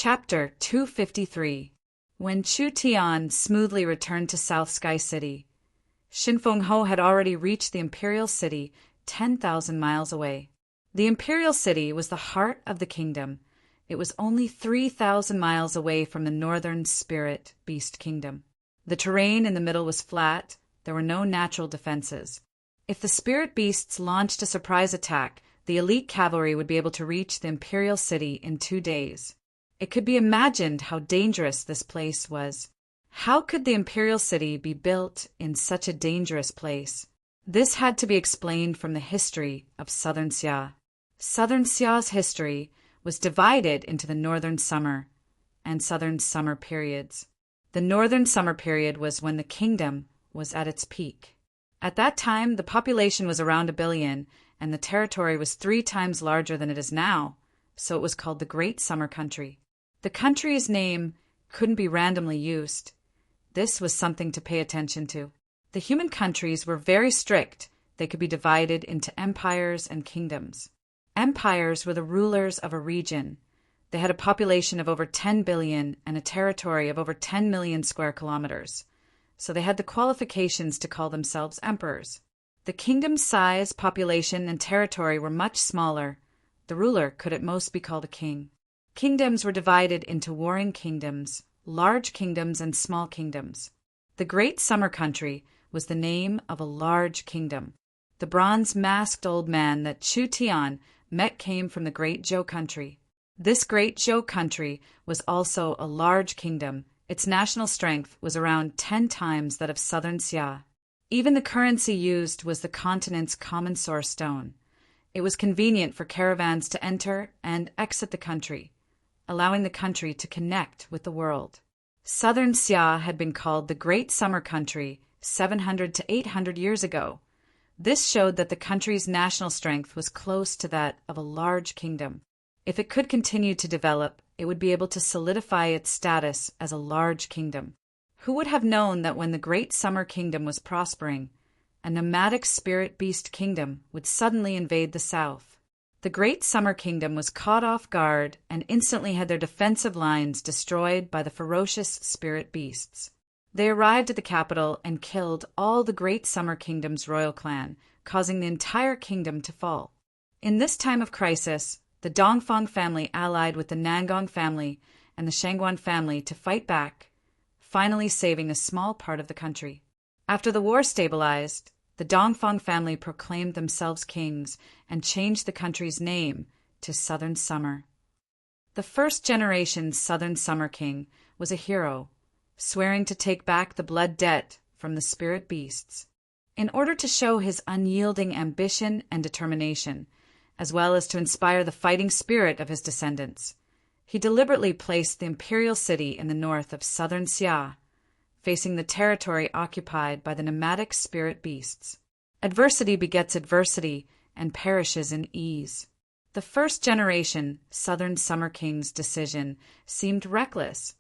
Chapter 253. When Chu Tian smoothly returned to South Sky City, Shin Feng Ho had already reached the imperial city 10,000 miles away. The imperial city was the heart of the kingdom. It was only 3,000 miles away from the northern spirit beast kingdom. The terrain in the middle was flat. There were no natural defenses. If the spirit beasts launched a surprise attack, the elite cavalry would be able to reach the imperial city in 2 days. It could be imagined how dangerous this place was. How could the imperial city be built in such a dangerous place? This had to be explained from the history of Southern Xia. Southern Xia's history was divided into the Northern Summer and Southern Summer periods. The Northern Summer period was when the kingdom was at its peak. At that time, the population was around 1 billion, and the territory was 3 times larger than it is now, so it was called the Great Summer Country. The country's name couldn't be randomly used. This was something to pay attention to. The human countries were very strict. They could be divided into empires and kingdoms. Empires were the rulers of a region. They had a population of over 10 billion and a territory of over 10 million square kilometers. So they had the qualifications to call themselves emperors. The kingdom's size, population, and territory were much smaller. The ruler could at most be called a king. Kingdoms were divided into warring kingdoms, large kingdoms, and small kingdoms. The Great Summer Country was the name of a large kingdom. The bronze-masked old man that Chu Tian met came from the Great Zhou Country. This Great Zhou Country was also a large kingdom. Its national strength was around 10 times that of Southern Xia. Even the currency used was the continent's common source stone. It was convenient for caravans to enter and exit the country, allowing the country to connect with the world. Southern Xia had been called the Great Summer Country 700 to 800 years ago. This showed that the country's national strength was close to that of a large kingdom. If it could continue to develop, it would be able to solidify its status as a large kingdom. Who would have known that when the Great Summer Kingdom was prospering, a nomadic spirit beast kingdom would suddenly invade the south? The Great Summer Kingdom was caught off guard and instantly had their defensive lines destroyed by the ferocious spirit beasts. They arrived at the capital and killed all the Great Summer Kingdom's royal clan, causing the entire kingdom to fall. In this time of crisis, the Dongfang family allied with the Nangong family and the Shangguan family to fight back, finally saving a small part of the country. After the war stabilized, the Dongfang family proclaimed themselves kings and changed the country's name to Southern Summer. The first generation Southern Summer king was a hero, swearing to take back the blood debt from the spirit beasts. In order to show his unyielding ambition and determination, as well as to inspire the fighting spirit of his descendants, he deliberately placed the imperial city in the north of Southern Xia, facing the territory occupied by the nomadic spirit beasts. Adversity begets adversity and perishes in ease. The first generation Southern Summer King's decision seemed reckless,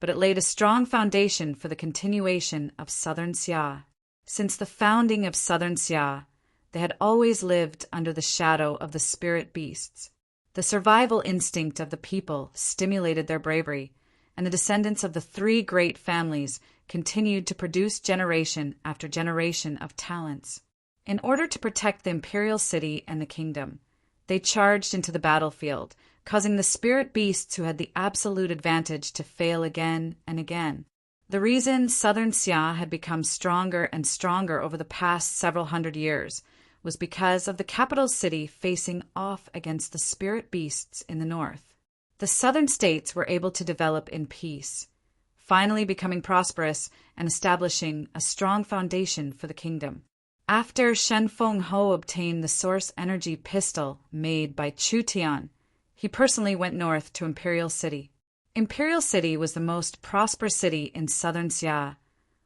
but it laid a strong foundation for the continuation of Southern Xia. Since the founding of Southern Xia, they had always lived under the shadow of the spirit beasts. The survival instinct of the people stimulated their bravery, and the descendants of the 3 great families continued to produce generation after generation of talents. In order to protect the imperial city and the kingdom, they charged into the battlefield, causing the spirit beasts who had the absolute advantage to fail again and again. The reason Southern Xia had become stronger and stronger over the past several hundred years was because of the capital city facing off against the spirit beasts in the north. The southern states were able to develop in peace, finally becoming prosperous and establishing a strong foundation for the kingdom. After Shen Feng Ho obtained the source energy pistol made by Chu Tian, he personally went north to Imperial City. Imperial City was the most prosperous city in Southern Xia,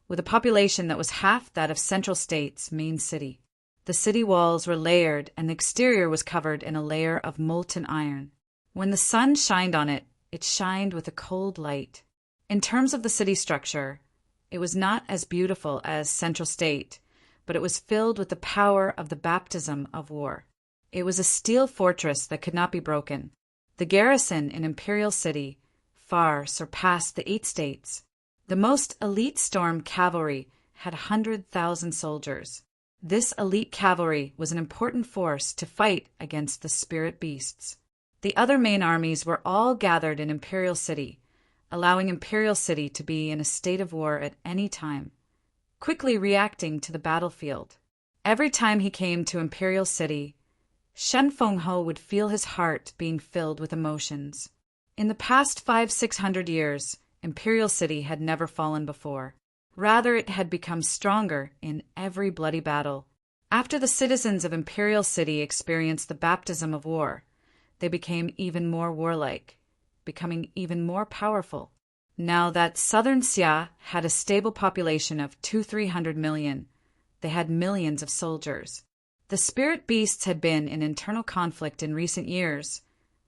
with a population that was half that of Central State's main city. The city walls were layered and the exterior was covered in a layer of molten iron. When the sun shined on it, it shined with a cold light. In terms of the city structure, it was not as beautiful as Central State, but it was filled with the power of the baptism of war. It was a steel fortress that could not be broken. The garrison in Imperial City far surpassed the 8 states. The most elite storm cavalry had 100,000 soldiers. This elite cavalry was an important force to fight against the spirit beasts. The other main armies were all gathered in Imperial City, allowing Imperial City to be in a state of war at any time, quickly reacting to the battlefield. Every time he came to Imperial City, Shen Fengho would feel his heart being filled with emotions. In the past 500-600 years, Imperial City had never fallen before. Rather, it had become stronger in every bloody battle. After the citizens of Imperial City experienced the baptism of war, they became even more warlike, becoming even more powerful. Now that southern Xia had a stable population of 200-300 million, they had millions of soldiers. The spirit beasts had been in internal conflict in recent years,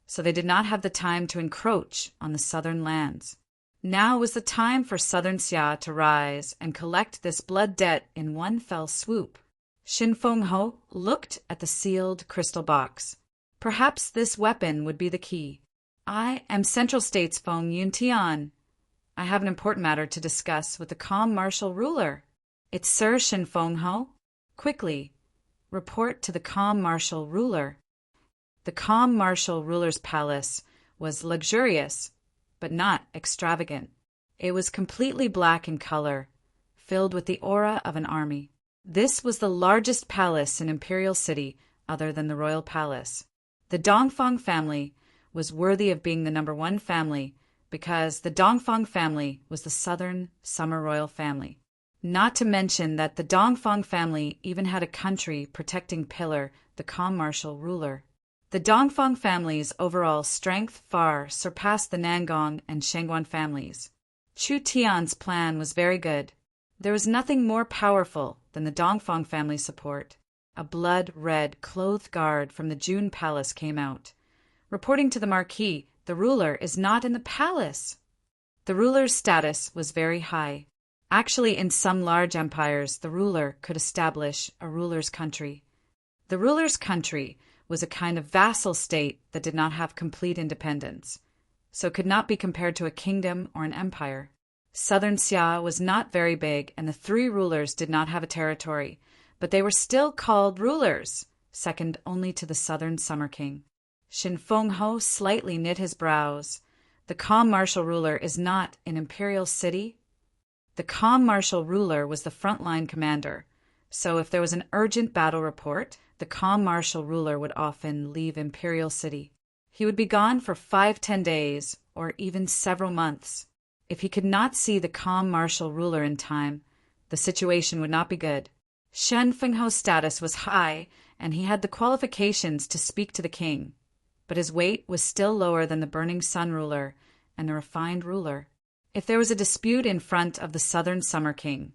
so they did not have the time to encroach on the southern lands. Now was the time for southern Xia to rise and collect this blood debt in one fell swoop. Shin Fengho looked at the sealed crystal box. Perhaps this weapon would be the key. I am Central State's Feng Yuntian. I have an important matter to discuss with the calm martial ruler. It's Sir Shin Fengho. Quickly, report to the calm martial ruler. The calm martial ruler's palace was luxurious, but not extravagant. It was completely black in color, filled with the aura of an army. This was the largest palace in Imperial City other than the royal palace. The Dongfang family was worthy of being the #1 family because the Dongfang family was the southern summer royal family. Not to mention that the Dongfang family even had a country protecting pillar, the calm martial ruler. The Dongfang family's overall strength far surpassed the Nangong and Shangguan families. Chu Tian's plan was very good. There was nothing more powerful than the Dongfang family support. A blood-red clothed guard from the June Palace came out. Reporting to the Marquis, the ruler is not in the palace. The ruler's status was very high. Actually, in some large empires, the ruler could establish a ruler's country. The ruler's country was a kind of vassal state that did not have complete independence, so could not be compared to a kingdom or an empire. Southern Xia was not very big, and the 3 rulers did not have a territory, but they were still called rulers, second only to the southern Summer King. Shin Fengho slightly knit his brows. The calm martial ruler is not in Imperial City? The calm martial ruler was the frontline commander, so if there was an urgent battle report, the calm martial ruler would often leave Imperial City. He would be gone for 5-10 days, or even several months. If he could not see the calm martial ruler in time, the situation would not be good. Shen Fengho's status was high, and he had the qualifications to speak to the king, but his weight was still lower than the burning sun ruler and the refined ruler. If there was a dispute in front of the southern Summer King,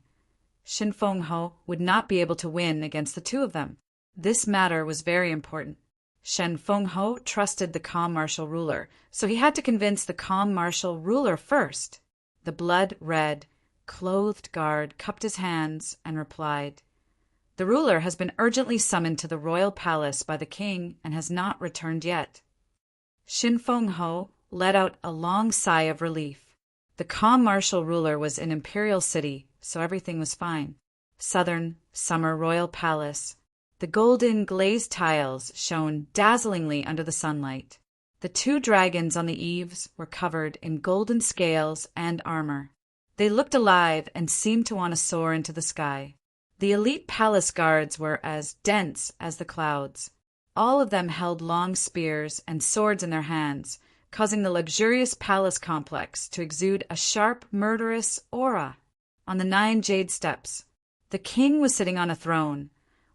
Shin Fengho would not be able to win against the 2 of them. This matter was very important. Shen Fengho trusted the calm martial ruler, so he had to convince the calm martial ruler first. The blood-red, clothed guard cupped his hands and replied, "The ruler has been urgently summoned to the royal palace by the king and has not returned yet." Shin Fengho let out a long sigh of relief. The calm martial ruler was in Imperial City, so everything was fine. Southern Summer Royal Palace. The golden glazed tiles shone dazzlingly under the sunlight. The 2 dragons on the eaves were covered in golden scales and armor. They looked alive and seemed to want to soar into the sky. The elite palace guards were as dense as the clouds. All of them held long spears and swords in their hands, causing the luxurious palace complex to exude a sharp, murderous aura. On the 9 jade steps, the king was sitting on a throne,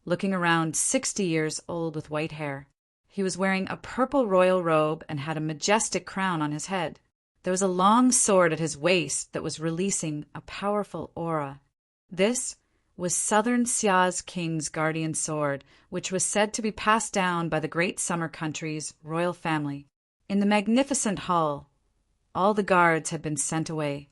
looking around 60 years old with white hair. He was wearing a purple royal robe and had a majestic crown on his head. There was a long sword at his waist that was releasing a powerful aura. This was Southern Xia's king's guardian sword, which was said to be passed down by the great summer country's royal family. In the magnificent hall, all the guards had been sent away.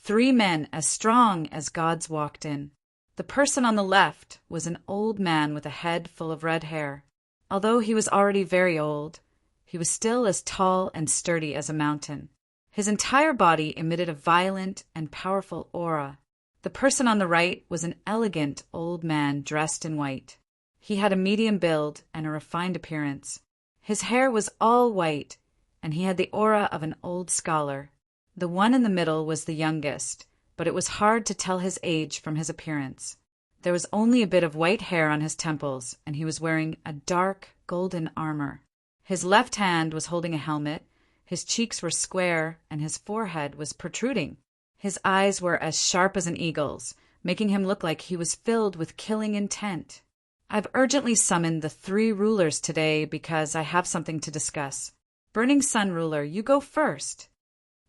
3 men as strong as gods walked in. The person on the left was an old man with a head full of red hair. Although he was already very old, he was still as tall and sturdy as a mountain. His entire body emitted a violent and powerful aura. The person on the right was an elegant old man dressed in white. He had a medium build and a refined appearance. His hair was all white, and he had the aura of an old scholar. The one in the middle was the youngest, but it was hard to tell his age from his appearance. There was only a bit of white hair on his temples, and he was wearing a dark golden armor. His left hand was holding a helmet, his cheeks were square, and his forehead was protruding. His eyes were as sharp as an eagle's, making him look like he was filled with killing intent. I've urgently summoned the 3 rulers today because I have something to discuss. Burning Sun ruler, you go first.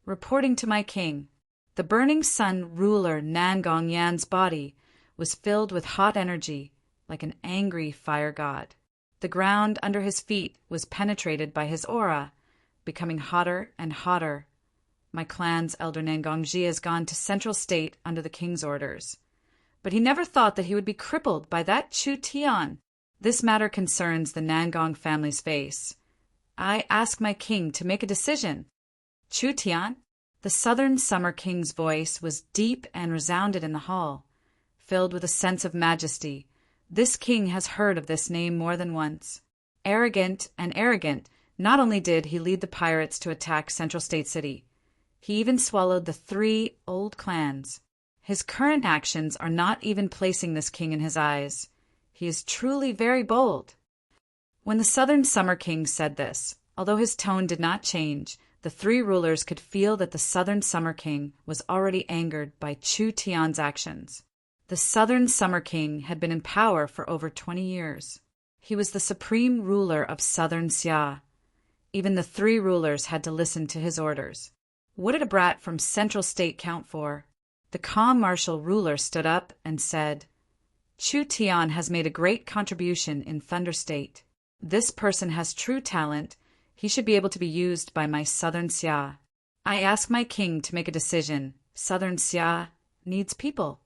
Reporting to my king, the Burning Sun ruler Nangong Yan's body was filled with hot energy, like an angry fire god. The ground under his feet was penetrated by his aura, becoming hotter and hotter. My clan's elder Nangongji has gone to Central State under the king's orders. But he never thought that he would be crippled by that Chu Tian. This matter concerns the Nangong family's face. I ask my king to make a decision. Chu Tian? The Southern Summer King's voice was deep and resounded in the hall, filled with a sense of majesty. This king has heard of this name more than once. Arrogant, not only did he lead the pirates to attack Central State City, he even swallowed the 3 old clans. His current actions are not even placing this king in his eyes. He is truly very bold. When the Southern Summer King said this, although his tone did not change, the 3 rulers could feel that the Southern Summer King was already angered by Chu Tian's actions. The Southern Summer King had been in power for over 20 years. He was the supreme ruler of Southern Xia. Even the 3 rulers had to listen to his orders. What did a brat from Central State count for? The calm martial ruler stood up and said, Chu Tian has made a great contribution in Thunder State. This person has true talent. He should be able to be used by my Southern Xia. I ask my king to make a decision. Southern Xia needs people.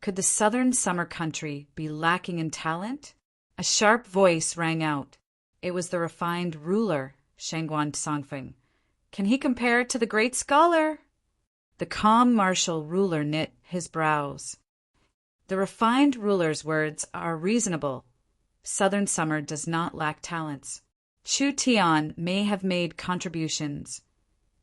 Could the Southern Summer Country be lacking in talent? A sharp voice rang out. It was the refined ruler, Shangguan Songfeng. Can he compare to the great scholar? The calm martial ruler knit his brows. The refined ruler's words are reasonable. Southern Summer does not lack talents. Chu Tian may have made contributions,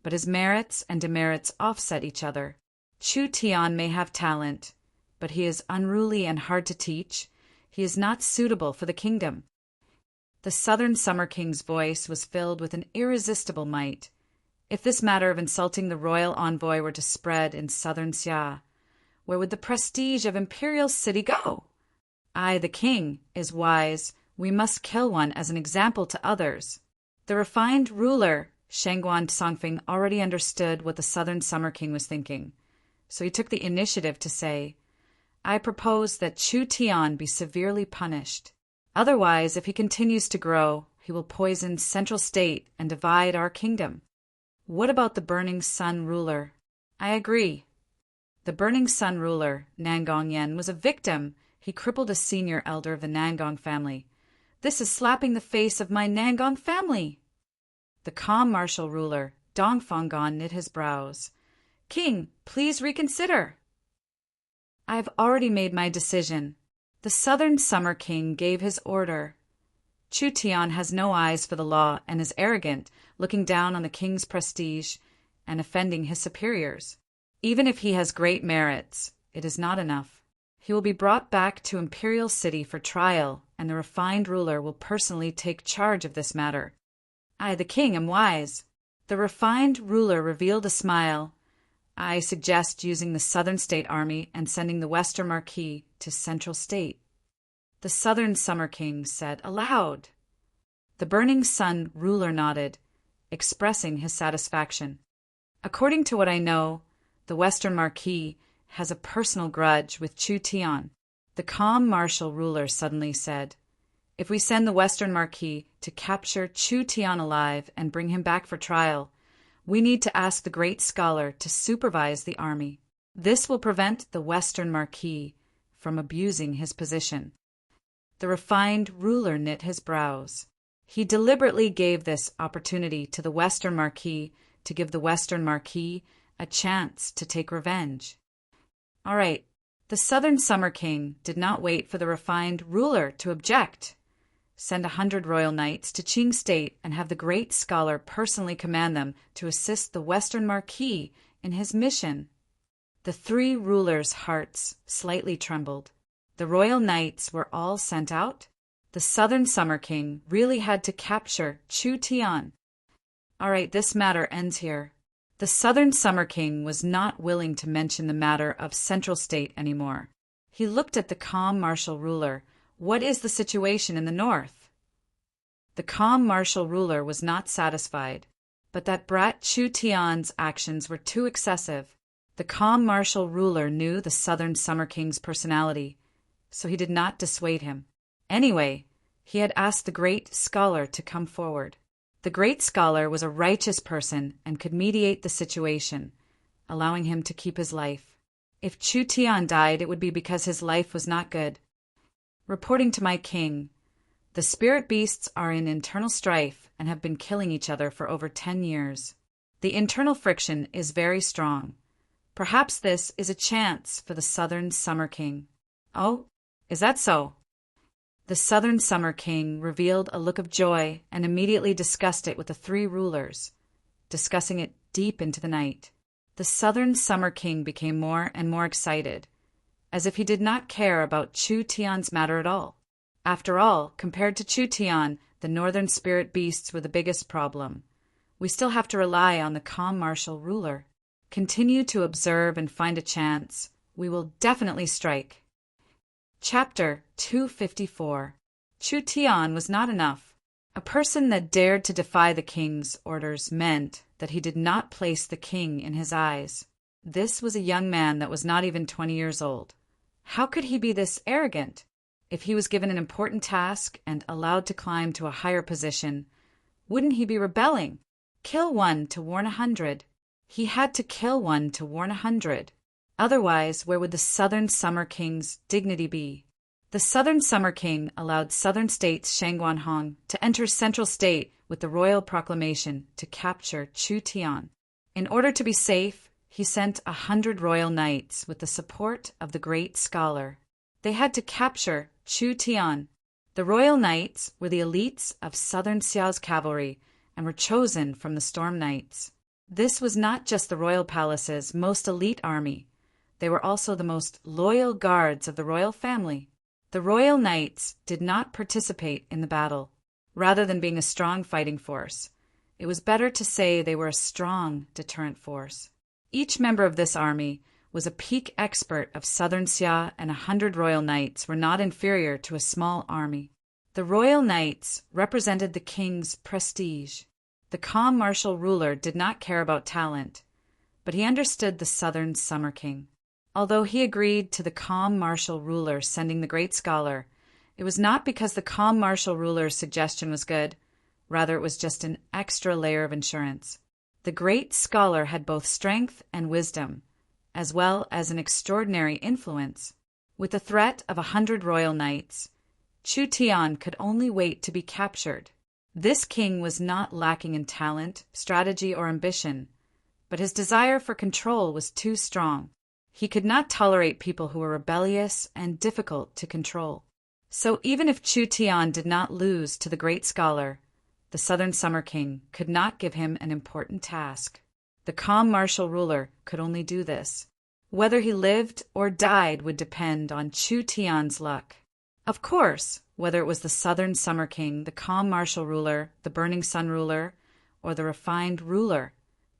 but his merits and demerits offset each other. Chu Tian may have talent, but he is unruly and hard to teach. He is not suitable for the kingdom. The Southern Summer King's voice was filled with an irresistible might. If this matter of insulting the royal envoy were to spread in Southern Xia, where would the prestige of Imperial City go? I, the king, is wise. We must kill one as an example to others. The refined ruler, Shangguan Songfeng, already understood what the Southern Summer King was thinking, so he took the initiative to say, I propose that Chu Tian be severely punished. Otherwise, if he continues to grow, he will poison Central State and divide our kingdom. What about the Burning Sun ruler? I agree. The Burning Sun ruler, Nangong Yan, was a victim. He crippled a senior elder of the Nangong family. This is slapping the face of my Nangong family. The calm martial ruler, Dongfanggon, knit his brows. King, please reconsider. I have already made my decision. The Southern Summer King gave his order. Chu Tian has no eyes for the law and is arrogant, looking down on the king's prestige and offending his superiors. Even if he has great merits, it is not enough. He will be brought back to Imperial City for trial, and the refined ruler will personally take charge of this matter. I, the king, am wise. The refined ruler revealed a smile. I suggest using the Southern State Army and sending the Western Marquis to Central State. The Southern Summer King said aloud. The Burning Sun ruler nodded, expressing his satisfaction. According to what I know, the Western Marquis has a personal grudge with Chu Tian. The calm martial ruler suddenly said, if we send the Western Marquis to capture Chu Tian alive and bring him back for trial, we need to ask the great scholar to supervise the army. This will prevent the Western Marquis from abusing his position. The refined ruler knit his brows. He deliberately gave this opportunity to the Western Marquis to give the Western Marquis a chance to take revenge. All right, the Southern Summer King did not wait for the refined ruler to object. Send 100 royal knights to Qing State and have the great scholar personally command them to assist the Western Marquis in his mission. The three rulers' hearts slightly trembled. The royal knights were all sent out. The Southern Summer King really had to capture Chu Tian. All right, this matter ends here. The Southern Summer King was not willing to mention the matter of Central State anymore. He looked at the calm martial ruler. What is the situation in the north? The calm martial ruler was not satisfied, but that brat Chu Tian's actions were too excessive. The calm martial ruler knew the Southern Summer King's personality, so he did not dissuade him. Anyway, he had asked the great scholar to come forward. The great scholar was a righteous person and could mediate the situation, allowing him to keep his life. If Chu Tian died, it would be because his life was not good. Reporting to my king, the spirit beasts are in internal strife and have been killing each other for over 10 years. The internal friction is very strong. Perhaps this is a chance for the Southern Summer King. Oh, is that so? The Southern Summer King revealed a look of joy and immediately discussed it with the three rulers, discussing it deep into the night. The Southern Summer King became more and more excited, as if he did not care about Chu Tian's matter at all. After all, compared to Chu Tian, the northern spirit beasts were the biggest problem. We still have to rely on the calm martial ruler. Continue to observe and find a chance. We will definitely strike. Chapter 254. Chu Tian was not enough. A person that dared to defy the king's orders meant that he did not place the king in his eyes. This was a young man that was not even 20 years old. How could he be this arrogant? If he was given an important task and allowed to climb to a higher position, wouldn't he be rebelling? Kill one to warn 100. He had to kill one to warn 100. Otherwise, where would the Southern Summer King's dignity be? The Southern Summer King allowed Southern State's Shangguanhong to enter Central State with the royal proclamation to capture Chu Tian. In order to be safe, he sent 100 royal knights with the support of the great scholar. They had to capture Chu Tian. The royal knights were the elites of Southern Xiao's cavalry and were chosen from the Storm Knights. This was not just the royal palace's most elite army. They were also the most loyal guards of the royal family. The royal knights did not participate in the battle. Rather than being a strong fighting force, it was better to say they were a strong deterrent force. Each member of this army was a peak expert of Southern Xia, and 100 royal knights were not inferior to a small army. The royal knights represented the king's prestige. The calm martial ruler did not care about talent, but he understood the Southern Summer King. Although he agreed to the calm martial ruler sending the great scholar, it was not because the calm martial ruler's suggestion was good. Rather, it was just an extra layer of insurance. The great scholar had both strength and wisdom, as well as an extraordinary influence. With the threat of 100 royal knights, Chu Tian could only wait to be captured. This king was not lacking in talent, strategy, or ambition, but his desire for control was too strong. He could not tolerate people who were rebellious and difficult to control. So even if Chu Tian did not lose to the great scholar, the Southern Summer King could not give him an important task. The calm martial ruler could only do this. Whether he lived or died would depend on Chu Tian's luck. Of course, whether it was the Southern Summer King, the calm martial ruler, the burning sun ruler, or the refined ruler,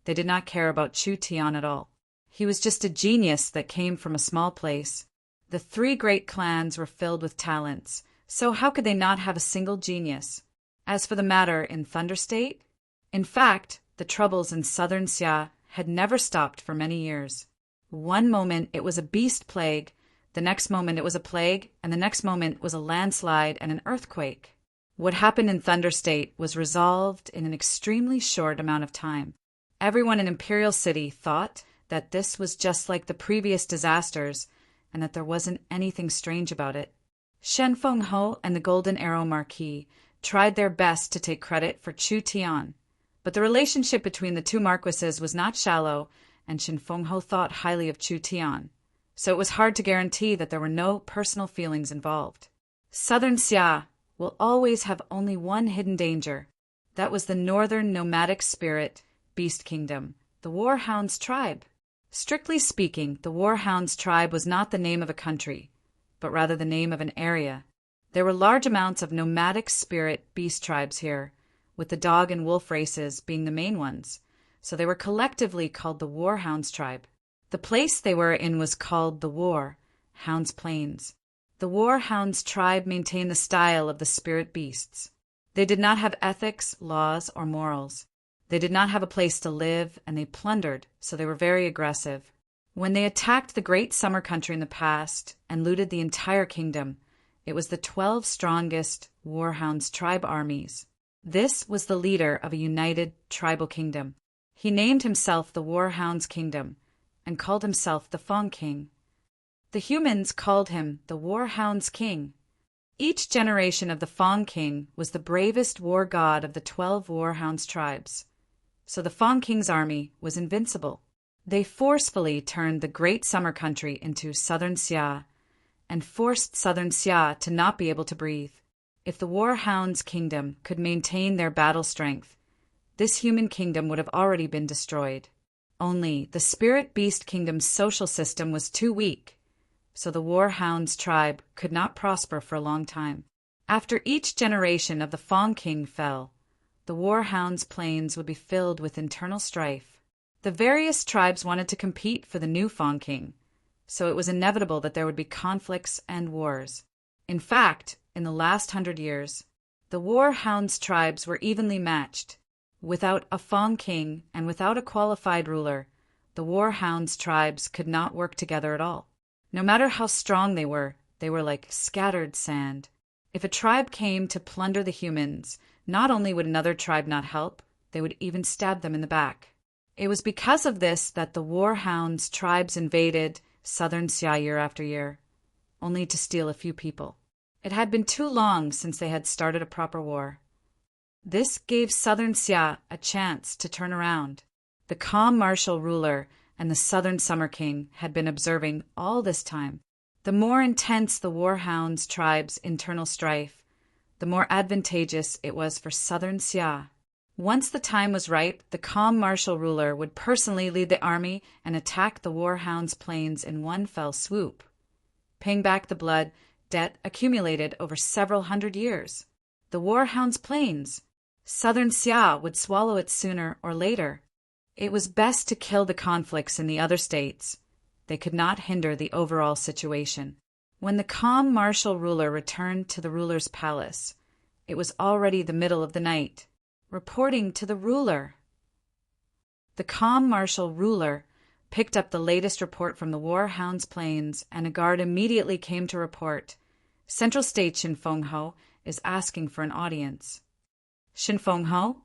they did not care about Chu Tian at all. He was just a genius that came from a small place. The three great clans were filled with talents, so how could they not have a single genius? As for the matter in Thunder State, in fact, the troubles in Southern Xia had never stopped for many years. One moment it was a beast plague, the next moment it was a plague, and the next moment was a landslide and an earthquake. What happened in Thunder State was resolved in an extremely short amount of time. Everyone in Imperial City thought that this was just like the previous disasters and that there wasn't anything strange about it. Shen Fengho and the Golden Arrow Marquis tried their best to take credit for Chu Tian, But the relationship between the two marquises was not shallow, and Shinfengho thought highly of Chu Tian, so it was hard to guarantee that there were no personal feelings involved. Southern Xia will always have only one hidden danger. That was the northern nomadic spirit beast kingdom, the Warhounds tribe. Strictly speaking, the Warhounds tribe was not the name of a country, but rather the name of an area. There were large amounts of nomadic spirit beast tribes here, with the dog and wolf races being the main ones, so they were collectively called the Warhounds tribe. The place they were in was called the Warhounds Plains. The Warhounds tribe maintained the style of the spirit beasts. They did not have ethics, laws, or morals. They did not have a place to live, and they plundered, so they were very aggressive. When they attacked the great summer country in the past and looted the entire kingdom, it was the 12 strongest Warhounds tribe armies. This was the leader of a united tribal kingdom. He named himself the Warhounds Kingdom and called himself the Fong King. The humans called him the Warhounds King. Each generation of the Fong King was the bravest war god of the 12 Warhounds tribes. So the Fong King's army was invincible. They forcefully turned the great summer country into Southern Xia and forced Southern Xia to not be able to breathe. If the Warhounds Kingdom could maintain their battle strength, this human kingdom would have already been destroyed. Only the Spirit Beast Kingdom's social system was too weak, so the Warhounds tribe could not prosper for a long time. After each generation of the Fong King fell, the Warhounds Plains would be filled with internal strife. The various tribes wanted to compete for the new Fong King, so it was inevitable that there would be conflicts and wars. In fact, in the last 100 years, the Warhounds tribes were evenly matched. Without a Fong King and without a qualified ruler, the Warhounds tribes could not work together at all. No matter how strong they were like scattered sand. If a tribe came to plunder the humans, not only would another tribe not help, they would even stab them in the back. It was because of this that the Warhounds tribes invaded Southern Xia year after year, only to steal a few people. It had been too long since they had started a proper war. This gave Southern Xia a chance to turn around. The calm martial ruler and the Southern Summer King had been observing all this time. The more intense the Warhounds tribe's internal strife, the more advantageous it was for Southern Xia. Once the time was ripe, the calm martial ruler would personally lead the army and attack the Warhounds Plains in one fell swoop, paying back the blood debt accumulated over several hundred years. The Warhounds Plains. Southern Xia would swallow it sooner or later. It was best to kill the conflicts in the other states. They could not hinder the overall situation. When the calm martial ruler returned to the ruler's palace, it was already the middle of the night. Reporting to the ruler. The calm martial ruler picked up the latest report from the Warhounds Plains, and a guard immediately came to report. Central State Shinfengho is asking for an audience. Shinfengho?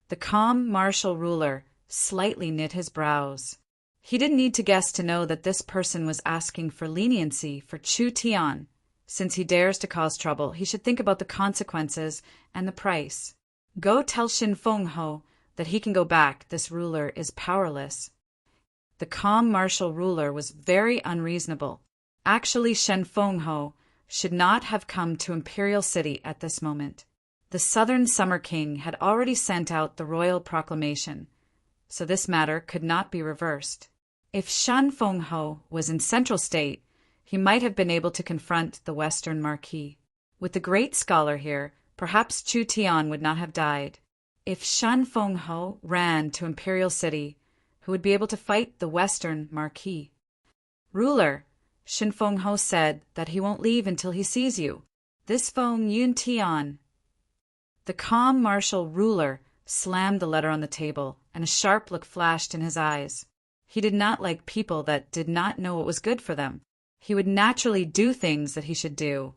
The calm martial ruler slightly knit his brows. He didn't need to guess to know that this person was asking for leniency for Chu Tian. Since he dares to cause trouble, he should think about the consequences and the price. Go tell Shinfengho that he can go back. This ruler is powerless. The calm martial ruler was very unreasonable. Actually, Shinfengho should not have come to Imperial City at this moment. The Southern Summer King had already sent out the royal proclamation, so this matter could not be reversed. If Shinfengho was in Central State, he might have been able to confront the Western Marquis. With the great scholar here, perhaps Chu Tian would not have died. If Shinfengho ran to Imperial City, who would be able to fight the Western Marquis? Ruler, Shinfengho said that he won't leave until he sees you. This Feng Yun Tian. The calm martial ruler slammed the letter on the table, and a sharp look flashed in his eyes. He did not like people that did not know what was good for them. He would naturally do things that he should do,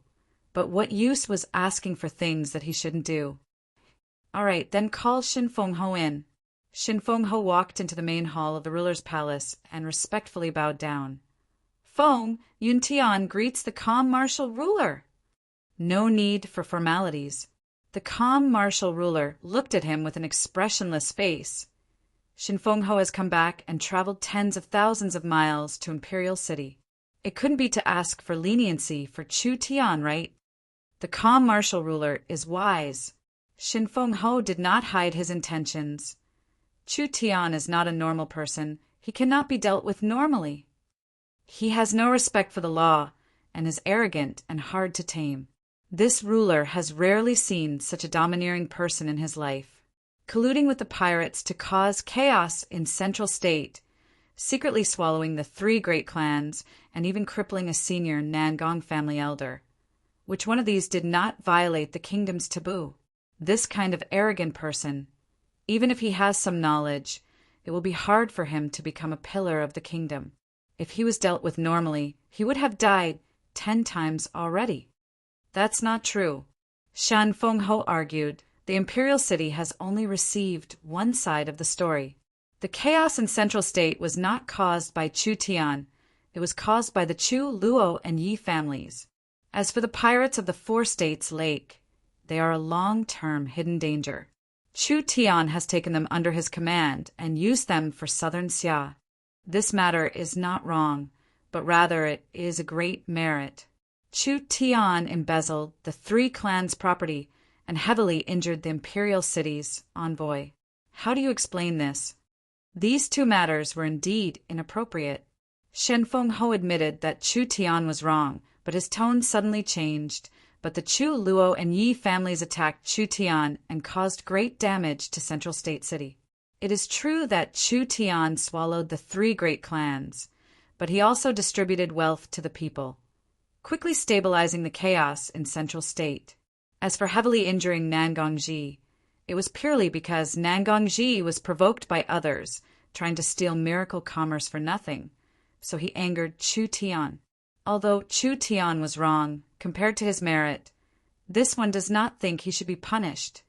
but what use was asking for things that he shouldn't do? All right, then call Shinfengho in. Shinfengho walked into the main hall of the ruler's palace and respectfully bowed down. Feng Yuntian greets the calm martial ruler. No need for formalities. The calm martial ruler looked at him with an expressionless face. Shinfengho has come back and traveled tens of thousands of miles to Imperial City. It couldn't be to ask for leniency for Chu Tian, right? The calm martial ruler is wise. Shinfengho did not hide his intentions. Chu Tian is not a normal person. He cannot be dealt with normally. He has no respect for the law and is arrogant and hard to tame. This ruler has rarely seen such a domineering person in his life. Colluding with the pirates to cause chaos in Central State, secretly swallowing the 3 great clans, and even crippling a senior Nangong family elder. Which one of these did not violate the kingdom's taboo? This kind of arrogant person, even if he has some knowledge, it will be hard for him to become a pillar of the kingdom. If he was dealt with normally, he would have died 10 times already. That's not true. Shinfengho argued. The Imperial City has only received one side of the story. The chaos in Central State was not caused by Chu Tian. It was caused by the Chu, Luo, and Yi families. As for the pirates of the 4 states lake, they are a long-term hidden danger. Chu Tian has taken them under his command and used them for southern Xia. This matter is not wrong, but rather it is a great merit. Chu Tian embezzled the 3 clans' property and heavily injured the Imperial City's envoy. How do you explain this? These 2 matters were indeed inappropriate. Shinfengho admitted that Chu Tian was wrong, but his tone suddenly changed. But the Chu, Luo, and Yi families attacked Chu Tian and caused great damage to Central State City. It is true that Chu Tian swallowed the 3 great clans, but he also distributed wealth to the people, quickly stabilizing the chaos in Central State. As for heavily injuring Nangongji, it was purely because Nangongji was provoked by others, trying to steal miracle commerce for nothing, so he angered Chu Tian. Although Chu Tian was wrong, compared to his merit, this one does not think he should be punished.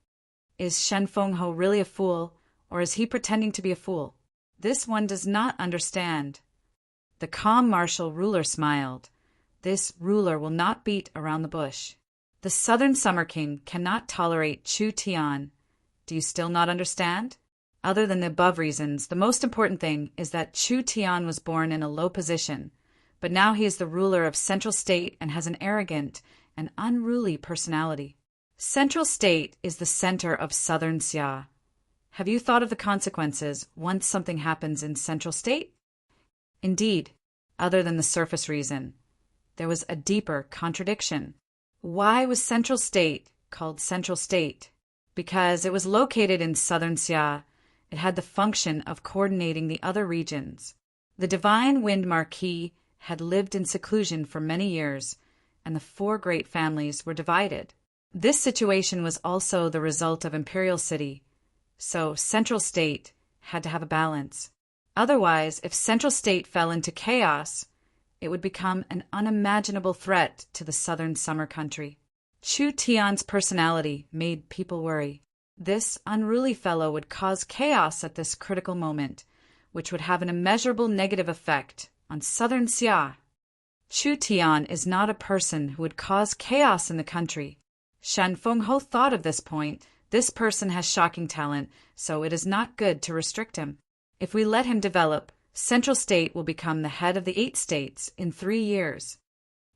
Is Shinfengho really a fool, or is he pretending to be a fool? This one does not understand. The calm martial ruler smiled. This ruler will not beat around the bush. The Southern Summer King cannot tolerate Chu Tian. Do you still not understand? Other than the above reasons, the most important thing is that Chu Tian was born in a low position, but now he is the ruler of Central State and has an arrogant and unruly personality. Central State is the center of Southern Xia. Have you thought of the consequences once something happens in Central State? Indeed, other than the surface reason, there was a deeper contradiction. Why was Central State called Central State? Because it was located in Southern Xia. It had the function of coordinating the other regions. The Divine Wind Marquis had lived in seclusion for many years, and the 4 great families were divided. This situation was also the result of Imperial City, so Central State had to have a balance. Otherwise, if Central State fell into chaos, it would become an unimaginable threat to the southern summer country. Chu Tian's personality made people worry. This unruly fellow would cause chaos at this critical moment, which would have an immeasurable negative effect on southern Xia. Chu Tian is not a person who would cause chaos in the country. Shinfengho thought of this point. This person has shocking talent, so it is not good to restrict him. If we let him develop, Central State will become the head of the 8 states in 3 years.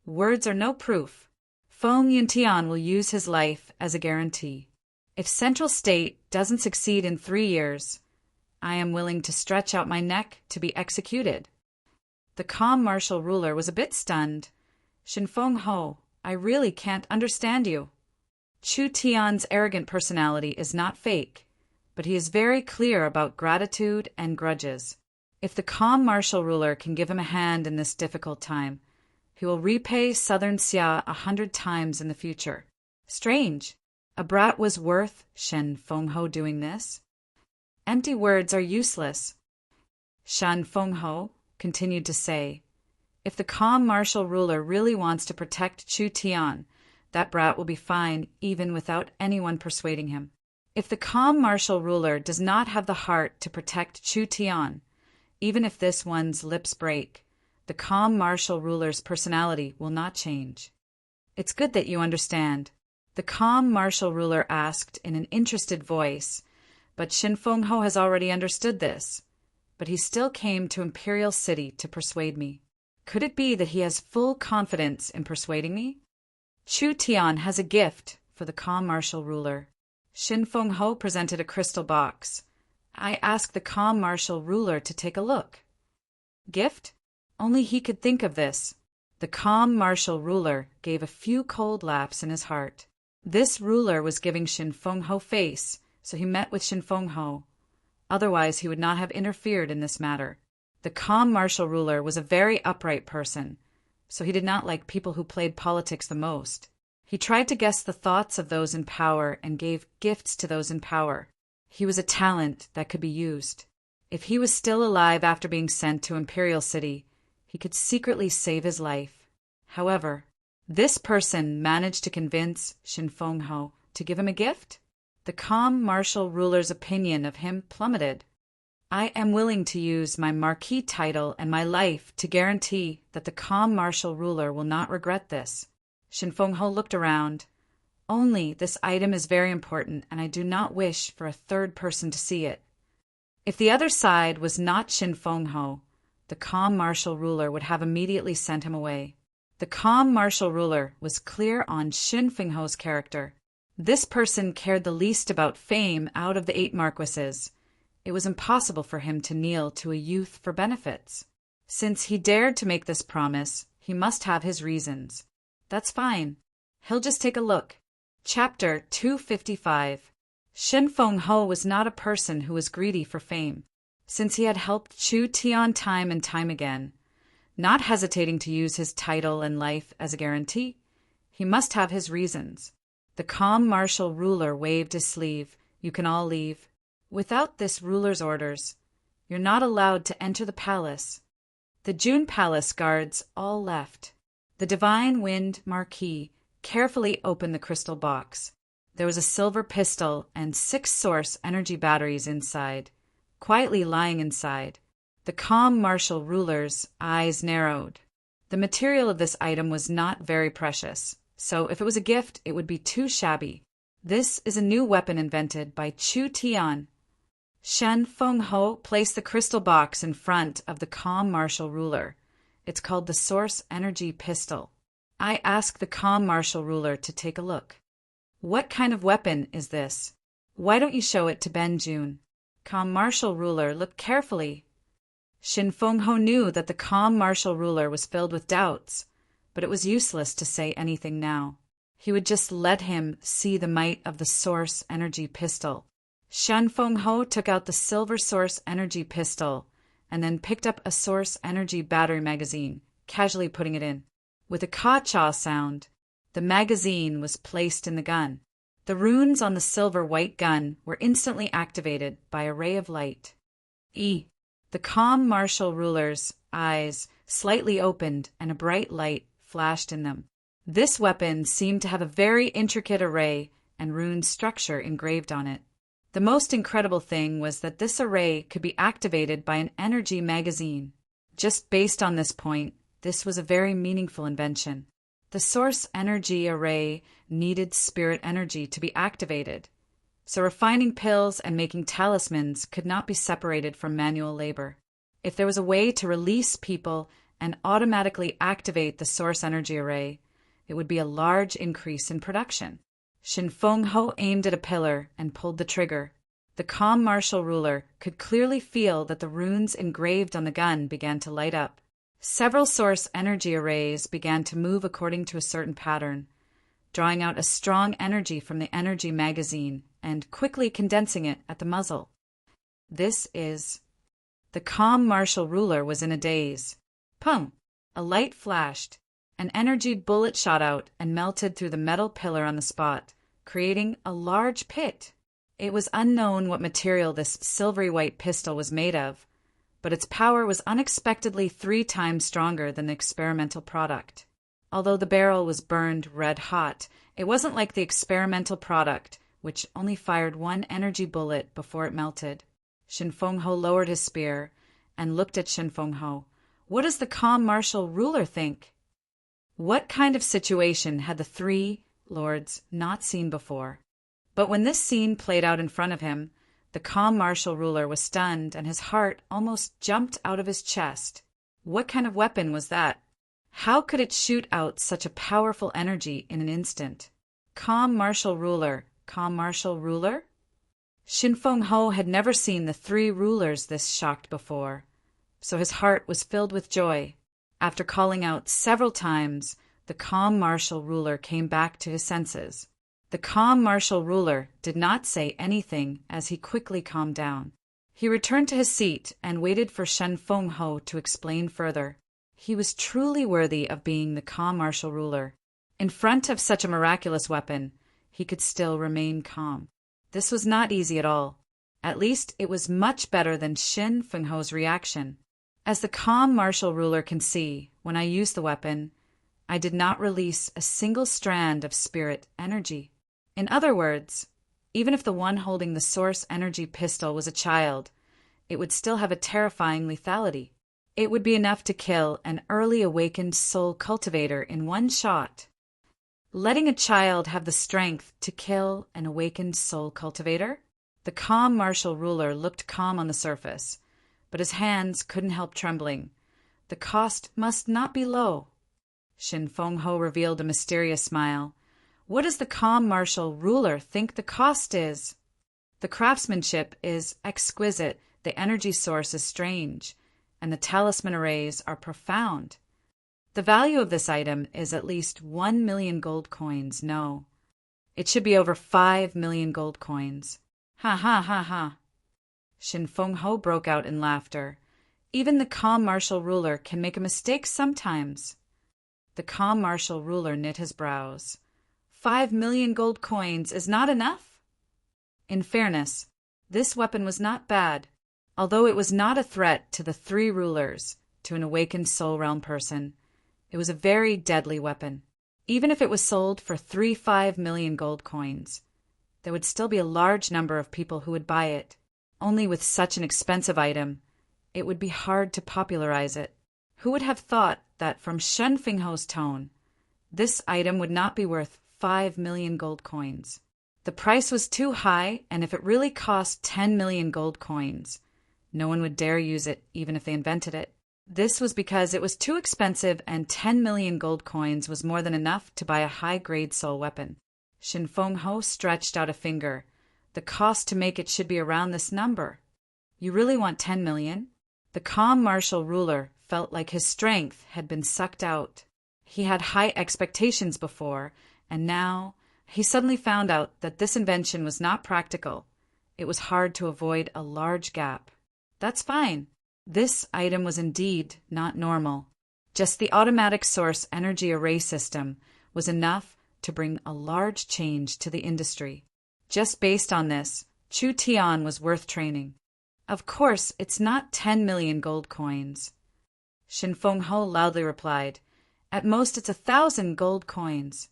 Words are no proof. Feng Yuntian will use his life as a guarantee. If Central State doesn't succeed in 3 years, I am willing to stretch out my neck to be executed. The calm martial ruler was a bit stunned. Shinfengho, I really can't understand you. Chu Tian's arrogant personality is not fake, but he is very clear about gratitude and grudges. If the calm martial ruler can give him a hand in this difficult time, he will repay Southern Xia 100 times in the future. Strange. A brat was worth Shinfengho doing this? Empty words are useless. Shinfengho continued to say, if the calm martial ruler really wants to protect Chu Tian, that brat will be fine even without anyone persuading him. If the calm martial ruler does not have the heart to protect Chu Tian, even if this one's lips break, the calm martial ruler's personality will not change. It's good that you understand. The calm martial ruler asked in an interested voice, but Shin Feng Ho has already understood this. But he still came to Imperial City to persuade me. Could it be that he has full confidence in persuading me? Chu Tian has a gift for the calm martial ruler. Shin Feng Ho presented a crystal box. I asked the calm martial ruler to take a look. Gift? Only he could think of this. The calm martial ruler gave a few cold laughs in his heart. This ruler was giving Shin Feng Ho face, so he met with Shin Feng Ho. Otherwise he would not have interfered in this matter. The calm martial ruler was a very upright person, so he did not like people who played politics the most. He tried to guess the thoughts of those in power and gave gifts to those in power. He was a talent that could be used. If he was still alive after being sent to Imperial City, he could secretly save his life. However, this person managed to convince Shin Feng Ho to give him a gift. The calm martial ruler's opinion of him plummeted. I am willing to use my marquis title and my life to guarantee that the calm martial ruler will not regret this. Shin Feng Ho looked around. Only this item is very important, and I do not wish for a third person to see it. If the other side was not Shin Feng Ho, the calm martial ruler would have immediately sent him away. The calm martial ruler was clear on Shin Feng Ho's character. This person cared the least about fame out of the 8 marquises. It was impossible for him to kneel to a youth for benefits. Since he dared to make this promise, he must have his reasons. That's fine. He'll just take a look. Chapter 255. Shin Feng Ho was not a person who was greedy for fame. Since he had helped Chu Tian time and time again, not hesitating to use his title and life as a guarantee, he must have his reasons. The calm martial ruler waved his sleeve. You can all leave. Without this ruler's orders, you're not allowed to enter the palace. The June Palace guards all left. The Divine Wind Marquis carefully opened the crystal box. There was a silver pistol and 6 source energy batteries inside, quietly lying inside. The calm martial ruler's eyes narrowed. The material of this item was not very precious, so if it was a gift, it would be too shabby. This is a new weapon invented by Chu Tian. Shin Feng Ho placed the crystal box in front of the calm martial ruler. It's called the Source Energy Pistol. I asked the calm martial ruler to take a look. What kind of weapon is this? Why don't you show it to Ben Jun? Calm martial ruler looked carefully. Shin Feng Ho knew that the calm martial ruler was filled with doubts, but it was useless to say anything now. He would just let him see the might of the Source Energy Pistol. Shin Feng Ho took out the silver Source Energy Pistol and then picked up a Source Energy battery magazine, casually putting it in. With a ka-cha sound, the magazine was placed in the gun. The runes on the silver-white gun were instantly activated by a ray of light. The calm martial ruler's eyes slightly opened and a bright light flashed in them. This weapon seemed to have a very intricate array and rune structure engraved on it. The most incredible thing was that this array could be activated by an energy magazine. Just based on this point, this was a very meaningful invention. The source energy array needed spirit energy to be activated, so refining pills and making talismans could not be separated from manual labor. If there was a way to release people and automatically activate the source energy array, it would be a large increase in production. Shin Feng Ho aimed at a pillar and pulled the trigger. The calm martial ruler could clearly feel that the runes engraved on the gun began to light up. Several source energy arrays began to move according to a certain pattern, drawing out a strong energy from the energy magazine and quickly condensing it at the muzzle. The calm martial ruler was in a daze. Pum! A light flashed. An energy bullet shot out and melted through the metal pillar on the spot, creating a large pit. It was unknown what material this silvery white pistol was made of, but its power was unexpectedly 3 times stronger than the experimental product. Although the barrel was burned red hot, it wasn't like the experimental product, which only fired 1 energy bullet before it melted. Shin Feng Ho lowered his spear and looked at Shin Feng Ho. What does the calm martial ruler think? What kind of situation had the 3 lords not seen before. But when this scene played out in front of him, the calm martial ruler was stunned and his heart almost jumped out of his chest. What kind of weapon was that? How could it shoot out such a powerful energy in an instant? Calm martial ruler, calm martial ruler? Shin Feng Ho had never seen the three rulers this shocked before, so his heart was filled with joy. After calling out several times, the calm martial ruler came back to his senses. The calm martial ruler did not say anything as he quickly calmed down. He returned to his seat and waited for Shin Feng Ho to explain further. He was truly worthy of being the calm martial ruler. In front of such a miraculous weapon, he could still remain calm. This was not easy at all. At least it was much better than Shin Feng Ho's reaction. As the calm martial ruler can see, when I used the weapon, I did not release a single strand of spirit energy. In other words, even if the one holding the source energy pistol was a child, it would still have a terrifying lethality. It would be enough to kill an early awakened soul cultivator in one shot. Letting a child have the strength to kill an awakened soul cultivator? The calm martial ruler looked calm on the surface, but his hands couldn't help trembling. The cost must not be low. Shin Feng Ho revealed a mysterious smile. What does the calm martial ruler think the cost is? The craftsmanship is exquisite, the energy source is strange, and the talisman arrays are profound. The value of this item is at least 1 million gold coins. No, it should be over 5 million gold coins. Ha ha ha ha. Shin Feng Ho broke out in laughter. Even the calm martial ruler can make a mistake sometimes. The calm martial ruler knit his brows. 5 million gold coins is not enough? In fairness, this weapon was not bad, although it was not a threat to the three rulers, to an awakened soul realm person. It was a very deadly weapon. Even if it was sold for 5 million gold coins, there would still be a large number of people who would buy it. Only with such an expensive item, it would be hard to popularize it. Who would have thought that from Shin Feng Ho's tone, this item would not be worth 5 million gold coins? The price was too high, and if it really cost 10 million gold coins, no one would dare use it even if they invented it. This was because it was too expensive and 10 million gold coins was more than enough to buy a high-grade soul weapon. Shin Feng Ho stretched out a finger. The cost to make it should be around this number. You really want 10 million? The calm martial ruler felt like his strength had been sucked out. He had high expectations before, and now he suddenly found out that this invention was not practical. It was hard to avoid a large gap. That's fine. This item was indeed not normal. Just the automatic source energy array system was enough to bring a large change to the industry. Just based on this, Chu Tian was worth training. Of course, it's not 10 million gold coins. Shin Feng Ho loudly replied, At most it's 1,000 gold coins.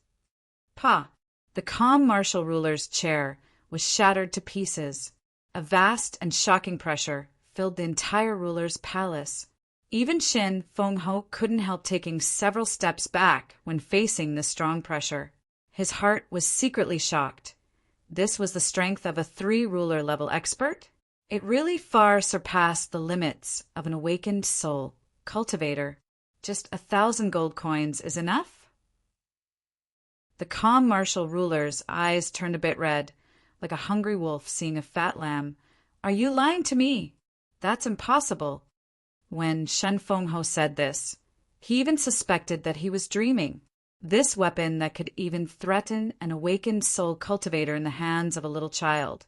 Pa! The calm martial ruler's chair was shattered to pieces. A vast and shocking pressure filled the entire ruler's palace. Even Shin Feng Ho couldn't help taking several steps back when facing this strong pressure. His heart was secretly shocked. This was the strength of a 3-ruler level expert? It really far surpassed the limits of an awakened soul cultivator. Just 1,000 gold coins is enough? The calm martial ruler's eyes turned a bit red, like a hungry wolf seeing a fat lamb. Are you lying to me? That's impossible. When Shin Feng Ho said this, he even suspected that he was dreaming. This weapon that could even threaten an awakened soul cultivator in the hands of a little child.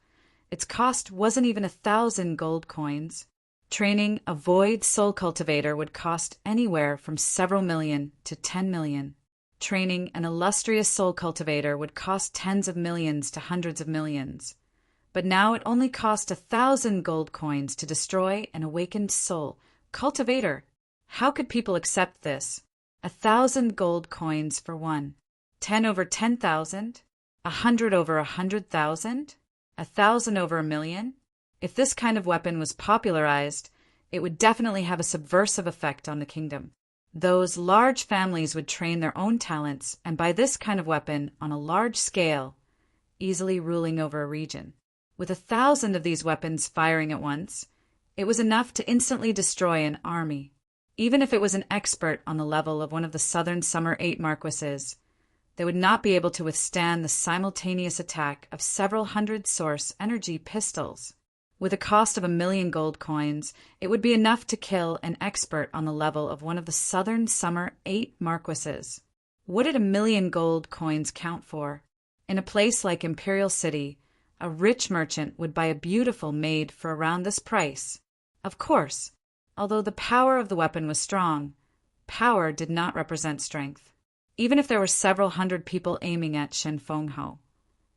Its cost wasn't even 1,000 gold coins. Training a void soul cultivator would cost anywhere from several million to 10 million. Training an illustrious soul cultivator would cost tens of millions to hundreds of millions. But now it only cost 1,000 gold coins to destroy an awakened soul cultivator. How could people accept this? 1,000 gold coins for one. 10 over 10,000? 100 over 100,000? 1,000 over 1,000,000? If this kind of weapon was popularized, it would definitely have a subversive effect on the kingdom. Those large families would train their own talents and buy this kind of weapon on a large scale, easily ruling over a region. With 1,000 of these weapons firing at once, it was enough to instantly destroy an army. Even if it was an expert on the level of one of the Southern Summer 8 Marquises, they would not be able to withstand the simultaneous attack of several hundred source energy pistols. With a cost of 1,000,000 gold coins, it would be enough to kill an expert on the level of one of the Southern Summer 8 Marquises. What did 1,000,000 gold coins count for? In a place like Imperial City, a rich merchant would buy a beautiful maid for around this price. Of course, although the power of the weapon was strong, power did not represent strength. Even if there were several hundred people aiming at Shin Fengho,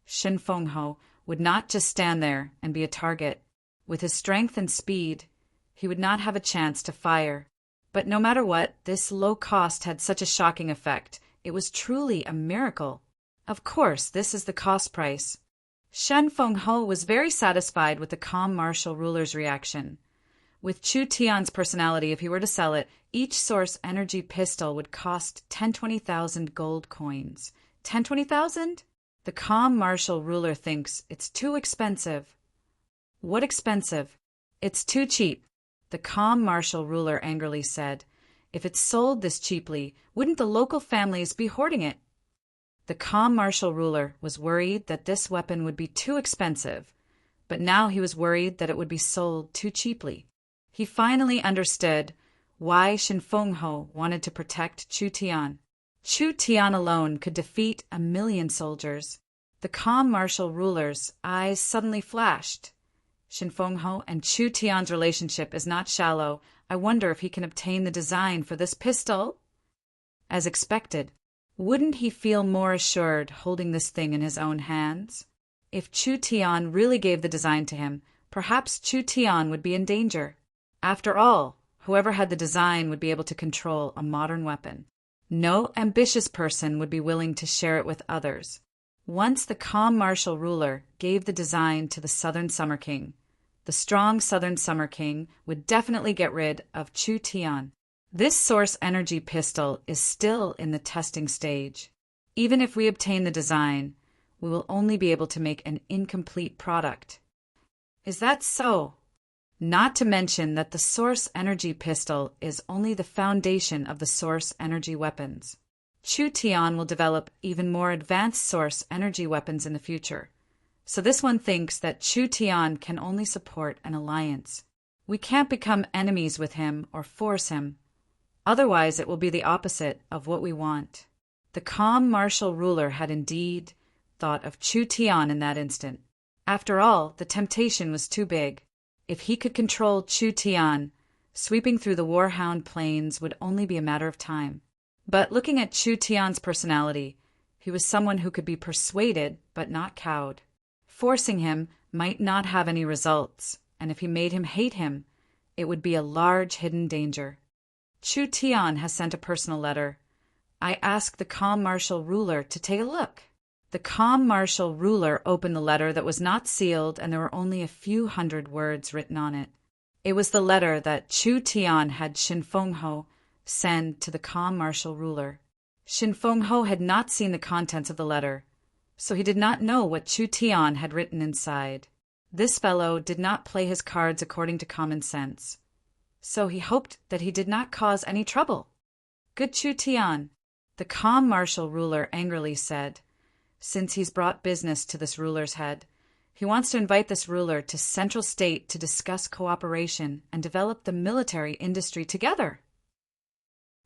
Shin Fengho would not just stand there and be a target. With his strength and speed, he would not have a chance to fire. But no matter what, this low cost had such a shocking effect. It was truly a miracle. Of course, this is the cost price. Shen Fengho was very satisfied with the calm martial ruler's reaction. With Chu Tian's personality, if he were to sell it, each source energy pistol would cost 10,000-20,000 gold coins. 10,000-20,000? The calm martial ruler thinks it's too expensive. What expensive? It's too cheap, the calm martial ruler angrily said. If it's sold this cheaply, wouldn't the local families be hoarding it? The calm martial ruler was worried that this weapon would be too expensive, but now he was worried that it would be sold too cheaply. He finally understood why Shin Fengho wanted to protect Chu Tian. Chu Tian alone could defeat 1,000,000 soldiers. The calm martial ruler's eyes suddenly flashed. Shin Fengho and Chu Tian's relationship is not shallow. I wonder if he can obtain the design for this pistol? As expected, wouldn't he feel more assured holding this thing in his own hands? If Chu Tian really gave the design to him, perhaps Chu Tian would be in danger. After all, whoever had the design would be able to control a modern weapon. No ambitious person would be willing to share it with others. Once the calm martial ruler gave the design to the Southern Summer King, the strong Southern Summer King would definitely get rid of Chu Tian. This source energy pistol is still in the testing stage. Even if we obtain the design, we will only be able to make an incomplete product. Is that so? Not to mention that the source energy pistol is only the foundation of the source energy weapons. Chu Tian will develop even more advanced source energy weapons in the future. So this one thinks that Chu Tian can only support an alliance. We can't become enemies with him or force him. Otherwise, it will be the opposite of what we want. The calm martial ruler had indeed thought of Chu Tian in that instant. After all, the temptation was too big. If he could control Chu Tian, sweeping through the Warhound Plains would only be a matter of time. But looking at Chu Tian's personality, he was someone who could be persuaded but not cowed. Forcing him might not have any results, and if he made him hate him, it would be a large hidden danger. Chu Tian has sent a personal letter. I ask the calm martial ruler to take a look. The calm martial ruler opened the letter that was not sealed, and there were only a few hundred words written on it. It was the letter that Chu Tian had Shin Fengho send to the calm martial ruler. Shin Fengho had not seen the contents of the letter, so he did not know what Chu Tian had written inside. This fellow did not play his cards according to common sense, so he hoped that he did not cause any trouble. Good Chu Tian, the calm martial ruler angrily said, since he's brought business to this ruler's head, he wants to invite this ruler to Central State to discuss cooperation and develop the military industry together.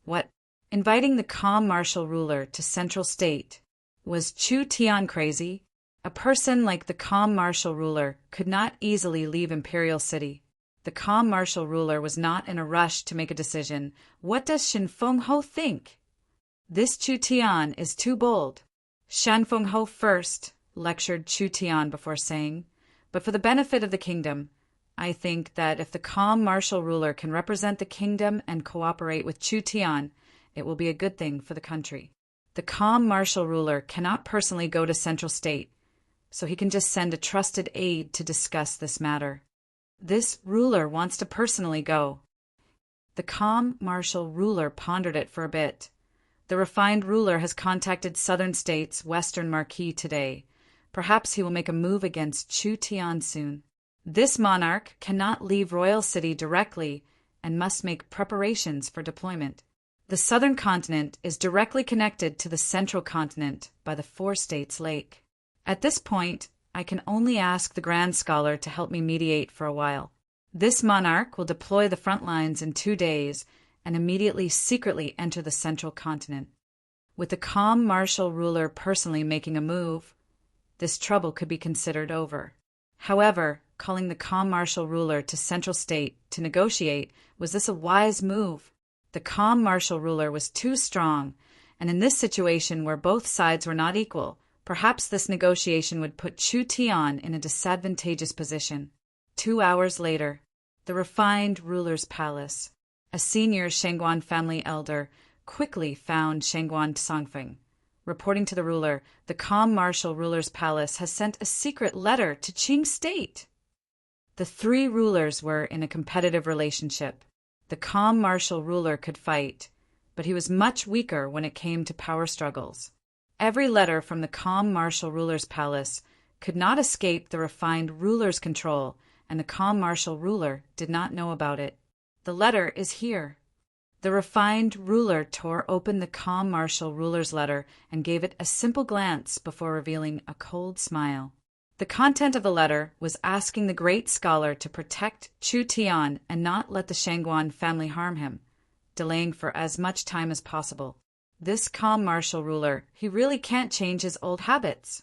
What? Inviting the calm martial ruler to Central State? Was Chu Tian crazy? A person like the calm martial ruler could not easily leave Imperial City. The calm martial ruler was not in a rush to make a decision. What does Shin Fengho think? This Chu Tian is too bold. Shan Fengho first lectured Chu Tian before saying, but for the benefit of the kingdom, I think that if the calm martial ruler can represent the kingdom and cooperate with Chu Tian, it will be a good thing for the country. The calm martial ruler cannot personally go to Central State, so he can just send a trusted aide to discuss this matter. This ruler wants to personally go. The calm, martial ruler pondered it for a bit. The refined ruler has contacted Southern States' Western Marquis today. Perhaps he will make a move against Chu Tian soon. This monarch cannot leave Royal City directly and must make preparations for deployment. The southern continent is directly connected to the central continent by the Four States Lake. At this point, I can only ask the Grand Scholar to help me mediate for a while. This monarch will deploy the front lines in 2 days and immediately secretly enter the central continent. With the calm martial ruler personally making a move, this trouble could be considered over. However, calling the calm martial ruler to Central State to negotiate, was this a wise move? The calm martial ruler was too strong, and in this situation where both sides were not equal, perhaps this negotiation would put Chu Tian in a disadvantageous position. 2 hours later, the refined ruler's palace. A senior Shangguan family elder quickly found Shangguan Songfeng. Reporting to the ruler, the calm martial ruler's palace has sent a secret letter to Qing State. The 3 rulers were in a competitive relationship. The calm martial ruler could fight, but he was much weaker when it came to power struggles. Every letter from the calm martial ruler's palace could not escape the refined ruler's control, and the calm martial ruler did not know about it. The letter is here. The refined ruler tore open the calm martial ruler's letter and gave it a simple glance before revealing a cold smile. The content of the letter was asking the great scholar to protect Chu Tian and not let the Shangguan family harm him, delaying for as much time as possible. This calm martial ruler, he really can't change his old habits.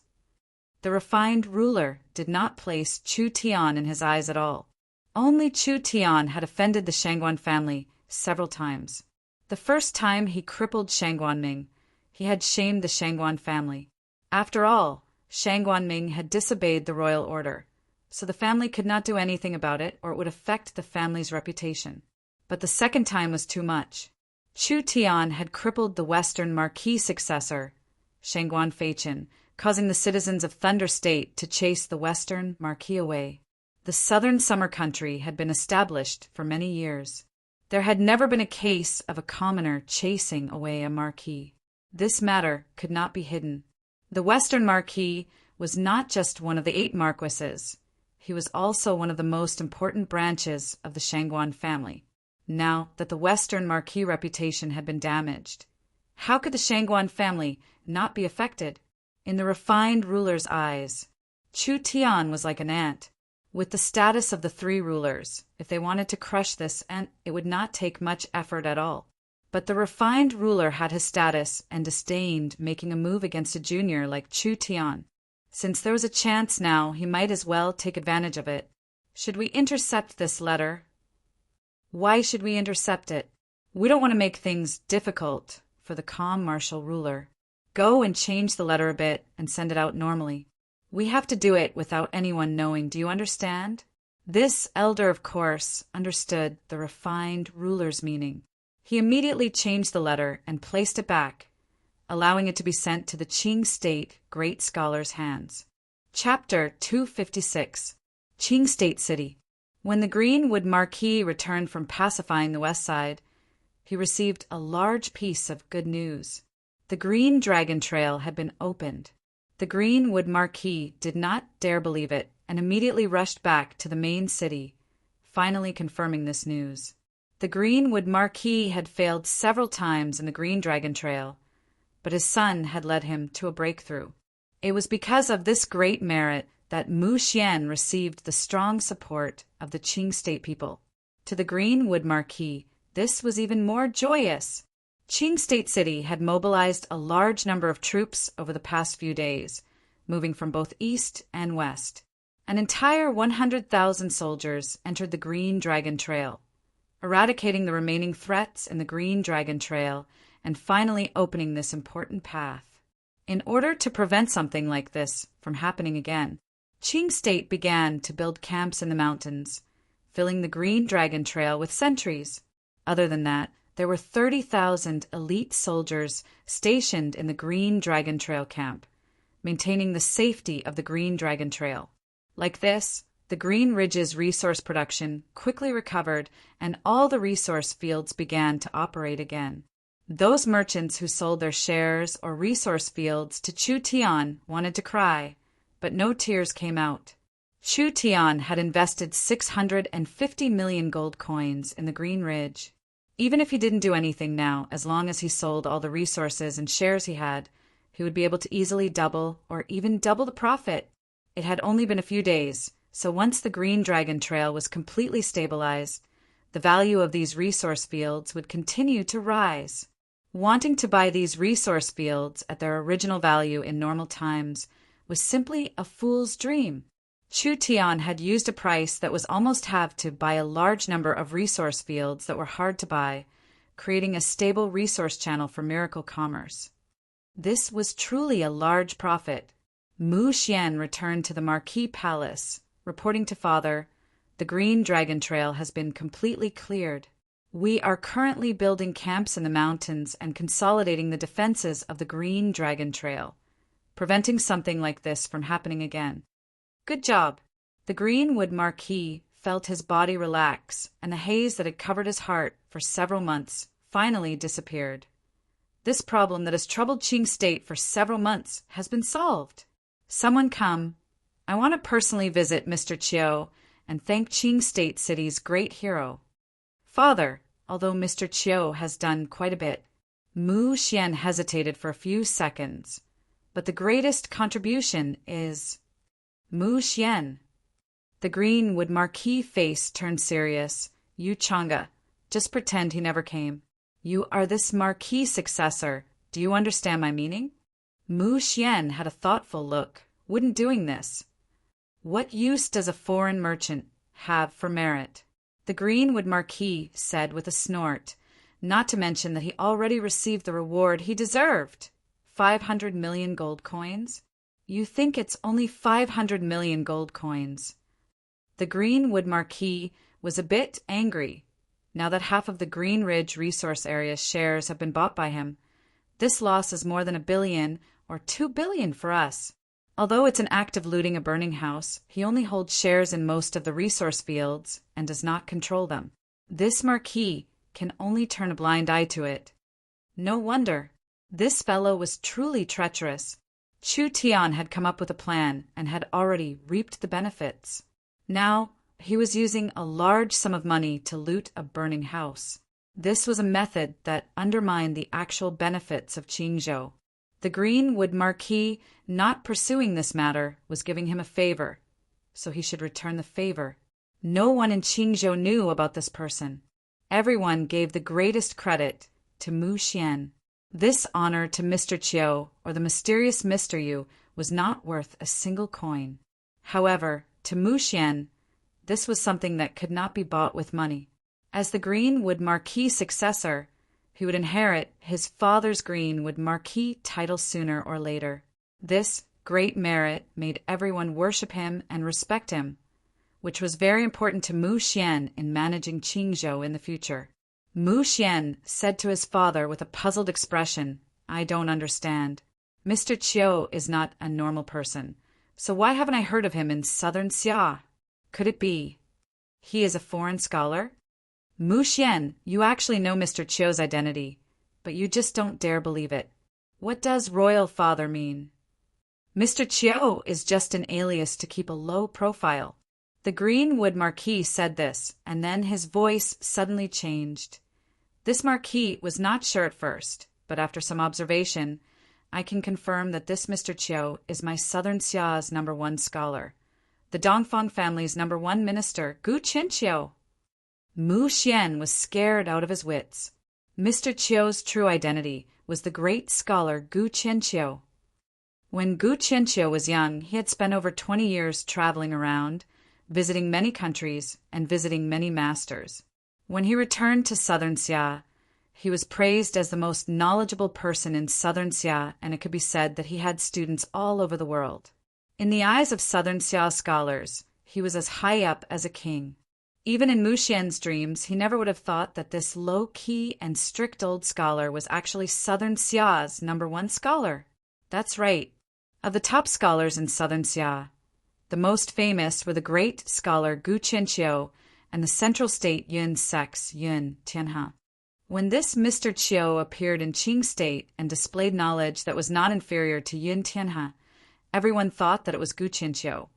The refined ruler did not place Chu Tian in his eyes at all. Only Chu Tian had offended the Shangguan family several times. The first time he crippled Shangguan Ming, he had shamed the Shangguan family. After all, Shangguan Ming had disobeyed the royal order, so the family could not do anything about it or it would affect the family's reputation. But the second time was too much. Chu Tian had crippled the Western Marquis successor, Shangguan Feichen, causing the citizens of Thunder State to chase the Western Marquis away. The southern summer country had been established for many years. There had never been a case of a commoner chasing away a marquis. This matter could not be hidden. The Western Marquis was not just one of the 8 marquises. He was also one of the most important branches of the Shangguan family. Now that the Western Marquis reputation had been damaged, how could the Shangguan family not be affected? In the refined ruler's eyes, Chu Tian was like an ant. With the status of the 3 rulers, if they wanted to crush this ant, it would not take much effort at all. But the refined ruler had his status and disdained making a move against a junior like Chu Tian. Since there was a chance now, he might as well take advantage of it. Should we intercept this letter? Why should we intercept it? We don't want to make things difficult for the calm martial ruler. Go and change the letter a bit and send it out normally. We have to do it without anyone knowing, do you understand? This elder, of course, understood the refined ruler's meaning. He immediately changed the letter and placed it back, allowing it to be sent to the Qing State Great Scholar's hands. Chapter 256. Qing State City. When the Greenwood Marquis returned from pacifying the west side, he received a large piece of good news. The Green Dragon Trail had been opened. The Greenwood Marquis did not dare believe it and immediately rushed back to the main city, finally confirming this news. The Greenwood Marquis had failed several times in the Green Dragon Trail, but his son had led him to a breakthrough. It was because of this great merit that Mu Xian received the strong support of the Qing State people. To the Greenwood Marquis, this was even more joyous. Qing State City had mobilized a large number of troops over the past few days, moving from both east and west. An entire 100,000 soldiers entered the Green Dragon Trail, eradicating the remaining threats in the Green Dragon Trail and finally opening this important path. In order to prevent something like this from happening again, Qing State began to build camps in the mountains, filling the Green Dragon Trail with sentries. Other than that, there were 30,000 elite soldiers stationed in the Green Dragon Trail camp, maintaining the safety of the Green Dragon Trail. Like this, the Green Ridge's resource production quickly recovered and all the resource fields began to operate again. Those merchants who sold their shares or resource fields to Chu Tian wanted to cry, but no tears came out. Chu Tian had invested 650 million gold coins in the Green Ridge. Even if he didn't do anything now, as long as he sold all the resources and shares he had, he would be able to easily double or even double the profit. It had only been a few days, so once the Green Dragon Trail was completely stabilized, the value of these resource fields would continue to rise. Wanting to buy these resource fields at their original value in normal times was simply a fool's dream. Chu Tian had used a price that was almost half to buy a large number of resource fields that were hard to buy, creating a stable resource channel for miracle commerce. This was truly a large profit. Mu Xian returned to the Marquis Palace, reporting to Father, "The Green Dragon Trail has been completely cleared. We are currently building camps in the mountains and consolidating the defenses of the Green Dragon Trail, preventing something like this from happening again." Good job. The Greenwood Marquis felt his body relax, and the haze that had covered his heart for several months finally disappeared. This problem that has troubled Qing State for several months has been solved. Someone come. I want to personally visit Mr. Chiu and thank Qing State City's great hero. Father, although Mr. Chiu has done quite a bit. Mu Xian hesitated for a few seconds, but the greatest contribution is Mu Xian. The Greenwood Marquis face turned serious. You Changa, just pretend he never came. You are this Marquis successor. Do you understand my meaning? Mu Xian had a thoughtful look. Wouldn't doing this. What use does a foreign merchant have for merit? The Greenwood Marquis said with a snort, not to mention that he already received the reward he deserved. 500 million gold coins? You think it's only 500 million gold coins. The Greenwood Marquis was a bit angry. Now that half of the Green Ridge resource area's shares have been bought by him, this loss is more than 1 billion or 2 billion for us. Although it's an act of looting a burning house, he only holds shares in most of the resource fields and does not control them. This Marquis can only turn a blind eye to it. No wonder. This fellow was truly treacherous. Chu Tian had come up with a plan and had already reaped the benefits. Now, he was using a large sum of money to loot a burning house. This was a method that undermined the actual benefits of Qingzhou. The Greenwood Marquis, not pursuing this matter, was giving him a favor, so he should return the favor. No one in Qingzhou knew about this person. Everyone gave the greatest credit to Mu Xian. This honor to Mr. Chiu, or the mysterious Mr. Yu, was not worth a single coin. However, to Mu Xian, this was something that could not be bought with money. As the Greenwood Marquis successor, he would inherit his father's Greenwood Marquis title sooner or later. This great merit made everyone worship him and respect him, which was very important to Mu Xian in managing Qingzhou in the future. Mu Xian said to his father with a puzzled expression, "I don't understand. Mr. Chiu is not a normal person, so why haven't I heard of him in southern Xia? Could it be he is a foreign scholar? Mu Xian, you actually know Mr. Chiu's identity, but you just don't dare believe it. What does royal father mean? Mr. Chiu is just an alias to keep a low profile." The Greenwood Marquis said this, and then his voice suddenly changed. This Marquis was not sure at first, but after some observation, I can confirm that this Mr. Chiu is my Southern Xia's #1 scholar, the Dongfang family's #1 minister, Gu Qianqiu. Mu Xian was scared out of his wits. Mr. Chiu's true identity was the great scholar Gu Qianqiu. When Gu Qianqiu was young, he had spent over 20 years traveling around, visiting many countries and visiting many masters. When he returned to Southern Xia, he was praised as the most knowledgeable person in Southern Xia, and it could be said that he had students all over the world. In the eyes of Southern Xia scholars, he was as high up as a king. Even in Mu Xian's dreams, he never would have thought that this low-key and strict old scholar was actually Southern Xia's #1 scholar. That's right. Of the top scholars in Southern Xia, The most famous were the great scholar Gu Qianqiu and the central state Yun Sex Yun Tianhe. When this Mr. Qiu appeared in Qing state and displayed knowledge that was not inferior to Yun Tianhe, everyone thought that it was Gu Qianqiu,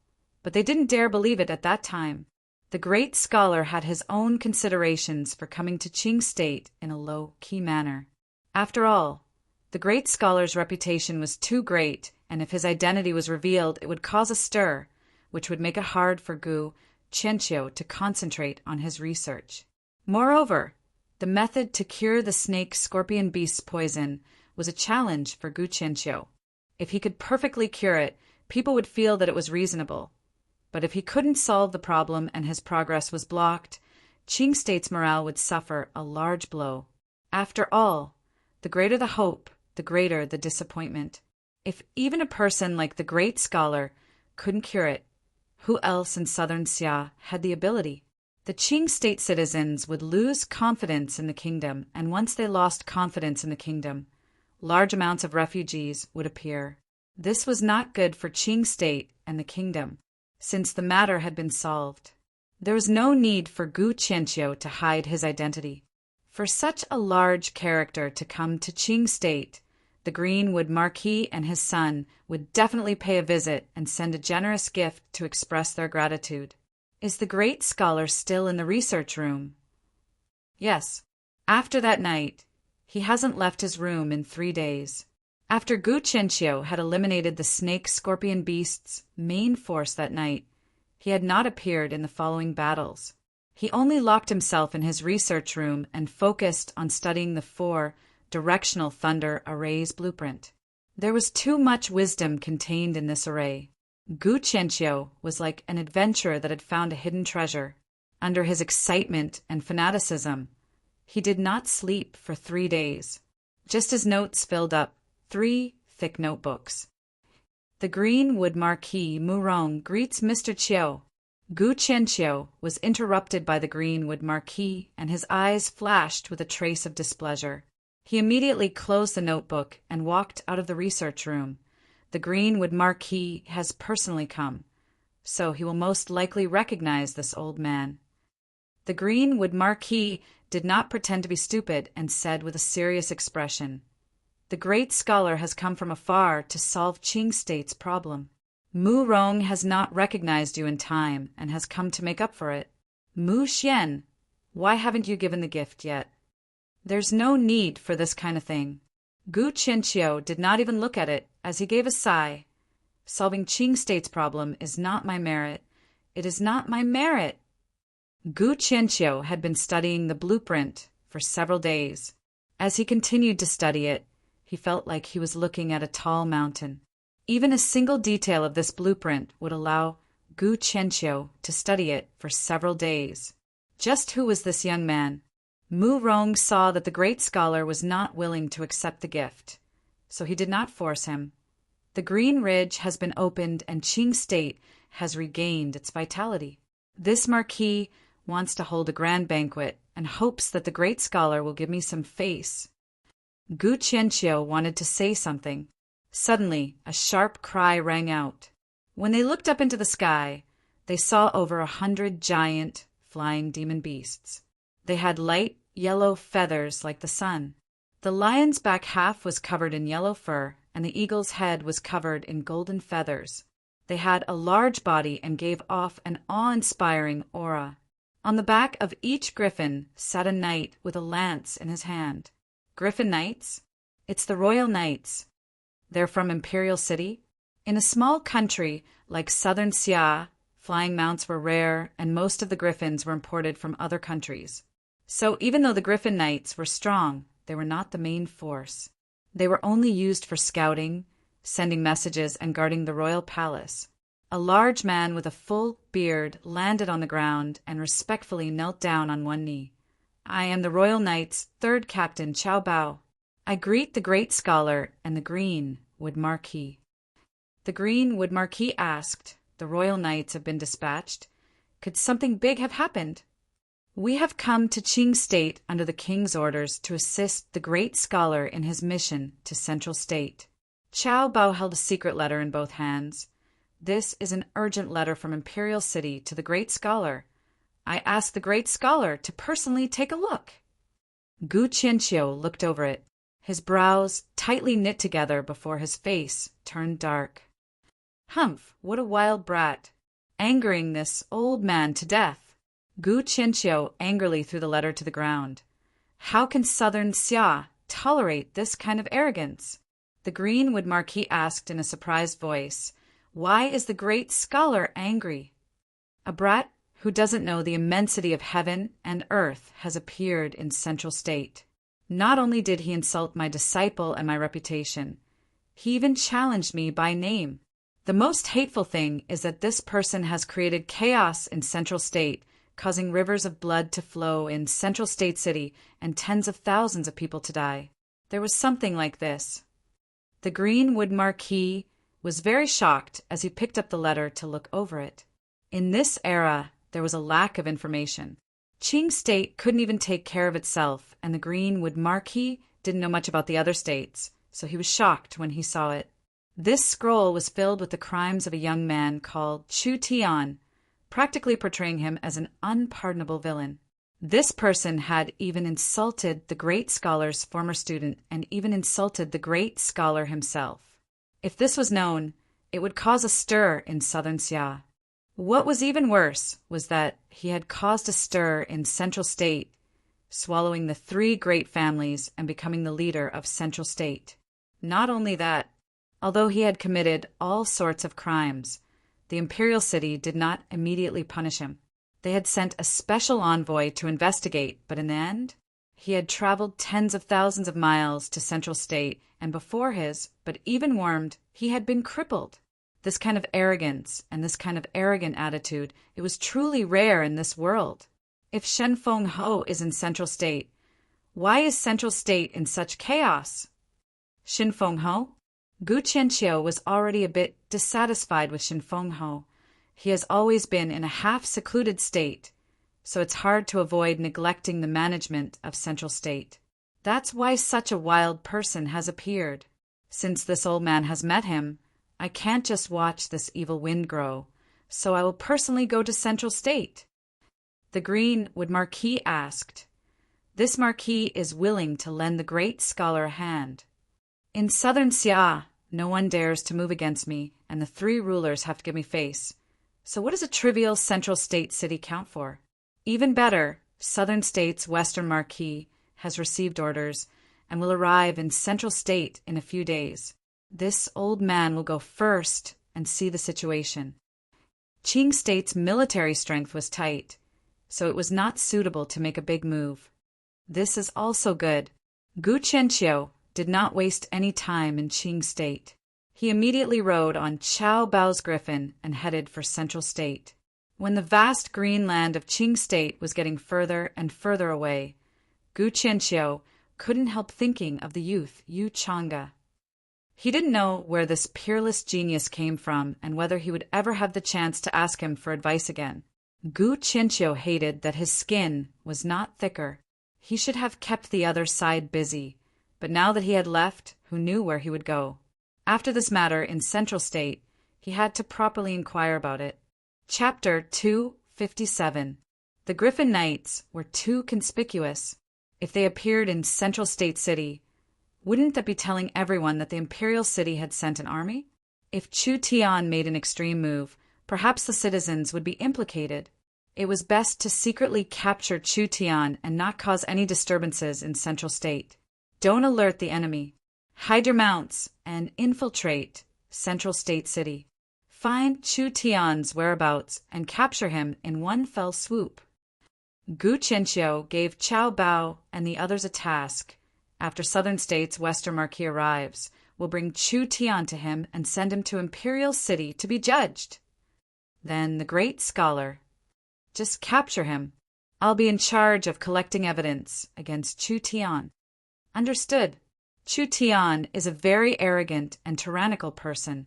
but they didn't dare believe it at that time. The great scholar had his own considerations for coming to Qing state in a low-key manner. After all, the great scholar's reputation was too great, and if his identity was revealed, it would cause a stir, which would make it hard for Gu Qianqiu to concentrate on his research. Moreover, the method to cure the snake-scorpion beast's poison was a challenge for Gu Qianqiu. If he could perfectly cure it, people would feel that it was reasonable. But if he couldn't solve the problem and his progress was blocked, Qing state's morale would suffer a large blow. After all, the greater the hope, the greater the disappointment. If even a person like the great scholar couldn't cure it, who else in southern Xia had the ability? The Qing state citizens would lose confidence in the kingdom, and once they lost confidence in the kingdom, large amounts of refugees would appear. This was not good for Qing state and the kingdom, since the matter had been solved. There was no need for Gu Qianqiu to hide his identity. For such a large character to come to Qing state, the Greenwood Marquis and his son would definitely pay a visit and send a generous gift to express their gratitude. Is the great scholar still in the research room? Yes. After that night, he hasn't left his room in 3 days. After Gu Qianqiu had eliminated the snake-scorpion beast's main force that night, he had not appeared in the following battles. He only locked himself in his research room and focused on studying the 4 directional thunder arrays blueprint. There was too much wisdom contained in this array. Gu Qianqiu was like an adventurer that had found a hidden treasure. Under his excitement and fanaticism, he did not sleep for 3 days. Just as notes filled up 3 thick notebooks. The Greenwood Marquis Murong greets Mr. Qiu. Gu Qianqiu was interrupted by the Greenwood Marquis, and his eyes flashed with a trace of displeasure. He immediately closed the notebook and walked out of the research room. The Greenwood Marquis has personally come, so he will most likely recognize this old man. The Greenwood Marquis did not pretend to be stupid and said with a serious expression, "The great scholar has come from afar to solve Qing state's problem. Mu Rong has not recognized you in time and has come to make up for it. Mu Xian, why haven't you given the gift yet? There's no need for this kind of thing." Gu Qianqiu did not even look at it as he gave a sigh. Solving Qing state's problem is not my merit. It is not my merit. Gu Qianqiu had been studying the blueprint for several days. As he continued to study it, he felt like he was looking at a tall mountain. Even a single detail of this blueprint would allow Gu Qianqiu to study it for several days. Just who was this young man? Mu Rong saw that the great scholar was not willing to accept the gift, so he did not force him. The Green Ridge has been opened and Qing state has regained its vitality. This marquis wants to hold a grand banquet and hopes that the great scholar will give me some face. Gu Qianqiu wanted to say something. Suddenly, a sharp cry rang out. When they looked up into the sky, they saw over 100 giant, flying demon beasts. They had light yellow feathers like the sun. The lion's back half was covered in yellow fur, and the eagle's head was covered in golden feathers. They had a large body and gave off an awe-inspiring aura. On the back of each griffin sat a knight with a lance in his hand. Griffin Knights? It's the Royal Knights. They're from Imperial City. In a small country like southern Xia, flying mounts were rare, and most of the griffins were imported from other countries. So even though the Griffin Knights were strong, they were not the main force. They were only used for scouting, sending messages, and guarding the royal palace. A large man with a full beard landed on the ground and respectfully knelt down on one knee. "I am the Royal Knights' 3rd Captain Chao Bao. I greet the great scholar and the Greenwood Marquis." The Greenwood Marquis asked, "The Royal Knights have been dispatched. Could something big have happened?" "We have come to Qing State under the king's orders to assist the great scholar in his mission to Central State." Chao Bao held a secret letter in both hands. This is an urgent letter from Imperial City to the great scholar. I ask the great scholar to personally take a look." Gu Qianqiu looked over it, his brows tightly knit together before his face turned dark. Humph, what a wild brat, angering this old man to death. Gu Qianqiu angrily threw the letter to the ground. How can Southern Xia tolerate this kind of arrogance? The Greenwood Marquis asked in a surprised voice, "Why is the great scholar angry?" "A brat who doesn't know the immensity of heaven and earth has appeared in Central State. Not only did he insult my disciple and my reputation, he even challenged me by name. The most hateful thing is that this person has created chaos in Central State, causing rivers of blood to flow in Central State City and tens of thousands of people to die." There was something like this. The Greenwood Marquis was very shocked as he picked up the letter to look over it. In this era, there was a lack of information. Qing State couldn't even take care of itself, and the Greenwood Marquis didn't know much about the other states, so he was shocked when he saw it. This scroll was filled with the crimes of a young man called Chu Tian, practically portraying him as an unpardonable villain. This person had even insulted the great scholar's former student and even insulted the great scholar himself. If this was known, it would cause a stir in Southern Xia. What was even worse was that he had caused a stir in Central State, swallowing the three great families and becoming the leader of Central State. Not only that, although he had committed all sorts of crimes, the Imperial City did not immediately punish him. They had sent a special envoy to investigate, but in the end, he had traveled tens of thousands of miles to Central State, and before his, but even warned, he had been crippled. This kind of arrogance and this kind of arrogant attitude, it was truly rare in this world. If Shenfeng Ho is in Central State, why is Central State in such chaos? Shenfeng Ho? Gu Qianqiu was already a bit dissatisfied with Shenfeng Ho. He has always been in a half-secluded state, so it's hard to avoid neglecting the management of Central State. That's why such a wild person has appeared. Since this old man has met him, I can't just watch this evil wind grow, so I will personally go to Central State." The Greenwood Marquis asked. This marquis is willing to lend the great scholar a hand. "In Southern Xia, no one dares to move against me, and the three rulers have to give me face. So what does a trivial Central State city count for? Even better, Southern State's Western Marquis has received orders and will arrive in Central State in a few days. This old man will go first and see the situation." Qing State's military strength was tight, so it was not suitable to make a big move. This is also good. Gu Qianqiu did not waste any time in Qing State. He immediately rode on Qiao Bao's griffin and headed for Central State. When the vast green land of Qing State was getting further and further away, Gu Qianqiu couldn't help thinking of the youth Yu Chang'e. He didn't know where this peerless genius came from and whether he would ever have the chance to ask him for advice again. Gu Qianqiu hated that his skin was not thicker. He should have kept the other side busy, but now that he had left, who knew where he would go? After this matter in Central State, he had to properly inquire about it. Chapter 257. The Griffin Knights were too conspicuous. If they appeared in Central State City, wouldn't that be telling everyone that the Imperial City had sent an army? If Chu Tian made an extreme move, perhaps the citizens would be implicated. It was best to secretly capture Chu Tian and not cause any disturbances in Central State. Don't alert the enemy. Hide your mounts and infiltrate Central State City. Find Chu Tian's whereabouts and capture him in one fell swoop. Gu Qianqiu gave Qiao Bao and the others a task. After Southern State's Western Marquis arrives, we'll bring Chu Tian to him and send him to Imperial City to be judged. Then the great scholar. Just capture him. I'll be in charge of collecting evidence against Chu Tian. Understood. Chu Tian is a very arrogant and tyrannical person.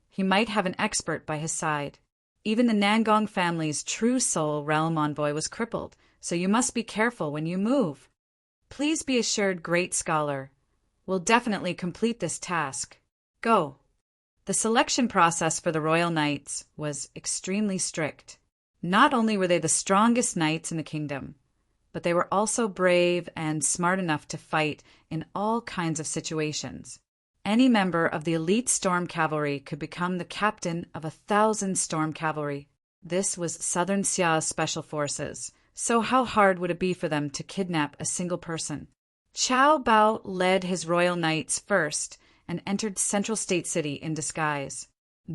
He might have an expert by his side. Even the Nangong family's true soul realm envoy was crippled, so you must be careful when you move. Please be assured, great scholar, we'll definitely complete this task. Go. The selection process for the royal knights was extremely strict. Not only were they the strongest knights in the kingdom, but they were also brave and smart enough to fight in all kinds of situations. Any member of the elite storm cavalry could become the captain of 1,000 storm cavalry. This was Southern Xia's special forces, so how hard would it be for them to kidnap a single person? Qiao Bao led his royal knights first and entered Central State City in disguise.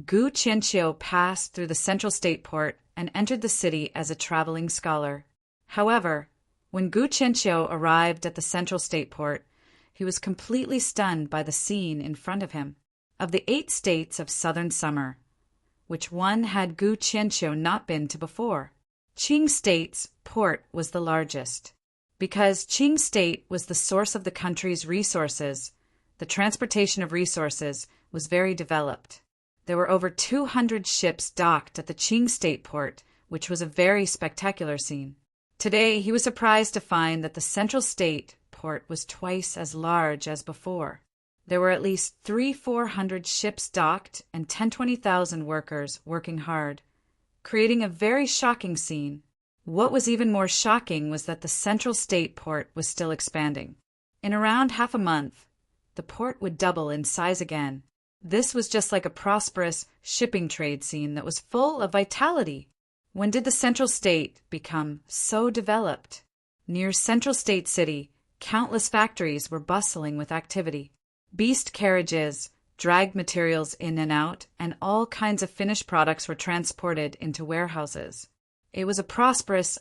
Gu Qianqiu passed through the Central State Port and entered the city as a traveling scholar. However, when Gu Qianqiu arrived at the Central State Port, he was completely stunned by the scene in front of him. Of the 8 states of southern summer, which one had Gu Qianqiu not been to before? Qing State's port was the largest. Because Qing State was the source of the country's resources, the transportation of resources was very developed. There were over 200 ships docked at the Qing State port, which was a very spectacular scene. Today, he was surprised to find that the Central State port was twice as large as before. There were at least 300-400 ships docked and 10,000-20,000 workers working hard, creating a very shocking scene. What was even more shocking was that the Central State port was still expanding. In around half a month, the port would double in size again. This was just like a prosperous shipping trade scene that was full of vitality. When did the Central State become so developed? Near Central State City, countless factories were bustling with activity. Beast carriages dragged materials in and out, and all kinds of finished products were transported into warehouses. It was a prosperous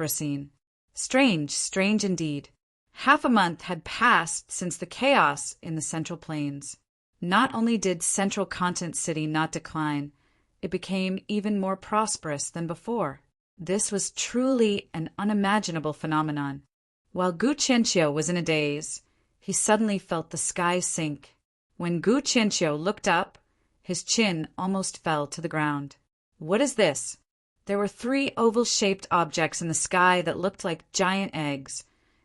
scene. Strange indeed. Half a month had passed since the chaos in the Central Plains. Not only did Central Continent City not decline, it became even more prosperous than before. This was truly an unimaginable phenomenon. While Gu Qianqiu was in a daze, he suddenly felt the sky sink. When Gu Qianqiu looked up, his chin almost fell to the ground. What is this? There were 3 oval-shaped objects in the sky that looked like giant eggs,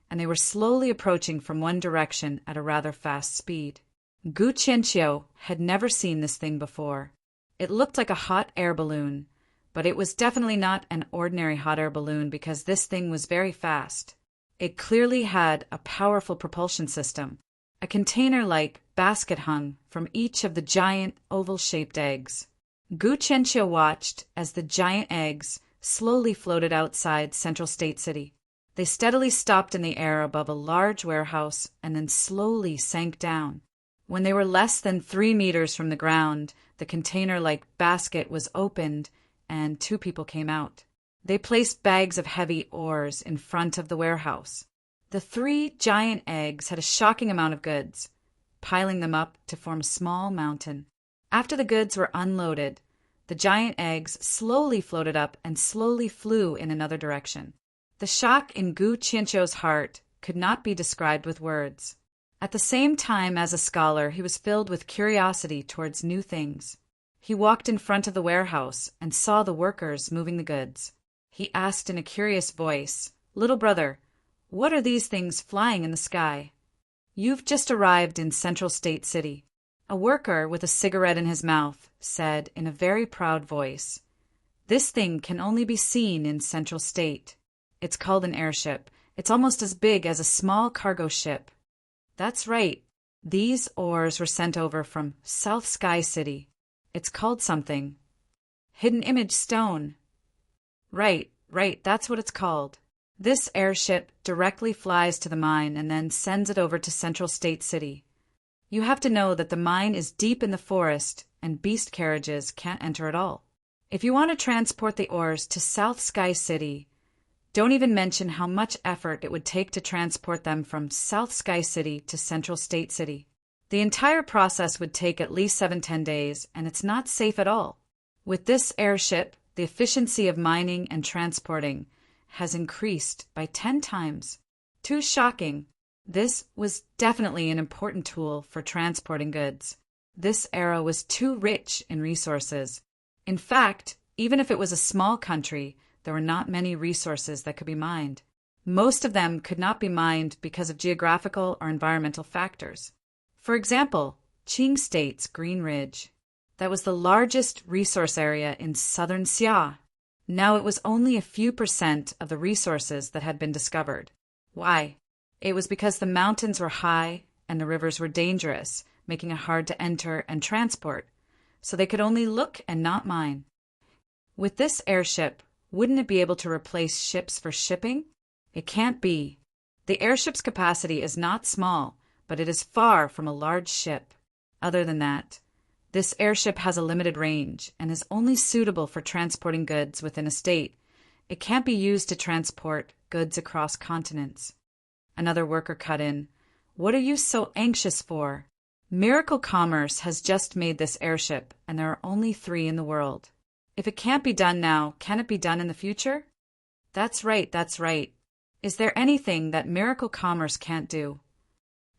and they were slowly approaching from one direction at a rather fast speed. Gu Qianqiu had never seen this thing before. It looked like a hot air balloon, but it was definitely not an ordinary hot air balloon because this thing was very fast. It clearly had a powerful propulsion system. A container-like basket hung from each of the giant oval-shaped eggs. Gu Qianqiu watched as the giant eggs slowly floated outside Central State City. They steadily stopped in the air above a large warehouse and then slowly sank down. When they were less than 3 meters from the ground, the container-like basket was opened and 2 people came out. They placed bags of heavy ores in front of the warehouse. The 3 giant eggs had a shocking amount of goods, piling them up to form a small mountain. After the goods were unloaded, the giant eggs slowly floated up and slowly flew in another direction. The shock in Gu Qianqiu's heart could not be described with words. At the same time, as a scholar, he was filled with curiosity towards new things. He walked in front of the warehouse and saw the workers moving the goods. He asked in a curious voice, "Little brother, what are these things flying in the sky?" "You've just arrived in Central State City." A worker with a cigarette in his mouth said in a very proud voice, "This thing can only be seen in Central State. It's called an airship. It's almost as big as a small cargo ship." "That's right. These ores were sent over from South Sky City. It's called something. Hidden Image Stone." Right, that's what it's called. This airship directly flies to the mine and then sends it over to Central State City. You have to know that the mine is deep in the forest and beast carriages can't enter at all. If you want to transport the ores to South Sky City, don't even mention how much effort it would take to transport them from South Sky City to Central State City. The entire process would take at least 7-10 days, and it's not safe at all. With this airship, the efficiency of mining and transporting has increased by 10 times. Too shocking. This was definitely an important tool for transporting goods. This era was too rich in resources. In fact, even if it was a small country, there were not many resources that could be mined. Most of them could not be mined because of geographical or environmental factors. For example, Qing State's Green Ridge. That was the largest resource area in southern Xia. Now it was only a few percent of the resources that had been discovered. Why? It was because the mountains were high and the rivers were dangerous, making it hard to enter and transport, so they could only look and not mine. With this airship, wouldn't it be able to replace ships for shipping? It can't be. The airship's capacity is not small, but it is far from a large ship. Other than that, this airship has a limited range and is only suitable for transporting goods within a state. It can't be used to transport goods across continents. Another worker cut in. What are you so anxious for? Miracle Commerce has just made this airship, and there are only 3 in the world. If it can't be done now, can it be done in the future? That's right, that's right. Is there anything that Miracle Commerce can't do?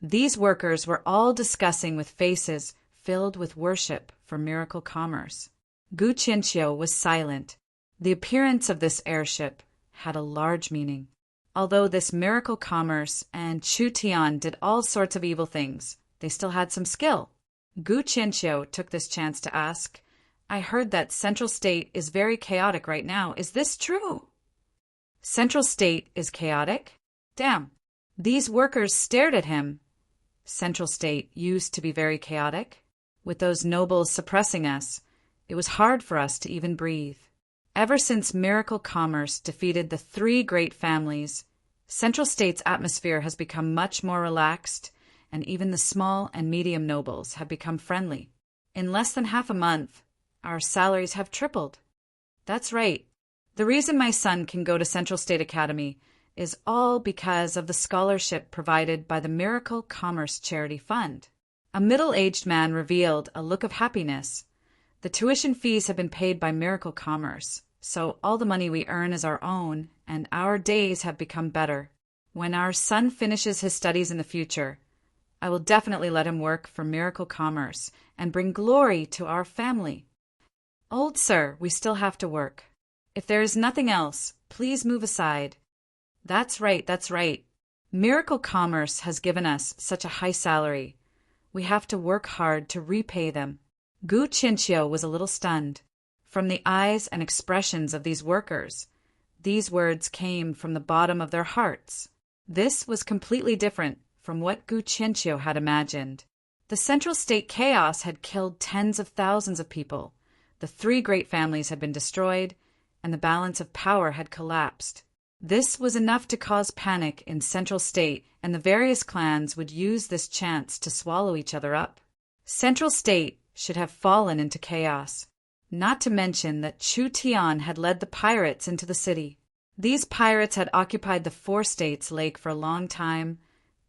These workers were all discussing with faces filled with worship for Miracle Commerce. Gu Qianqiu was silent. The appearance of this airship had a large meaning. Although this Miracle Commerce and Chu Tian did all sorts of evil things, they still had some skill. Gu Qianqiu took this chance to ask, I heard that Central State is very chaotic right now. Is this true? Central State is chaotic? Damn. These workers stared at him. Central State used to be very chaotic. With those nobles suppressing us, it was hard for us to even breathe. Ever since Miracle Commerce defeated the 3 great families, Central State's atmosphere has become much more relaxed, and even the small and medium nobles have become friendly. In less than half a month, our salaries have tripled. That's right. The reason my son can go to Central State Academy is all because of the scholarship provided by the Miracle Commerce Charity Fund. A middle-aged man revealed a look of happiness. The tuition fees have been paid by Miracle Commerce, so all the money we earn is our own, and our days have become better. When our son finishes his studies in the future, I will definitely let him work for Miracle Commerce and bring glory to our family. Old sir, we still have to work. If there is nothing else, please move aside. That's right, that's right. Miracle Commerce has given us such a high salary. We have to work hard to repay them. Gu Qianqiu was a little stunned. From the eyes and expressions of these workers, these words came from the bottom of their hearts. This was completely different from what Gu Qianqiu had imagined. The Central State chaos had killed tens of thousands of people. The 3 great families had been destroyed, and the balance of power had collapsed. This was enough to cause panic in Central State, and the various clans would use this chance to swallow each other up. Central State should have fallen into chaos, not to mention that Chu Tian had led the pirates into the city. These pirates had occupied the 4 states' lake for a long time,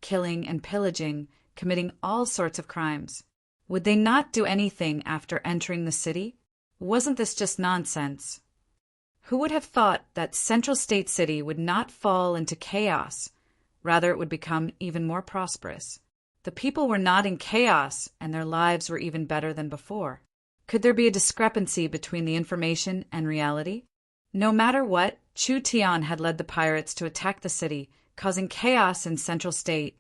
killing and pillaging, committing all sorts of crimes. Would they not do anything after entering the city? Wasn't this just nonsense? Who would have thought that Central State City would not fall into chaos? Rather, it would become even more prosperous. The people were not in chaos, and their lives were even better than before. Could there be a discrepancy between the information and reality? No matter what, Chu Tian had led the pirates to attack the city, causing chaos in Central State,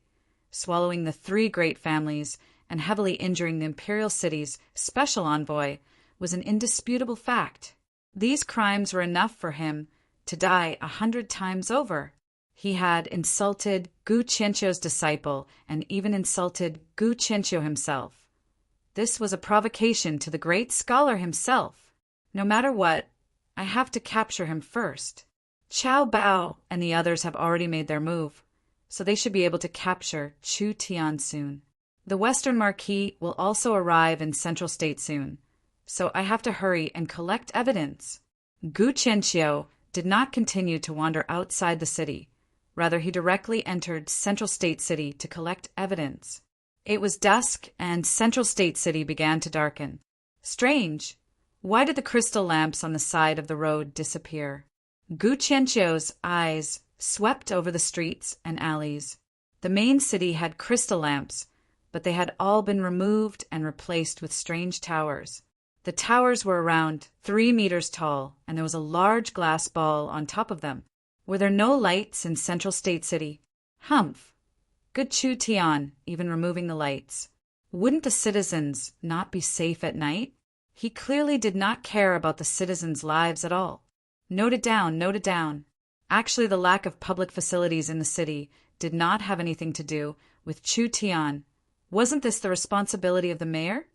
swallowing the 3 great families, and heavily injuring the imperial city's special envoy was an indisputable fact. These crimes were enough for him to die 100 times over. He had insulted Gu Qianqiu's disciple and even insulted Gu Qianqiu himself. This was a provocation to the great scholar himself. No matter what, I have to capture him first. Qiao Bao and the others have already made their move, so they should be able to capture Chu Tian soon. The Western Marquis will also arrive in Central State soon, so I have to hurry and collect evidence. Gu Qianqiu did not continue to wander outside the city. Rather, he directly entered Central State City to collect evidence. It was dusk, and Central State City began to darken. Strange. Why did the crystal lamps on the side of the road disappear? Gu Qianqiu's eyes swept over the streets and alleys. The main city had crystal lamps, but they had all been removed and replaced with strange towers. The towers were around 3 meters tall, and there was a large glass ball on top of them. Were there no lights in Central State City? Humph! Good Chu Tian, even removing the lights. Wouldn't the citizens not be safe at night? He clearly did not care about the citizens' lives at all. Note it down, note it down. Actually, the lack of public facilities in the city did not have anything to do with Chu Tian. Wasn't this the responsibility of the mayor?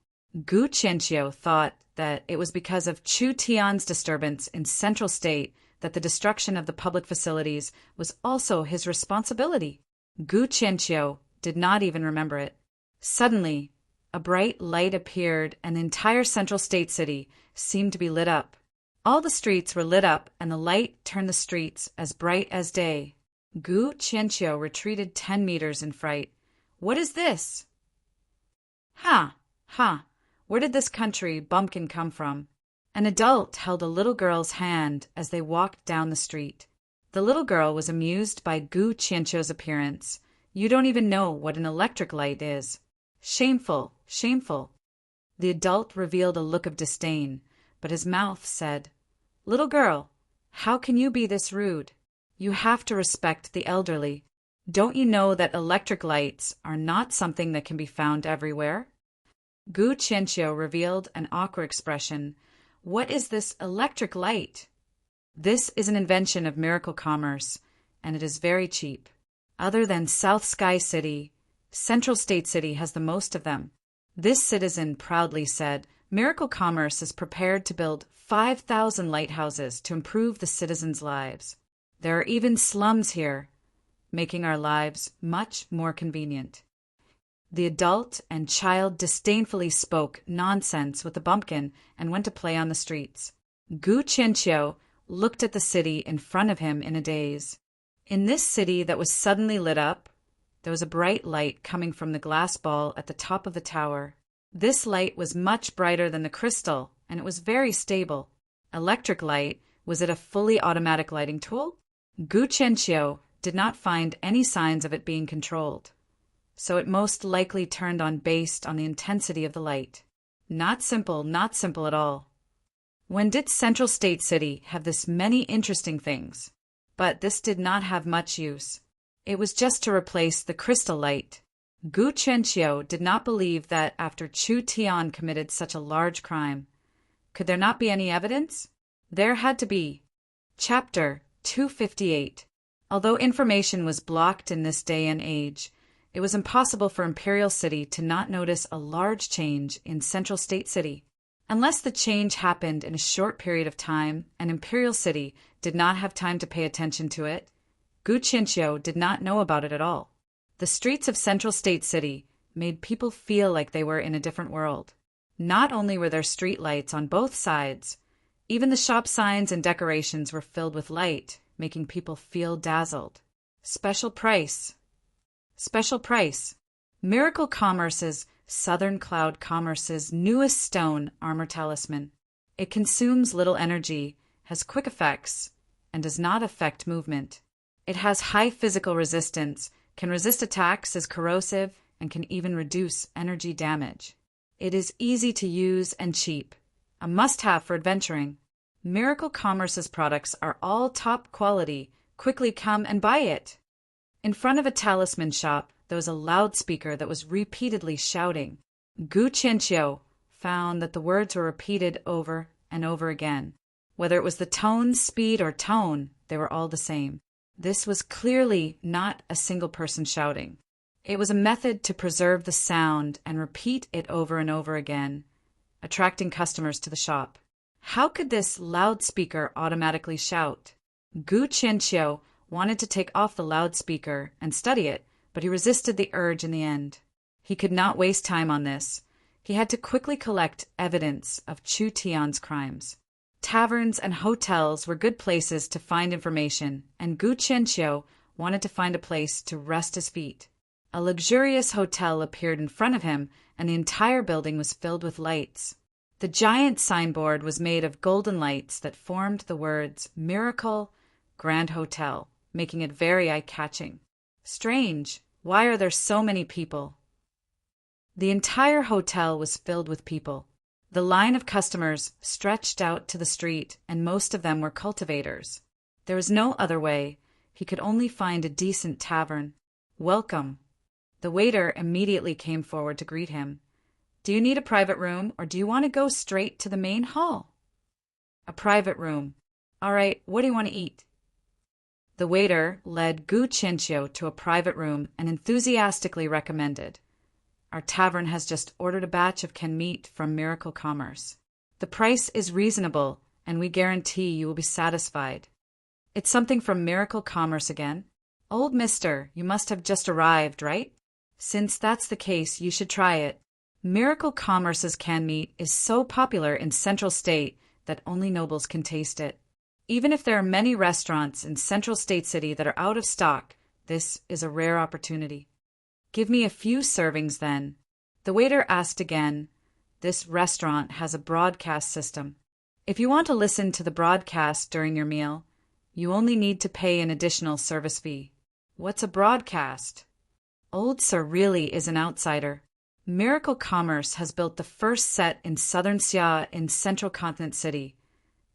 Gu Qianqiu thought that it was because of Chu Tian's disturbance in Central State that the destruction of the public facilities was also his responsibility. Gu Qianqiu did not even remember it. Suddenly, a bright light appeared and the entire Central State city seemed to be lit up. All the streets were lit up and the light turned the streets as bright as day. Gu Qianqiu retreated 10 meters in fright. What is this? Ha! Ha! Where did this country bumpkin come from? An adult held a little girl's hand as they walked down the street. The little girl was amused by Gu Qianqiu's appearance. You don't even know what an electric light is. Shameful, shameful. The adult revealed a look of disdain, but his mouth said, Little girl, how can you be this rude? You have to respect the elderly. Don't you know that electric lights are not something that can be found everywhere? Gu Qianqiu revealed an awkward expression. What is this electric light? This is an invention of Miracle Commerce, and it is very cheap. Other than South Sky City, Central State City has the most of them. This citizen proudly said, Miracle Commerce is prepared to build 5,000 lighthouses to improve the citizens' lives. There are even slums here, making our lives much more convenient. The adult and child disdainfully spoke nonsense with the bumpkin and went to play on the streets. Gu Qianqiu looked at the city in front of him in a daze. In this city that was suddenly lit up, there was a bright light coming from the glass ball at the top of the tower. This light was much brighter than the crystal, and it was very stable. Electric light, was it a fully automatic lighting tool? Gu Qianqiu did not find any signs of it being controlled, so it most likely turned on based on the intensity of the light. Not simple at all. When did Central State City have this many interesting things? But this did not have much use. It was just to replace the crystal light. Gu Qianqiu did not believe that after Chu Tian committed such a large crime, could there not be any evidence? There had to be. Chapter 258. Although information was blocked in this day and age, it was impossible for Imperial City to not notice a large change in Central State City. Unless the change happened in a short period of time and Imperial City did not have time to pay attention to it, Gu Qianqiu did not know about it at all. The streets of Central State City made people feel like they were in a different world. Not only were there street lights on both sides, even the shop signs and decorations were filled with light, making people feel dazzled. Special price. Special price. Miracle Commerce's Southern Cloud Commerce's newest stone armor talisman. It consumes little energy, has quick effects, and does not affect movement. It has high physical resistance, can resist attacks, is corrosive, and can even reduce energy damage. It is easy to use and cheap, a must-have for adventuring. Miracle Commerce's products are all top quality. Quickly come and buy it. In front of a talisman shop, there was a loudspeaker that was repeatedly shouting. Gu Qianqiu found that the words were repeated over and over again. Whether it was the tone, speed, or tone, they were all the same. This was clearly not a single person shouting. It was a method to preserve the sound and repeat it over and over again, attracting customers to the shop. How could this loudspeaker automatically shout? Gu Qianqiu wanted to take off the loudspeaker and study it, but he resisted the urge in the end. He could not waste time on this. He had to quickly collect evidence of Chu Tian's crimes. Taverns and hotels were good places to find information, and Gu Qianqiu wanted to find a place to rest his feet. A luxurious hotel appeared in front of him, and the entire building was filled with lights. The giant signboard was made of golden lights that formed the words Miracle Grand Hotel, making it very eye-catching. Strange, why are there so many people? The entire hotel was filled with people. The line of customers stretched out to the street, and most of them were cultivators. There was no other way. He could only find a decent tavern. Welcome. The waiter immediately came forward to greet him. Do you need a private room or do you want to go straight to the main hall? A private room. All right, what do you want to eat? The waiter led Gu Qianqiu to a private room and enthusiastically recommended, "Our tavern has just ordered a batch of canned meat from Miracle Commerce. The price is reasonable, and we guarantee you will be satisfied." "It's something from Miracle Commerce again? Old mister, you must have just arrived, right? Since that's the case, you should try it. Miracle Commerce's canned meat is so popular in Central State that only nobles can taste it. Even if there are many restaurants in Central State City that are out of stock, this is a rare opportunity." "Give me a few servings, then." The waiter asked again. This restaurant has a broadcast system. If you want to listen to the broadcast during your meal, you only need to pay an additional service fee. What's a broadcast? Old Sir really is an outsider. Miracle Commerce has built the first set in Southern Xia in Central Continent City,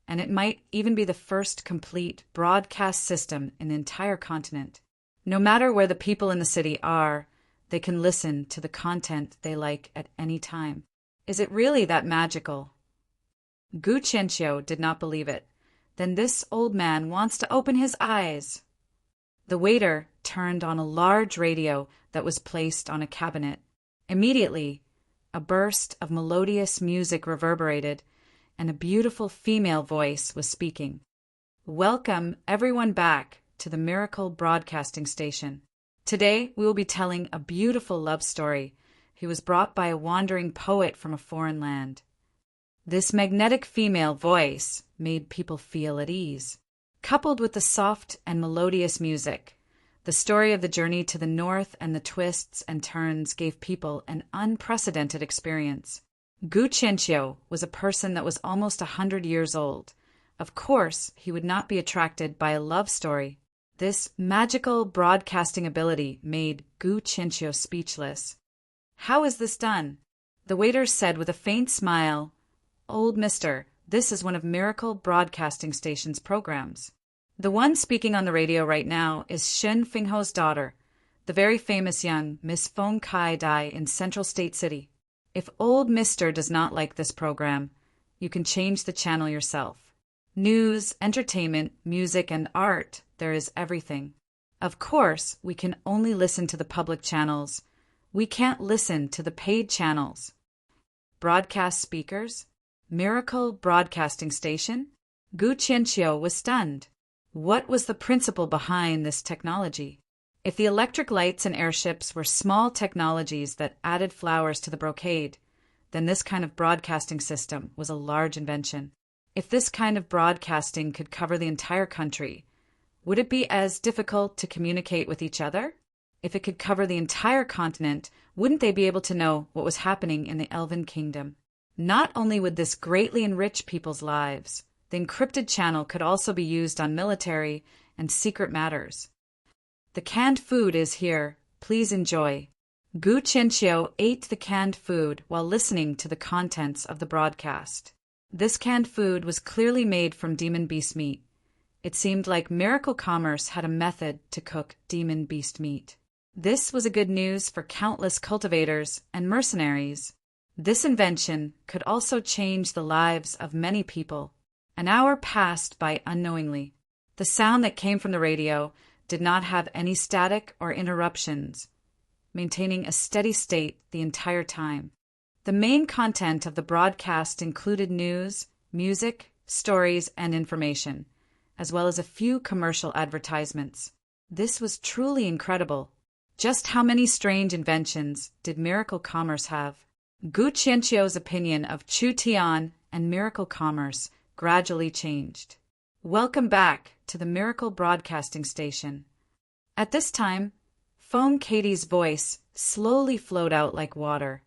and it might even be the first complete broadcast system in the entire continent. No matter where the people in the city are, they can listen to the content they like at any time. Is it really that magical? Gu Qianqiu did not believe it. Then this old man wants to open his eyes. The waiter turned on a large radio that was placed on a cabinet. Immediately, a burst of melodious music reverberated, and a beautiful female voice was speaking. "Welcome everyone back to the Miracle Broadcasting Station. Today we will be telling a beautiful love story. He was brought by a wandering poet from a foreign land." This magnetic female voice made people feel at ease. Coupled with the soft and melodious music, the story of the journey to the north and the twists and turns gave people an unprecedented experience. Gu Qianqiu was a person that was almost 100 years old. Of course, he would not be attracted by a love story. This magical broadcasting ability made Gu Qianqiu speechless. "How is this done?" The waiter said with a faint smile, "Old mister, this is one of Miracle Broadcasting Station's programs. The one speaking on the radio right now is Shen Fengho's daughter, the very famous young Miss Feng Kai Dai in Central State City. If old mister does not like this program, you can change the channel yourself. News, entertainment, music, and art, there is everything. Of course, we can only listen to the public channels. We can't listen to the paid channels." Broadcast speakers? Miracle Broadcasting Station? Gu Qianqiu was stunned. What was the principle behind this technology? If the electric lights and airships were small technologies that added flowers to the brocade, then this kind of broadcasting system was a large invention. If this kind of broadcasting could cover the entire country, would it be as difficult to communicate with each other? If it could cover the entire continent, wouldn't they be able to know what was happening in the Elven Kingdom? Not only would this greatly enrich people's lives, the encrypted channel could also be used on military and secret matters. "The canned food is here. Please enjoy." Gu Qianqiu ate the canned food while listening to the contents of the broadcast. This canned food was clearly made from demon beast meat. It seemed like Miracle Commerce had a method to cook demon beast meat. This was a good news for countless cultivators and mercenaries. This invention could also change the lives of many people. An hour passed by unknowingly. The sound that came from the radio did not have any static or interruptions, maintaining a steady state the entire time. The main content of the broadcast included news, music, stories, and information, as well as a few commercial advertisements. This was truly incredible. Just how many strange inventions did Miracle Commerce have? Gu Qianqiu's opinion of Chu Tian and Miracle Commerce gradually changed. "Welcome back to the Miracle Broadcasting Station." At this time, Feng Katie's voice slowly flowed out like water.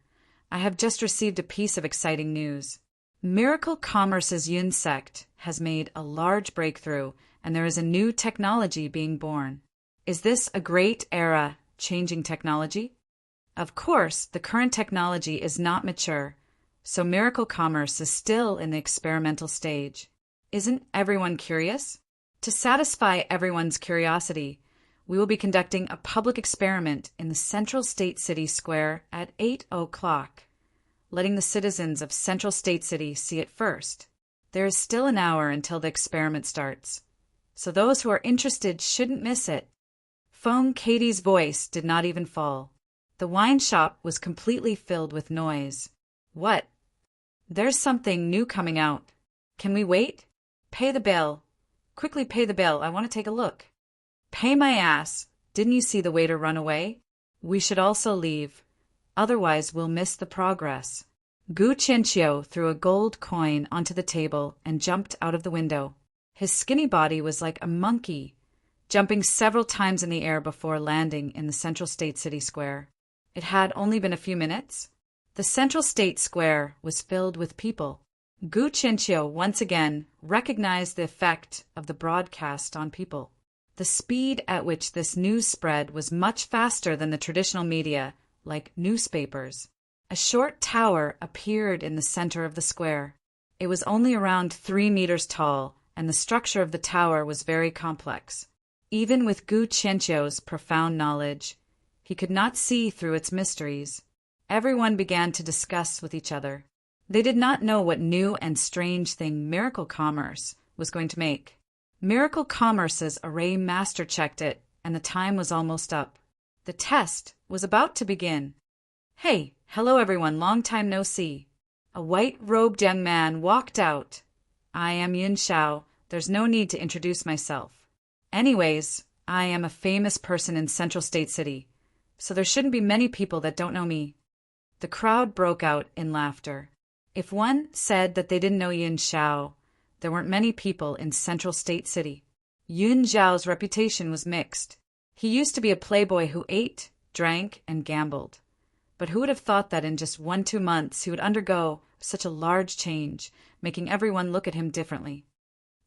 "I have just received a piece of exciting news. Miracle Commerce's Yun sect has made a large breakthrough, and there is a new technology being born. Is this a great era changing technology? Of course, the current technology is not mature, so Miracle Commerce is still in the experimental stage. Isn't everyone curious? To satisfy everyone's curiosity, we will be conducting a public experiment in the Central State City Square at 8 o'clock. letting the citizens of Central State City see it first. There is still an hour until the experiment starts, so those who are interested shouldn't miss it. Fong Katie's voice did not even fall. The wine shop was completely filled with noise. What? There's something new coming out. Can we wait? Pay the bill. Quickly pay the bill. I want to take a look. Pay my ass. Didn't you see the waiter run away? We should also leave. Otherwise, we'll miss the progress. Gu Qianqiu threw a gold coin onto the table and jumped out of the window. His skinny body was like a monkey, jumping several times in the air before landing in the Central State City Square. It had only been a few minutes. The Central State Square was filled with people. Gu Qianqiu once again recognized the effect of the broadcast on people. The speed at which this news spread was much faster than the traditional media, like newspapers. A short tower appeared in the center of the square. It was only around 3 meters tall, and the structure of the tower was very complex. Even with Gu Qianqiu's profound knowledge, he could not see through its mysteries. Everyone began to discuss with each other. They did not know what new and strange thing Miracle Commerce was going to make. Miracle Commerce's array master checked it, and the time was almost up. The test was about to begin. Hey, hello everyone, long time no see. A white-robed young man walked out. I am Yun Xiao. There's no need to introduce myself. Anyways, I am a famous person in Central State City, so there shouldn't be many people that don't know me. The crowd broke out in laughter. If one said that they didn't know Yun Xiao, there weren't many people in Central State City. Yun Xiao's reputation was mixed. He used to be a playboy who ate, drank, and gambled. But who would have thought that in just 1-2 months he would undergo such a large change, making everyone look at him differently?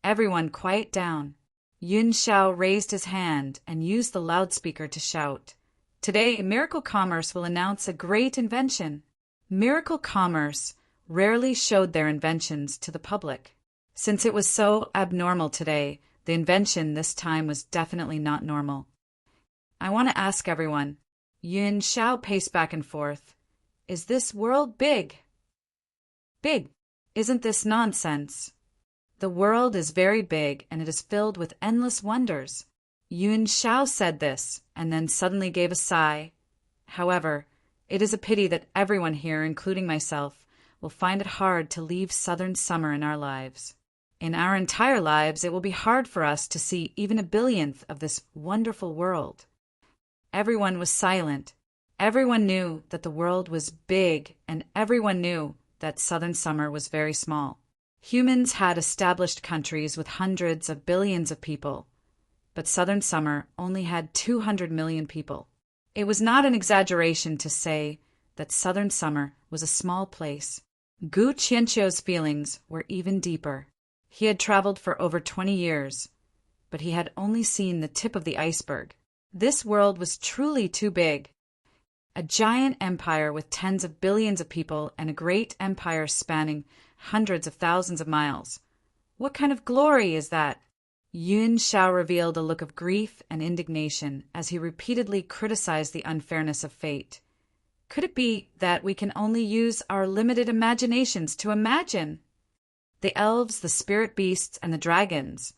Everyone quiet down. Yun Xiao raised his hand and used the loudspeaker to shout, "Today, Miracle Commerce will announce a great invention." Miracle Commerce rarely showed their inventions to the public. Since it was so abnormal today, the invention this time was definitely not normal. I want to ask everyone, Yun Xiao paced back and forth, is this world big? Big. Isn't this nonsense? The world is very big and it is filled with endless wonders. Yun Xiao said this and then suddenly gave a sigh. However, it is a pity that everyone here, including myself, will find it hard to leave southern summer in our lives. In our entire lives, it will be hard for us to see even a billionth of this wonderful world. Everyone was silent. Everyone knew that the world was big, and everyone knew that southern summer was very small. Humans had established countries with hundreds of billions of people, but southern summer only had 200 million people. It was not an exaggeration to say that southern summer was a small place. Gu Qianqiu's feelings were even deeper. He had traveled for over 20 years, but he had only seen the tip of the iceberg. This world was truly too big. A giant empire with tens of billions of people and a great empire spanning hundreds of thousands of miles. What kind of glory is that? Yun Xiao revealed a look of grief and indignation as he repeatedly criticized the unfairness of fate. Could it be that we can only use our limited imaginations to imagine? The elves, the spirit beasts, and the dragons,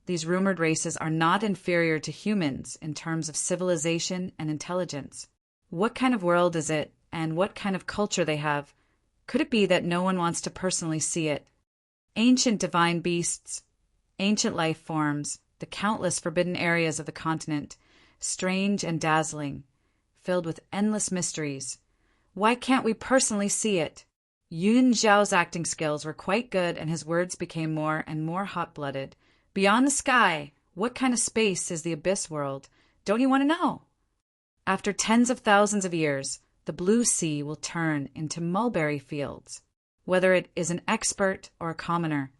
these rumored races are not inferior to humans in terms of civilization and intelligence. What kind of world is it, and what kind of culture they have? Could it be that no one wants to personally see it? Ancient divine beasts, ancient life forms, the countless forbidden areas of the continent, strange and dazzling, filled with endless mysteries. Why can't we personally see it? Yun Xiao's acting skills were quite good, and his words became more and more hot-blooded. Beyond the sky, what kind of space is the abyss world? Don't you want to know? After tens of thousands of years, the blue sea will turn into mulberry fields. Whether it is an expert or a commoner,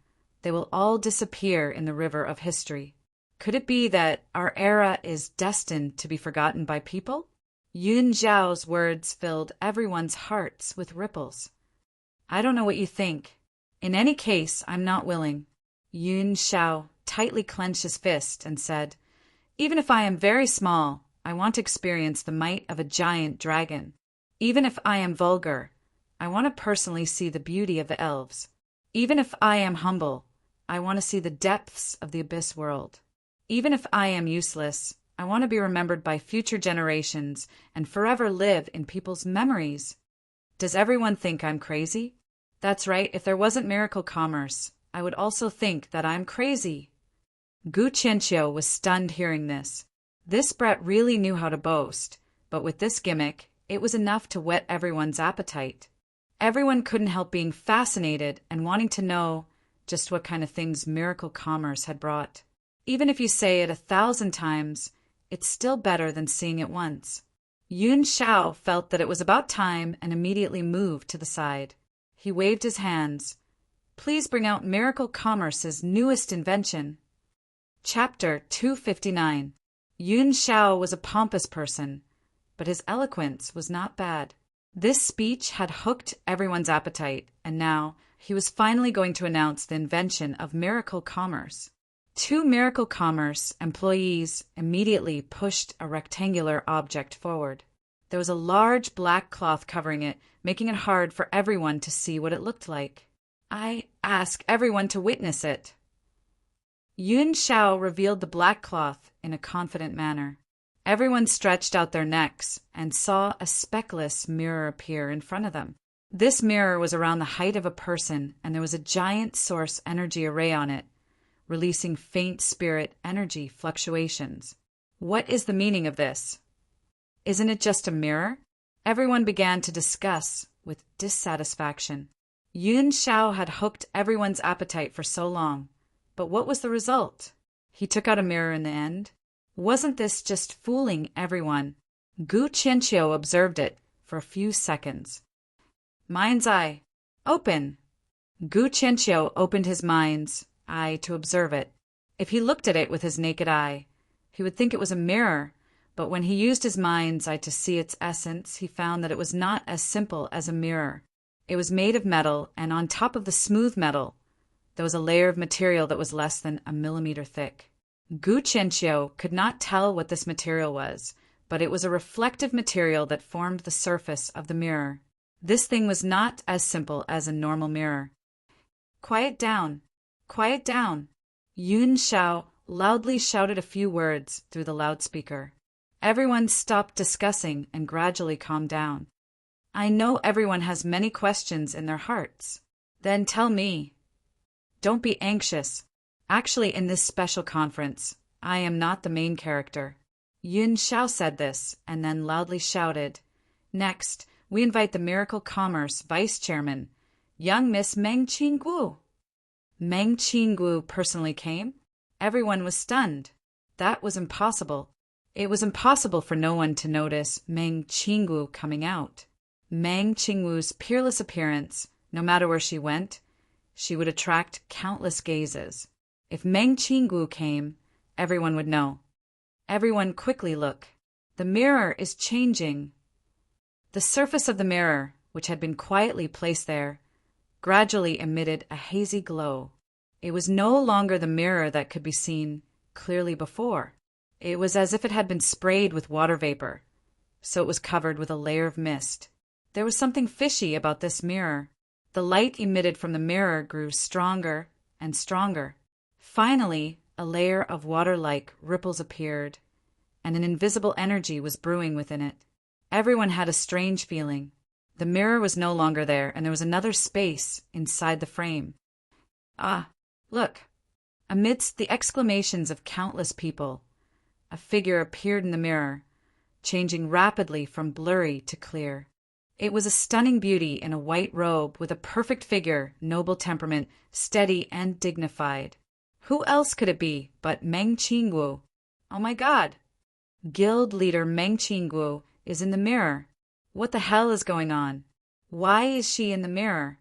they will all disappear in the river of history. Could it be that our era is destined to be forgotten by people? Yun Xiao's words filled everyone's hearts with ripples. I don't know what you think. In any case, I'm not willing. Yun Xiao tightly clenched his fist and said, even if I am very small, I want to experience the might of a giant dragon. Even if I am vulgar, I want to personally see the beauty of the elves. Even if I am humble, I want to see the depths of the abyss world. Even if I am useless, I want to be remembered by future generations and forever live in people's memories. Does everyone think I'm crazy? That's right, if there wasn't miracle commerce, I would also think that I'm crazy. Gu Qianqiu was stunned hearing this. This Brett really knew how to boast, but with this gimmick, it was enough to whet everyone's appetite. Everyone couldn't help being fascinated and wanting to know just what kind of things miracle commerce had brought. Even if you say it 1,000 times, it's still better than seeing it once. Yun Shao felt that it was about time and immediately moved to the side. He waved his hands. Please bring out Miracle Commerce's newest invention. Chapter 259. Yun Shao was a pompous person, but his eloquence was not bad. This speech had hooked everyone's appetite, and now he was finally going to announce the invention of Miracle Commerce. 2 Miracle Commerce employees immediately pushed a rectangular object forward. There was a large black cloth covering it, making it hard for everyone to see what it looked like. I ask everyone to witness it. Yun Shao revealed the black cloth in a confident manner. Everyone stretched out their necks and saw a speckless mirror appear in front of them. This mirror was around the height of a person, and there was a giant source energy array on it, releasing faint spirit energy fluctuations. What is the meaning of this? Isn't it just a mirror? Everyone began to discuss with dissatisfaction. Yun Shao had hooked everyone's appetite for so long, but what was the result? He took out a mirror in the end. Wasn't this just fooling everyone? Gu Qianqiu observed it for a few seconds. Mind's eye. Open. Gu Qianqiu opened his mind's eye to observe it. If he looked at it with his naked eye, he would think it was a mirror, but when he used his mind's eye to see its essence, he found that it was not as simple as a mirror. It was made of metal, and on top of the smooth metal, there was a layer of material that was less than a millimeter thick. Gu Qianqiu could not tell what this material was, but it was a reflective material that formed the surface of the mirror. This thing was not as simple as a normal mirror. Quiet down! Quiet down! Yun Shao loudly shouted a few words through the loudspeaker. Everyone stopped discussing and gradually calmed down. I know everyone has many questions in their hearts. Then tell me. Don't be anxious. Actually, in this special conference, I am not the main character. Yun Shao said this, and then loudly shouted, Next, we invite the Miracle Commerce Vice Chairman, young Miss Meng Qinggu. Meng Qinggu personally came? Everyone was stunned. That was impossible. It was impossible for no one to notice Meng Qinggu coming out. Meng Qinggu's peerless appearance, no matter where she went, she would attract countless gazes. If Meng Qinggu came, everyone would know. Everyone quickly look. The mirror is changing. The surface of the mirror, which had been quietly placed there, gradually emitted a hazy glow. It was no longer the mirror that could be seen clearly before. It was as if it had been sprayed with water vapor, so it was covered with a layer of mist. There was something fishy about this mirror. The light emitted from the mirror grew stronger and stronger. Finally, a layer of water-like ripples appeared, and an invisible energy was brewing within it. Everyone had a strange feeling. The mirror was no longer there, and there was another space inside the frame. Ah, look! Amidst the exclamations of countless people, a figure appeared in the mirror, changing rapidly from blurry to clear. It was a stunning beauty in a white robe with a perfect figure, noble temperament, steady and dignified. Who else could it be but Meng Qinggu? Oh my God! Guild leader Meng Qinggu is in the mirror. What the hell is going on? Why is she in the mirror?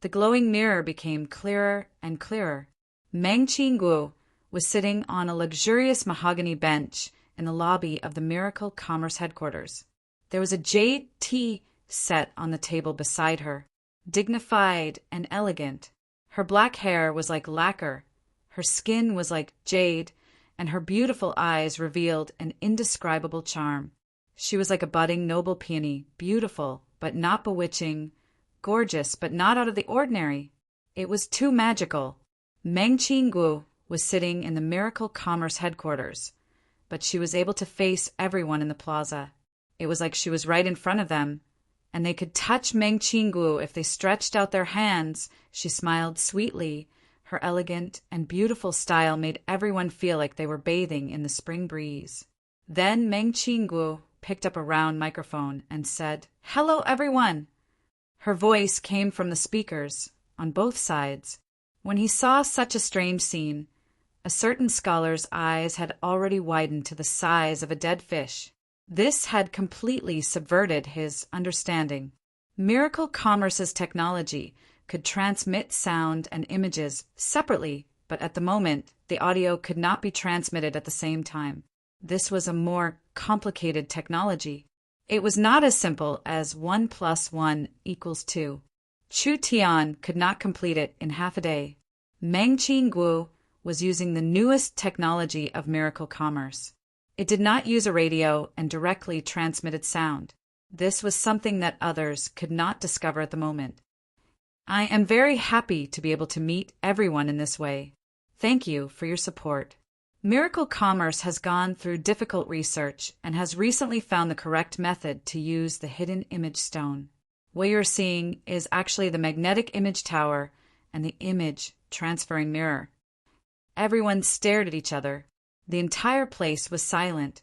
The glowing mirror became clearer and clearer. Meng Qinggu was sitting on a luxurious mahogany bench in the lobby of the Miracle Commerce headquarters. There was a jade tea set on the table beside her, dignified and elegant. Her black hair was like lacquer, her skin was like jade, and her beautiful eyes revealed an indescribable charm. She was like a budding noble peony, beautiful but not bewitching, gorgeous but not out of the ordinary. It was too magical. Meng Qinggu was sitting in the Miracle Commerce headquarters, but she was able to face everyone in the plaza. It was like she was right in front of them, and they could touch Meng Qinggu if they stretched out their hands. She smiled sweetly. Her elegant and beautiful style made everyone feel like they were bathing in the spring breeze. Then Meng Qinggu picked up a round microphone and said, "Hello, everyone!" Her voice came from the speakers on both sides. When he saw such a strange scene, a certain scholar's eyes had already widened to the size of a dead fish. This had completely subverted his understanding. Miracle Commerce's technology could transmit sound and images separately, but at the moment, the audio could not be transmitted at the same time. This was a more complicated technology. It was not as simple as 1 + 1 = 2. Chu Tian could not complete it in half a day. Meng Qinggu was using the newest technology of Miracle Commerce. It did not use a radio and directly transmitted sound. This was something that others could not discover at the moment. I am very happy to be able to meet everyone in this way. Thank you for your support. Miracle Commerce has gone through difficult research and has recently found the correct method to use the hidden image stone. What you're seeing is actually the magnetic image tower and the image transferring mirror. Everyone stared at each other. The entire place was silent.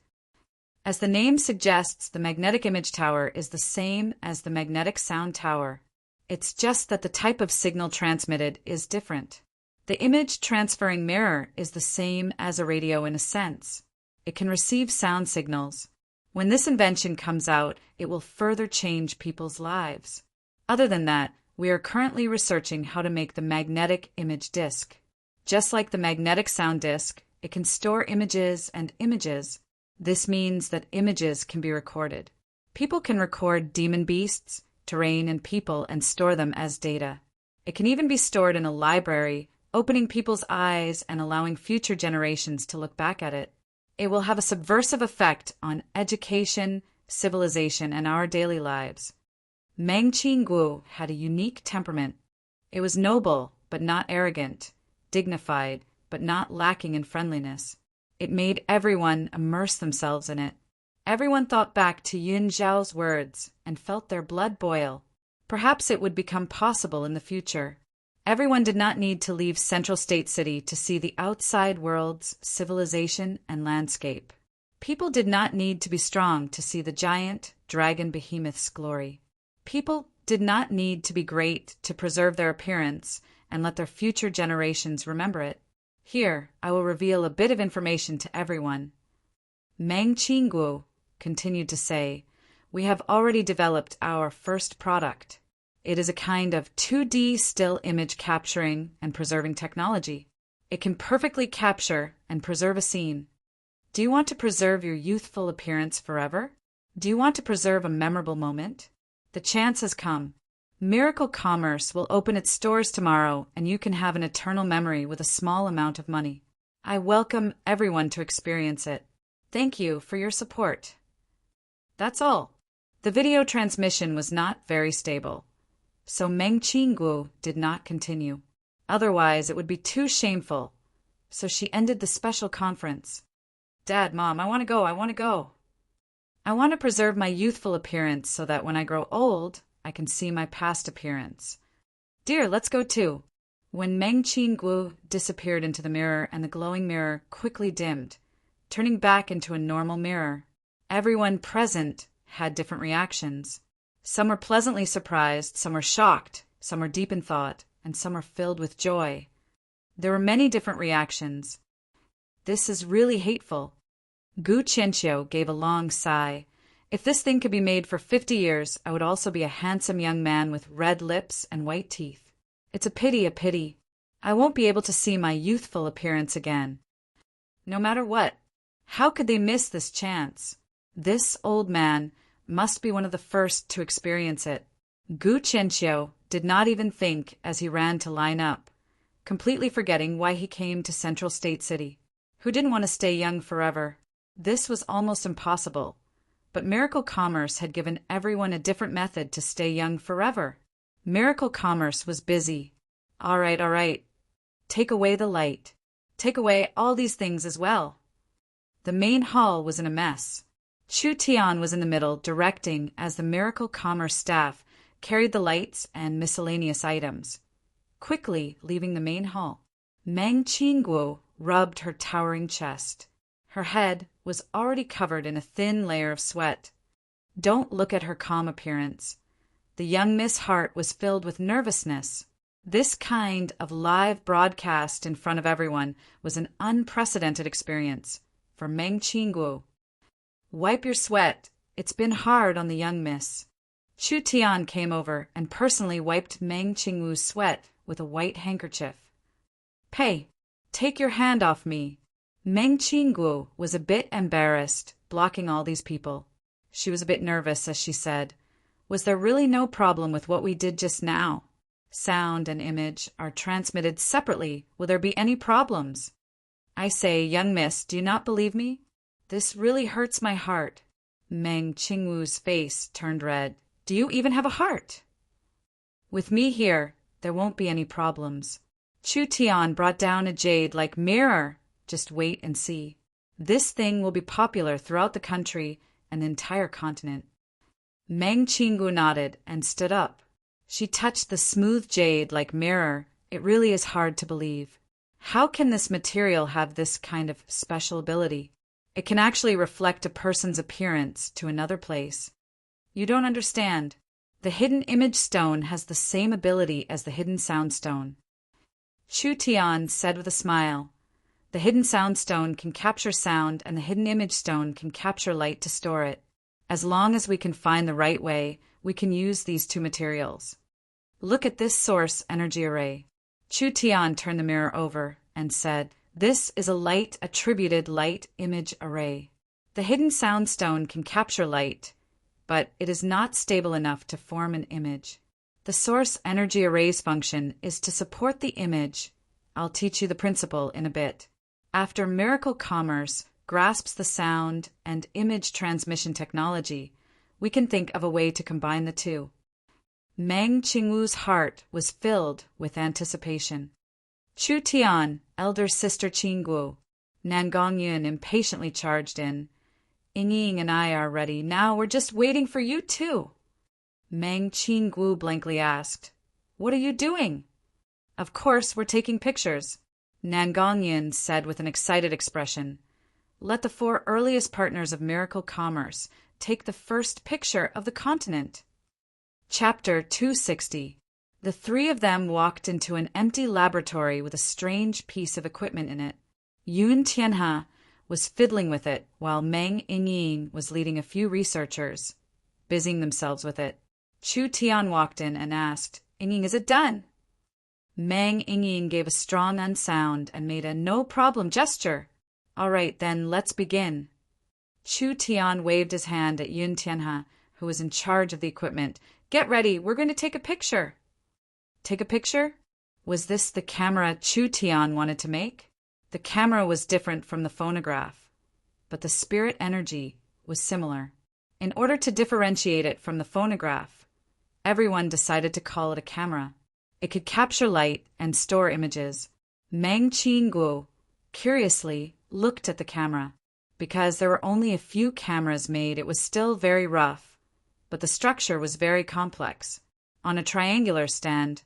As the name suggests, the magnetic image tower is the same as the magnetic sound tower. It's just that the type of signal transmitted is different. The image transferring mirror is the same as a radio in a sense. It can receive sound signals. When this invention comes out, it will further change people's lives. Other than that, we are currently researching how to make the magnetic image disc. Just like the magnetic sound disc, it can store images and images. This means that images can be recorded. People can record demon beasts, terrain, and people and store them as data. It can even be stored in a library, opening people's eyes and allowing future generations to look back at it. It will have a subversive effect on education, civilization, and our daily lives. Meng Qinggu had a unique temperament. It was noble, but not arrogant, dignified, but not lacking in friendliness. It made everyone immerse themselves in it. Everyone thought back to Yun Zhao's words and felt their blood boil. Perhaps it would become possible in the future. Everyone did not need to leave Central State City to see the outside world's civilization and landscape. People did not need to be strong to see the giant dragon behemoth's glory. People did not need to be great to preserve their appearance and let their future generations remember it. Here, I will reveal a bit of information to everyone. Meng Qinggu continued to say, "We have already developed our first product. It is a kind of 2D still image capturing and preserving technology. It can perfectly capture and preserve a scene. Do you want to preserve your youthful appearance forever? Do you want to preserve a memorable moment? The chance has come. Miracle Commerce will open its stores tomorrow, and you can have an eternal memory with a small amount of money. I welcome everyone to experience it. Thank you for your support." That's all. The video transmission was not very stable, so Meng Qinggu did not continue. Otherwise, it would be too shameful, so she ended the special conference. "Dad, Mom, I want to go. I want to preserve my youthful appearance so that when I grow old, I can see my past appearance. Dear, let's go too." When Meng Qinggu disappeared into the mirror and the glowing mirror quickly dimmed, turning back into a normal mirror, everyone present had different reactions. Some were pleasantly surprised, some were shocked, some were deep in thought, and some were filled with joy. There were many different reactions. "This is really hateful." Gu Qianqiu gave a long sigh. "If this thing could be made for 50 years, I would also be a handsome young man with red lips and white teeth. It's a pity. I won't be able to see my youthful appearance again." No matter what, how could they miss this chance? This old man must be one of the first to experience it. Gu Qianqiu did not even think as he ran to line up, completely forgetting why he came to Central State City. Who didn't want to stay young forever? This was almost impossible. But Miracle Commerce had given everyone a different method to stay young forever. Miracle Commerce was busy. All right. Take away the light. Take away all these things as well. The main hall was in a mess. Chu Tian was in the middle, directing as the Miracle Commerce staff carried the lights and miscellaneous items, quickly leaving the main hall. Meng Qingguo rubbed her towering chest. Her head was already covered in a thin layer of sweat. Don't look at her calm appearance. The young Miss Hart was filled with nervousness. This kind of live broadcast in front of everyone was an unprecedented experience for Meng Qingguo. Wipe your sweat. It's been hard on the young miss. Chu Tian came over and personally wiped Meng Qingguo's sweat with a white handkerchief. Pei, take your hand off me. Meng Qingguo was a bit embarrassed, blocking all these people. She was a bit nervous as she said, "Was there really no problem with what we did just now? Sound and image are transmitted separately. Will there be any problems?" I say, young miss, do you not believe me? This really hurts my heart. Meng Qingguo's face turned red. Do you even have a heart? With me here, there won't be any problems. Chu Tian brought down a jade-like mirror. Just wait and see. This thing will be popular throughout the country and the entire continent. Meng Qingguo nodded and stood up. She touched the smooth jade-like mirror. It really is hard to believe. How can this material have this kind of special ability? It can actually reflect a person's appearance to another place. You don't understand. The hidden image stone has the same ability as the hidden sound stone. Chu Tian said with a smile, "The hidden sound stone can capture sound and the hidden image stone can capture light to store it. As long as we can find the right way, we can use these two materials. Look at this source energy array." Chu Tian turned the mirror over and said, "This is a light attributed light image array. The hidden sound stone can capture light, but it is not stable enough to form an image. The source energy array's function is to support the image. I'll teach you the principle in a bit. After Miracle Commerce grasps the sound and image transmission technology, we can think of a way to combine the two." Meng Qingguo's heart was filled with anticipation. Chu Tian, elder sister Qingguo, Nan Gongyun impatiently charged in. "Ying and I are ready. Now we're just waiting for you too." Meng Qingguo blankly asked, "What are you doing?" "Of course, we're taking pictures," Nan Gongyun said with an excited expression. "Let the 4 earliest partners of Miracle Commerce take the first picture of the continent." Chapter 260. The 3 of them walked into an empty laboratory with a strange piece of equipment in it. Yun Tianhe was fiddling with it, while Meng Ying was leading a few researchers, busying themselves with it. Chu Tian walked in and asked, "Ying, is it done?" Meng Ying gave a strong unsound and made a no-problem gesture. "All right, then let's begin." Chu Tian waved his hand at Yun Tianhe, who was in charge of the equipment. "Get ready, we're going to take a picture." Take a picture? Was this the camera Chu Tian wanted to make? The camera was different from the phonograph, but the spirit energy was similar. In order to differentiate it from the phonograph, everyone decided to call it a camera. It could capture light and store images. Meng Qingguo curiously looked at the camera. Because there were only a few cameras made, it was still very rough, but the structure was very complex. On a triangular stand,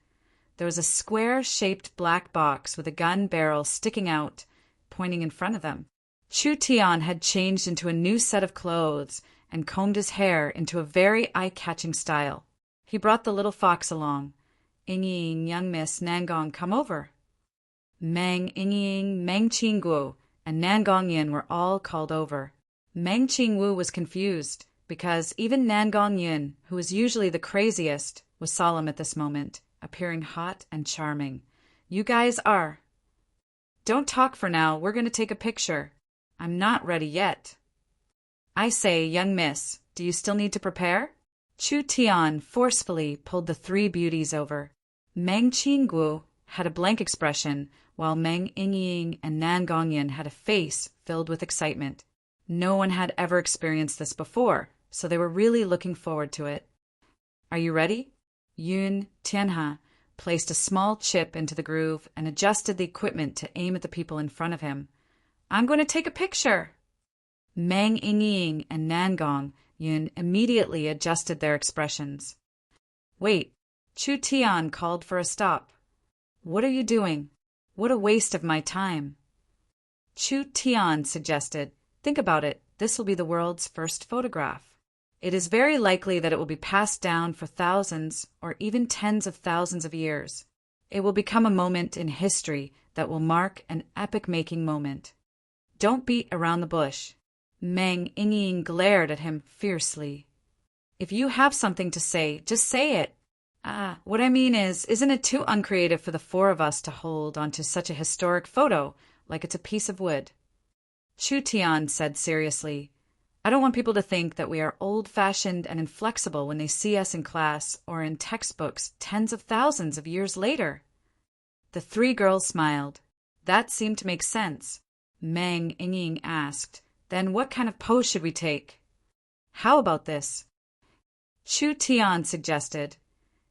there was a square-shaped black box with a gun barrel sticking out, pointing in front of them. Chu Tian had changed into a new set of clothes and combed his hair into a very eye-catching style. He brought the little fox along. "Ying, young miss, Nangong, come over." Meng Ying, Meng Qingguo, and Nan Gongyun were all called over. Meng Qingguo was confused, because even Nan Gongyun, who was usually the craziest, was solemn at this moment, appearing hot and charming. "You guys are." "Don't talk for now, we're going to take a picture." "I'm not ready yet." "I say, young miss, do you still need to prepare?" Chu Tian forcefully pulled the 3 beauties over. Meng Qingguo had a blank expression, while Meng Ying and Nan Gongyun had a face filled with excitement. No one had ever experienced this before, so they were really looking forward to it. "Are you ready?" Yun Tianhe placed a small chip into the groove and adjusted the equipment to aim at the people in front of him. I'm going to take a picture. Meng Yingying and Nangong Yun immediately adjusted their expressions. Wait, Chu Tian called for a stop. What are you doing? What a waste of my time. Chu Tian suggested, think about it, this will be the world's first photograph. It is very likely that it will be passed down for thousands or even tens of thousands of years. It will become a moment in history that will mark an epic-making moment. Don't beat around the bush. Meng Yingying glared at him fiercely. If you have something to say, just say it. What I mean is, isn't it too uncreative for the four of us to hold onto such a historic photo, like it's a piece of wood? Chu Tian said seriously, I don't want people to think that we are old-fashioned and inflexible when they see us in class or in textbooks tens of thousands of years later. The three girls smiled. That seemed to make sense. Meng Yingying asked, then what kind of pose should we take? How about this? Chu Tian suggested,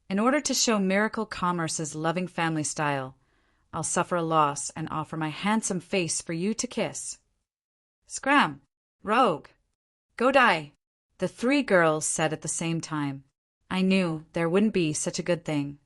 in order to show Miracle Commerce's loving family style, I'll suffer a loss and offer my handsome face for you to kiss. Scram! Rogue! Go die! The three girls said at the same time. I knew there wouldn't be such a good thing.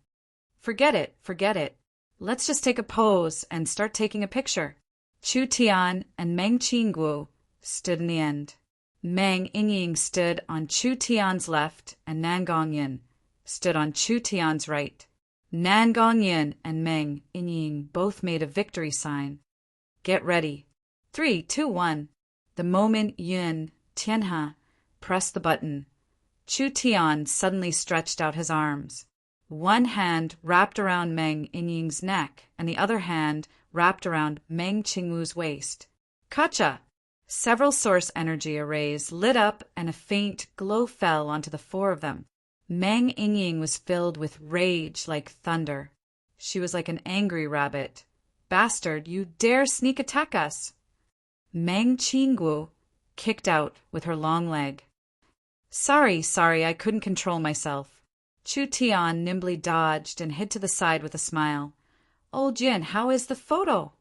Forget it, forget it. Let's just take a pose and start taking a picture. Chu Tian and Meng Qingguo stood in the end. Meng Yingying stood on Chu Tian's left and Nangong Yin stood on Chu Tian's right. Nangong Yin and Meng Yingying both made a victory sign. Get ready. 3, 2, 1. The moment Yun Tianhe pressed the button, Chu Tian suddenly stretched out his arms. One hand wrapped around Meng Yingying's neck and the other hand wrapped around Meng Qingguo's waist. Kacha! Several source energy arrays lit up and a faint glow fell onto the four of them. Meng Yingying was filled with rage like thunder. She was like an angry rabbit. Bastard, you dare sneak attack us! Meng Qingguo kicked out with her long leg. Sorry, I couldn't control myself. Chu Tian nimbly dodged and hid to the side with a smile. Old Jin, how is the photo?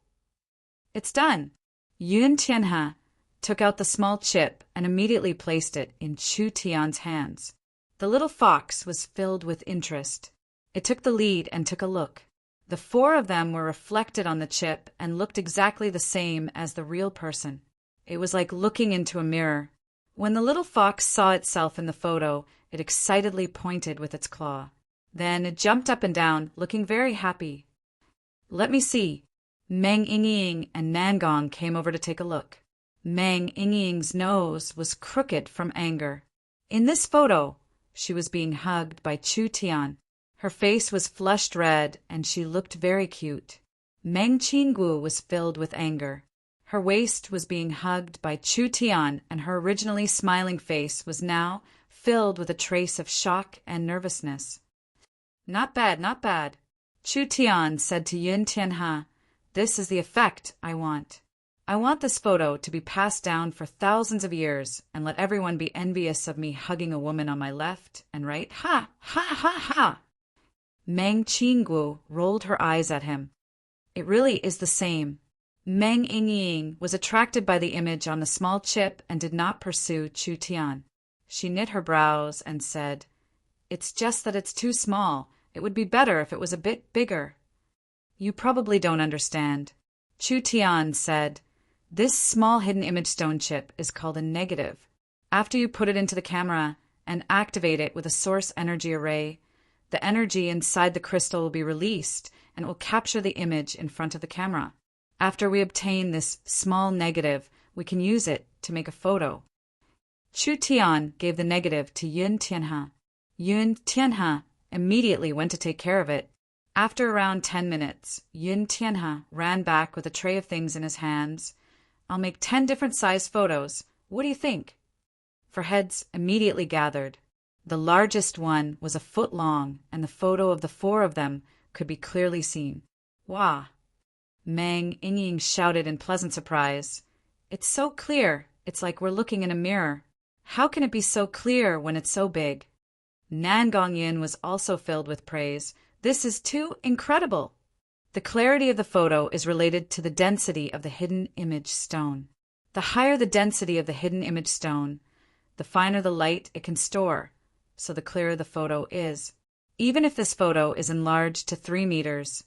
It's done. Yun Tianhe took out the small chip and immediately placed it in Chu Tian's hands. The little fox was filled with interest. It took the lead and took a look. The four of them were reflected on the chip and looked exactly the same as the real person. It was like looking into a mirror. When the little fox saw itself in the photo, it excitedly pointed with its claw. Then it jumped up and down, looking very happy. Let me see. Meng Yingying and Nangong came over to take a look. Meng Yingying's nose was crooked from anger. In this photo, she was being hugged by Chu Tian. Her face was flushed red, and she looked very cute. Meng Qingguo was filled with anger. Her waist was being hugged by Chu Tian, and her originally smiling face was now filled with a trace of shock and nervousness. Not bad, not bad. Chu Tian said to Yun Tianhe, this is the effect I want. I want this photo to be passed down for thousands of years and let everyone be envious of me hugging a woman on my left and right. Ha! Ha! Ha! Ha! Meng Qingguo rolled her eyes at him. It really is the same. Meng Yingying was attracted by the image on the small chip and did not pursue Chu Tian. She knit her brows and said, It's just that it's too small. It would be better if it was a bit bigger. You probably don't understand. Chu Tian said, This small hidden image stone chip is called a negative. After you put it into the camera and activate it with a source energy array, the energy inside the crystal will be released and it will capture the image in front of the camera. After we obtain this small negative, we can use it to make a photo. Chu Tian gave the negative to Yun Tianhe. Yun Tianhe immediately went to take care of it. After around 10 minutes, Yun Tianhe ran back with a tray of things in his hands. I'll make 10 different size photos. What do you think? For heads immediately gathered. The largest one was a foot long, and the photo of the four of them could be clearly seen. Wah! Meng Yingying shouted in pleasant surprise. It's so clear, it's like we're looking in a mirror. How can it be so clear when it's so big? Nan Gongyin was also filled with praise. This is too incredible. The clarity of the photo is related to the density of the hidden image stone. The higher the density of the hidden image stone, the finer the light it can store, so the clearer the photo is. Even if this photo is enlarged to 3 meters,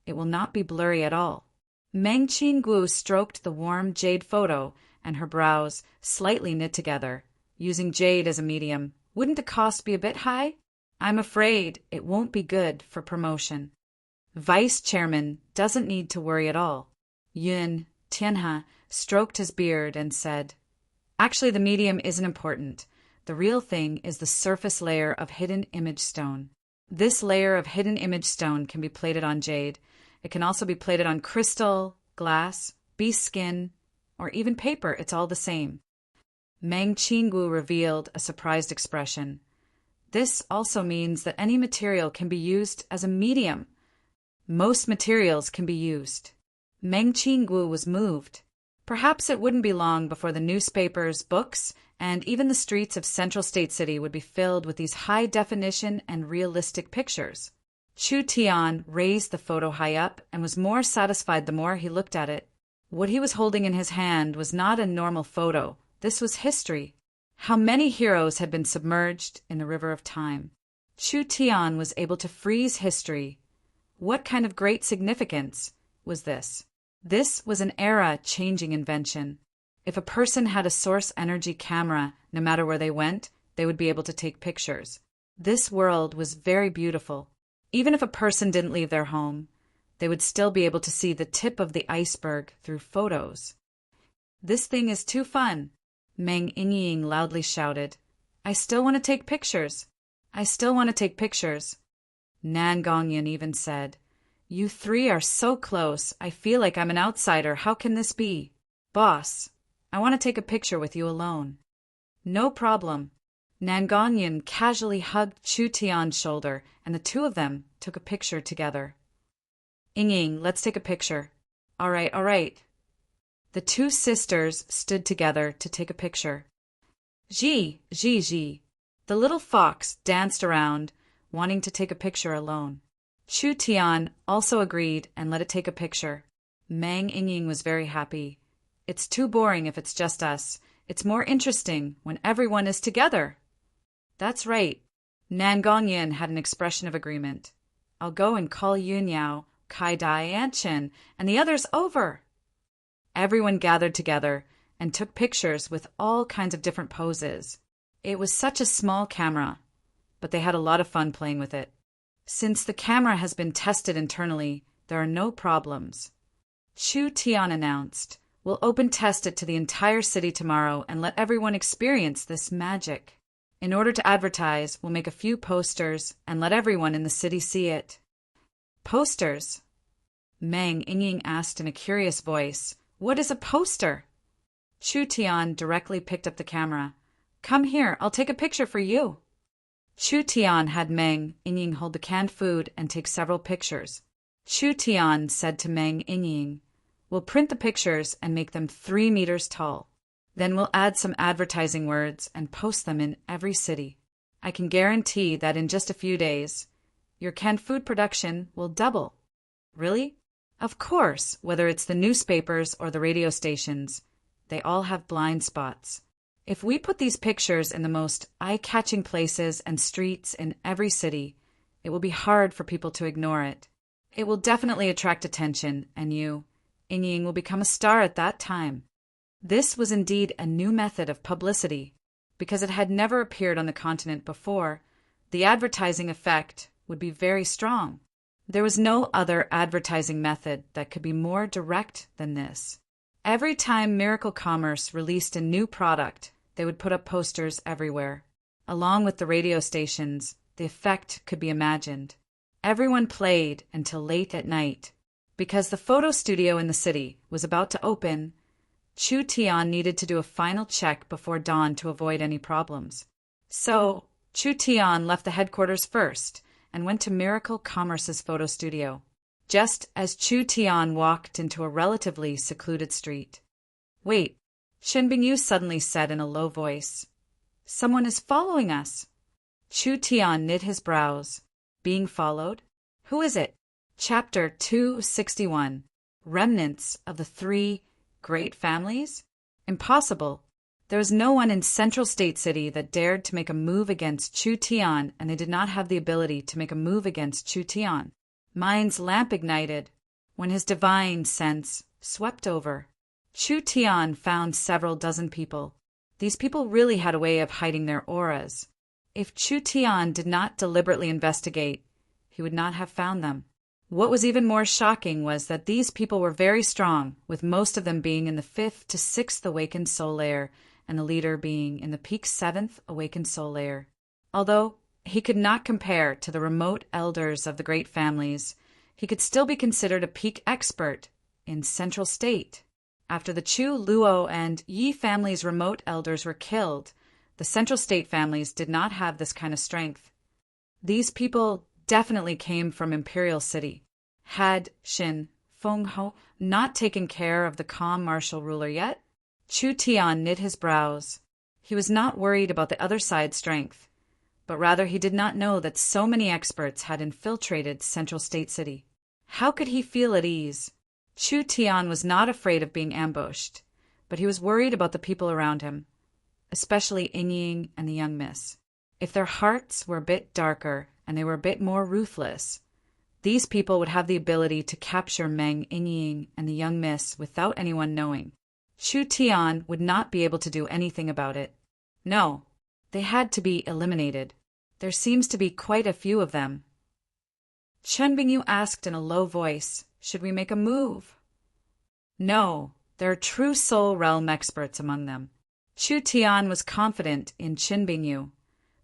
it will not be blurry at all. Meng Qingguo stroked the warm jade photo, and her brows slightly knit together. Using jade as a medium, wouldn't the cost be a bit high? I'm afraid it won't be good for promotion. Vice Chairman doesn't need to worry at all. Yun Tianhe stroked his beard and said, Actually, the medium isn't important. The real thing is the surface layer of hidden image stone. This layer of hidden image stone can be plated on jade. It can also be plated on crystal, glass, beast skin, or even paper. It's all the same. Meng Qingguo revealed a surprised expression. This also means that any material can be used as a medium. Most materials can be used. Meng Qingguo was moved. Perhaps it wouldn't be long before the newspapers, books, and even the streets of Central State City would be filled with these high-definition and realistic pictures. Chu Tian raised the photo high up and was more satisfied the more he looked at it. What he was holding in his hand was not a normal photo. This was history. How many heroes had been submerged in the river of time. Chu Tian was able to freeze history. What kind of great significance was this? This was an era-changing invention. If a person had a source energy camera, no matter where they went, they would be able to take pictures. This world was very beautiful. Even if a person didn't leave their home, they would still be able to see the tip of the iceberg through photos. This thing is too fun, Meng Yingying loudly shouted. I still want to take pictures. I still want to take pictures. Nan Gongyin even said, You three are so close. I feel like I'm an outsider. How can this be? Boss, I want to take a picture with you alone. No problem. Nan Gongyin casually hugged Chu Tian's shoulder, and the two of them took a picture together. Yingying, let's take a picture. All right, all right. The two sisters stood together to take a picture. Ji. The little fox danced around, wanting to take a picture alone. Chu Tian also agreed and let it take a picture. Meng Yingying was very happy. It's too boring if it's just us. It's more interesting when everyone is together. That's right. Nan Gongyin had an expression of agreement. I'll go and call Yun Yao, Kai Dai, and Chen, and the others over. Everyone gathered together and took pictures with all kinds of different poses. It was such a small camera, but they had a lot of fun playing with it. Since the camera has been tested internally, there are no problems. Chu Tian announced, We'll open test it to the entire city tomorrow and let everyone experience this magic. In order to advertise, we'll make a few posters and let everyone in the city see it. Posters? Meng Yingying asked in a curious voice. What is a poster? Chu Tian directly picked up the camera. Come here, I'll take a picture for you. Chu Tian had Meng Yingying hold the canned food and take several pictures. Chu Tian said to Meng Yingying, We'll print the pictures and make them 3 meters tall. Then we'll add some advertising words and post them in every city. I can guarantee that in just a few days, your canned food production will double. Really? Of course, whether it's the newspapers or the radio stations, they all have blind spots. If we put these pictures in the most eye-catching places and streets in every city, it will be hard for people to ignore it. It will definitely attract attention, and you, Yingying, will become a star at that time. This was indeed a new method of publicity. Because it had never appeared on the continent before, the advertising effect would be very strong. There was no other advertising method that could be more direct than this. Every time Miracle Commerce released a new product, they would put up posters everywhere. Along with the radio stations, the effect could be imagined. Everyone played until late at night. Because the photo studio in the city was about to open, Chu Tian needed to do a final check before dawn to avoid any problems. So, Chu Tian left the headquarters first and went to Miracle Commerce's photo studio, just as Chu Tian walked into a relatively secluded street. Wait, Shen Bingyu suddenly said in a low voice. Someone is following us. Chu Tian knit his brows. Being followed? Who is it? Chapter 261. Remnants of the three great families? Impossible. There was no one in Central State City that dared to make a move against Chu Tian, and they did not have the ability to make a move against Chu Tian. Mind's lamp ignited when his divine sense swept over. Chu Tian found several dozen people. These people really had a way of hiding their auras. If Chu Tian did not deliberately investigate, he would not have found them. What was even more shocking was that these people were very strong, with most of them being in the 5th to 6th awakened soul layer, and the leader being in the peak 7th awakened soul layer. Although he could not compare to the remote elders of the great families, he could still be considered a peak expert in Central State. After the Chu, Luo, and Yi families' remote elders were killed, the Central State families did not have this kind of strength. These people definitely came from Imperial City. Had Shin Feng Ho not taken care of the calm martial ruler yet? Chu Tian knit his brows. He was not worried about the other side's strength, but rather he did not know that so many experts had infiltrated Central State City. How could he feel at ease? Chu Tian was not afraid of being ambushed, but he was worried about the people around him, especially Ying and the young miss. If their hearts were a bit darker and they were a bit more ruthless, these people would have the ability to capture Meng, Ying, and the young miss without anyone knowing. Chu Tian would not be able to do anything about it. No, they had to be eliminated. There seems to be quite a few of them. Chen Bingyu asked in a low voice, "Should we make a move?" No, there are true soul realm experts among them. Chu Tian was confident in Chen Bingyu,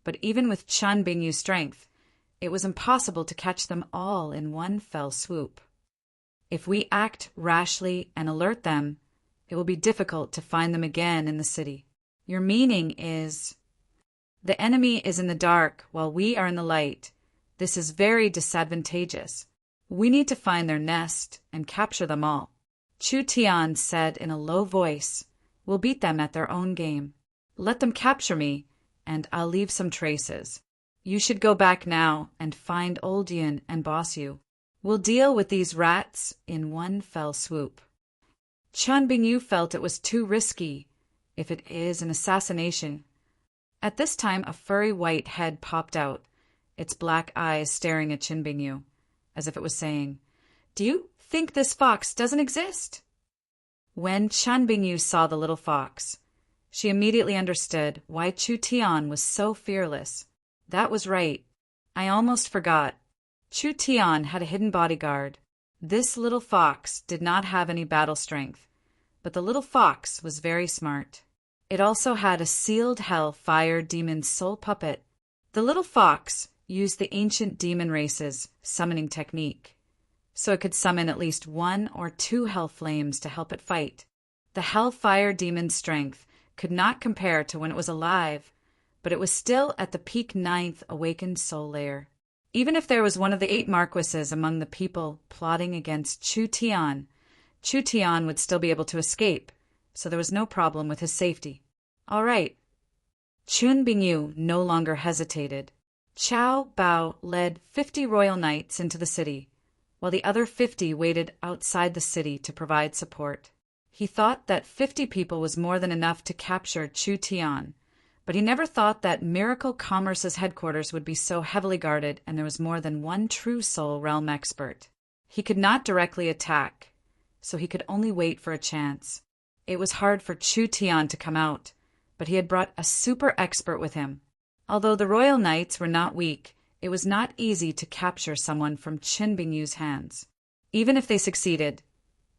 but even with Chen Bingyu's strength, it was impossible to catch them all in one fell swoop. If we act rashly and alert them, it will be difficult to find them again in the city. Your meaning is, the enemy is in the dark while we are in the light. This is very disadvantageous. We need to find their nest and capture them all. Chu Tian said in a low voice, "We'll beat them at their own game. Let them capture me, and I'll leave some traces. You should go back now and find Old Yin and Boss Yu. We'll deal with these rats in one fell swoop." Chen Bingyu felt it was too risky, if it is an assassination. At this time, a furry white head popped out, its black eyes staring at Chen Bingyu, as if it was saying, "Do you think this fox doesn't exist?" When Chen Bingyu saw the little fox, she immediately understood why Chu Tian was so fearless. That was right. I almost forgot. Chu Tian had a hidden bodyguard. This little fox did not have any battle strength, but the little fox was very smart. It also had a sealed hell fire demon soul puppet. The little fox used the ancient demon race's summoning technique, so it could summon at least 1 or 2 hell flames to help it fight. The hellfire demon's strength could not compare to when it was alive, but it was still at the peak 9th awakened soul layer. Even if there was one of the 8 marquises among the people plotting against Chu Tian would still be able to escape, so there was no problem with his safety. All right. Chen Bingyu no longer hesitated. Chao Bao led 50 royal knights into the city, while the other 50 waited outside the city to provide support. He thought that 50 people was more than enough to capture Chu Tian, but he never thought that Miracle Commerce's headquarters would be so heavily guarded and there was more than one true soul realm expert. He could not directly attack, so he could only wait for a chance. It was hard for Chu Tian to come out, but he had brought a super expert with him. Although the royal knights were not weak, it was not easy to capture someone from Chen Bingyu's hands. Even if they succeeded,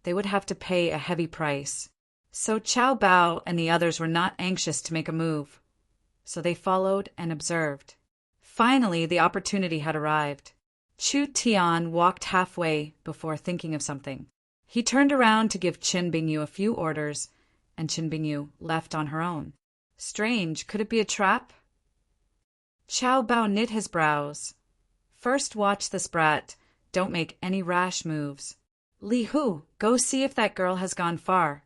they would have to pay a heavy price. So Chao Bao and the others were not anxious to make a move, so they followed and observed. Finally, the opportunity had arrived. Chu Tian walked halfway before thinking of something. He turned around to give Chen Bingyu a few orders, and Chen Bingyu left on her own. Strange, could it be a trap? Chao Bao knit his brows. First watch this brat. Don't make any rash moves. Li Hu, go see if that girl has gone far.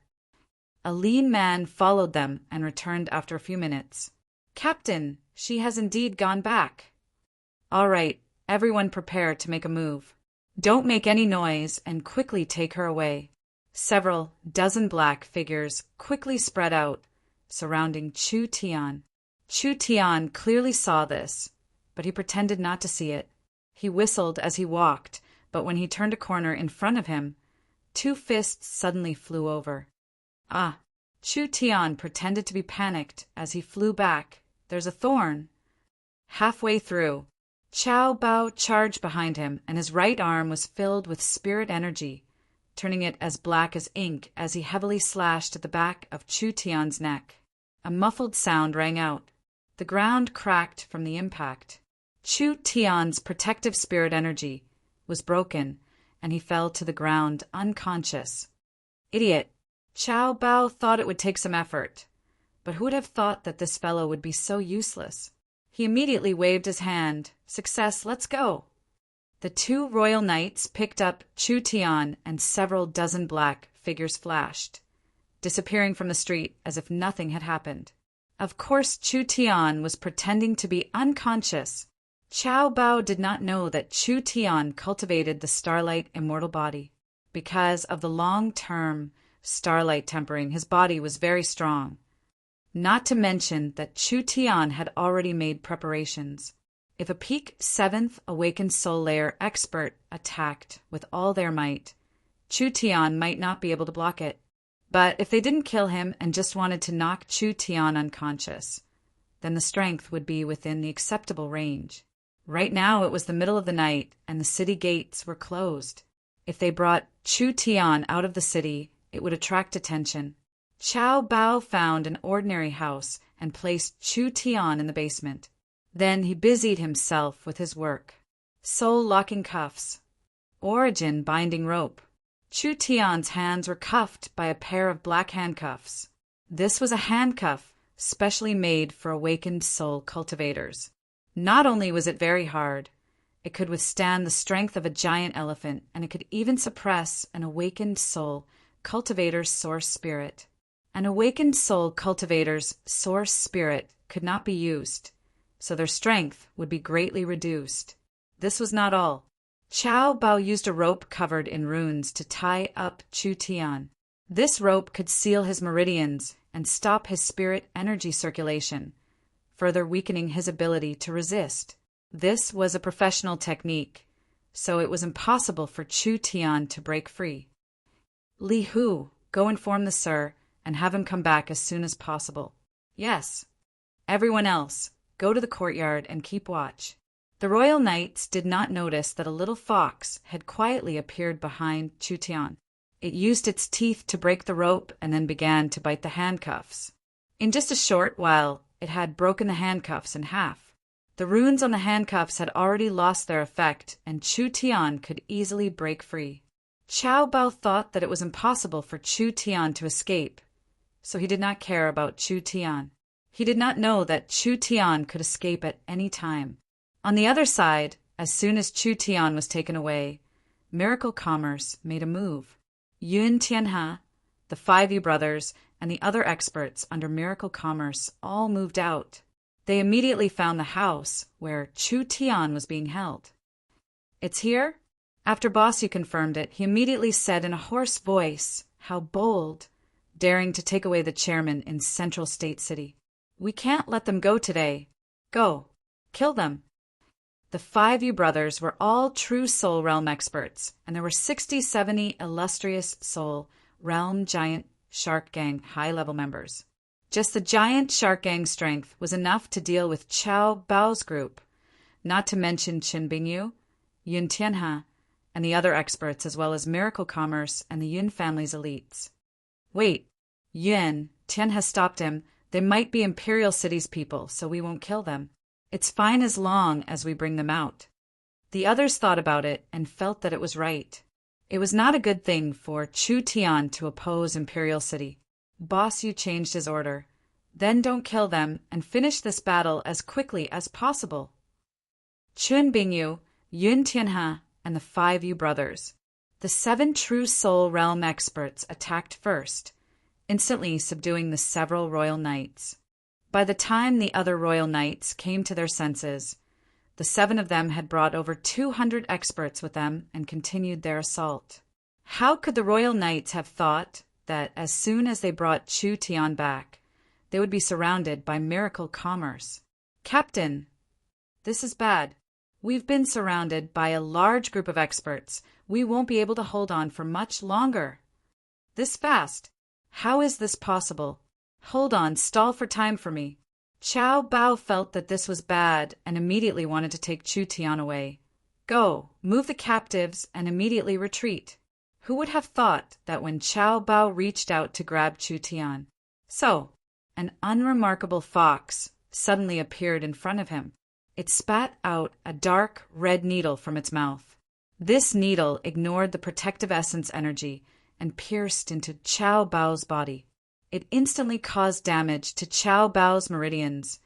A lean man followed them and returned after a few minutes. Captain, she has indeed gone back. All right, everyone prepare to make a move. Don't make any noise and quickly take her away. Several dozen black figures quickly spread out, surrounding Chu Tian. Chu Tian clearly saw this, but he pretended not to see it. He whistled as he walked, but when he turned a corner in front of him, two fists suddenly flew over. Ah! Chu Tian pretended to be panicked as he flew back. There's a thorn. Halfway through, Chow Bao charged behind him, and his right arm was filled with spirit energy, turning it as black as ink as he heavily slashed at the back of Chu Tian's neck. A muffled sound rang out. The ground cracked from the impact. Chu Tian's protective spirit energy was broken, and he fell to the ground unconscious. Idiot! Chow Bao thought it would take some effort, but who would have thought that this fellow would be so useless? He immediately waved his hand. Success, let's go! The two royal knights picked up Chu Tian, and several dozen black figures flashed, disappearing from the street as if nothing had happened. Of course, Chu Tian was pretending to be unconscious. Chow Bao did not know that Chu Tian cultivated the starlight immortal body. Because of the long-term starlight tempering, his body was very strong. Not to mention that Chu Tian had already made preparations. If a peak 7th awakened soul layer expert attacked with all their might, Chu Tian might not be able to block it. But if they didn't kill him and just wanted to knock Chu Tian unconscious, then the strength would be within the acceptable range. Right now it was the middle of the night, and the city gates were closed. If they brought Chu Tian out of the city, it would attract attention. Chow Bao found an ordinary house and placed Chu Tian in the basement. Then he busied himself with his work. Soul locking cuffs. Origin binding rope. Chu Tian's hands were cuffed by a pair of black handcuffs. This was a handcuff specially made for awakened soul cultivators. Not only was it very hard, it could withstand the strength of a giant elephant, and it could even suppress an awakened soul cultivator's source spirit. An awakened soul cultivator's source spirit could not be used, so their strength would be greatly reduced. This was not all. Chow Bao used a rope covered in runes to tie up Chu Tian. This rope could seal his meridians and stop his spirit energy circulation, further weakening his ability to resist. This was a professional technique, so it was impossible for Chu Tian to break free. Li Hu, go inform the Sir and have him come back as soon as possible. Yes. Everyone else, go to the courtyard and keep watch. The royal knights did not notice that a little fox had quietly appeared behind Chu Tian. It used its teeth to break the rope and then began to bite the handcuffs. In just a short while, it had broken the handcuffs in half. The runes on the handcuffs had already lost their effect, and Chu Tian could easily break free. Chow Bao thought that it was impossible for Chu Tian to escape, so he did not care about Chu Tian. He did not know that Chu Tian could escape at any time. On the other side, as soon as Chu Tian was taken away, Miracle Commerce made a move. Yun Tianhe, the 5 brothers, and the other experts under Miracle Commerce all moved out. They immediately found the house where Chu Tian was being held. It's here? After Bossu confirmed it, he immediately said in a hoarse voice, how bold, daring to take away the chairman in Central State City. We can't let them go today. Go. Kill them. The 5 brothers were all true soul realm experts, and there were 60-70 illustrious soul realm giant shark gang high-level members. Just the giant shark gang strength was enough to deal with Chow Bao's group, not to mention Qin Bingyu, Yun Tianhe, and the other experts, as well as Miracle Commerce and the Yun family's elites. Wait, Yun Tianhe stopped him. They might be Imperial City's people, so we won't kill them. It's fine as long as we bring them out. The others thought about it and felt that it was right. It was not a good thing for Chu Tian to oppose Imperial City. Bossu changed his order. Then don't kill them and finish this battle as quickly as possible. Qin Bingyu, Yun Tianhe, and the 5 brothers. The 7 true soul realm experts attacked first, instantly subduing the several royal knights. By the time the other royal knights came to their senses, the 7 of them had brought over 200 experts with them and continued their assault. How could the royal knights have thought that as soon as they brought Chu Tian back, they would be surrounded by miracle commerce? Captain, this is bad. We've been surrounded by a large group of experts. We won't be able to hold on for much longer. This fast? How is this possible? Hold on, stall for time for me. Xiao Bao felt that this was bad and immediately wanted to take Chu Tian away. Go, move the captives and immediately retreat. Who would have thought that when Xiao Bao reached out to grab Chu Tian? So, an unremarkable fox suddenly appeared in front of him. It spat out a dark red needle from its mouth. This needle ignored the protective essence energy and pierced into Xiao Bao's body. It instantly caused damage to Xiao Bao's meridians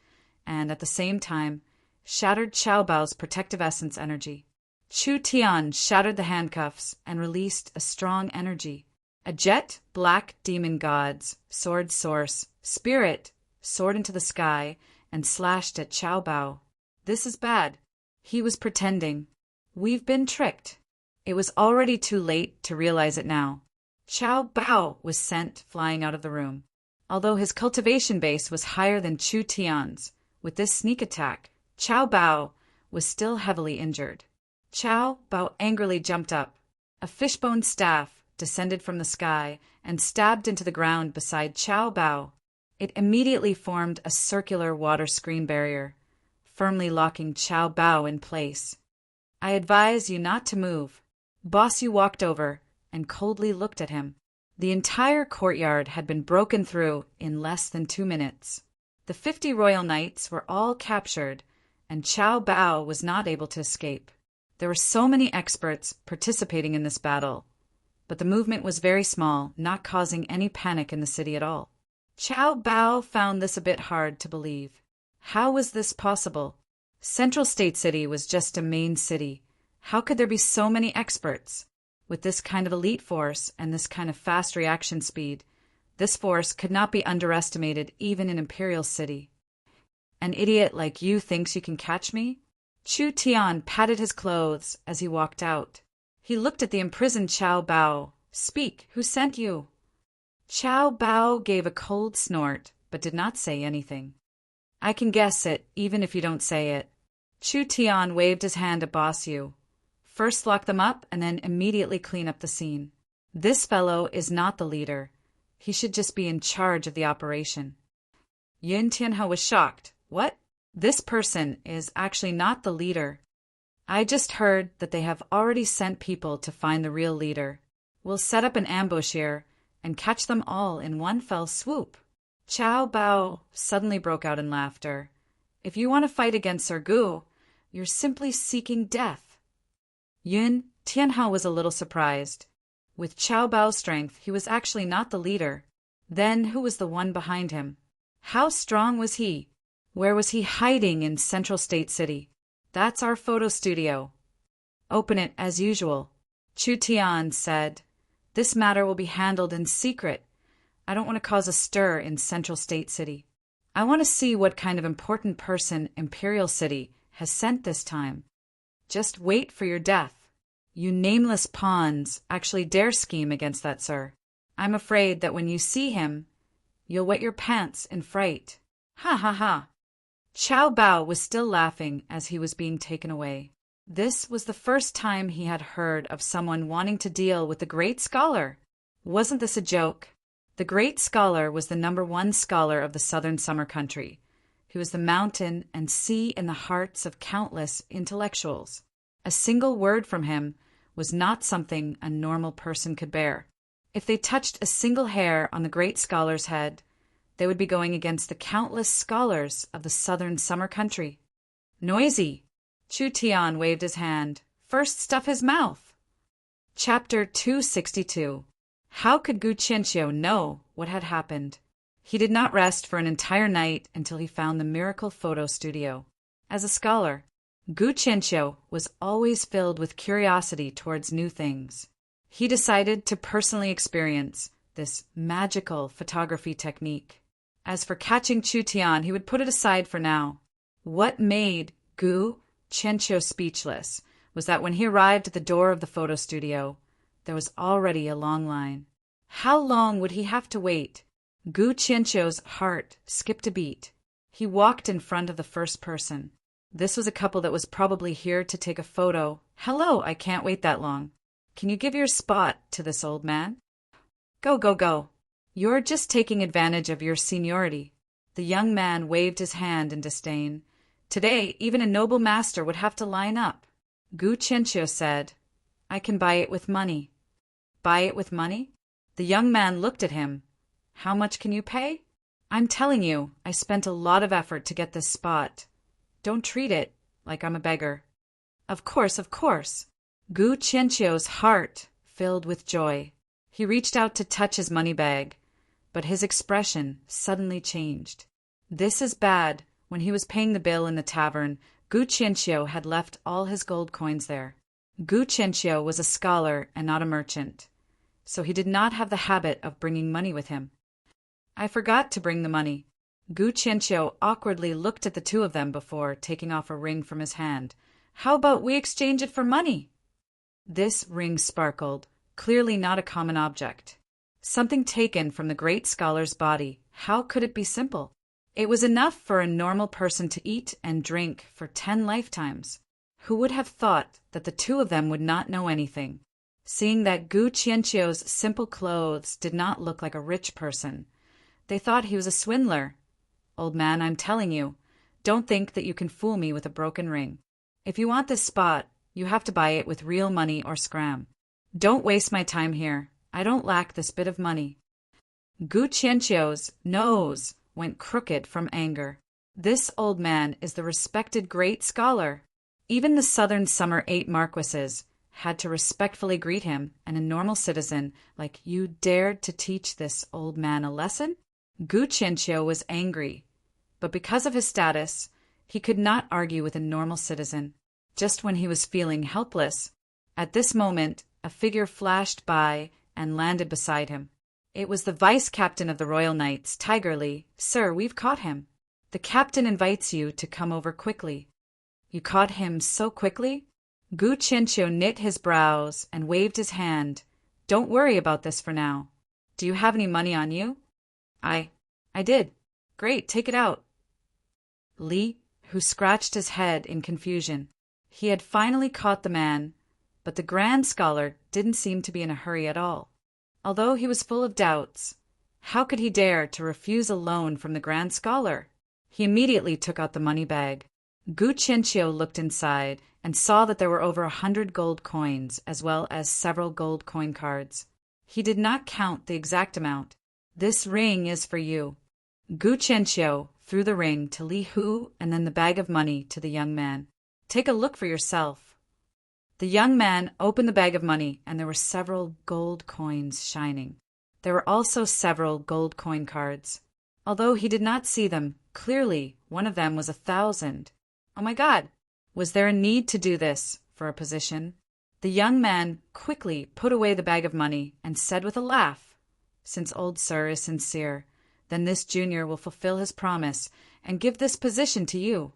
and, at the same time, shattered Xiao Bao's protective essence energy. Chu Tian shattered the handcuffs and released a strong energy. A jet black demon gods, sword source, spirit, soared into the sky and slashed at Xiao Bao. This is bad. He was pretending. We've been tricked. It was already too late to realize it now. Xiao Bao was sent flying out of the room. Although his cultivation base was higher than Chu Tian's, with this sneak attack, Xiao Bao was still heavily injured. Xiao Bao angrily jumped up. A fishbone staff descended from the sky and stabbed into the ground beside Xiao Bao. It immediately formed a circular water screen barrier, firmly locking Xiao Bao in place. I advise you not to move. Boss Yu walked over and coldly looked at him. The entire courtyard had been broken through in less than 2 minutes. The 50 royal knights were all captured, and Xiao Bao was not able to escape. There were so many experts participating in this battle, but the movement was very small, not causing any panic in the city at all. Xiao Bao found this a bit hard to believe. How was this possible? Central State City was just a main city. How could there be so many experts? With this kind of elite force and this kind of fast reaction speed, this force could not be underestimated even in Imperial City. An idiot like you thinks you can catch me? Chu Tian patted his clothes as he walked out. He looked at the imprisoned Xiao Bao. Speak, who sent you? Xiao Bao gave a cold snort, but did not say anything. I can guess it, even if you don't say it. Chu Tian waved his hand at Boss Yu. First lock them up and then immediately clean up the scene. This fellow is not the leader. He should just be in charge of the operation. Yun Tianhe was shocked. What? This person is actually not the leader. I just heard that they have already sent people to find the real leader. We'll set up an ambush here and catch them all in one fell swoop. Xiao Bao suddenly broke out in laughter. If you want to fight against Sir Gu, you're simply seeking death. Yun Tianhe was a little surprised. With Xiao Bao's strength, he was actually not the leader. Then who was the one behind him? How strong was he? Where was he hiding in Central State City? That's our photo studio. Open it as usual. Chu Tian said, This matter will be handled in secret. I don't want to cause a stir in Central State City. I want to see what kind of important person Imperial City has sent this time. Just wait for your death. You nameless pawns actually dare scheme against that, sir. I'm afraid that when you see him, you'll wet your pants in fright. Ha ha ha. Xiao Bao was still laughing as he was being taken away. This was the first time he had heard of someone wanting to deal with the great scholar. Wasn't this a joke? The great scholar was the #1 scholar of the southern summer country. He was the mountain and sea in the hearts of countless intellectuals. A single word from him was not something a normal person could bear. If they touched a single hair on the great scholar's head, they would be going against the countless scholars of the southern summer country. Noisy! Chu Tian waved his hand. First stuff his mouth. Chapter 262. How could Gu Qianxiu know what had happened? He did not rest for an entire night until he found the miracle photo studio. As a scholar, Gu Qianxiu was always filled with curiosity towards new things. He decided to personally experience this magical photography technique. As for catching Chu Tian, he would put it aside for now. What made Gu Qianqiu speechless was that when he arrived at the door of the photo studio, there was already a long line. How long would he have to wait? Gu Qianqiu's heart skipped a beat. He walked in front of the first person. This was a couple that was probably here to take a photo. Hello, I can't wait that long. Can you give your spot to this old man? Go, go, go. You're just taking advantage of your seniority. The young man waved his hand in disdain. Today, even a noble master would have to line up. Gu Qianqiu said, I can buy it with money. Buy it with money? The young man looked at him. How much can you pay? I'm telling you, I spent a lot of effort to get this spot. Don't treat it like I'm a beggar. Of course, of course. Gu Qianqiu's heart filled with joy. He reached out to touch his money bag, but his expression suddenly changed. This is bad. When he was paying the bill in the tavern, Gu Qianqiu had left all his gold coins there. Gu Qianqiu was a scholar and not a merchant, so he did not have the habit of bringing money with him. I forgot to bring the money. Gu Qianqiu awkwardly looked at the two of them before taking off a ring from his hand. How about we exchange it for money? This ring sparkled, clearly not a common object. Something taken from the great scholar's body. How could it be simple? It was enough for a normal person to eat and drink for 10 lifetimes. Who would have thought that the two of them would not know anything? Seeing that Gu Qianqiu's simple clothes did not look like a rich person, they thought he was a swindler. Old man, I'm telling you, don't think that you can fool me with a broken ring. If you want this spot, you have to buy it with real money or scram. Don't waste my time here. I don't lack this bit of money. Gu Qianqiu's nose went crooked from anger. This old man is the respected great scholar. Even the southern summer 8 marquises had to respectfully greet him, and a normal citizen like you dared to teach this old man a lesson? Gu Qianqiu was angry, but because of his status, he could not argue with a normal citizen. Just when he was feeling helpless, at this moment, a figure flashed by and landed beside him. It was the vice-captain of the Royal Knights, Tiger Li. Sir, we've caught him. The captain invites you to come over quickly. You caught him so quickly? Gu Qianqiu knit his brows and waved his hand. Don't worry about this for now. Do you have any money on you? I did. Great, take it out. Li, who scratched his head in confusion. He had finally caught the man, but the grand scholar didn't seem to be in a hurry at all. Although he was full of doubts, how could he dare to refuse a loan from the grand scholar? He immediately took out the money bag. Gu Qianqiu looked inside and saw that there were over 100 gold coins, as well as several gold coin cards. He did not count the exact amount. This ring is for you. Gu Qianqiu threw the ring to Li Hu and then the bag of money to the young man. Take a look for yourself. The young man opened the bag of money, and there were several gold coins shining. There were also several gold coin cards. Although he did not see them, clearly one of them was 1,000. Oh my God! Was there a need to do this for a position? The young man quickly put away the bag of money and said with a laugh, Since old sir is sincere, then this junior will fulfill his promise and give this position to you.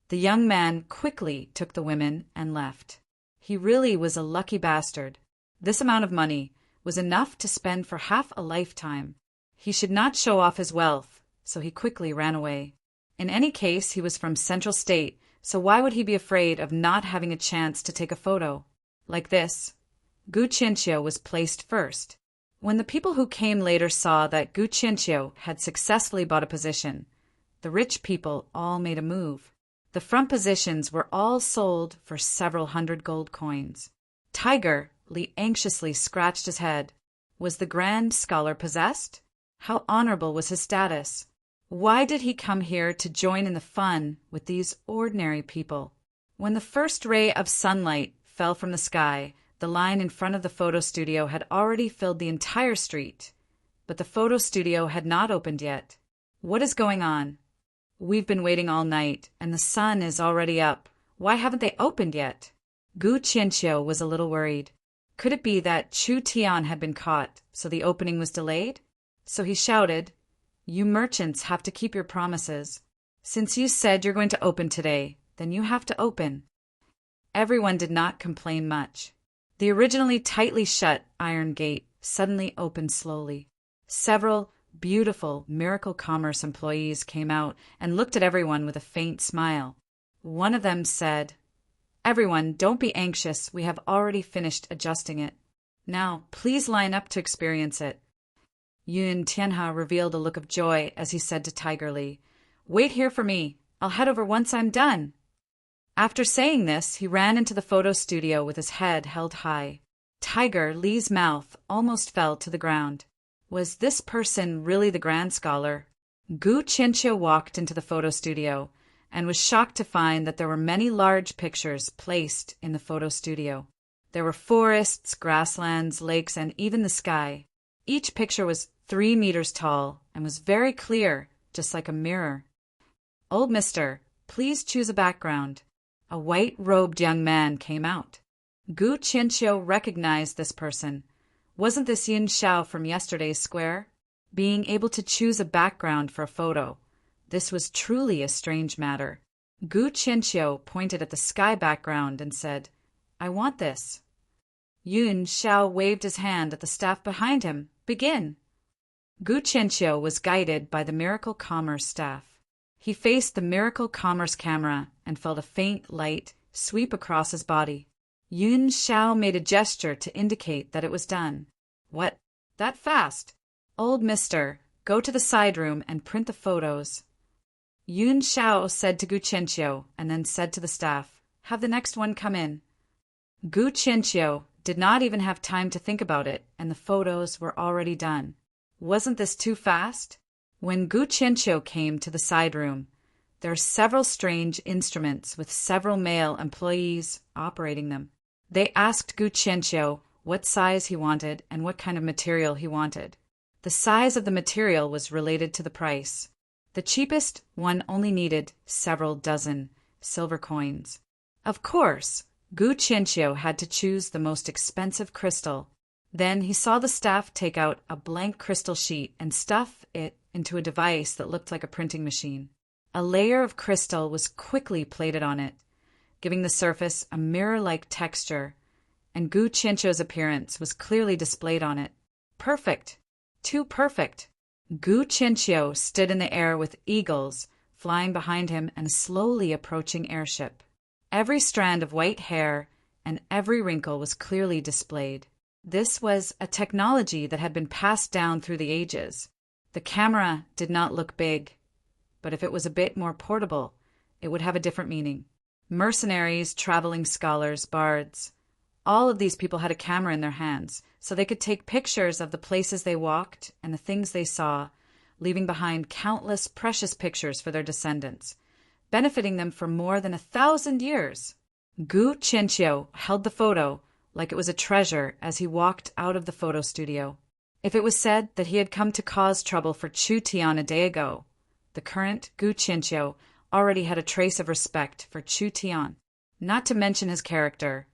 The young man quickly took the women and left. He really was a lucky bastard. This amount of money was enough to spend for half a lifetime. He should not show off his wealth, so he quickly ran away. In any case, he was from Central State, so why would he be afraid of not having a chance to take a photo? Like this, Gu Qianqiu was placed first. When the people who came later saw that Gu Qianqiu had successfully bought a position, the rich people all made a move. The front positions were all sold for several hundred gold coins. Tiger Li anxiously scratched his head. Was the grand scholar possessed? How honorable was his status? Why did he come here to join in the fun with these ordinary people? When the first ray of sunlight fell from the sky, the line in front of the photo studio had already filled the entire street. But the photo studio had not opened yet. What is going on? We've been waiting all night, and the sun is already up. Why haven't they opened yet? Gu Qianqiu was a little worried. Could it be that Chu Tian had been caught, so the opening was delayed? So he shouted, You merchants have to keep your promises. Since you said you're going to open today, then you have to open. Everyone did not complain much. The originally tightly shut iron gate suddenly opened slowly. Several beautiful Miracle Commerce employees came out and looked at everyone with a faint smile. One of them said, "Everyone, don't be anxious. We have already finished adjusting it. Now, please line up to experience it." Yun Tianhe revealed a look of joy as he said to Tiger Li, "Wait here for me. I'll head over once I'm done." After saying this, he ran into the photo studio with his head held high. Tiger Li's mouth almost fell to the ground. Was this person really the Grand Scholar? Gu Qianqiu walked into the photo studio and was shocked to find that there were many large pictures placed in the photo studio. There were forests, grasslands, lakes, and even the sky. Each picture was 3 meters tall and was very clear, just like a mirror. "Old mister, please choose a background." A white-robed young man came out. Gu Qianqiu recognized this person. Wasn't this Yin Xiao from yesterday's square? Being able to choose a background for a photo. This was truly a strange matter. Gu Qianqiu pointed at the sky background and said, "I want this." Yun Xiao waved his hand at the staff behind him. "Begin." Gu Qianqiu was guided by the Miracle Commerce staff. He faced the Miracle Commerce camera and felt a faint light sweep across his body. Yun Xiao made a gesture to indicate that it was done. "What? That fast? Old mister, go to the side room and print the photos." Yun Xiao said to Gu Qianqiu and then said to the staff, "Have the next one come in." Gu Qianqiu did not even have time to think about it, and the photos were already done. Wasn't this too fast? When Gu Qianqiu came to the side room, there were several strange instruments with several male employees operating them. They asked Gu Qianqiu what size he wanted and what kind of material he wanted. The size of the material was related to the price. The cheapest one only needed several dozen silver coins. Of course, Gu Qianqiu had to choose the most expensive crystal. Then he saw the staff take out a blank crystal sheet and stuff it into a device that looked like a printing machine. A layer of crystal was quickly plated on it, giving the surface a mirror-like texture, and Gu Qianqiu's appearance was clearly displayed on it. Perfect! Too perfect! Gu Qianqiu stood in the air with eagles flying behind him and a slowly approaching airship. Every strand of white hair and every wrinkle was clearly displayed. This was a technology that had been passed down through the ages. The camera did not look big, but if it was a bit more portable, it would have a different meaning. Mercenaries, traveling scholars, bards, all of these people had a camera in their hands, so they could take pictures of the places they walked and the things they saw, leaving behind countless precious pictures for their descendants, benefiting them for more than 1,000 years. Gu Qianqiu held the photo like it was a treasure as he walked out of the photo studio. If it was said that he had come to cause trouble for Chu Tian a day ago, the current Gu Qianqiu already had a trace of respect for Chu Tian. Not to mention his character,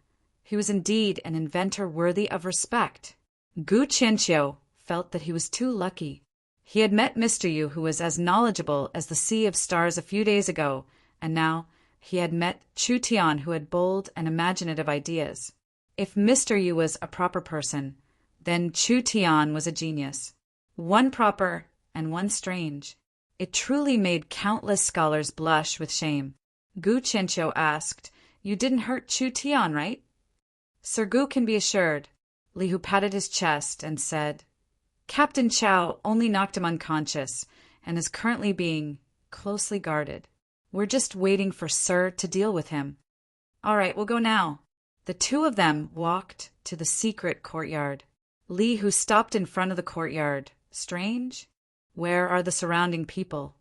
he was indeed an inventor worthy of respect. Gu Qianqiu felt that he was too lucky. He had met Mr. Yu, who was as knowledgeable as the sea of stars a few days ago, and now he had met Chu Tian, who had bold and imaginative ideas. If Mr. Yu was a proper person, then Chu Tian was a genius. One proper and one strange. It truly made countless scholars blush with shame. Gu Qianqiu asked, "You didn't hurt Chu Tian, right?" "Sir Gu can be assured." Li Hu patted his chest and said, "Captain Chao only knocked him unconscious and is currently being closely guarded. We're just waiting for Sir to deal with him." "All right, we'll go now." The two of them walked to the secret courtyard. Li Hu stopped in front of the courtyard. Strange? Where are the surrounding people?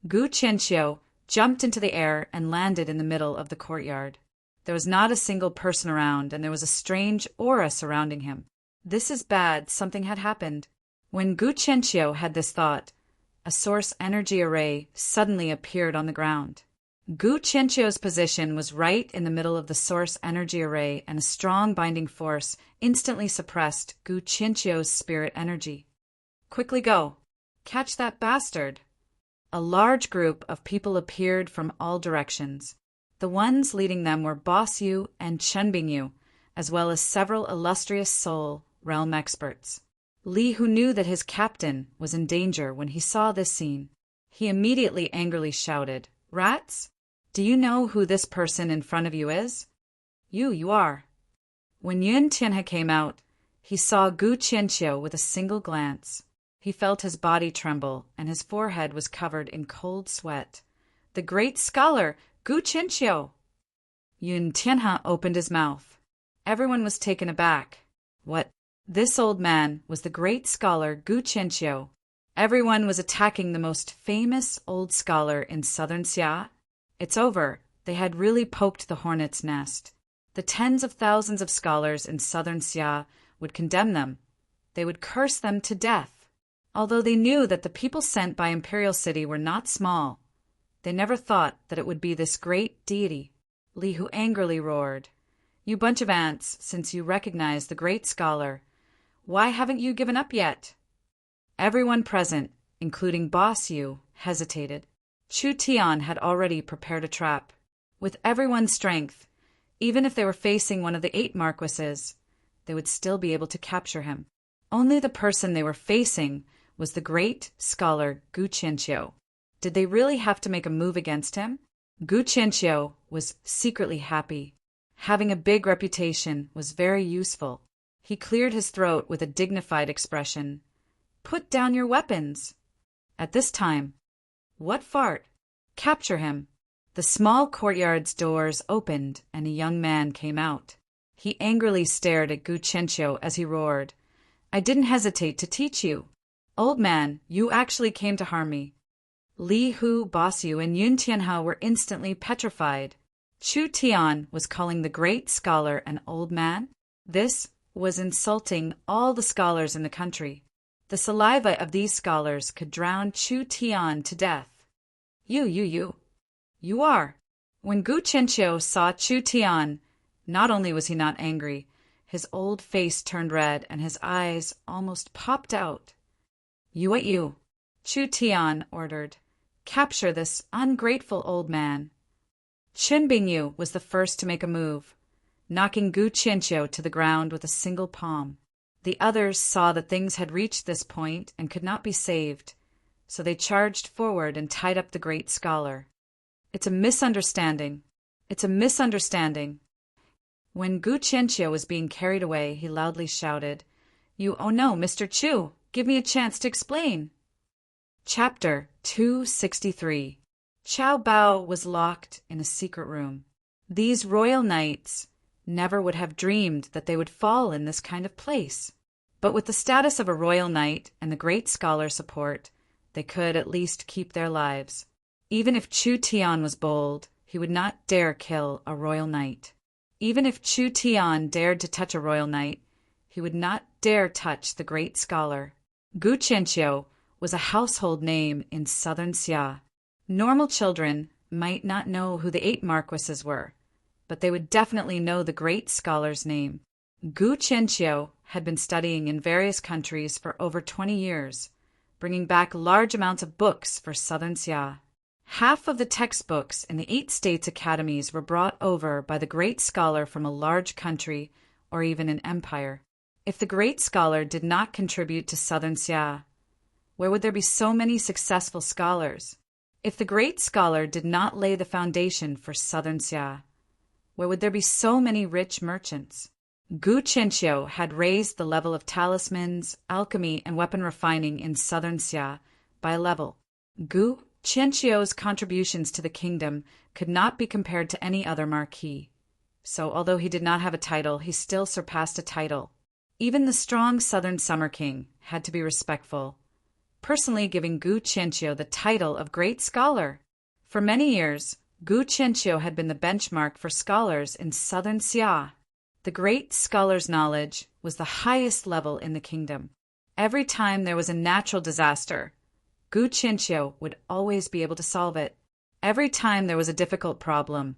Gu Qianqiu jumped into the air and landed in the middle of the courtyard. There was not a single person around, and there was a strange aura surrounding him. This is bad, something had happened. When Gu Qianqiu had this thought, a source energy array suddenly appeared on the ground. Gu Qianqiu's position was right in the middle of the source energy array, and a strong binding force instantly suppressed Gu Qianqiu's spirit energy. "Quickly go. Catch that bastard! A large group of people appeared from all directions. The ones leading them were Boss Yu and Chunbing Yu, as well as several illustrious Soul realm experts. Li Hu knew that his captain was in danger when he saw this scene. He immediately angrily shouted, "Rats! Do you know who this person in front of you is?" You are." When Yun Tianhe came out, he saw Gu Qianqiu with a single glance. He felt his body tremble, and his forehead was covered in cold sweat. "The great scholar, Gu Qianqiu!" Yun Tianhe opened his mouth. Everyone was taken aback. What? This old man was the great scholar Gu Qianqiu. Everyone was attacking the most famous old scholar in southern Xia. It's over. They had really poked the hornet's nest. The tens of thousands of scholars in southern Xia would condemn them. They would curse them to death. Although they knew that the people sent by Imperial City were not small, they never thought that it would be this great deity. Li Hu angrily roared, "You bunch of ants, since you recognize the great scholar, why haven't you given up yet?" Everyone present, including Boss Yu, hesitated. Chu Tian had already prepared a trap. With everyone's strength, even if they were facing one of the 8 marquises, they would still be able to capture him. Only the person they were facing was the great scholar Gu Qianqiu. Did they really have to make a move against him? Gu Qianqiu was secretly happy. Having a big reputation was very useful. He cleared his throat with a dignified expression. "Put down your weapons." At this time, what fart? Capture him. The small courtyard's doors opened and a young man came out. He angrily stared at Gu Qianqiu as he roared, "I didn't hesitate to teach you. Old man, you actually came to harm me." Li Hu, Boss Yu, and Yun Tianhe were instantly petrified. Chu Tian was calling the great scholar an old man? This was insulting all the scholars in the country. The saliva of these scholars could drown Chu Tian to death. You are. When Gu Qianqiu saw Chu Tian, not only was he not angry, his old face turned red and his eyes almost popped out. You, Chu Tian ordered. "Capture this ungrateful old man." Chunbing Yu was the first to make a move, knocking Gu Qianqiu to the ground with a single palm. The others saw that things had reached this point and could not be saved, so they charged forward and tied up the great scholar. It's a misunderstanding. When Gu Qianqiu was being carried away, he loudly shouted, Oh no, Mr. Chu, give me a chance to explain." Chapter 263. Chao Bao was locked in a secret room. These royal knights never would have dreamed that they would fall in this kind of place. But with the status of a royal knight and the great scholar support, they could at least keep their lives. Even if Chu Tian was bold, he would not dare kill a royal knight. Even if Chu Tian dared to touch a royal knight, he would not dare touch the great scholar. Gu Qianqiu was a household name in southern Xia. Normal children might not know who the 8 marquises were, but they would definitely know the great scholar's name. Gu Qianqiu had been studying in various countries for over 20 years, bringing back large amounts of books for southern Xia. Half of the textbooks in the 8 states' academies were brought over by the great scholar from a large country or even an empire. If the great scholar did not contribute to southern Xia, where would there be so many successful scholars? If the great scholar did not lay the foundation for southern Xia, where would there be so many rich merchants? Gu Qianqiu had raised the level of talismans, alchemy, and weapon refining in southern Xia by a level. Gu Qianqiu's contributions to the kingdom could not be compared to any other marquis. So, although he did not have a title, he still surpassed a title. Even the strong southern Summer King had to be respectful, personally giving Gu Qianqiu the title of Great Scholar. For many years, Gu Qianqiu had been the benchmark for scholars in southern Xia. The great scholar's knowledge was the highest level in the kingdom. Every time there was a natural disaster, Gu Qianqiu would always be able to solve it. Every time there was a difficult problem,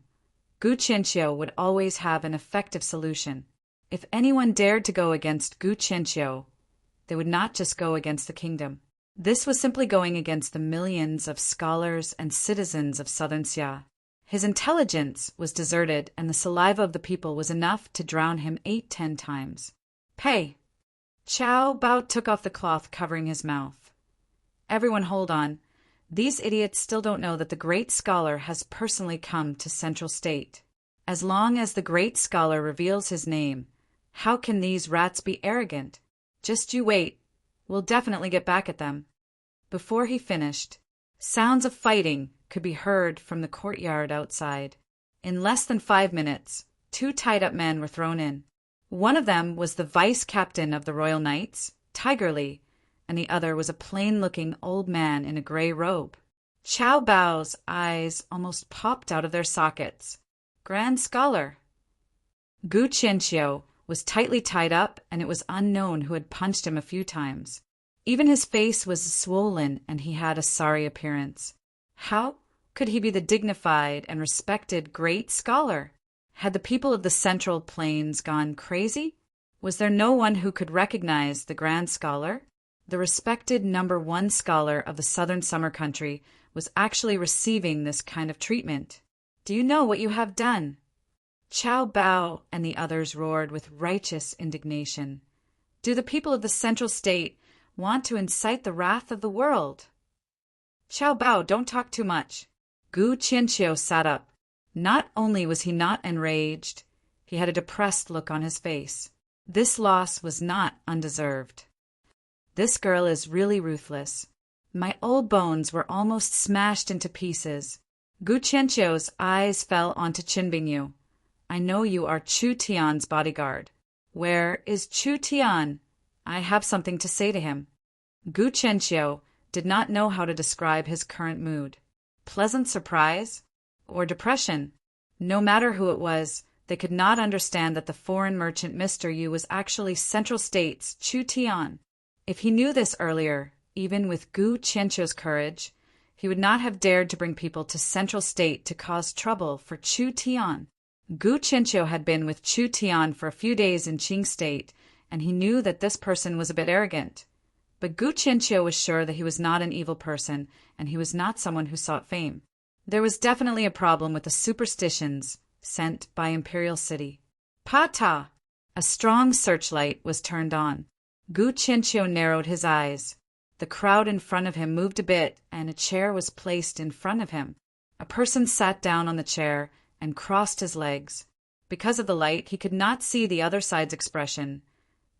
Gu Qianqiu would always have an effective solution. If anyone dared to go against Gu Qianqiu, they would not just go against the kingdom. This was simply going against the millions of scholars and citizens of southern Xia. His intelligence was deserted, and the saliva of the people was enough to drown him 8-10 times. Pay! Qiao Bao took off the cloth covering his mouth. Everyone hold on. These idiots still don't know that the great scholar has personally come to Central State. As long as the great scholar reveals his name, how can these rats be arrogant? Just you wait. We'll definitely get back at them. Before he finished, sounds of fighting could be heard from the courtyard outside. In less than 5 minutes, 2 tied-up men were thrown in. One of them was the vice-captain of the Royal Knights, Tigerly, and the other was a plain-looking old man in a gray robe. Qiao Bao's eyes almost popped out of their sockets. Grand Scholar! Gu Qianqiu was tightly tied up, and it was unknown who had punched him a few times. Even his face was swollen, and he had a sorry appearance. How could he be the dignified and respected great scholar? Had the people of the Central Plains gone crazy? Was there no one who could recognize the grand scholar? The respected #1 scholar of the southern summer country was actually receiving this kind of treatment. Do you know what you have done? Qiao Bao and the others roared with righteous indignation. Do the people of the Central State want to incite the wrath of the world? Qiao Bao, don't talk too much. Gu Qianqiu sat up. Not only was he not enraged, he had a depressed look on his face. This loss was not undeserved. This girl is really ruthless. My old bones were almost smashed into pieces. Gu Qianqiu's eyes fell onto Qin Bingyu. I know you are Chu Tian's bodyguard. Where is Chu Tian? I have something to say to him. Gu Qianqiu did not know how to describe his current mood. Pleasant surprise? Or depression? No matter who it was, they could not understand that the foreign merchant Mr. Yu was actually Central State's Chu Tian. If he knew this earlier, even with Gu Qianqiu's courage, he would not have dared to bring people to Central State to cause trouble for Chu Tian. Gu Qianqiu had been with Chu Tian for a few days in Qing State, and he knew that this person was a bit arrogant. But Gu Qianqiu was sure that he was not an evil person, and he was not someone who sought fame. There was definitely a problem with the superstitions sent by Imperial City. Pata! A strong searchlight was turned on. Gu Qianqiu narrowed his eyes. The crowd in front of him moved a bit, and a chair was placed in front of him. A person sat down on the chair and crossed his legs. Because of the light, he could not see the other side's expression,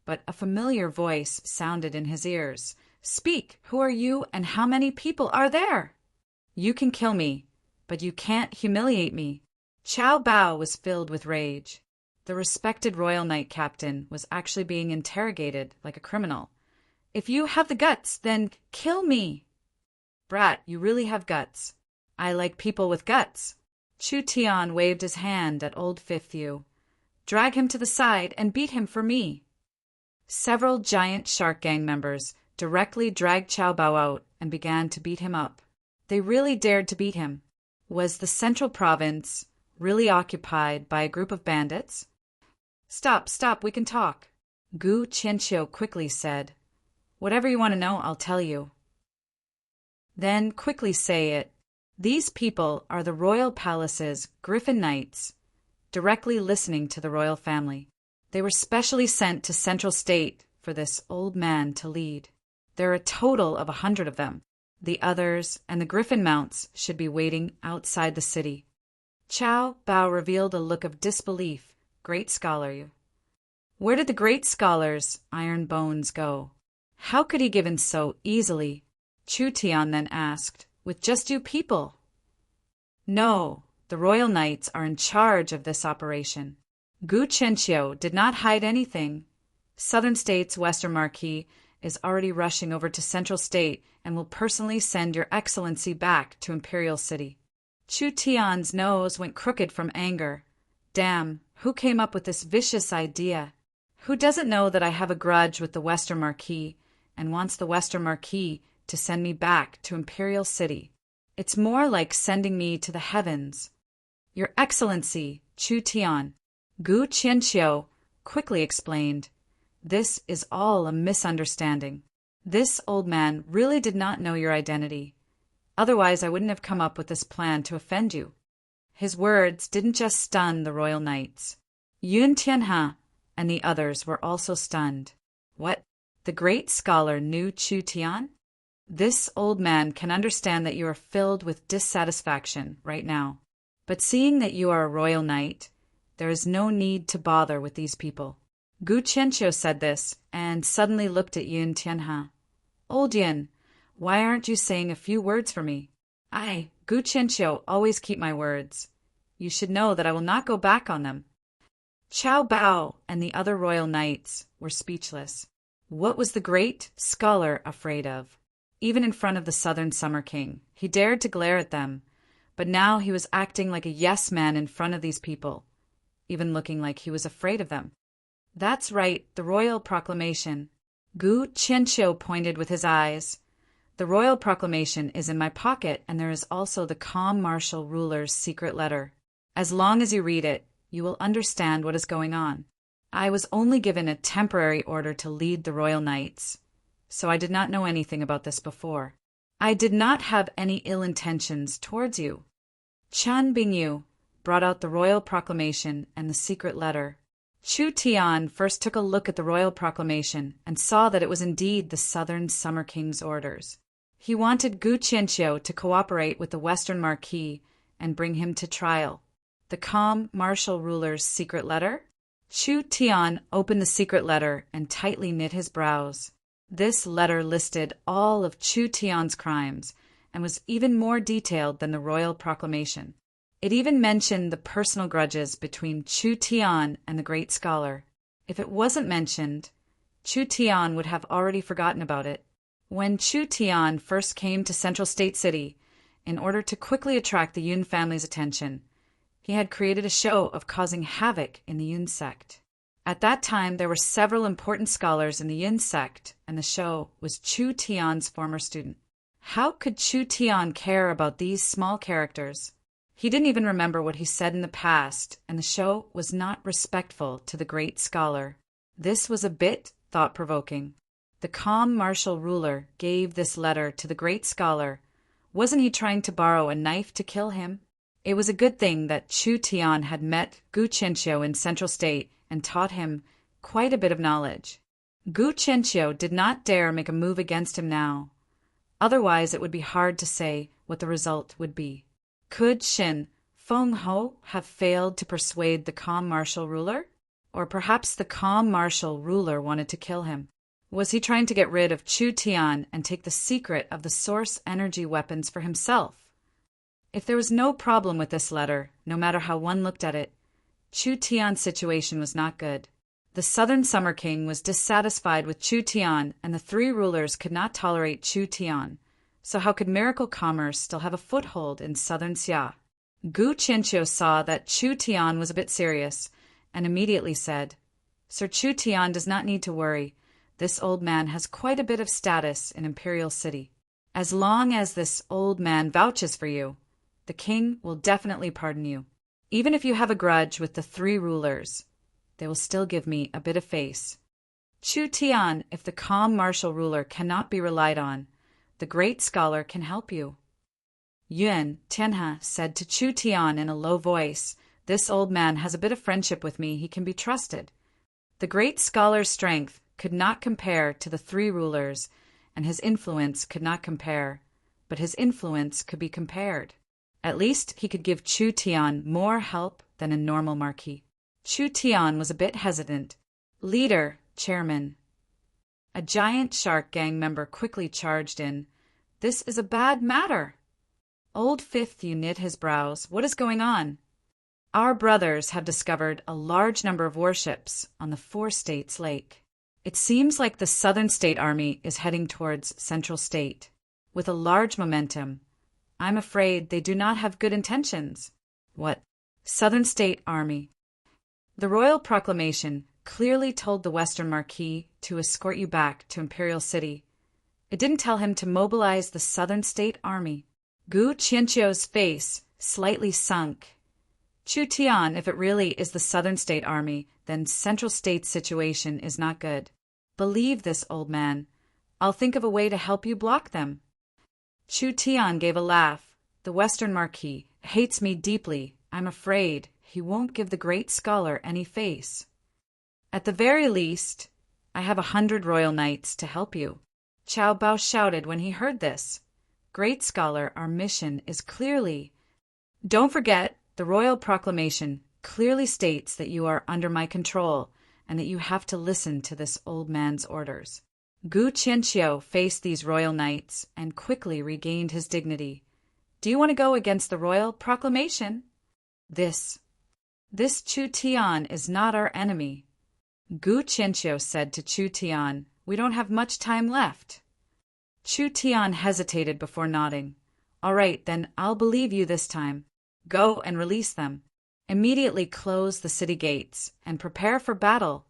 but a familiar voice sounded in his ears. Speak! Who are you, and how many people are there? You can kill me, but you can't humiliate me. Qiao Bao was filled with rage. The respected Royal Knight captain was actually being interrogated like a criminal. If you have the guts, then kill me. Brat, you really have guts. I like people with guts. Chu Tian waved his hand at old Fifth Yu. Drag him to the side and beat him for me. Several giant shark gang members directly dragged Qiao Bao out and began to beat him up. They really dared to beat him. Was the Central Province really occupied by a group of bandits? Stop, we can talk. Gu Qianqiu quickly said. Whatever you want to know, I'll tell you. Then quickly say it. These people are the royal palace's Griffin Knights, directly listening to the royal family. They were specially sent to Central State for this old man to lead. There are a total of 100 of them. The others and the Griffin mounts should be waiting outside the city. Qiao Bao revealed a look of disbelief. Great scholar, you. Where did the great scholar's iron bones go? How could he give in so easily? Chu Tian then asked, with just you people? No, the Royal Knights are in charge of this operation. Gu Qianqiu did not hide anything. Southern State's Western Marquis is already rushing over to Central State and will personally send your excellency back to Imperial City. Chu Tian's nose went crooked from anger. Damn, who came up with this vicious idea? Who doesn't know that I have a grudge with the Western Marquis and wants the Western Marquis to send me back to Imperial City? It's more like sending me to the heavens. Your Excellency, Chu Tian, Gu Qianqiu quickly explained. This is all a misunderstanding. This old man really did not know your identity. Otherwise, I wouldn't have come up with this plan to offend you. His words didn't just stun the royal knights. Yun Tianhe and the others were also stunned. What? The great scholar knew Chu Tian? This old man can understand that you are filled with dissatisfaction right now. But seeing that you are a royal knight, there is no need to bother with these people. Gu Qianqiu said this, and suddenly looked at Yun Tianhe. Old Yun, why aren't you saying a few words for me? I, Gu Qianqiu, always keep my words. You should know that I will not go back on them. Qiao Bao and the other royal knights were speechless. What was the great scholar afraid of? Even in front of the Southern Summer King, he dared to glare at them, but now he was acting like a yes man in front of these people, even looking like he was afraid of them. That's right, the royal proclamation. Gu Qianqiu pointed with his eyes. The royal proclamation is in my pocket, and there is also the calm martial ruler's secret letter. As long as you read it, you will understand what is going on. I was only given a temporary order to lead the royal knights, so I did not know anything about this before. I did not have any ill intentions towards you. Chen Bingyu brought out the royal proclamation and the secret letter. Chu Tian first took a look at the royal proclamation and saw that it was indeed the Southern Summer King's orders. He wanted Gu Qianqiu to cooperate with the Western Marquis and bring him to trial. The calm martial ruler's secret letter? Chu Tian opened the secret letter and tightly knit his brows. This letter listed all of Chu Tian's crimes and was even more detailed than the royal proclamation. It even mentioned the personal grudges between Chu Tian and the great scholar. If it wasn't mentioned, Chu Tian would have already forgotten about it. When Chu Tian first came to Central State City, in order to quickly attract the Yun family's attention, he had created a show of causing havoc in the Yun sect. At that time, there were several important scholars in the Yun sect, and the show was Chu Tian's former student. How could Chu Tian care about these small characters? He didn't even remember what he said in the past, and the show was not respectful to the great scholar. This was a bit thought-provoking. The calm martial ruler gave this letter to the great scholar. Wasn't he trying to borrow a knife to kill him? It was a good thing that Chu Tian had met Gu Qianqiu in Central State and taught him quite a bit of knowledge. Gu Qianqiu did not dare make a move against him now. Otherwise, it would be hard to say what the result would be. Could Xin Fengho have failed to persuade the calm martial ruler? Or perhaps the calm martial ruler wanted to kill him. Was he trying to get rid of Chu Tian and take the secret of the source energy weapons for himself? If there was no problem with this letter, no matter how one looked at it, Chu Tian's situation was not good. The Southern Summer King was dissatisfied with Chu Tian, and the three rulers could not tolerate Chu Tian. So how could miracle commerce still have a foothold in southern Xia? Gu Qianqiu saw that Chu Tian was a bit serious, and immediately said, Sir Chu Tian does not need to worry. This old man has quite a bit of status in Imperial City. As long as this old man vouches for you, the king will definitely pardon you. Even if you have a grudge with the three rulers, they will still give me a bit of face. Chu Tian, if the calm martial ruler cannot be relied on, the great scholar can help you. Yun Tianhe said to Chu Tian in a low voice, This old man has a bit of friendship with me. He can be trusted. The great scholar's strength could not compare to the three rulers, and his influence could not compare, but his influence could be compared. At least he could give Chu Tian more help than a normal marquis. Chu Tian was a bit hesitant. Leader, chairman. A giant shark gang member quickly charged in. This is a bad matter. Old Fifth Yu knit his brows. What is going on? Our brothers have discovered a large number of warships on the Four States Lake. It seems like the Southern State Army is heading towards Central State. With a large momentum, I'm afraid they do not have good intentions. What? Southern State Army. The royal proclamation clearly told the Western Marquis to escort you back to Imperial City. It didn't tell him to mobilize the Southern State Army. Gu Qianqiu's face slightly sunk. Chu Tian, if it really is the Southern State Army, then Central State's situation is not good. Believe this, old man. I'll think of a way to help you block them. Chu Tian gave a laugh. The Western Marquis hates me deeply. I'm afraid he won't give the great scholar any face. At the very least, I have 100 royal knights to help you. Qiao Bao shouted when he heard this. Great scholar, our mission is clearly... Don't forget, the royal proclamation clearly states that you are under my control and that you have to listen to this old man's orders. Gu Qianqiu faced these royal knights and quickly regained his dignity. Do you want to go against the royal proclamation? This Chu Tian is not our enemy. Gu Qianqiu said to Chu Tian, we don't have much time left. Chu Tian hesitated before nodding. All right, then I'll believe you this time. Go and release them. Immediately close the city gates and prepare for battle.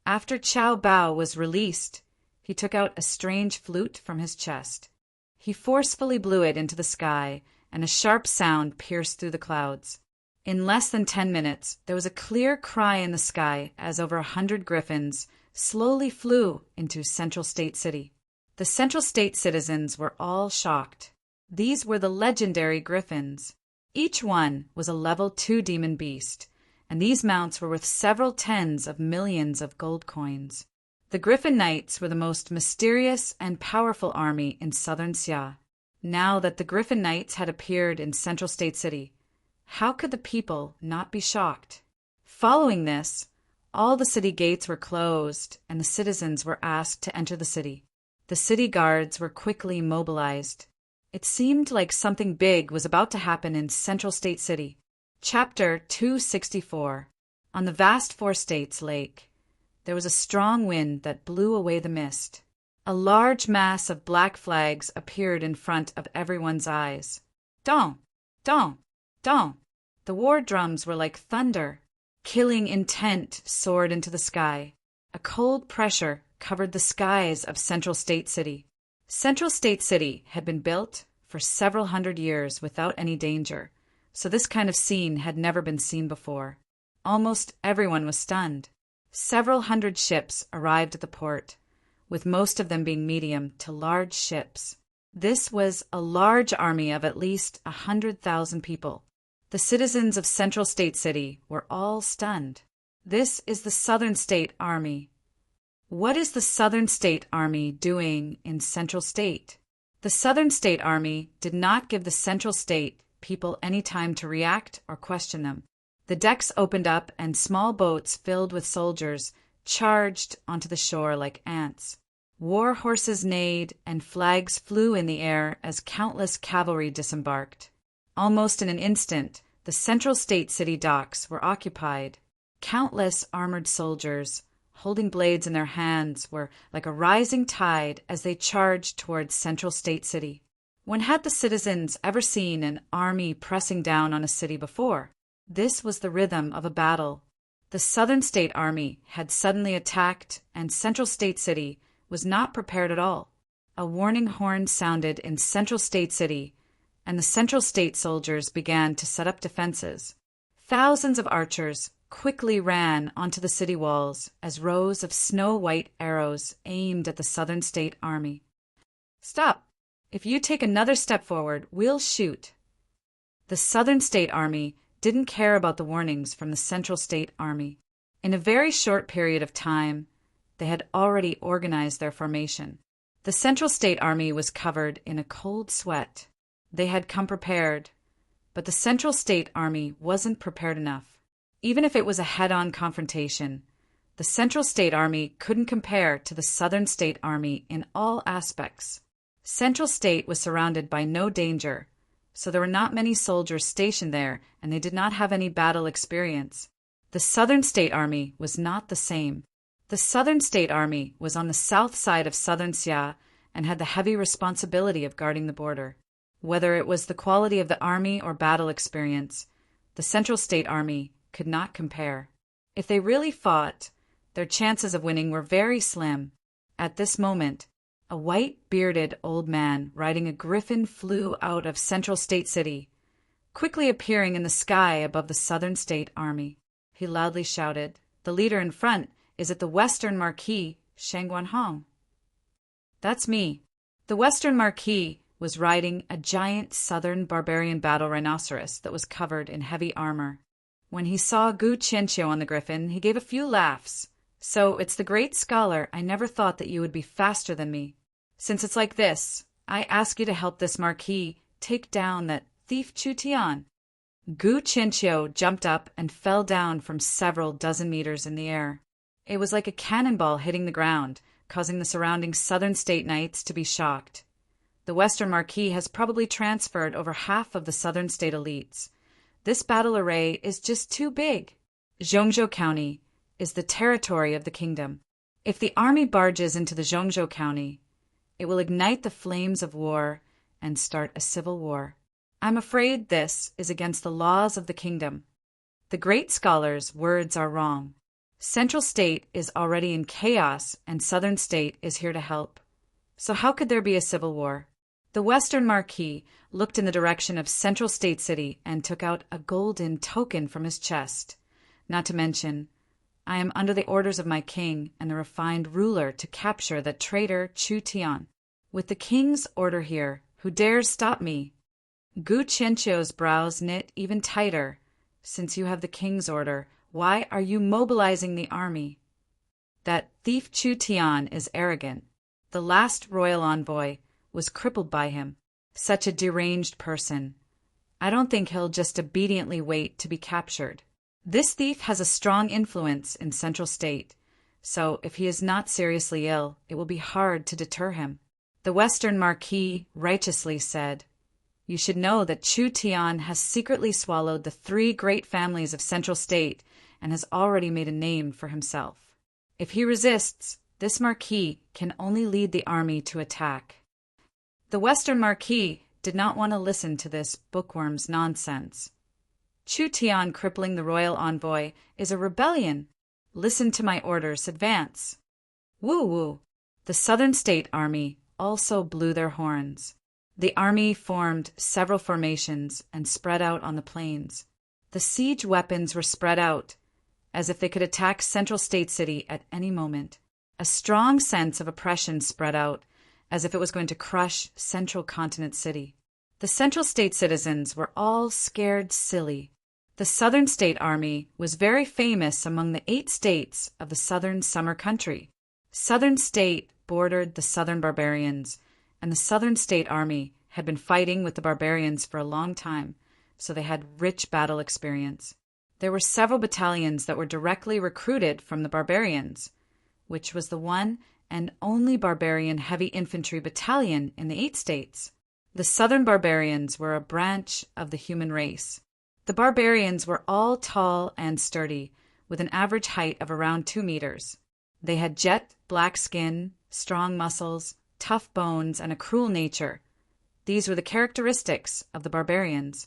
After Qiao Bao was released, he took out a strange flute from his chest. He forcefully blew it into the sky, and a sharp sound pierced through the clouds. In less than 10 minutes, there was a clear cry in the sky as over 100 griffins slowly flew into Central State City. The Central State citizens were all shocked. These were the legendary griffins. Each one was a level 2 demon beast, and these mounts were worth several tens of millions of gold coins. The Griffin Knights were the most mysterious and powerful army in southern Xia. Now that the Griffin Knights had appeared in Central State City, how could the people not be shocked? Following this, all the city gates were closed and the citizens were asked to enter the city. The city guards were quickly mobilized. It seemed like something big was about to happen in Central State City. Chapter 264. On the vast Four States Lake, there was a strong wind that blew away the mist. A large mass of black flags appeared in front of everyone's eyes. Dong! Dong! Dong! The war drums were like thunder. Killing intent soared into the sky. A cold pressure covered the skies of Central State City. Central State City had been built for several hundred years without any danger, so this kind of scene had never been seen before. Almost everyone was stunned. Several hundred ships arrived at the port, with most of them being medium to large ships. This was a large army of at least 100,000 people. The citizens of Central State City were all stunned. This is the Southern State Army. What is the Southern State Army doing in Central State? The Southern State Army did not give the Central State people any time to react or question them. The decks opened up and small boats filled with soldiers charged onto the shore like ants. War horses neighed and flags flew in the air as countless cavalry disembarked. Almost in an instant, the Central State City docks were occupied. Countless armored soldiers, holding blades in their hands, were like a rising tide as they charged towards Central State City. When had the citizens ever seen an army pressing down on a city before? This was the rhythm of a battle. The Southern State Army had suddenly attacked, and Central State City was not prepared at all. A warning horn sounded in Central State City, and the Central State soldiers began to set up defenses. Thousands of archers quickly ran onto the city walls as rows of snow-white arrows aimed at the Southern State Army. Stop! If you take another step forward, we'll shoot. The Southern State Army didn't care about the warnings from the Central State Army. In a very short period of time, they had already organized their formation. The Central State Army was covered in a cold sweat. They had come prepared, but the Central State Army wasn't prepared enough. Even if it was a head-on confrontation, the Central State Army couldn't compare to the Southern State Army in all aspects. Central State was surrounded by no danger, so there were not many soldiers stationed there, and they did not have any battle experience. The Southern State Army was not the same. The Southern State Army was on the south side of Southern Xia and had the heavy responsibility of guarding the border. Whether it was the quality of the army or battle experience, the Central State Army could not compare. If they really fought, their chances of winning were very slim. At this moment, a white-bearded old man riding a griffin flew out of Central State City, quickly appearing in the sky above the Southern State Army. He loudly shouted, "The leader in front is at the Western Marquis, Shangguanhong." That's me. The Western Marquis was riding a giant southern barbarian battle rhinoceros that was covered in heavy armor. When he saw Gu Qianqiu on the griffin, he gave a few laughs. So it's the great scholar. I never thought that you would be faster than me. Since it's like this, I ask you to help this Marquis take down that thief Chu Tian. Gu Qianqiu jumped up and fell down from several dozen meters in the air. It was like a cannonball hitting the ground, causing the surrounding southern state knights to be shocked. The Western Marquis has probably transferred over half of the southern state elites. This battle array is just too big. Zhongzhou County is the territory of the kingdom. If the army barges into the Zhongzhou County, it will ignite the flames of war and start a civil war. I'm afraid this is against the laws of the kingdom. The great scholar's words are wrong. Central State is already in chaos, and Southern State is here to help. So how could there be a civil war? The Western Marquis looked in the direction of Central State City and took out a golden token from his chest. Not to mention, I am under the orders of my king and the refined ruler to capture that traitor Chu Tian. With the king's order here, who dares stop me? Gu Qianqiu's brows knit even tighter. Since you have the king's order, why are you mobilizing the army? That thief Chu Tian is arrogant. The last royal envoy was crippled by him. Such a deranged person. I don't think he'll just obediently wait to be captured. This thief has a strong influence in Central State, so if he is not seriously ill, it will be hard to deter him. The Western Marquis righteously said, You should know that Chu Tian has secretly swallowed the 3 great families of Central State and has already made a name for himself. If he resists, this Marquis can only lead the army to attack. The Western Marquis did not want to listen to this bookworm's nonsense. Chu Tian crippling the royal envoy is a rebellion. Listen to my orders, advance. Woo-woo! The Southern State Army also blew their horns. The army formed several formations and spread out on the plains. The siege weapons were spread out, as if they could attack Central State City at any moment. A strong sense of oppression spread out, as if it was going to crush Central Continent City. The Central State citizens were all scared silly. The Southern State Army was very famous among the 8 states of the Southern Summer Country. Southern State bordered the Southern Barbarians, and the Southern State Army had been fighting with the barbarians for a long time, so they had rich battle experience. There were several battalions that were directly recruited from the barbarians, which was the one and only barbarian heavy infantry battalion in the 8 states. The Southern Barbarians were a branch of the human race. The barbarians were all tall and sturdy, with an average height of around 2 meters. They had jet black skin, strong muscles, tough bones, and a cruel nature. These were the characteristics of the barbarians.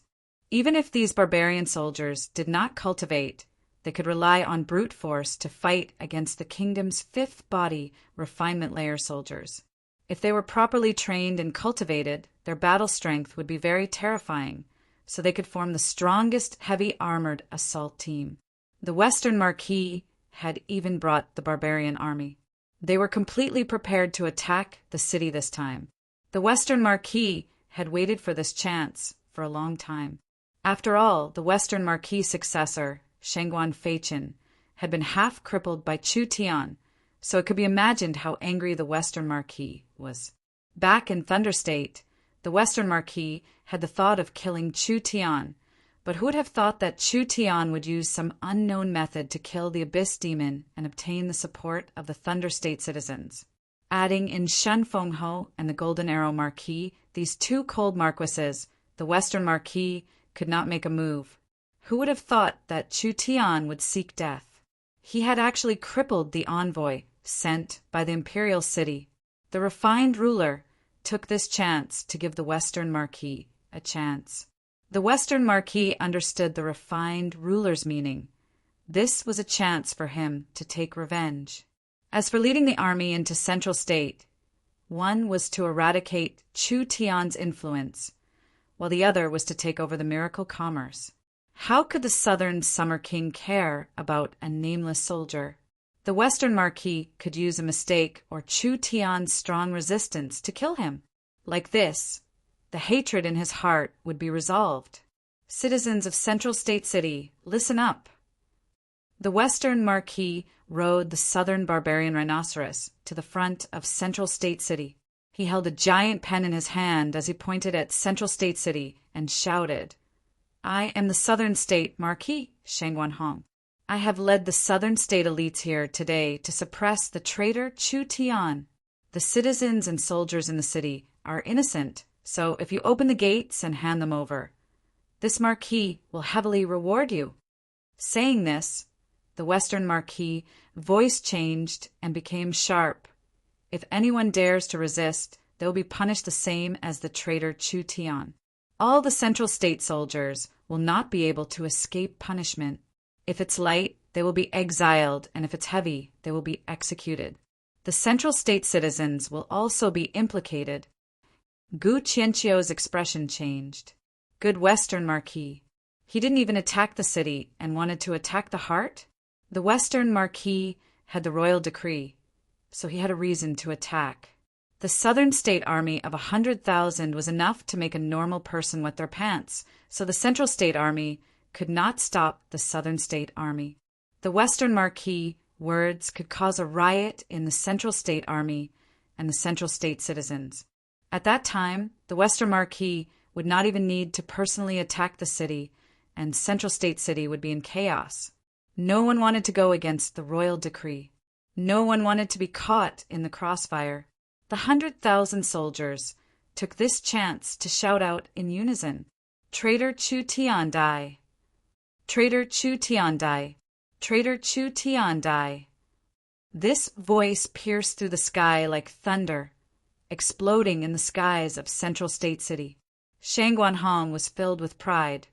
Even if these barbarian soldiers did not cultivate, they could rely on brute force to fight against the kingdom's 5th body refinement layer soldiers. If they were properly trained and cultivated, their battle strength would be very terrifying, so they could form the strongest heavy armored assault team. The Western Marquis had even brought the barbarian army. They were completely prepared to attack the city this time. The Western Marquis had waited for this chance for a long time. After all, the Western Marquis' successor, Shengguan Feiqian, had been half crippled by Chu Tian, so it could be imagined how angry the Western Marquis was. Back in Thunder State, the Western Marquis had the thought of killing Chu Tian, but who would have thought that Chu Tian would use some unknown method to kill the Abyss Demon and obtain the support of the Thunder State citizens? Adding in Shen Fengho and the Golden Arrow Marquis, these 2 cold marquises, the Western Marquis could not make a move. Who would have thought that Chu Tian would seek death? He had actually crippled the envoy sent by the imperial city. The refined ruler took this chance to give the Western Marquis a chance. The Western Marquis understood the refined ruler's meaning. This was a chance for him to take revenge. As for leading the army into Central State, one was to eradicate Chu Tian's influence, while the other was to take over the miracle commerce. How could the Southern Summer King care about a nameless soldier? The Western Marquis could use a mistake or Chu Tian's strong resistance to kill him. Like this, the hatred in his heart would be resolved. Citizens of Central State City, listen up. The Western Marquis rode the southern barbarian rhinoceros to the front of Central State City. He held a giant pen in his hand as he pointed at Central State City and shouted, "I am the Southern State Marquis, Shangguan Hong. I have led the Southern State elites here today to suppress the traitor Chu Tian. The citizens and soldiers in the city are innocent, so if you open the gates and hand them over, this Marquis will heavily reward you." Saying this, the Western Marquis' voice changed and became sharp. If anyone dares to resist, they will be punished the same as the traitor Chu Tian. All the Central State soldiers will not be able to escape punishment. If it's light, they will be exiled, and if it's heavy, they will be executed. The Central State citizens will also be implicated. Gu Qianqiu's expression changed. Good Western Marquis. He didn't even attack the city and wanted to attack the heart? The Western Marquis had the royal decree, so he had a reason to attack. The Southern State Army of 100,000 was enough to make a normal person wet their pants, so the Central State Army could not stop the Southern State Army. The Western Marquis' words could cause a riot in the Central State Army and the Central State citizens. At that time, the Western Marquis would not even need to personally attack the city, and Central State City would be in chaos. No one wanted to go against the royal decree. No one wanted to be caught in the crossfire. The 100,000 soldiers took this chance to shout out in unison, "Traitor Chu Tian die! Traitor Chu Tian die! Traitor Chu Tian die!" This voice pierced through the sky like thunder, exploding in the skies of Central State City. Shangguan Hong was filled with pride.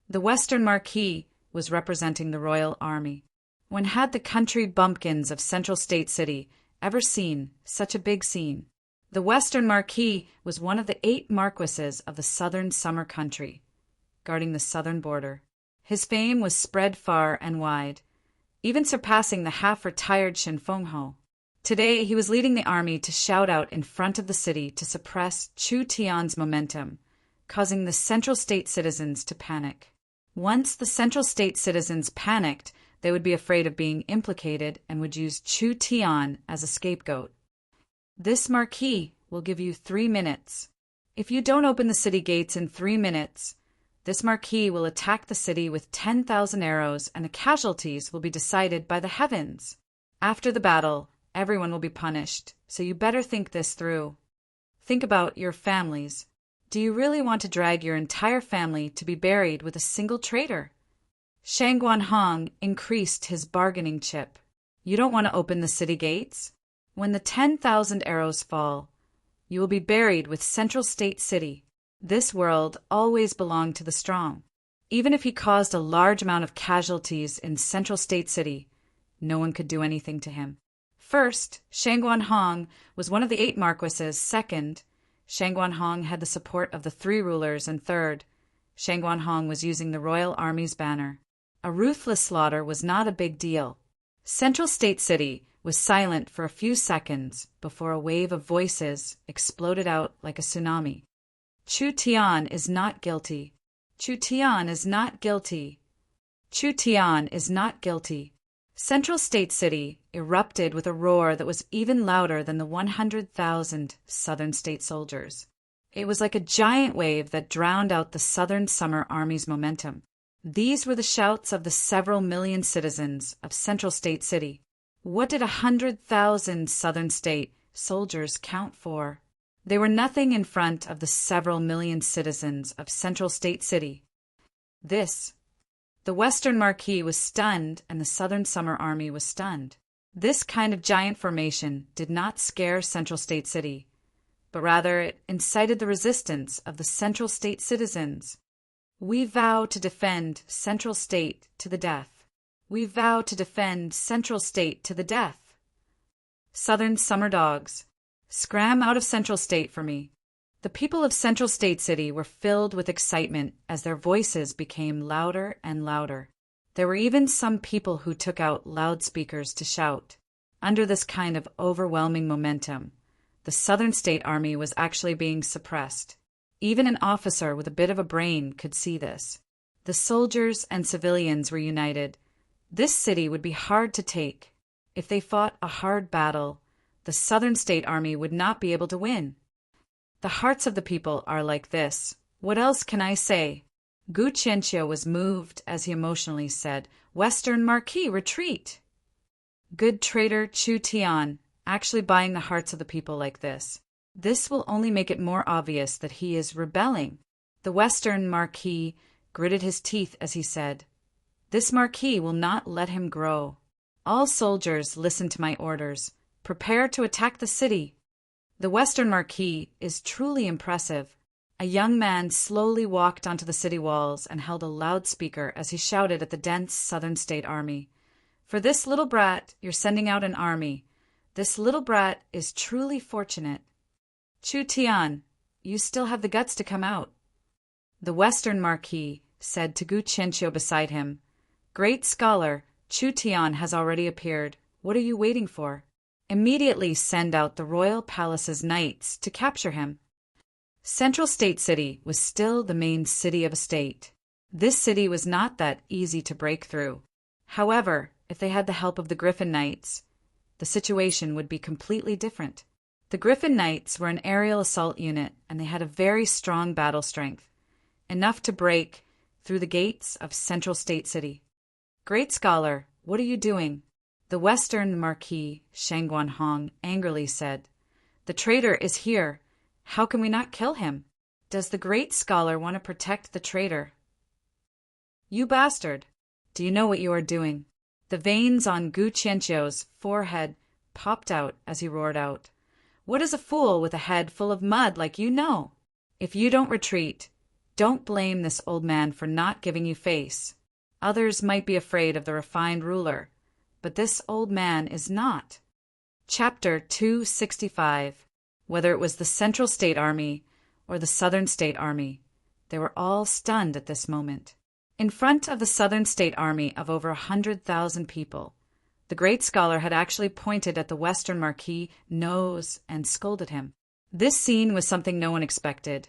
The Western Marquis was representing the royal army. When had the country bumpkins of Central State City ever seen such a big scene? The Western Marquis was one of the 8 marquises of the southern summer country, guarding the southern border. His fame was spread far and wide, even surpassing the half-retired Shinfengho. Today he was leading the army to shout out in front of the city to suppress Chu Tian's momentum, causing the Central State citizens to panic. Once the Central State citizens panicked, they would be afraid of being implicated and would use Chu Tian as a scapegoat. This Marquis will give you 3 minutes. If you don't open the city gates in 3 minutes, this Marquis will attack the city with 10,000 arrows and the casualties will be decided by the heavens. After the battle, everyone will be punished, so you better think this through. Think about your families. Do you really want to drag your entire family to be buried with a single traitor? Shangguan Hong increased his bargaining chip. You don't want to open the city gates? When the 10,000 arrows fall, you will be buried with Central State City. This world always belonged to the strong. Even if he caused a large amount of casualties in Central State City, no one could do anything to him. First, Shangguan Hong was one of the 8 marquises. Second, Shangguan Hong had the support of the 3 rulers, and third, Shangguan Hong was using the royal army's banner. A ruthless slaughter was not a big deal. Central State City was silent for a few seconds before a wave of voices exploded out like a tsunami. Chu Tian is not guilty. Chu Tian is not guilty. Chu Tian is not guilty. Central State City erupted with a roar that was even louder than the 100,000 Southern State soldiers. It was like a giant wave that drowned out the Southern Summer Army's momentum. These were the shouts of the several million citizens of Central State City. What did 100,000 Southern State soldiers count for? They were nothing in front of the several million citizens of Central State City. The Western Marquis was stunned and the Southern Summer Army was stunned. This kind of giant formation did not scare Central State City, but rather it incited the resistance of the Central State citizens. We vow to defend Central State to the death. We vow to defend Central State to the death. Southern summer dogs, scram out of Central State for me. The people of Central State City were filled with excitement as their voices became louder and louder. There were even some people who took out loudspeakers to shout, Under this kind of overwhelming momentum, the Southern State Army was actually being suppressed. Even an officer with a bit of a brain could see this. The soldiers and civilians were united. This city would be hard to take. If they fought a hard battle, the Southern State Army would not be able to win. The hearts of the people are like this. What else can I say? Gu Qianqiu was moved as he emotionally said, "Western Marquis, retreat!" Good traitor Chu Tian, actually buying the hearts of the people like this. This will only make it more obvious that he is rebelling. The Western Marquis gritted his teeth as he said, "This Marquis will not let him grow. All soldiers, listen to my orders. Prepare to attack the city." The Western Marquis is truly impressive. A young man slowly walked onto the city walls and held a loudspeaker as he shouted at the dense Southern State Army. "For this little brat, you're sending out an army. This little brat is truly fortunate. Chu Tian, you still have the guts to come out." The Western Marquis said to Gu Qianqiu beside him, "Great scholar, Chu Tian has already appeared. What are you waiting for? Immediately send out the royal palace's knights to capture him." Central State City was still the main city of a state. This city was not that easy to break through. However, if they had the help of the Griffin Knights, the situation would be completely different. The Griffin Knights were an aerial assault unit, and they had a very strong battle strength, enough to break through the gates of Central State City. "Great scholar, what are you doing?" The Western Marquis, Shang Guanhong, angrily said, "The traitor is here. How can we not kill him? Does the great scholar want to protect the traitor?" "You bastard! Do you know what you are doing?" The veins on Gu Qianqiu's forehead popped out as he roared out, "What is a fool with a head full of mud like you know? If you don't retreat, don't blame this old man for not giving you face. Others might be afraid of the refined ruler, but this old man is not." Chapter 265. Whether it was the Central State Army or the Southern State Army, they were all stunned at this moment. In front of the Southern State Army of over 100,000 people, the great scholar had actually pointed at the Western Marquis' nose and scolded him. This scene was something no one expected.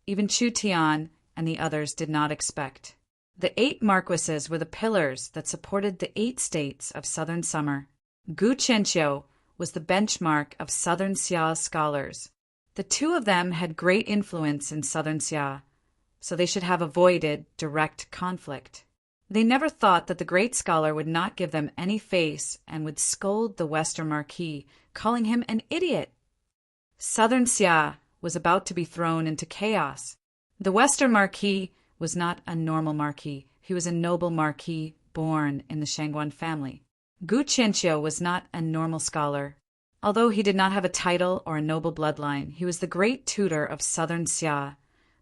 Even Chu Tian and the others did not expect. The 8 marquises were the pillars that supported the 8 states of Southern Summer. Gu Qianqiu was the benchmark of Southern Xia scholars. The 2 of them had great influence in Southern Xia, so they should have avoided direct conflict. They never thought that the great scholar would not give them any face and would scold the Western Marquis, calling him an idiot. Southern Xia was about to be thrown into chaos. The Western Marquis was not a normal marquis. He was a noble marquis born in the Shangguan family. Gu Qianqiu was not a normal scholar. Although he did not have a title or a noble bloodline, he was the great tutor of Southern Xia,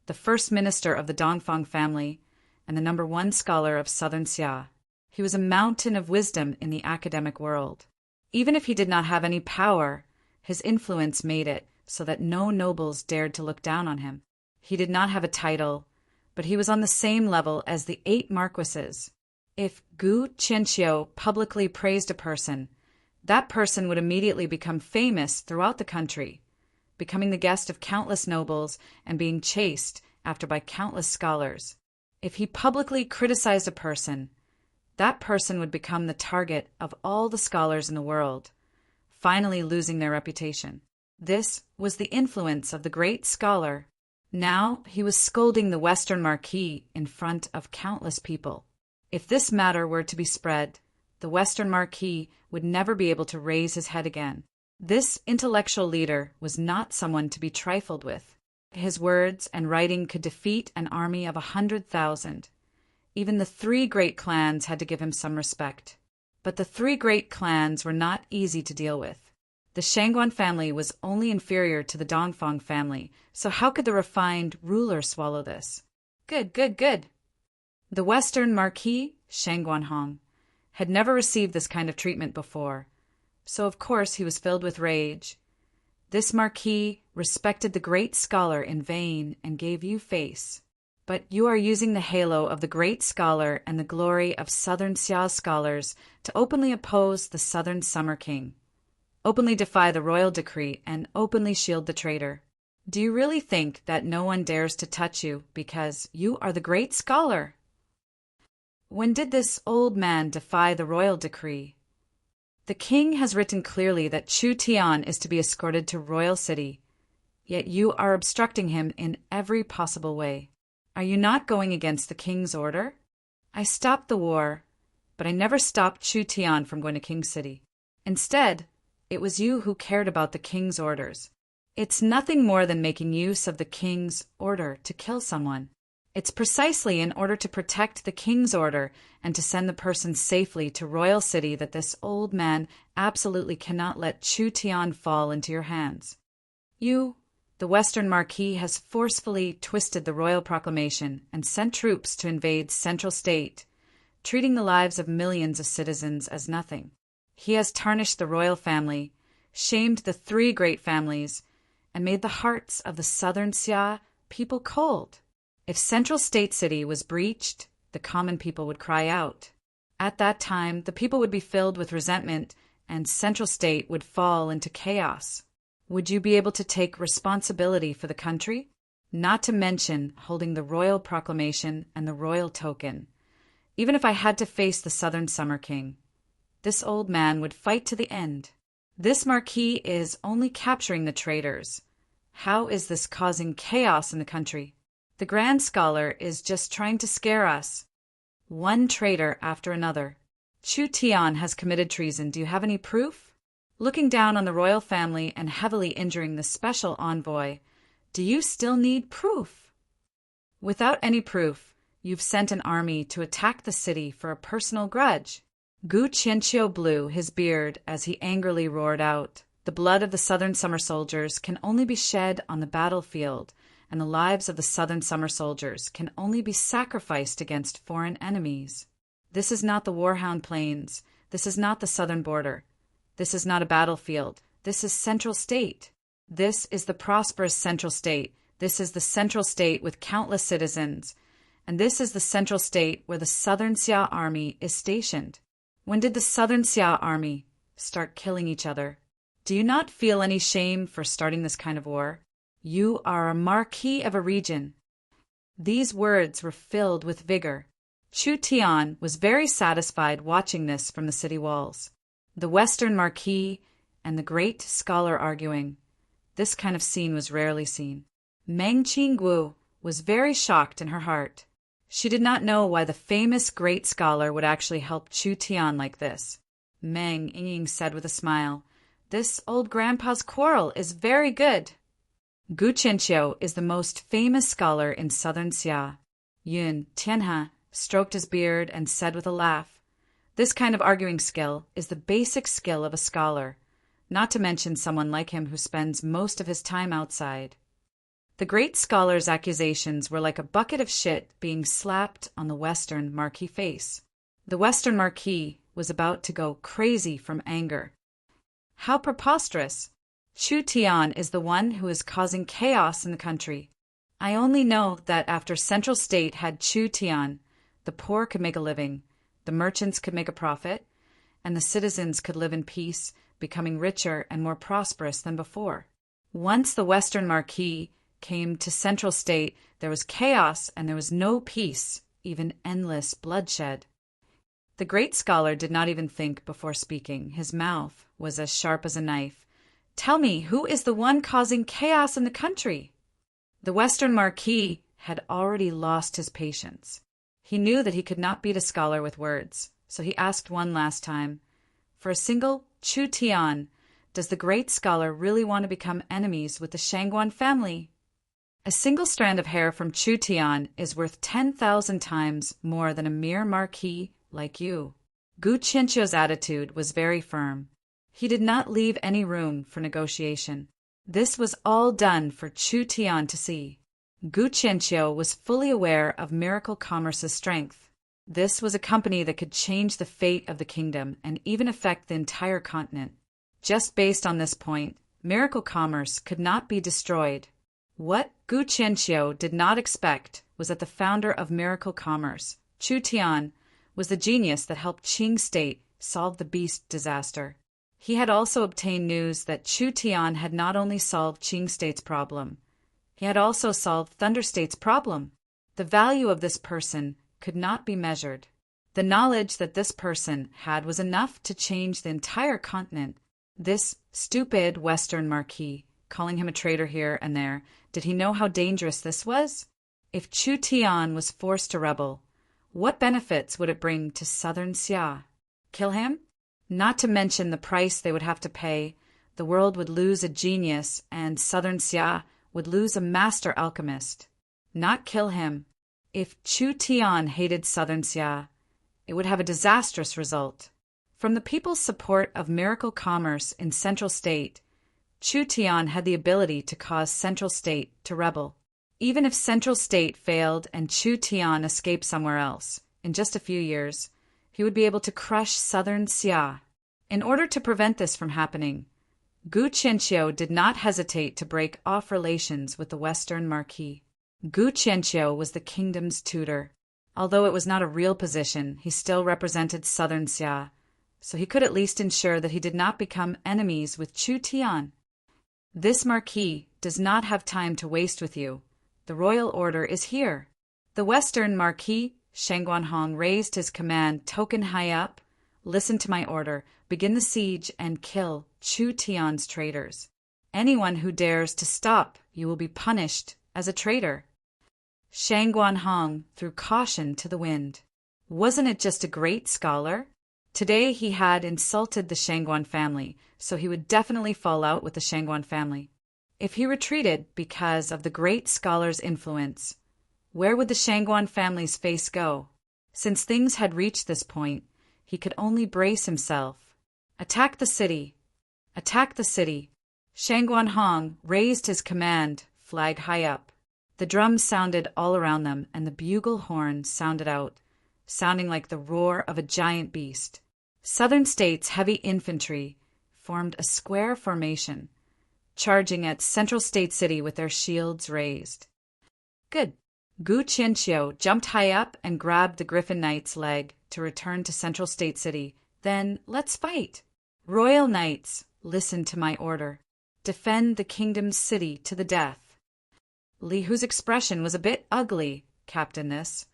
the first minister of the Dongfang family, and the #1 scholar of Southern Xia. He was a mountain of wisdom in the academic world. Even if he did not have any power, his influence made it so that no nobles dared to look down on him. He did not have a title, but he was on the same level as the 8 marquises. If Gu Qianqiu publicly praised a person, that person would immediately become famous throughout the country, becoming the guest of countless nobles and being chased after by countless scholars. If he publicly criticized a person, that person would become the target of all the scholars in the world, finally losing their reputation. This was the influence of the great scholar. Now he was scolding the Western Marquis in front of countless people. If this matter were to be spread, the Western Marquis would never be able to raise his head again. This intellectual leader was not someone to be trifled with. His words and writing could defeat an army of 100,000. Even the 3 great clans had to give him some respect. But the 3 great clans were not easy to deal with. The Shangguan family was only inferior to the Dongfang family, so how could the refined ruler swallow this? Good. The Western Marquis, Shang Guanhong, had never received this kind of treatment before, so of course he was filled with rage. This Marquis respected the great scholar in vain and gave you face. But you are using the halo of the great scholar and the glory of Southern Xia scholars to openly oppose the Southern Summer King. openly defy the royal decree, and openly shield the traitor. Do you really think that no one dares to touch you because you are the great scholar? When did this old man defy the royal decree? The king has written clearly that Chu Tian is to be escorted to royal city, yet you are obstructing him in every possible way. Are you not going against the king's order? I stopped the war, but I never stopped Chu Tian from going to King City. Instead, it was you who cared about the king's orders. It's nothing more than making use of the king's order to kill someone. It's precisely in order to protect the king's order and to send the person safely to royal city that this old man absolutely cannot let Chu Tian fall into your hands. You, the Western Marquis, has forcefully twisted the royal proclamation and sent troops to invade Central State, treating the lives of millions of citizens as nothing. He has tarnished the royal family, shamed the three great families, and made the hearts of the Southern Xia people cold. If Central State City was breached, the common people would cry out. At that time, the people would be filled with resentment, and Central State would fall into chaos. Would you be able to take responsibility for the country? Not to mention holding the royal proclamation and the royal token. Even if I had to face the Southern Summer King, this old man would fight to the end. This marquis is only capturing the traitors. How is this causing chaos in the country? The Grand Scholar is just trying to scare us. One traitor after another. Chu Tian has committed treason. Do you have any proof? Looking down on the royal family and heavily injuring the special envoy, do you still need proof? Without any proof, you've sent an army to attack the city for a personal grudge. Gu Qianqiu blew his beard as he angrily roared out, "The blood of the Southern Summer soldiers can only be shed on the battlefield, and the lives of the Southern Summer soldiers can only be sacrificed against foreign enemies. This is not the Warhound Plains. This is not the southern border. This is not a battlefield. This is Central State. This is the prosperous Central State. This is the Central State with countless citizens. And this is the Central State where the Southern Xia Army is stationed." When did the Southern Xia Army start killing each other? Do you not feel any shame for starting this kind of war? You are a marquis of a region. These words were filled with vigor. Chu Tian was very satisfied watching this from the city walls. The Western Marquis and the great scholar arguing. This kind of scene was rarely seen. Meng Qingguo was very shocked in her heart. She did not know why the famous great scholar would actually help Chu Tian like this. Meng Ying said with a smile, "This old grandpa's quarrel is very good." Gu Qianqiu is the most famous scholar in Southern Xia. Yun Tianhe stroked his beard and said with a laugh, "This kind of arguing skill is the basic skill of a scholar, not to mention someone like him who spends most of his time outside." The great scholar's accusations were like a bucket of shit being slapped on the Western Marquis face. The Western Marquis was about to go crazy from anger. How preposterous! Chu Tian is the one who is causing chaos in the country. I only know that after Central State had Chu Tian, the poor could make a living, the merchants could make a profit, and the citizens could live in peace, becoming richer and more prosperous than before. Once the Western Marquis came to Central State, there was chaos and there was no peace, even endless bloodshed. The great scholar did not even think before speaking. His mouth was as sharp as a knife. "Tell me, who is the one causing chaos in the country?" The Western Marquis had already lost his patience. He knew that he could not beat a scholar with words, so he asked one last time, "For a single Chu Tian, does the great scholar really want to become enemies with the Shangguan family?" A single strand of hair from Chu Tian is worth 10,000 times more than a mere marquis like you. Gu Qianqiu's attitude was very firm. He did not leave any room for negotiation. This was all done for Chu Tian to see. Gu Qianqiu was fully aware of Miracle Commerce's strength. This was a company that could change the fate of the kingdom and even affect the entire continent. Just based on this point, Miracle Commerce could not be destroyed. What Gu Qianqiu did not expect was that the founder of Miracle Commerce, Chu Tian, was the genius that helped Qing State solve the beast disaster. He had also obtained news that Chu Tian had not only solved Qing State's problem, he had also solved Thunder State's problem. The value of this person could not be measured. The knowledge that this person had was enough to change the entire continent. This stupid Western Marquis, calling him a traitor here and there, did he know how dangerous this was? If Chu Tian was forced to rebel, what benefits would it bring to Southern Xia? Kill him? Not to mention the price they would have to pay. The world would lose a genius, and Southern Xia would lose a master alchemist. Not kill him. If Chu Tian hated Southern Xia, it would have a disastrous result. From the people's support of miracle commerce in Central State, Chu Tian had the ability to cause Central State to rebel. Even if Central State failed and Chu Tian escaped somewhere else, in just a few years, he would be able to crush Southern Xia. In order to prevent this from happening, Gu Qianqiu did not hesitate to break off relations with the Western Marquis. Gu Qianqiu was the kingdom's tutor. Although it was not a real position, he still represented Southern Xia, so he could at least ensure that he did not become enemies with Chu Tian. This Marquis does not have time to waste with you. The royal order is here. The Western Marquis, Shang Guanhong, raised his command token high up. Listen to my order. Begin the siege and kill Chu Tian's traitors. Anyone who dares to stop, you will be punished as a traitor. Shang Guanhong threw caution to the wind. Wasn't it just a great scholar? Today he had insulted the Shangguan family, so he would definitely fall out with the Shangguan family. If he retreated because of the great scholar's influence, where would the Shangguan family's face go? Since things had reached this point, he could only brace himself. Attack the city! Attack the city! Shang Guanhong raised his command, flag high up. The drums sounded all around them, and the bugle horn sounded out, sounding like the roar of a giant beast. Southern State's heavy infantry formed a square formation, charging at Central State City with their shields raised. Good. Gu Qianqiu jumped high up and grabbed the Griffin Knight's leg to return to Central State City. Then let's fight. Royal Knights, listen to my order. Defend the kingdom's city to the death. Li Hu's expression was a bit ugly, Captain this.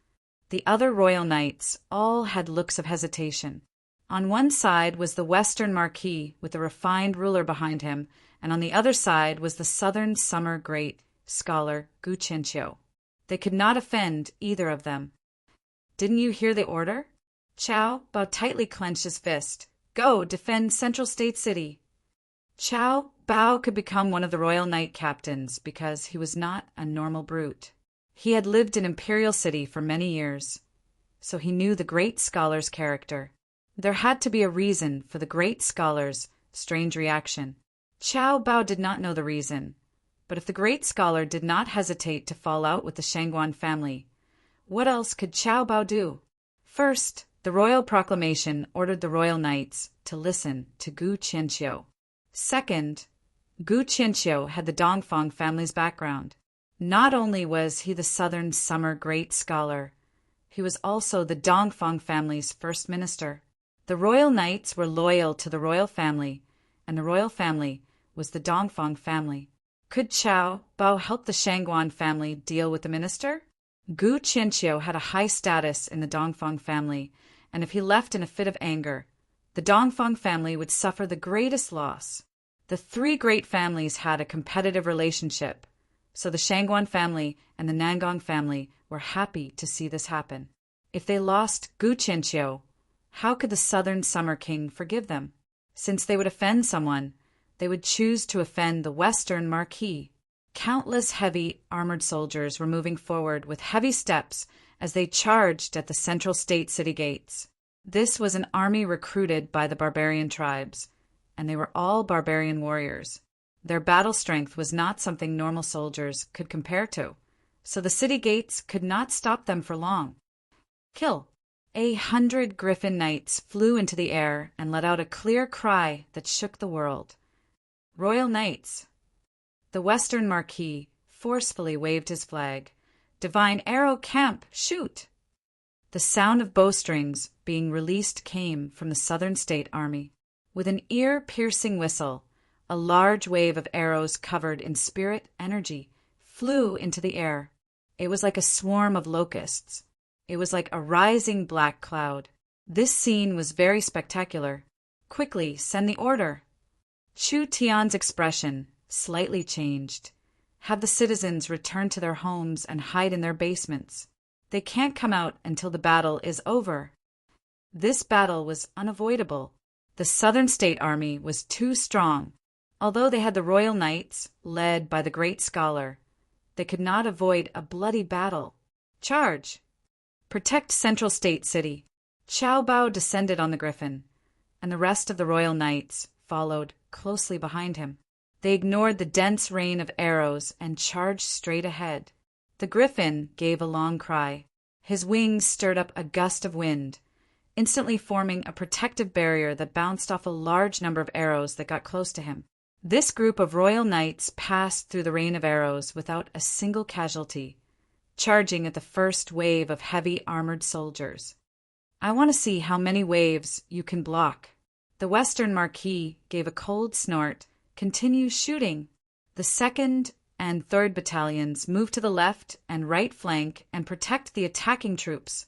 The other royal knights all had looks of hesitation. On one side was the Western Marquis with a refined ruler behind him, and on the other side was the Southern Summer great scholar Gu Qianqiu. They could not offend either of them. Didn't you hear the order? Cao Bao tightly clenched his fist. Go, defend Central State City. Cao Bao could become one of the royal knight captains because he was not a normal brute. He had lived in Imperial City for many years, so he knew the great scholar's character. There had to be a reason for the great scholar's strange reaction. Cao Bao did not know the reason, but if the great scholar did not hesitate to fall out with the Shangguan family, what else could Cao Bao do? First, the royal proclamation ordered the royal knights to listen to Gu Qianqiu. Second, Gu Qianqiu had the Dongfang family's background. Not only was he the Southern Summer great scholar, he was also the Dongfang family's first minister. The royal knights were loyal to the royal family, and the royal family was the Dongfang family. Could Cao Bao help the Shangguan family deal with the minister? Gu Qianqiu had a high status in the Dongfang family, and if he left in a fit of anger, the Dongfang family would suffer the greatest loss. The three great families had a competitive relationship, so the Shangguan family and the Nangong family were happy to see this happen. If they lost Gu Qianqiu, how could the Southern Summer King forgive them? Since they would offend someone, they would choose to offend the Western Marquis. Countless heavy armored soldiers were moving forward with heavy steps as they charged at the Central State City gates. This was an army recruited by the barbarian tribes, and they were all barbarian warriors. Their battle strength was not something normal soldiers could compare to, so the city gates could not stop them for long. Kill! 100 Griffin Knights flew into the air and let out a clear cry that shook the world. Royal Knights! The Western Marquis forcefully waved his flag. Divine Arrow Camp, shoot! The sound of bowstrings being released came from the Southern State Army. With an ear-piercing whistle, a large wave of arrows covered in spirit energy flew into the air. It was like a swarm of locusts. It was like a rising black cloud. This scene was very spectacular. Quickly, send the order. Chu Tian's expression slightly changed. Have the citizens return to their homes and hide in their basements. They can't come out until the battle is over. This battle was unavoidable. The Southern State Army was too strong. Although they had the Royal Knights, led by the great scholar, they could not avoid a bloody battle. Charge! Protect Central State City. Qiao Bao descended on the griffin, and the rest of the Royal Knights followed closely behind him. They ignored the dense rain of arrows and charged straight ahead. The griffin gave a long cry. His wings stirred up a gust of wind, instantly forming a protective barrier that bounced off a large number of arrows that got close to him. This group of royal knights passed through the rain of arrows without a single casualty, charging at the first wave of heavy armored soldiers. I want to see how many waves you can block. The Western Marquis gave a cold snort. Continue shooting. The 2nd and 3rd battalions moved to the left and right flank and protect the attacking troops.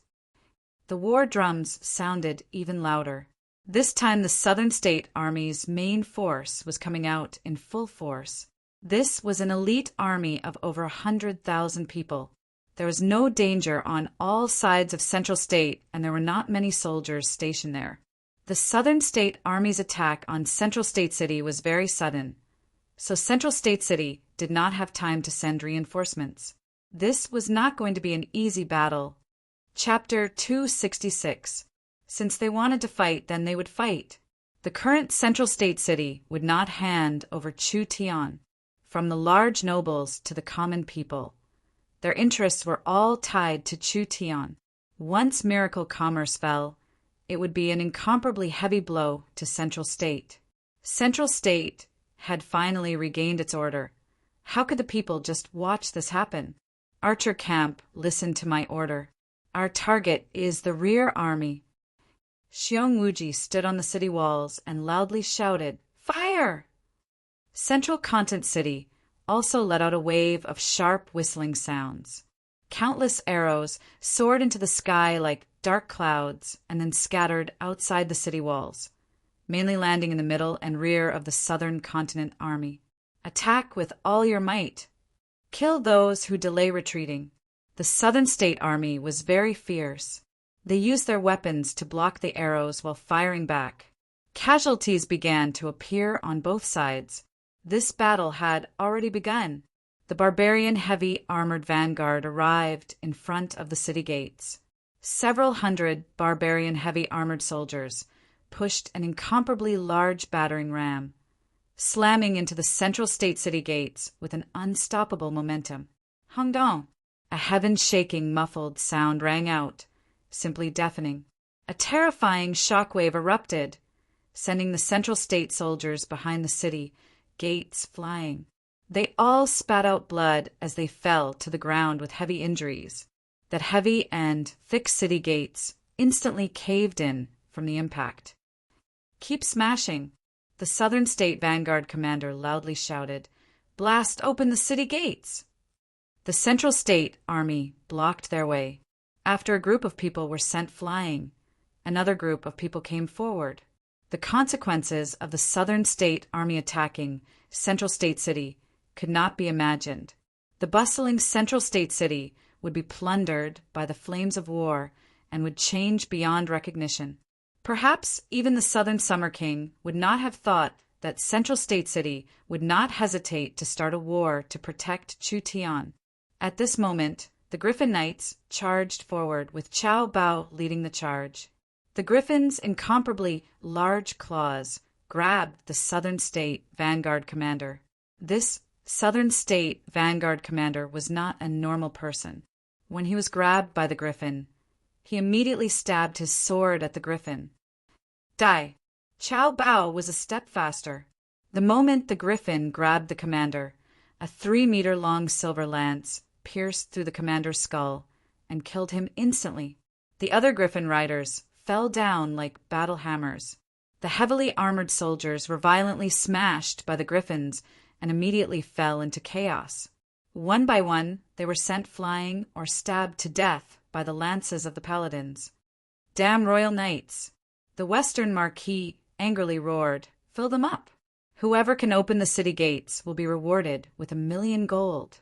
The war drums sounded even louder. This time the Southern State Army's main force was coming out in full force. This was an elite army of over 100,000 people. There was no danger on all sides of Central State, and there were not many soldiers stationed there. The Southern State Army's attack on Central State City was very sudden, so Central State City did not have time to send reinforcements. This was not going to be an easy battle. Chapter 266. Since they wanted to fight, then they would fight. The current Central State City would not hand over Chu Tian, from the large nobles to the common people. Their interests were all tied to Chu Tian. Once miracle commerce fell, it would be an incomparably heavy blow to Central State. Central State had finally regained its order. How could the people just watch this happen? Archer Camp, listen to my order. Our target is the rear army. Xiong Wuji stood on the city walls and loudly shouted, "Fire!" Central Content City also let out a wave of sharp whistling sounds. Countless arrows soared into the sky like dark clouds and then scattered outside the city walls, mainly landing in the middle and rear of the Southern Continent Army. Attack with all your might. Kill those who delay retreating. The Southern State Army was very fierce. They used their weapons to block the arrows while firing back. Casualties began to appear on both sides. This battle had already begun. The barbarian heavy armored vanguard arrived in front of the city gates. Several hundred barbarian heavy armored soldiers pushed an incomparably large battering ram, slamming into the Central State City gates with an unstoppable momentum. Hongdong! A heaven-shaking muffled sound rang out, simply deafening. A terrifying shockwave erupted, sending the Central State soldiers behind the city gates flying. They all spat out blood as they fell to the ground with heavy injuries. That heavy and thick city gates instantly caved in from the impact. "Keep smashing," the Southern State Vanguard commander loudly shouted. "Blast open the city gates!" The Central State Army blocked their way. After a group of people were sent flying, another group of people came forward. The consequences of the Southern State Army attacking Central State City could not be imagined. The bustling Central State City would be plundered by the flames of war and would change beyond recognition. Perhaps even the Southern Summer King would not have thought that Central State City would not hesitate to start a war to protect Chu Tian. At this moment, the Griffin Knights charged forward with Qiao Bao leading the charge. The Griffin's incomparably large claws grabbed the Southern State Vanguard commander. This Southern State Vanguard commander was not a normal person. When he was grabbed by the Griffin, he immediately stabbed his sword at the Griffin. Die! Qiao Bao was a step faster. The moment the Griffin grabbed the commander, a 3-meter-long silver lance pierced through the commander's skull and killed him instantly. The other Griffin riders fell down like battle hammers. The heavily armored soldiers were violently smashed by the griffins and immediately fell into chaos. One by one, they were sent flying or stabbed to death by the lances of the paladins. "Damn royal knights!" The Western Marquis angrily roared. "Fill them up! Whoever can open the city gates will be rewarded with 1,000,000 gold."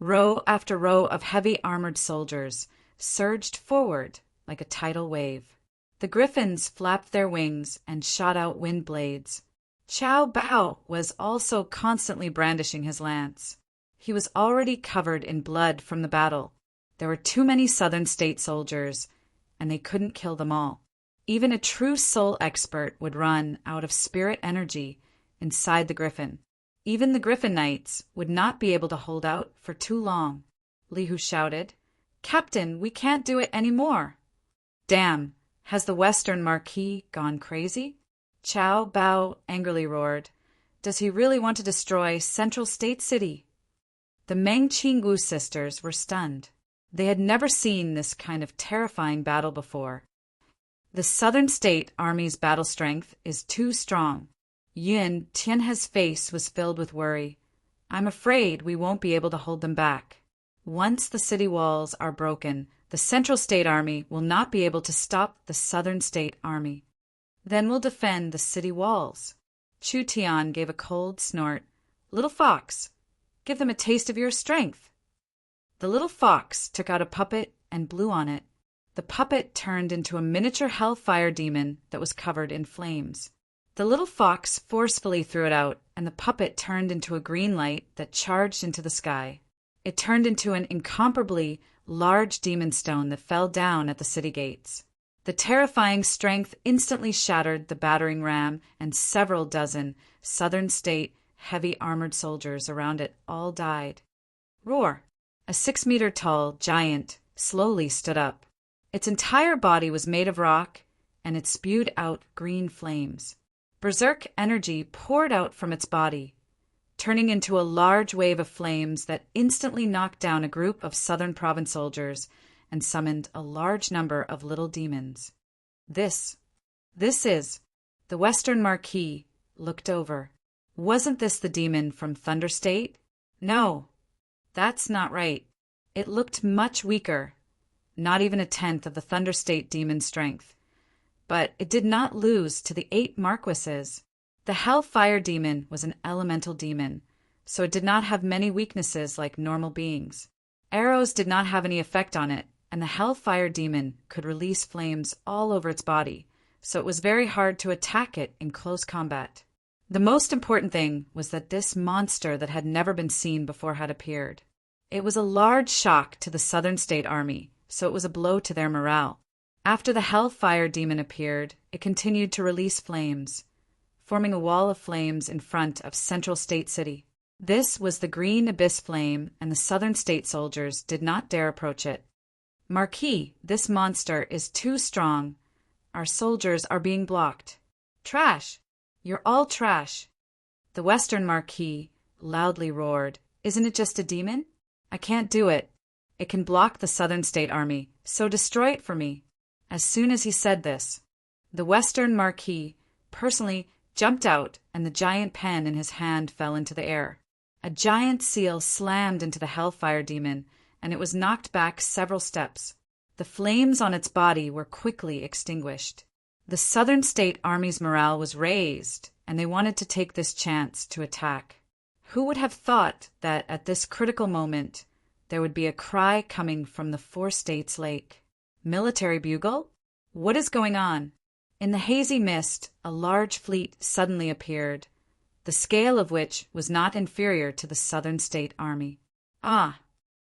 Row after row of heavy armored soldiers surged forward like a tidal wave. The griffins flapped their wings and shot out wind blades. Chow Bao was also constantly brandishing his lance. He was already covered in blood from the battle. There were too many southern state soldiers, and they couldn't kill them all. Even a true soul expert would run out of spirit energy inside the griffin. Even the Griffin Knights would not be able to hold out for too long. Li Hu shouted, "Captain, we can't do it any more." "Damn, has the Western Marquis gone crazy?" Chow Bao angrily roared. "Does he really want to destroy Central State City?" The Meng Qinggu sisters were stunned. They had never seen this kind of terrifying battle before. The Southern State Army's battle strength is too strong. Yun Tianhe's face was filled with worry. "I'm afraid we won't be able to hold them back. Once the city walls are broken, the Central State Army will not be able to stop the Southern State Army. Then we'll defend the city walls." Chu Tian gave a cold snort. "Little fox, give them a taste of your strength." The little fox took out a puppet and blew on it. The puppet turned into a miniature hellfire demon that was covered in flames. The little fox forcefully threw it out, and the puppet turned into a green light that charged into the sky. It turned into an incomparably large demon stone that fell down at the city gates. The terrifying strength instantly shattered the battering ram, and several dozen Southern State heavy armored soldiers around it all died. Roar! A 6-meter-tall giant slowly stood up. Its entire body was made of rock, and it spewed out green flames. Berserk energy poured out from its body, turning into a large wave of flames that instantly knocked down a group of Southern Province soldiers and summoned a large number of little demons. This is... The Western Marquis looked over. Wasn't this the demon from Thunder State? No, that's not right. It looked much weaker, not even 1/10 of the Thunder State demon's strength. But it did not lose to the 8 Marquises. The Hellfire Demon was an elemental demon, so it did not have many weaknesses like normal beings. Arrows did not have any effect on it, and the Hellfire Demon could release flames all over its body, so it was very hard to attack it in close combat. The most important thing was that this monster that had never been seen before had appeared. It was a large shock to the Southern State Army, so it was a blow to their morale. After the Hellfire Demon appeared, it continued to release flames, forming a wall of flames in front of Central State City. This was the Green Abyss Flame, and the Southern State soldiers did not dare approach it. "Marquis, this monster is too strong. Our soldiers are being blocked." "Trash! You're all trash!" The Western Marquis loudly roared. "Isn't it just a demon? I can't do it. It can block the Southern State Army, so destroy it for me." As soon as he said this, the Western Marquis personally jumped out, and the giant pen in his hand fell into the air. A giant seal slammed into the Hellfire Demon, and it was knocked back several steps. The flames on its body were quickly extinguished. The Southern State Army's morale was raised, and they wanted to take this chance to attack. Who would have thought that at this critical moment there would be a cry coming from the 4 States Lake? Military bugle? What is going on? In the hazy mist, a large fleet suddenly appeared, the scale of which was not inferior to the Southern State Army. Ah,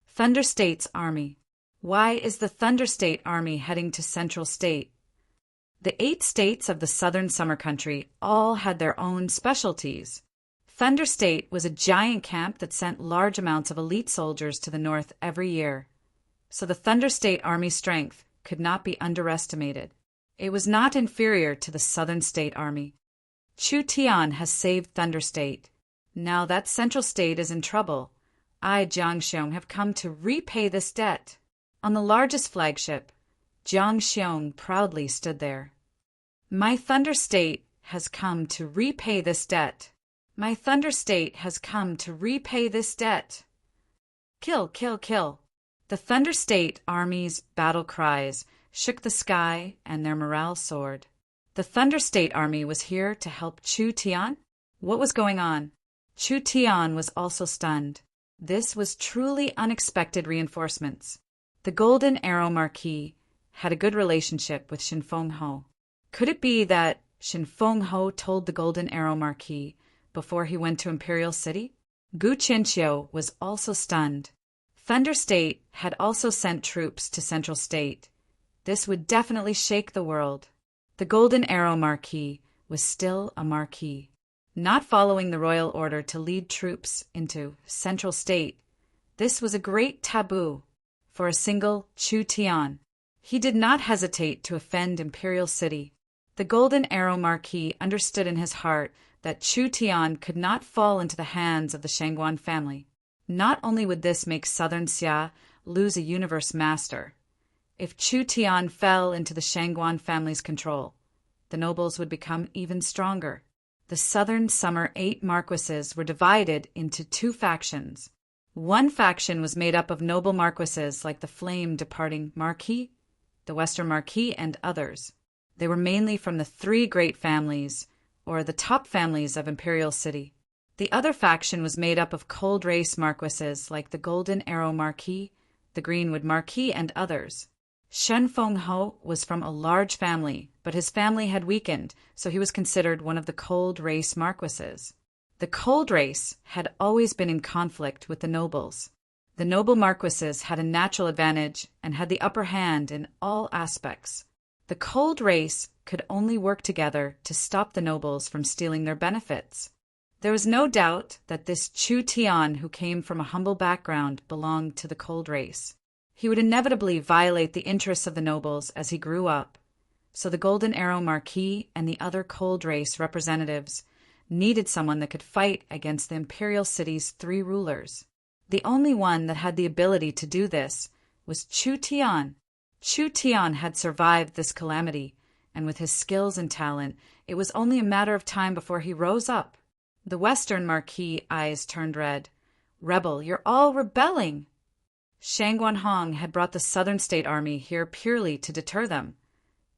Thunder State's Army. Why is the Thunder State Army heading to Central State? The 8 states of the Southern Summer Country all had their own specialties. Thunder State was a giant camp that sent large amounts of elite soldiers to the north every year. So the Thunder State Army's strength could not be underestimated. It was not inferior to the Southern State Army. Chu Tian has saved Thunder State. Now that Central State is in trouble. I, Jiang Xiong, have come to repay this debt. On the largest flagship, Jiang Xiong proudly stood there. My Thunder State has come to repay this debt. My Thunder State has come to repay this debt. Kill, kill, kill. The Thunder State Army's battle cries shook the sky and their morale soared. The Thunder State Army was here to help Chu Tian? What was going on? Chu Tian was also stunned. This was truly unexpected reinforcements. The Golden Arrow Marquis had a good relationship with Shin Feng Ho. Could it be that Shin Feng Ho told the Golden Arrow Marquis before he went to Imperial City? Gu Qianqiu was also stunned. Thunder State had also sent troops to Central State. This would definitely shake the world. The Golden Arrow Marquis was still a marquis, not following the royal order to lead troops into Central State. This was a great taboo for a single Chu Tian. He did not hesitate to offend Imperial City. The Golden Arrow Marquis understood in his heart that Chu Tian could not fall into the hands of the Shangguan family. Not only would this make Southern Xia lose a universe master, if Chu Tian fell into the Shangguan family's control, the nobles would become even stronger. The Southern Summer 8 marquises were divided into two factions. One faction was made up of noble marquises like the flame-departing Marquis, the Western Marquis, and others. They were mainly from the three great families, or the top families of Imperial City. The other faction was made up of cold race marquises like the Golden Arrow Marquis, the Greenwood Marquis, and others. Shen Feng Ho was from a large family, but his family had weakened, so he was considered one of the cold race marquises. The cold race had always been in conflict with the nobles. The noble marquises had a natural advantage and had the upper hand in all aspects. The cold race could only work together to stop the nobles from stealing their benefits. There was no doubt that this Chu Tian, who came from a humble background, belonged to the cold race. He would inevitably violate the interests of the nobles as he grew up. So the Golden Arrow Marquis and the other cold race representatives needed someone that could fight against the Imperial City's three rulers. The only one that had the ability to do this was Chu Tian. Chu Tian had survived this calamity, and with his skills and talent, it was only a matter of time before he rose up. The Western Marquis eyes turned red. Rebel, you're all rebelling! Shangguan Hong had brought the Southern State Army here purely to deter them.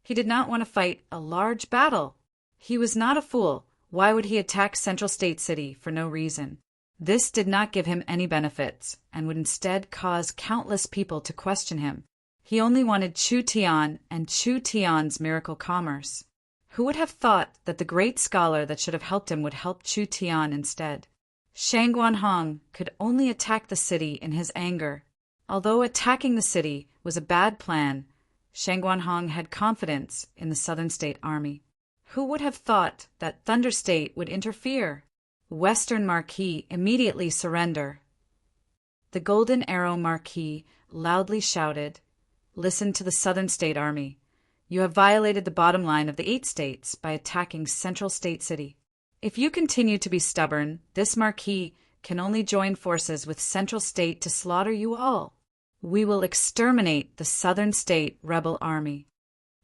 He did not want to fight a large battle. He was not a fool. Why would he attack Central State City for no reason? This did not give him any benefits, and would instead cause countless people to question him. He only wanted Chu Tian and Chu Tian's miracle commerce. Who would have thought that the great scholar that should have helped him would help Chu Tian instead? Shangguan Hong could only attack the city in his anger. Although attacking the city was a bad plan, Shangguan Hong had confidence in the Southern State Army. Who would have thought that Thunder State would interfere? Western Marquis immediately surrender. The Golden Arrow Marquis loudly shouted, "Listen to the Southern State Army. You have violated the bottom line of the 8 states by attacking Central State City. If you continue to be stubborn, this Marquis can only join forces with Central State to slaughter you all. We will exterminate the Southern State Rebel Army."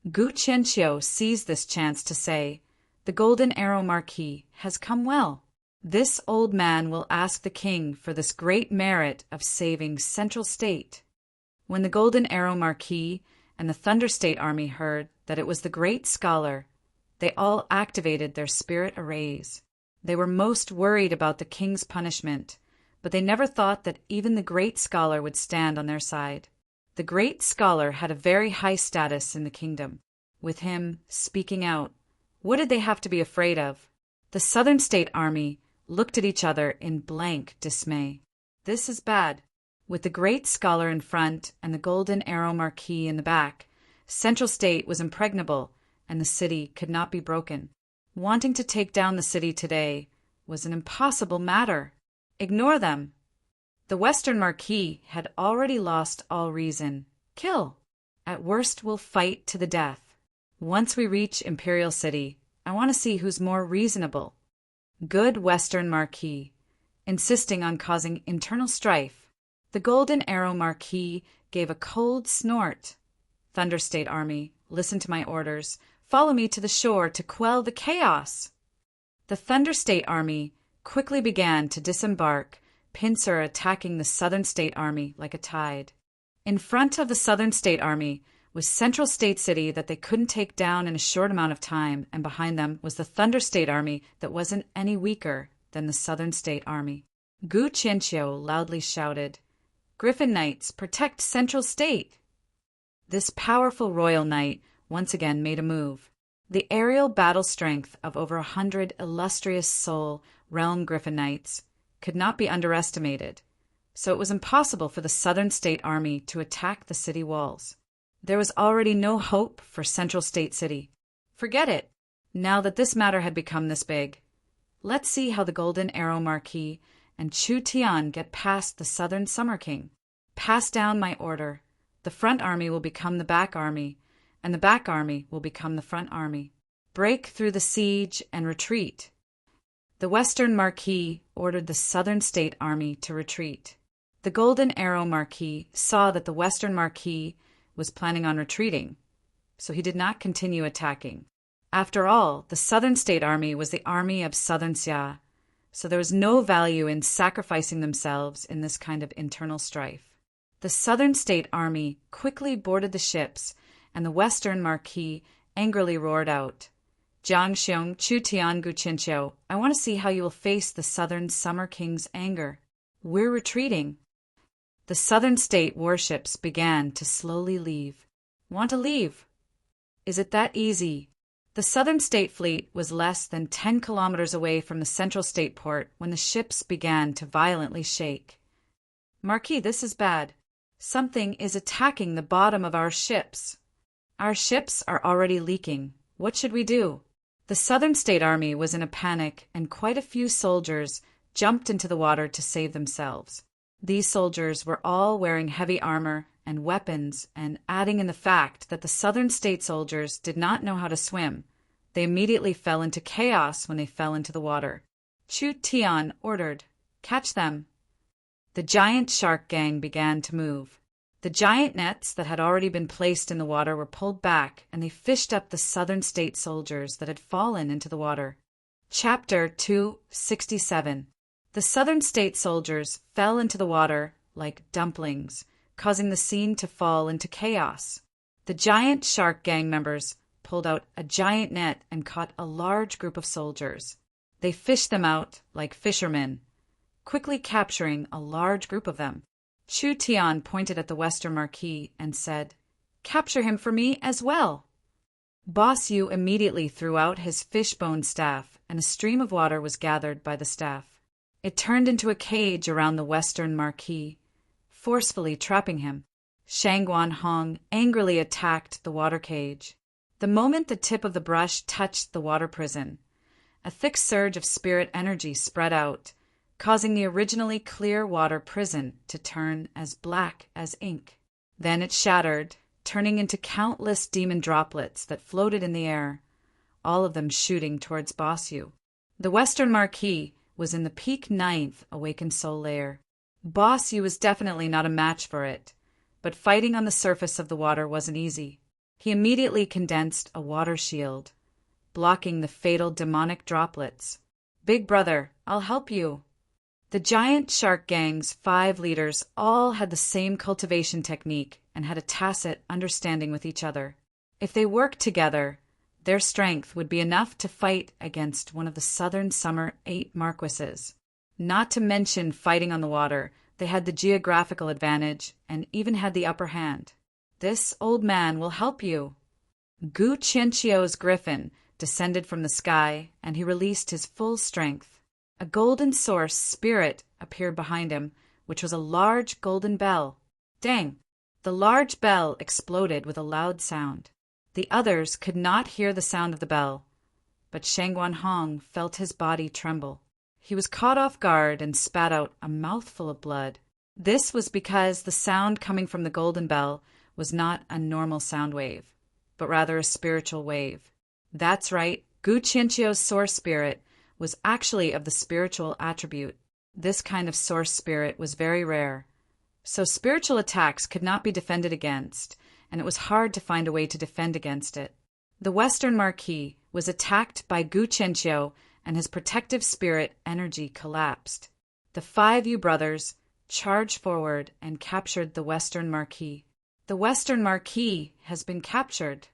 Gu Qianqiu seized this chance to say, "The Golden Arrow Marquis has come well. This old man will ask the king for this great merit of saving Central State." When the Golden Arrow Marquis and the Thunder State Army heard that it was the great scholar, they all activated their spirit arrays. They were most worried about the king's punishment, but they never thought that even the great scholar would stand on their side. The great scholar had a very high status in the kingdom. With him speaking out, what did they have to be afraid of? The Southern State Army looked at each other in blank dismay. This is bad. With the great scholar in front and the Golden Arrow Marquis in the back, Central State was impregnable and the city could not be broken. Wanting to take down the city today was an impossible matter. Ignore them. The Western Marquis had already lost all reason. Kill. At worst, we'll fight to the death. Once we reach Imperial City, I want to see who's more reasonable. Good Western Marquis, insisting on causing internal strife. The Golden Arrow Marquis gave a cold snort. Thunder State Army, listen to my orders. Follow me to the shore to quell the chaos." The Thunder State Army quickly began to disembark, pincer attacking the Southern State Army like a tide. In front of the Southern State Army was Central State City that they couldn't take down in a short amount of time, and behind them was the Thunder State Army that wasn't any weaker than the Southern State Army. Gu Qianqiu loudly shouted, "Griffin Knights, protect Central State!" This powerful royal knight once again made a move. The aerial battle strength of over 100 illustrious Soul Realm Griffin Knights could not be underestimated, so it was impossible for the Southern State Army to attack the city walls. There was already no hope for Central State City. Forget it, now that this matter had become this big. Let's see how the Golden Arrow Marquis and Chu Tian get past the Southern Summer King. Pass down my order. The front army will become the back army, and the back army will become the front army. Break through the siege and retreat. The Western Marquis ordered the Southern State Army to retreat. The Golden Arrow Marquis saw that the Western Marquis was planning on retreating, so he did not continue attacking. After all, the Southern State Army was the army of Southern Xia, so there was no value in sacrificing themselves in this kind of internal strife. The Southern State Army quickly boarded the ships, and the Western Marquis angrily roared out, "Jiang Xiong, Chu Tian Gu Qianqiu, I want to see how you will face the Southern Summer King's anger. We're retreating." The Southern State warships began to slowly leave. Want to leave? Is it that easy? The Southern State Fleet was less than 10 kilometers away from the Central State Port when the ships began to violently shake. "Marquis, this is bad. Something is attacking the bottom of our ships. Our ships are already leaking. What should we do?" The Southern State Army was in a panic, and quite a few soldiers jumped into the water to save themselves. These soldiers were all wearing heavy armor and weapons, and adding in the fact that the Southern State soldiers did not know how to swim, they immediately fell into chaos when they fell into the water. Chu Tian ordered, "Catch them." The giant shark gang began to move. The giant nets that had already been placed in the water were pulled back, and they fished up the Southern State soldiers that had fallen into the water. Chapter 267. The Southern State soldiers fell into the water like dumplings, causing the scene to fall into chaos. The giant shark gang members pulled out a giant net and caught a large group of soldiers. They fished them out like fishermen, quickly capturing a large group of them. Chu Tian pointed at the Western Marquis and said, "Capture him for me as well." Boss Yu immediately threw out his fishbone staff, and a stream of water was gathered by the staff. It turned into a cage around the Western Marquis, forcefully trapping him. Shangguan Hong angrily attacked the water cage. The moment the tip of the brush touched the water prison, a thick surge of spirit energy spread out, causing the originally clear water prison to turn as black as ink. Then it shattered, turning into countless demon droplets that floated in the air, all of them shooting towards Boss Yu. The Western Marquis was in the peak 9th awakened soul layer. Boss Yu was definitely not a match for it, but fighting on the surface of the water wasn't easy. He immediately condensed a water shield, blocking the fatal demonic droplets. "Big brother, I'll help you." The giant shark gang's 5 leaders all had the same cultivation technique and had a tacit understanding with each other. If they worked together, their strength would be enough to fight against one of the Southern Summer 8 Marquises. Not to mention fighting on the water, they had the geographical advantage and even had the upper hand. "This old man will help you." Gu Qianqiu's griffin descended from the sky, and he released his full strength. A golden source spirit appeared behind him, which was a large golden bell. Dang! The large bell exploded with a loud sound. The others could not hear the sound of the bell, but Shangguan Hong felt his body tremble. He was caught off guard and spat out a mouthful of blood. This was because the sound coming from the golden bell was not a normal sound wave, but rather a spiritual wave. That's right, Gu Qianqiu's source spirit was actually of the spiritual attribute. This kind of source spirit was very rare, so spiritual attacks could not be defended against, and it was hard to find a way to defend against it. The Western Marquis was attacked by Gu Qianqiu, and his protective spirit energy collapsed. The 5 Yu brothers charged forward and captured the Western Marquis. The Western Marquis has been captured.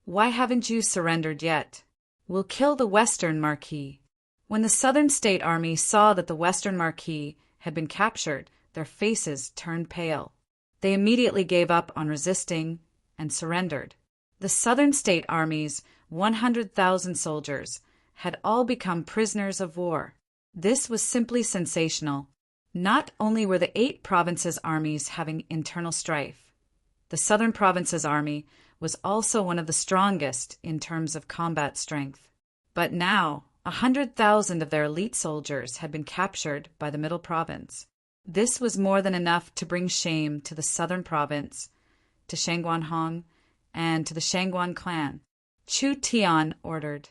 Why haven't you surrendered yet? We'll kill the Western Marquis. When the Southern State Army saw that the Western Marquis had been captured, their faces turned pale. They immediately gave up on resisting and surrendered. The Southern State Army's 100,000 soldiers had all become prisoners of war. This was simply sensational. Not only were the 8 provinces' armies having internal strife, the Southern Province's army was also one of the strongest in terms of combat strength. But now, 100,000 of their elite soldiers had been captured by the Middle Province. This was more than enough to bring shame to the Southern Province, to Shangguanhong, and to the Shangguan clan. Chu Tian ordered,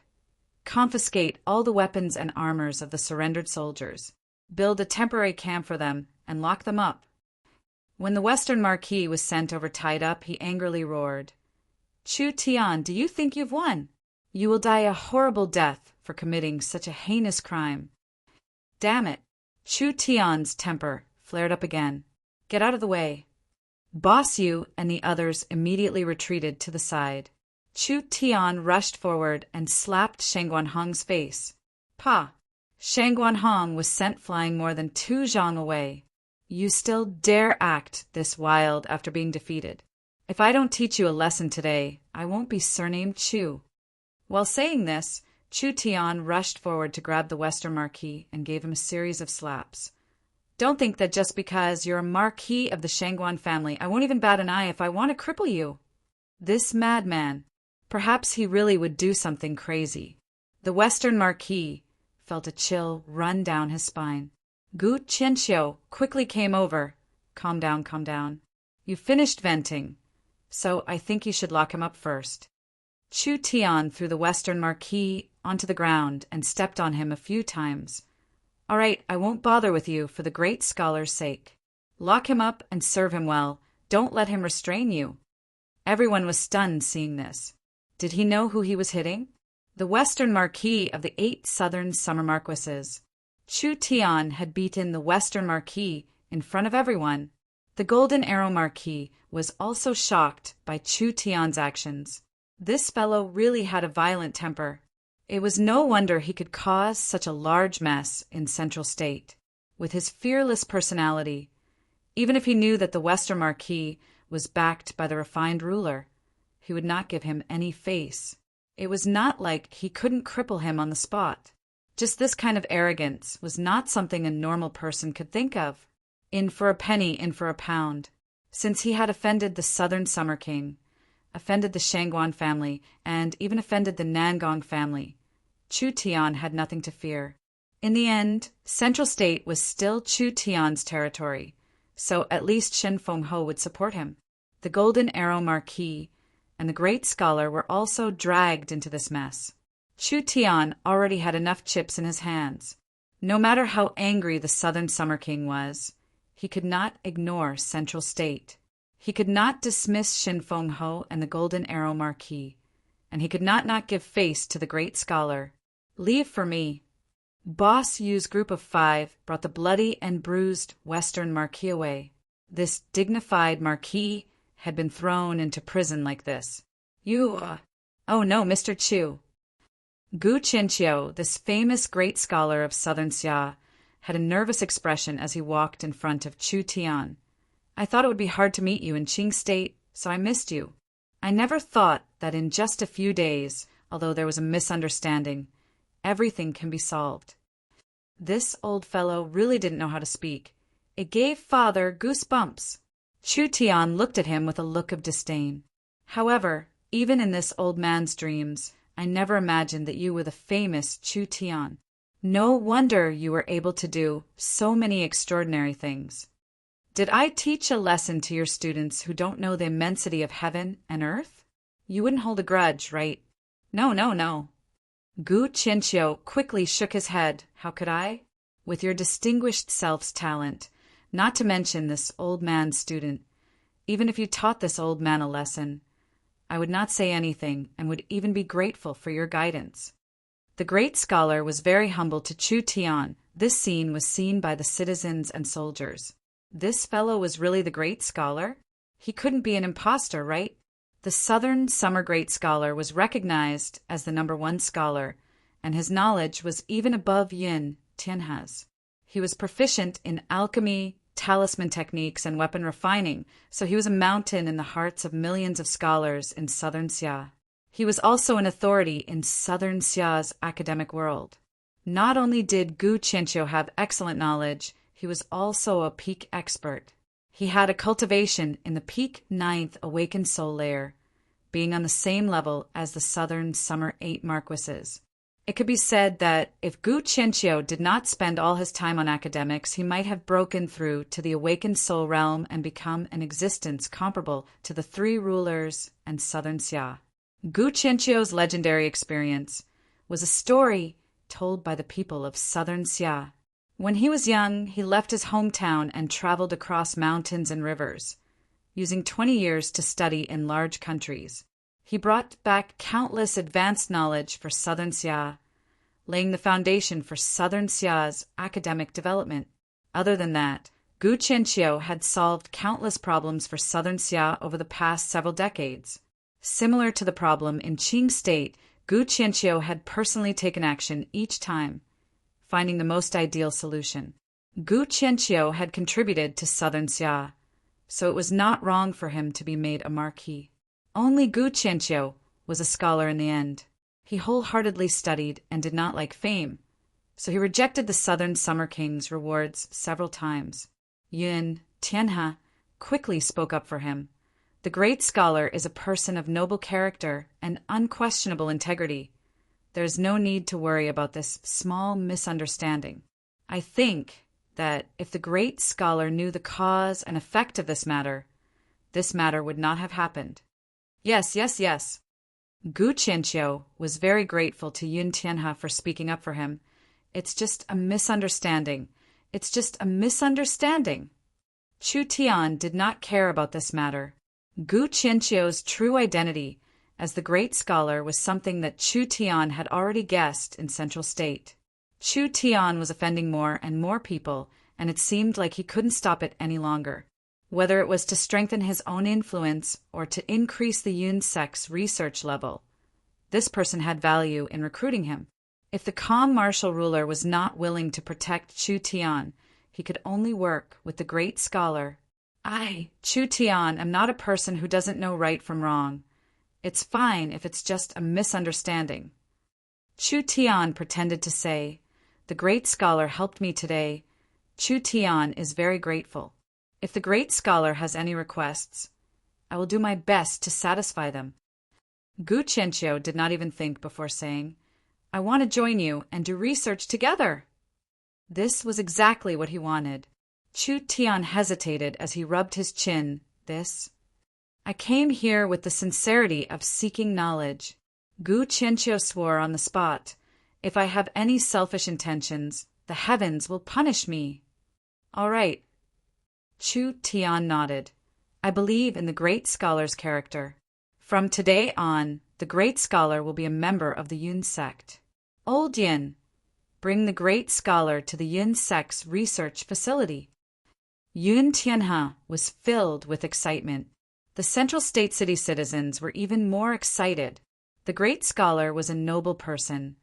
"Confiscate all the weapons and armors of the surrendered soldiers. Build a temporary camp for them and lock them up." When the Western Marquis was sent over tied up, he angrily roared, "Chu Tian, do you think you've won? You will die a horrible death for committing such a heinous crime." Damn it! Chu Tian's temper flared up again. "Get out of the way." Boss Yu and the others immediately retreated to the side. Chu Tian rushed forward and slapped Shangguanhong's face. "Pa!" Shangguanhong was sent flying more than 2 zhang away. "You still dare act this wild after being defeated. If I don't teach you a lesson today, I won't be surnamed Chu." While saying this, Chu Tian rushed forward to grab the Western Marquis and gave him a series of slaps. "Don't think that just because you're a Marquis of the Shangguan family, I won't even bat an eye if I want to cripple you." This madman, perhaps he really would do something crazy. The Western Marquis felt a chill run down his spine. Gu Qianqiu quickly came over. Calm down, calm down. You finished venting, so I think you should lock him up first." Chu Tian threw the Western Marquis onto the ground and stepped on him a few times. "All right, I won't bother with you for the great scholar's sake. Lock him up and serve him well. Don't let him restrain you." Everyone was stunned seeing this. Did he know who he was hitting? The Western Marquis of the 8 Southern Summer Marquises. Chu Tian had beaten the Western Marquis in front of everyone. The Golden Arrow Marquis was also shocked by Chu Tian's actions. This fellow really had a violent temper. It was no wonder he could cause such a large mess in Central State. With his fearless personality, even if he knew that the Western Marquis was backed by the refined ruler, he would not give him any face. It was not like he couldn't cripple him on the spot. Just this kind of arrogance was not something a normal person could think of. In for a penny, in for a pound. Since he had offended the Southern Summer King, offended the Shangguan family, and even offended the Nangong family, Chu Tian had nothing to fear. In the end, Central State was still Chu Tian's territory, so at least Shen Fengho would support him. The Golden Arrow Marquis and the great scholar were also dragged into this mess. Chu Tian already had enough chips in his hands. No matter how angry the Southern Summer King was, he could not ignore Central State. He could not dismiss Shen Fengho and the Golden Arrow Marquis, and he could not give face to the great scholar. "Leave for me." Boss Yu's group of 5 brought the bloody and bruised Western Marquis away. This dignified Marquis had been thrown into prison like this. Oh no, Mr. Chu." Gu Qianqiu, this famous great scholar of Southern Xia, had a nervous expression as he walked in front of Chu Tian. "I thought it would be hard to meet you in Qing State, so I missed you. I never thought that in just a few days, although there was a misunderstanding, everything can be solved." This old fellow really didn't know how to speak. It gave father goosebumps. Chu Tian looked at him with a look of disdain. "However, even in this old man's dreams, I never imagined that you were the famous Chu Tian. No wonder you were able to do so many extraordinary things. Did I teach a lesson to your students who don't know the immensity of heaven and earth? You wouldn't hold a grudge, right?" No. Gu Qianqiu quickly shook his head. "How could I? With your distinguished self's talent, not to mention this old man's student, even if you taught this old man a lesson, I would not say anything and would even be grateful for your guidance." The great scholar was very humble to Chu Tian. This scene was seen by the citizens and soldiers. This fellow was really the great scholar? He couldn't be an impostor, right? The Southern Summer Great Scholar was recognized as the #1 scholar, and his knowledge was even above Yun Tianha's. He was proficient in alchemy, talisman techniques, and weapon refining, so he was a mountain in the hearts of millions of scholars in Southern Xia. He was also an authority in Southern Xia's academic world. Not only did Gu Qianqiu have excellent knowledge, he was also a peak expert. He had a cultivation in the peak 9th awakened soul layer, being on the same level as the Southern Summer 8 Marquises. It could be said that if Gu Qianqiu did not spend all his time on academics, he might have broken through to the awakened soul realm and become an existence comparable to the 3 rulers and Southern Xia. Gu Qianqiu's legendary experience was a story told by the people of Southern Xia. When he was young, he left his hometown and traveled across mountains and rivers, using 20 years to study in large countries. He brought back countless advanced knowledge for Southern Xia, laying the foundation for Southern Xia's academic development. Other than that, Gu Qianqiu had solved countless problems for Southern Xia over the past several decades. Similar to the problem in Qing State, Gu Qianqiu had personally taken action each time, finding the most ideal solution. Gu Qianqiu had contributed to Southern Xia, so it was not wrong for him to be made a marquis. Only Gu Qianqiu was a scholar in the end. He wholeheartedly studied and did not like fame, so he rejected the Southern Summer King's rewards several times. Yun Tianhe quickly spoke up for him. The great scholar is a person of noble character and unquestionable integrity. There is no need to worry about this small misunderstanding. I think that if the great scholar knew the cause and effect of this matter would not have happened. Yes. Gu Qianqiu was very grateful to Yun Tianhe for speaking up for him. It's just a misunderstanding. Chu Tian did not care about this matter. Gu Qianqiu's true identity as the great scholar was something that Chu Tian had already guessed in Central State. Chu Tian was offending more and more people, and it seemed like he couldn't stop it any longer. Whether it was to strengthen his own influence or to increase the Yun sect's research level, this person had value in recruiting him. If the calm martial ruler was not willing to protect Chu Tian, he could only work with the great scholar. I, Chu Tian, am not a person who doesn't know right from wrong. It's fine if it's just a misunderstanding. Chu Tian pretended to say, "The great scholar helped me today. Chu Tian is very grateful. If the great scholar has any requests, I will do my best to satisfy them." Gu Qianqiu did not even think before saying, "I want to join you and do research together." This was exactly what he wanted. Chu Tian hesitated as he rubbed his chin. I came here with the sincerity of seeking knowledge. Gu Qianqiu swore on the spot, "If I have any selfish intentions, the heavens will punish me." "All right." Chu Tian nodded. "I believe in the great scholar's character. From today on, the great scholar will be a member of the Yun sect. Old Yin, bring the great scholar to the Yun sect's research facility." Yun Tianhe was filled with excitement. The Central State City citizens were even more excited. The great scholar was a noble person,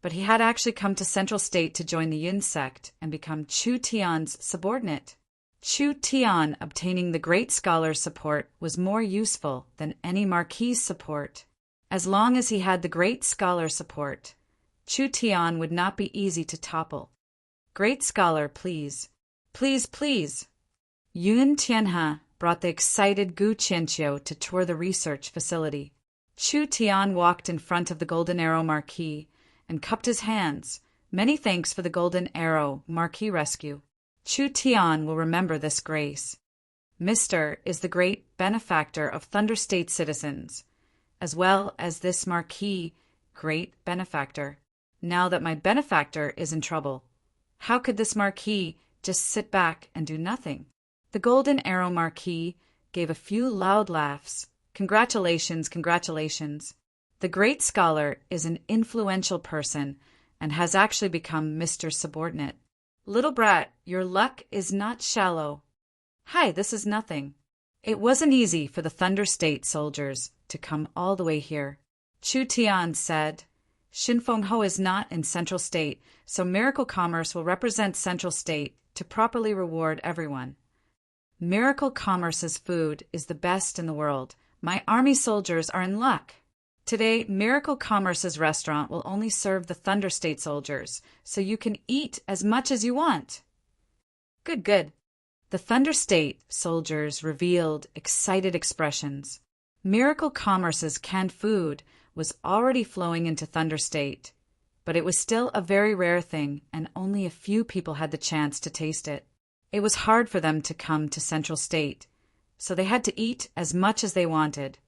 but he had actually come to Central State to join the Yun sect and become Chu Tian's subordinate. Chu Tian obtaining the great scholar's support was more useful than any marquis's support. As long as he had the great scholar's support, Chu Tian would not be easy to topple. "Great scholar, please. Please." Yun Tianhe brought the excited Gu Qianqiu to tour the research facility. Chu Tian walked in front of the Golden Arrow Marquis and cupped his hands. "Many thanks for the Golden Arrow Marquis rescue. Chu Tian will remember this grace. Mr. is the great benefactor of Thunder State citizens, as well as this Marquis, great benefactor. Now that my benefactor is in trouble, how could this Marquis just sit back and do nothing?" The Golden Arrow Marquis gave a few loud laughs Congratulations, congratulations. The great scholar is an influential person and has actually become Mr. Subordinate. Little brat, your luck is not shallow. Hi, this is nothing. It wasn't easy for the Thunder State soldiers to come all the way here. Chu Tian said, Shinfeng Ho is not in Central State, so Miracle Commerce will represent Central State to properly reward everyone. Miracle Commerce's food is the best in the world. My army soldiers are in luck. Today, Miracle Commerce's restaurant will only serve the Thunder State soldiers, so you can eat as much as you want. Good, good. The Thunder State soldiers revealed excited expressions. Miracle Commerce's canned food was already flowing into Thunder State, but it was still a very rare thing, and only a few people had the chance to taste it. It was hard for them to come to Central State, so they had to eat as much as they wanted.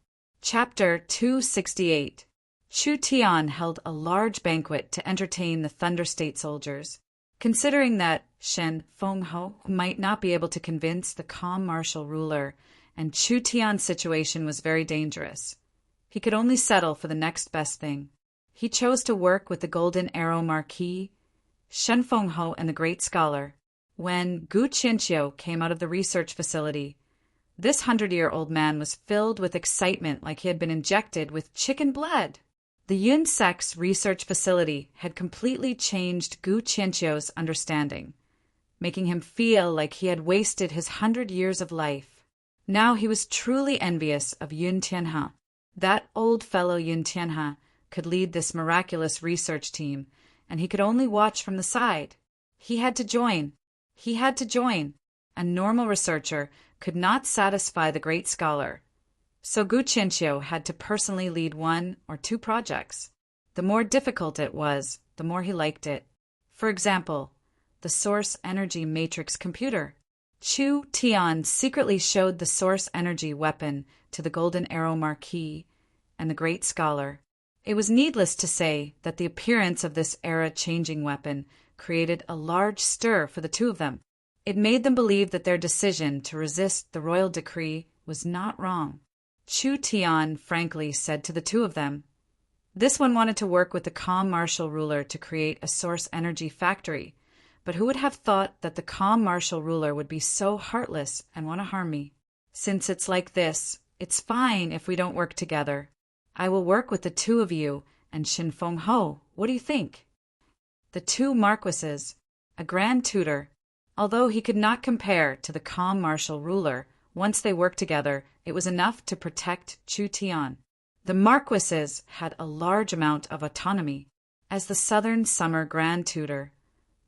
Chapter 268. Chu Tian held a large banquet to entertain the Thunder State soldiers. Considering that Shen Feng Ho might not be able to convince the calm martial ruler, and Chu Tian's situation was very dangerous, he could only settle for the next best thing. He chose to work with the Golden Arrow Marquis, Shen Feng Ho, and the Great Scholar. When Gu Qianqiu came out of the research facility, this 100-year-old man was filled with excitement like he had been injected with chicken blood. The Yunsex research facility had completely changed Gu Qianqiu's understanding, making him feel like he had wasted his 100 years of life. Now he was truly envious of Yun Tianhe. That old fellow Yun Tianhe could lead this miraculous research team, and he could only watch from the side. He had to join. He had to join. A normal researcher could not satisfy the great scholar, so Gu Qianqiu had to personally lead 1 or 2 projects. The more difficult it was, the more he liked it. For example, the source energy matrix computer. Chu Tian secretly showed the source energy weapon to the Golden Arrow Marquis and the great scholar. It was needless to say that the appearance of this era-changing weapon created a large stir for the two of them. It made them believe that their decision to resist the royal decree was not wrong. Chu Tian frankly said to the two of them, "This one wanted to work with the calm martial ruler to create a source energy factory, but who would have thought that the calm martial ruler would be so heartless and want to harm me? Since it's like this, it's fine if we don't work together. I will work with the two of you and Shin Feng Ho. What do you think?" The two marquises, a grand tutor, although he could not compare to the calm martial ruler, once they worked together, it was enough to protect Chu Tian. The marquises had a large amount of autonomy. As the Southern Summer Grand Tutor,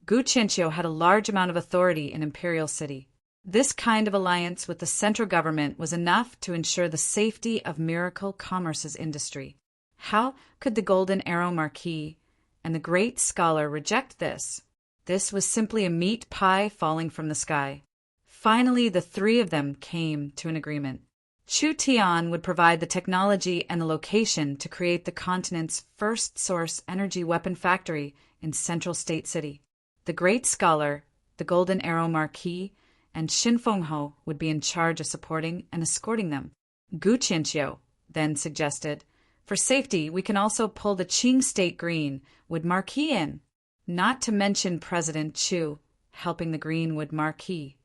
Gu Qianqiu had a large amount of authority in Imperial City. This kind of alliance with the central government was enough to ensure the safety of Miracle Commerce's industry. How could the Golden Arrow Marquis and the great scholar reject this? This was simply a meat pie falling from the sky. Finally, the three of them came to an agreement. Chu Tian would provide the technology and the location to create the continent's first source energy weapon factory in Central State City. The great scholar, the Golden Arrow Marquis, and Shin Feng Ho would be in charge of supporting and escorting them. Gu Qianqiu then suggested, "For safety, we can also pull the Qing State Green Wood Marquis in, not to mention President Chu helping the Greenwood Marquis.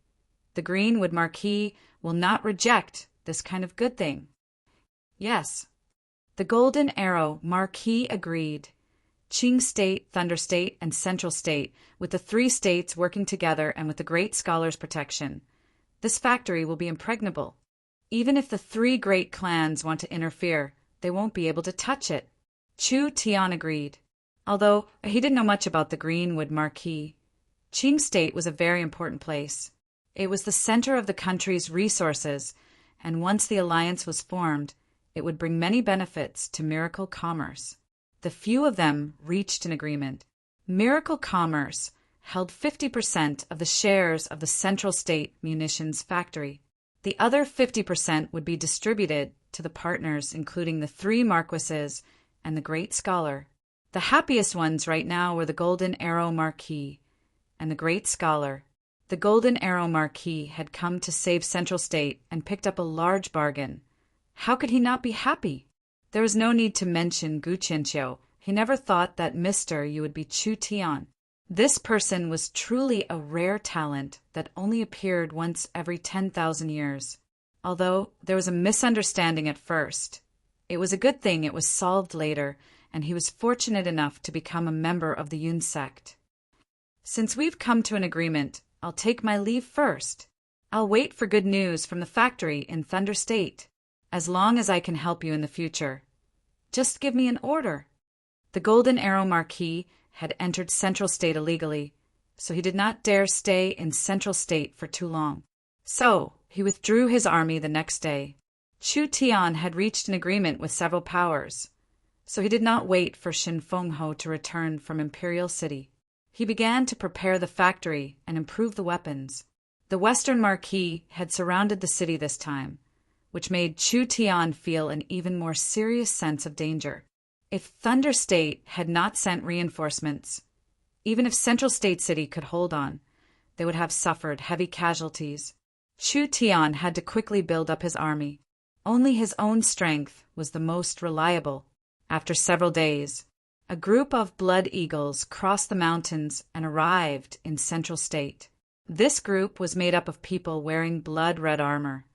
The Greenwood Marquis will not reject this kind of good thing." Yes, the Golden Arrow Marquis agreed. Qing State, Thunder State, and Central State, with the three states working together and with the great scholar's protection. This factory will be impregnable. Even if the three great clans want to interfere, they won't be able to touch it. Chu Tian agreed. Although he didn't know much about the Greenwood Marquis, Qing State was a very important place. It was the center of the country's resources, and once the alliance was formed, it would bring many benefits to Miracle Commerce. The few of them reached an agreement. Miracle Commerce held 50% of the shares of the Central State Munitions Factory. The other 50% would be distributed to the partners, including the three marquises and the great scholar. The happiest ones right now were the Golden Arrow Marquis and the great scholar. The Golden Arrow Marquis had come to save Central State and picked up a large bargain. How could he not be happy? There was no need to mention Gu Qianqiu. He never thought that you would be Chu Tian. This person was truly a rare talent that only appeared once every 10,000 years. Although there was a misunderstanding at first, it was a good thing it was solved later, and he was fortunate enough to become a member of the Yun sect. Since we've come to an agreement, I'll take my leave first. I'll wait for good news from the factory in Thunder State, as long as I can help you in the future. Just give me an order. The Golden Arrow Marquis had entered Central State illegally, so he did not dare stay in Central State for too long. So he withdrew his army the next day. Chu Tian had reached an agreement with several powers, so he did not wait for Xin Fengho to return from Imperial City. He began to prepare the factory and improve the weapons. The Western Marquis had surrounded the city this time, which made Chu Tian feel an even more serious sense of danger. If Thunder State had not sent reinforcements, even if Central State City could hold on, they would have suffered heavy casualties. Chu Tian had to quickly build up his army. Only his own strength was the most reliable. After several days, a group of Blood Eagles crossed the mountains and arrived in Central State. This group was made up of people wearing blood-red armor,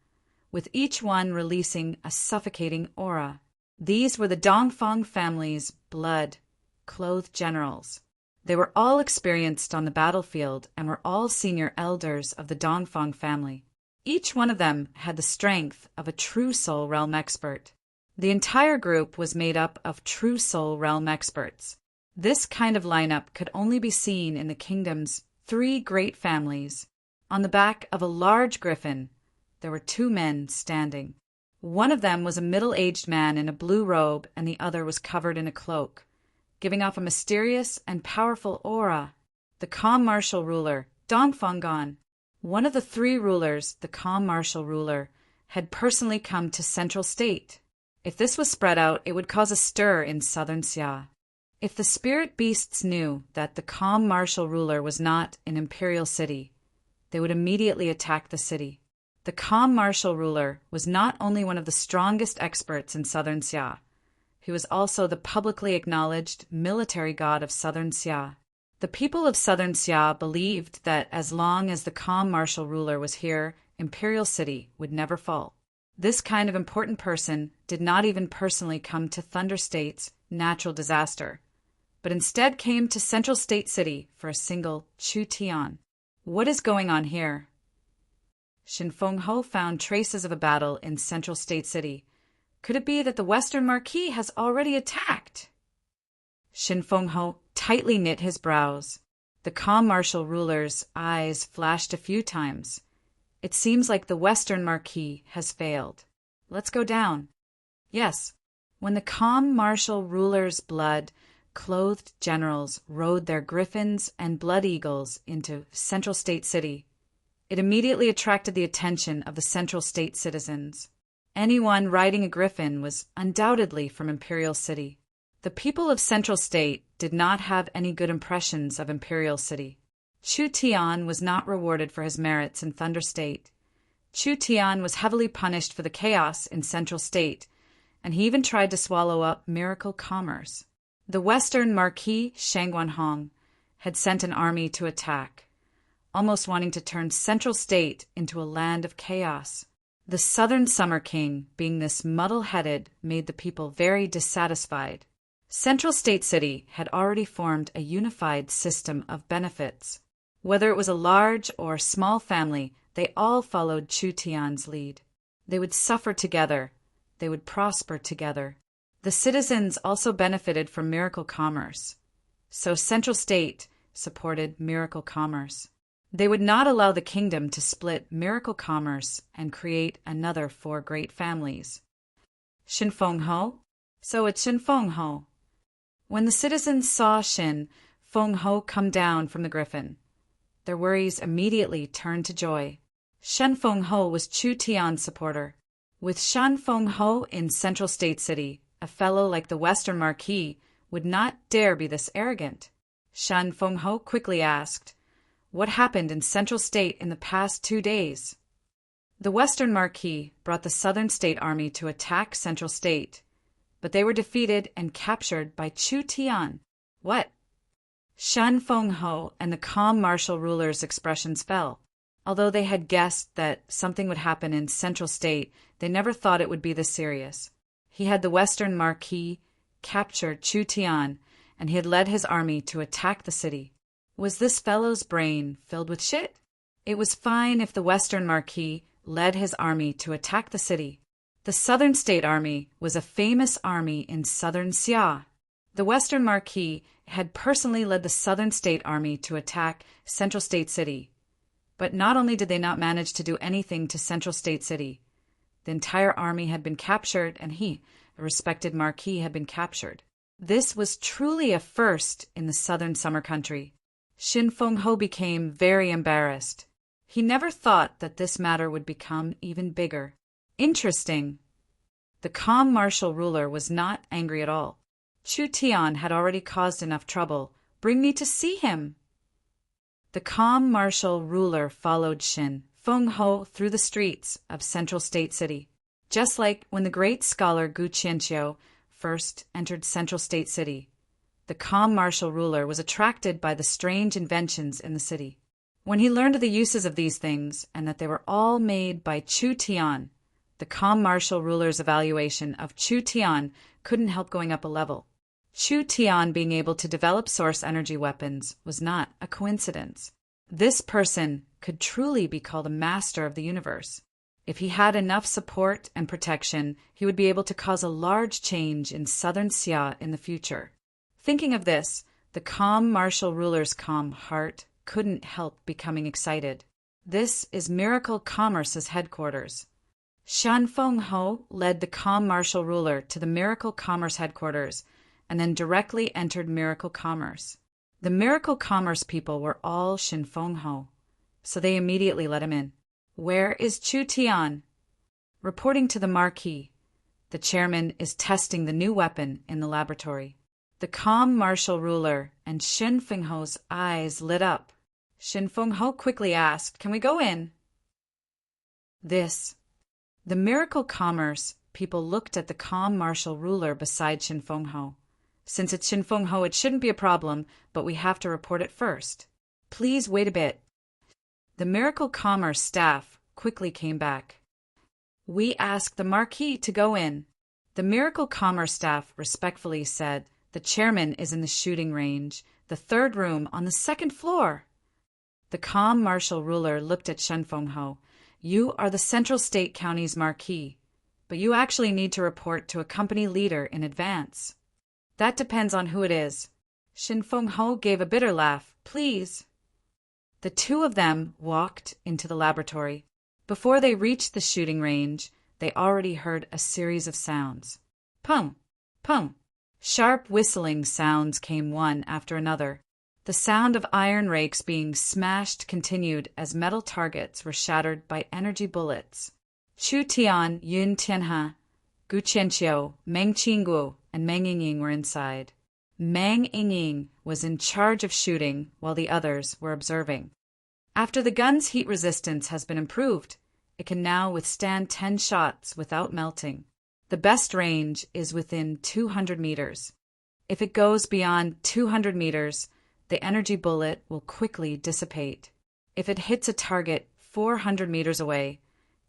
with each one releasing a suffocating aura. These were the Dongfang family's blood-clothed generals. They were all experienced on the battlefield and were all senior elders of the Dongfang family. Each one of them had the strength of a True Soul Realm expert. The entire group was made up of True Soul Realm experts. This kind of lineup could only be seen in the kingdom's 3 great families. On the back of a large griffin, there were 2 men standing. One of them was a middle-aged man in a blue robe, and the other was covered in a cloak, giving off a mysterious and powerful aura. The calm martial ruler, Dongfanggan. One of the 3 rulers, the calm martial ruler, had personally come to Central State. If this was spread out, it would cause a stir in southern Xia. If the spirit beasts knew that the calm martial ruler was not in Imperial City, they would immediately attack the city. The calm martial ruler was not only one of the strongest experts in southern Xia, he was also the publicly acknowledged military god of southern Xia. The people of southern Xia believed that as long as the calm martial ruler was here, Imperial City would never fall. This kind of important person did not even personally come to Thunder State's natural disaster, but instead came to Central State City for a single Chu Tian. What is going on here? Xin Fengho found traces of a battle in Central State City. Could it be that the Western Marquis has already attacked? Xin Fengho tightly knit his brows. The calm martial ruler's eyes flashed a few times. It seems like the Western Marquis has failed. Let's go down. Yes, when the calm martial ruler's blood-clothed generals rode their griffins and blood eagles into Central State City, it immediately attracted the attention of the Central State citizens. Anyone riding a griffin was undoubtedly from Imperial City. The people of Central State did not have any good impressions of Imperial City. Chu Tian was not rewarded for his merits in Thunder State. Chu Tian was heavily punished for the chaos in Central State, and he even tried to swallow up Miracle Commerce. The Western Marquis Shangguanhong had sent an army to attack, almost wanting to turn Central State into a land of chaos. The Southern Summer King, being this muddle-headed, made the people very dissatisfied. Central State City had already formed a unified system of benefits. Whether it was a large or small family, they all followed Chu Tian's lead. They would suffer together. They would prosper together. The citizens also benefited from Miracle Commerce. So Central State supported Miracle Commerce. They would not allow the kingdom to split Miracle Commerce and create another 4 great families. Xin Fengho? So it's Xin Fengho. When the citizens saw Xin Fengho come down from the griffin, their worries immediately turned to joy. Xin Fengho was Chu Tian's supporter. With Xin Fengho in Central State City, a fellow like the Western Marquis would not dare be this arrogant. Xin Fengho quickly asked, "What happened in Central State in the past 2 days?" The Western Marquis brought the Southern State Army to attack Central State, but they were defeated and captured by Chu Tian. What? Shen Fengho and the calm martial ruler's expressions fell. Although they had guessed that something would happen in Central State, they never thought it would be this serious. He had the Western Marquis capture Chu Tian, and he had led his army to attack the city. Was this fellow's brain filled with shit? It was fine if the Western Marquis led his army to attack the city. The Southern State Army was a famous army in southern Xia. The Western Marquis had personally led the Southern State Army to attack Central State City. But not only did they not manage to do anything to Central State City, the entire army had been captured, and he, a respected Marquis, had been captured. This was truly a first in the southern summer country. Shin Fengho became very embarrassed. He never thought that this matter would become even bigger. Interesting. The calm martial ruler was not angry at all. Chu Tian had already caused enough trouble. Bring me to see him. The calm martial ruler followed Shin Fengho through the streets of Central State City, just like when the great scholar Gu Qianqiu first entered Central State City. The calm martial ruler was attracted by the strange inventions in the city. When he learned of the uses of these things and that they were all made by Chu Tian, the calm martial ruler's evaluation of Chu Tian couldn't help going up a level. Chu Tian being able to develop source energy weapons was not a coincidence. This person could truly be called a master of the universe. If he had enough support and protection, he would be able to cause a large change in southern Xia in the future. Thinking of this, the calm martial ruler's calm heart couldn't help becoming excited. This is Miracle Commerce's headquarters. Shan Fengho led the calm martial ruler to the Miracle Commerce headquarters and then directly entered Miracle Commerce. The Miracle Commerce people were all Shin Fengho, so they immediately let him in. Where is Chu Tian? Reporting to the Marquis, the chairman is testing the new weapon in the laboratory. The calm martial ruler and Shin Fengho's eyes lit up. Shin Fengho quickly asked, "Can we go in?" The Miracle Commerce people looked at the calm martial ruler beside Shin Fengho. Since it's Shin Fengho, it shouldn't be a problem, but we have to report it first. Please wait a bit. The Miracle Commerce staff quickly came back. We asked the Marquis to go in. The Miracle Commerce staff respectfully said, "The chairman is in the shooting range, the third room on the second floor." The calm martial ruler looked at Shin Fengho. "You are the Central State County's Marquis, but you actually need to report to a company leader in advance." "That depends on who it is." Shin Fengho gave a bitter laugh. "Please." The two of them walked into the laboratory. Before they reached the shooting range, they already heard a series of sounds. Pum, pum. Sharp whistling sounds came one after another. The sound of iron rakes being smashed continued as metal targets were shattered by energy bullets. Chu Tian, Yun Tianhe, Gu Qianqiu, Meng Qinggu, and Meng Yingying were inside. Meng Yingying was in charge of shooting while the others were observing. After the gun's heat resistance has been improved, it can now withstand 10 shots without melting. The best range is within 200 meters. If it goes beyond 200 meters, the energy bullet will quickly dissipate. If it hits a target 400 meters away,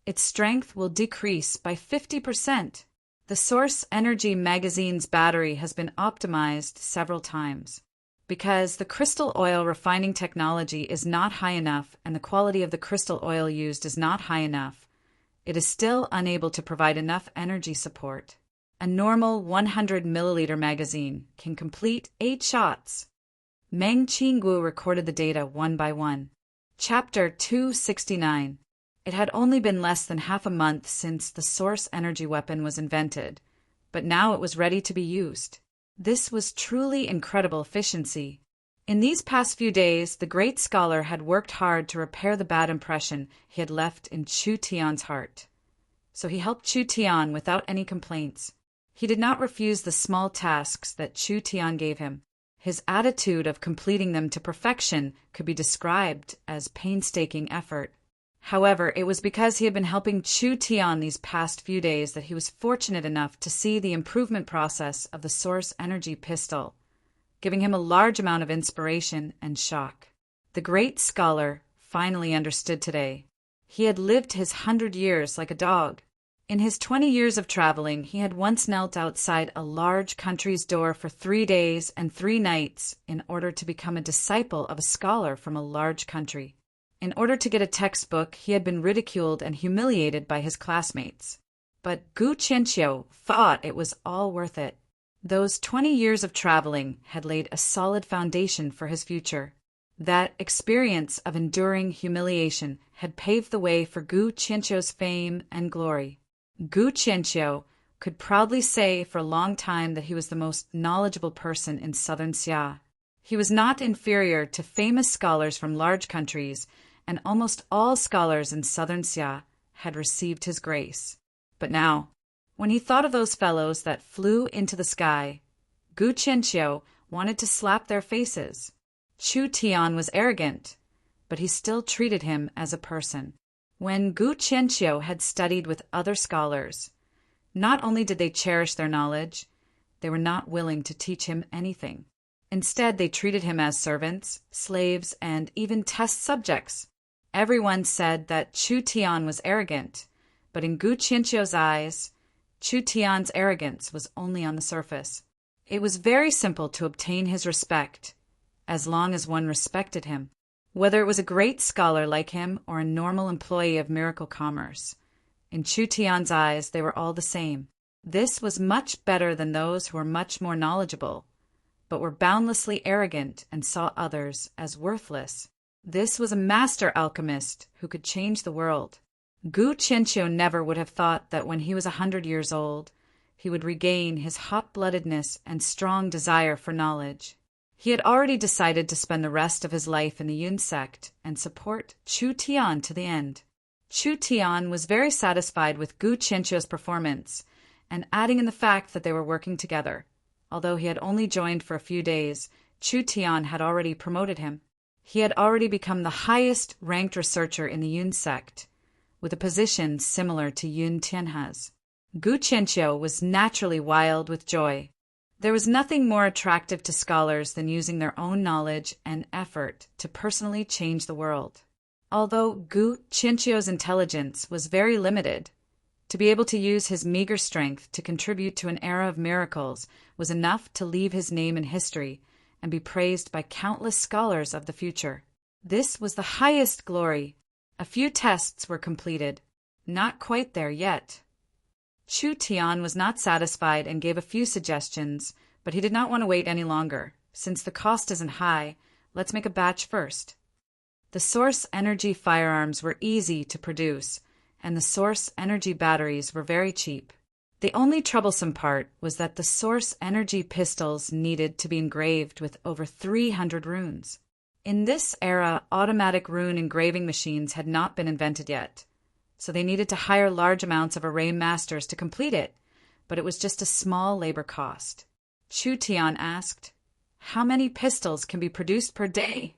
its strength will decrease by 50%. The Source Energy magazine's battery has been optimized several times. Because the crystal oil refining technology is not high enough and the quality of the crystal oil used is not high enough, it is still unable to provide enough energy support. A normal 100 milliliter magazine can complete 8 shots. Meng Qinggu recorded the data one by one. Chapter 269. It had only been less than half a month since the source energy weapon was invented, but now it was ready to be used. This was truly incredible efficiency. In these past few days, the great scholar had worked hard to repair the bad impression he had left in Chu Tian's heart. So he helped Chu Tian without any complaints. He did not refuse the small tasks that Chu Tian gave him. His attitude of completing them to perfection could be described as painstaking effort. However, it was because he had been helping Chu Tian these past few days that he was fortunate enough to see the improvement process of the source energy pistol, giving him a large amount of inspiration and shock. The great scholar finally understood today. He had lived his 100 years like a dog. In his 20 years of traveling, he had once knelt outside a large country's door for 3 days and 3 nights in order to become a disciple of a scholar from a large country. In order to get a textbook, he had been ridiculed and humiliated by his classmates. But Gu Qianqiu thought it was all worth it. Those 20 years of traveling had laid a solid foundation for his future. That experience of enduring humiliation had paved the way for Gu Qianqiu's fame and glory. Gu Qianqiu could proudly say for a long time that he was the most knowledgeable person in southern Xia. He was not inferior to famous scholars from large countries, and almost all scholars in southern Xia had received his grace. But now, when he thought of those fellows that flew into the sky, Gu Qianqiu wanted to slap their faces. Chu Tian was arrogant, but he still treated him as a person. When Gu Qianqiu had studied with other scholars, not only did they cherish their knowledge, they were not willing to teach him anything. Instead, they treated him as servants, slaves, and even test subjects. Everyone said that Chu Tian was arrogant, but in Gu Qianqiu's eyes, Chu Tian's arrogance was only on the surface. It was very simple to obtain his respect, as long as one respected him. Whether it was a great scholar like him or a normal employee of miracle commerce, in Chu Tian's eyes they were all the same. This was much better than those who were much more knowledgeable, but were boundlessly arrogant and saw others as worthless. This was a master alchemist who could change the world. Gu Qianqiu never would have thought that when he was 100 years old, he would regain his hot-bloodedness and strong desire for knowledge. He had already decided to spend the rest of his life in the Yun sect and support Chu Tian to the end. Chu Tian was very satisfied with Gu Qianqiu's performance, and adding in the fact that they were working together. Although he had only joined for a few days, Chu Tian had already promoted him. He had already become the highest-ranked researcher in the Yun sect, with a position similar to Yun Tianhe's. Gu Qianqiu was naturally wild with joy. There was nothing more attractive to scholars than using their own knowledge and effort to personally change the world. Although Gu Qianqiu's intelligence was very limited, to be able to use his meager strength to contribute to an era of miracles was enough to leave his name in history and be praised by countless scholars of the future. This was the highest glory. A few tests were completed. Not quite there yet. Chu Tian was not satisfied and gave a few suggestions, but he did not want to wait any longer. Since the cost isn't high, let's make a batch first. The source energy firearms were easy to produce, and the source energy batteries were very cheap. The only troublesome part was that the source energy pistols needed to be engraved with over 300 runes. In this era, automatic rune engraving machines had not been invented yet, so they needed to hire large amounts of array masters to complete it, but it was just a small labor cost. Chu Tian asked, "How many pistols can be produced per day?"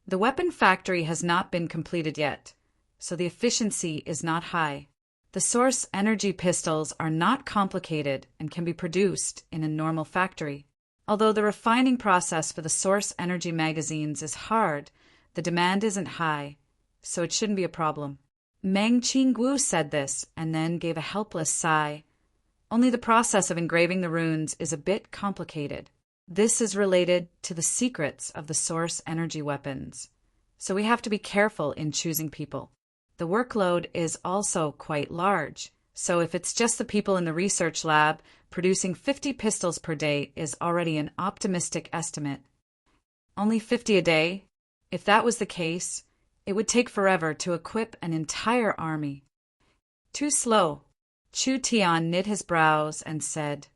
The weapon factory has not been completed yet, so the efficiency is not high. The source energy pistols are not complicated and can be produced in a normal factory. Although the refining process for the source energy magazines is hard, the demand isn't high, so it shouldn't be a problem. Meng Qingguo said this and then gave a helpless sigh. Only the process of engraving the runes is a bit complicated. This is related to the secrets of the source energy weapons, so we have to be careful in choosing people. The workload is also quite large, so if it's just the people in the research lab, producing 50 pistols per day is already an optimistic estimate. Only 50 a day? If that was the case, it would take forever to equip an entire army. Too slow. Chu Tian knit his brows and said,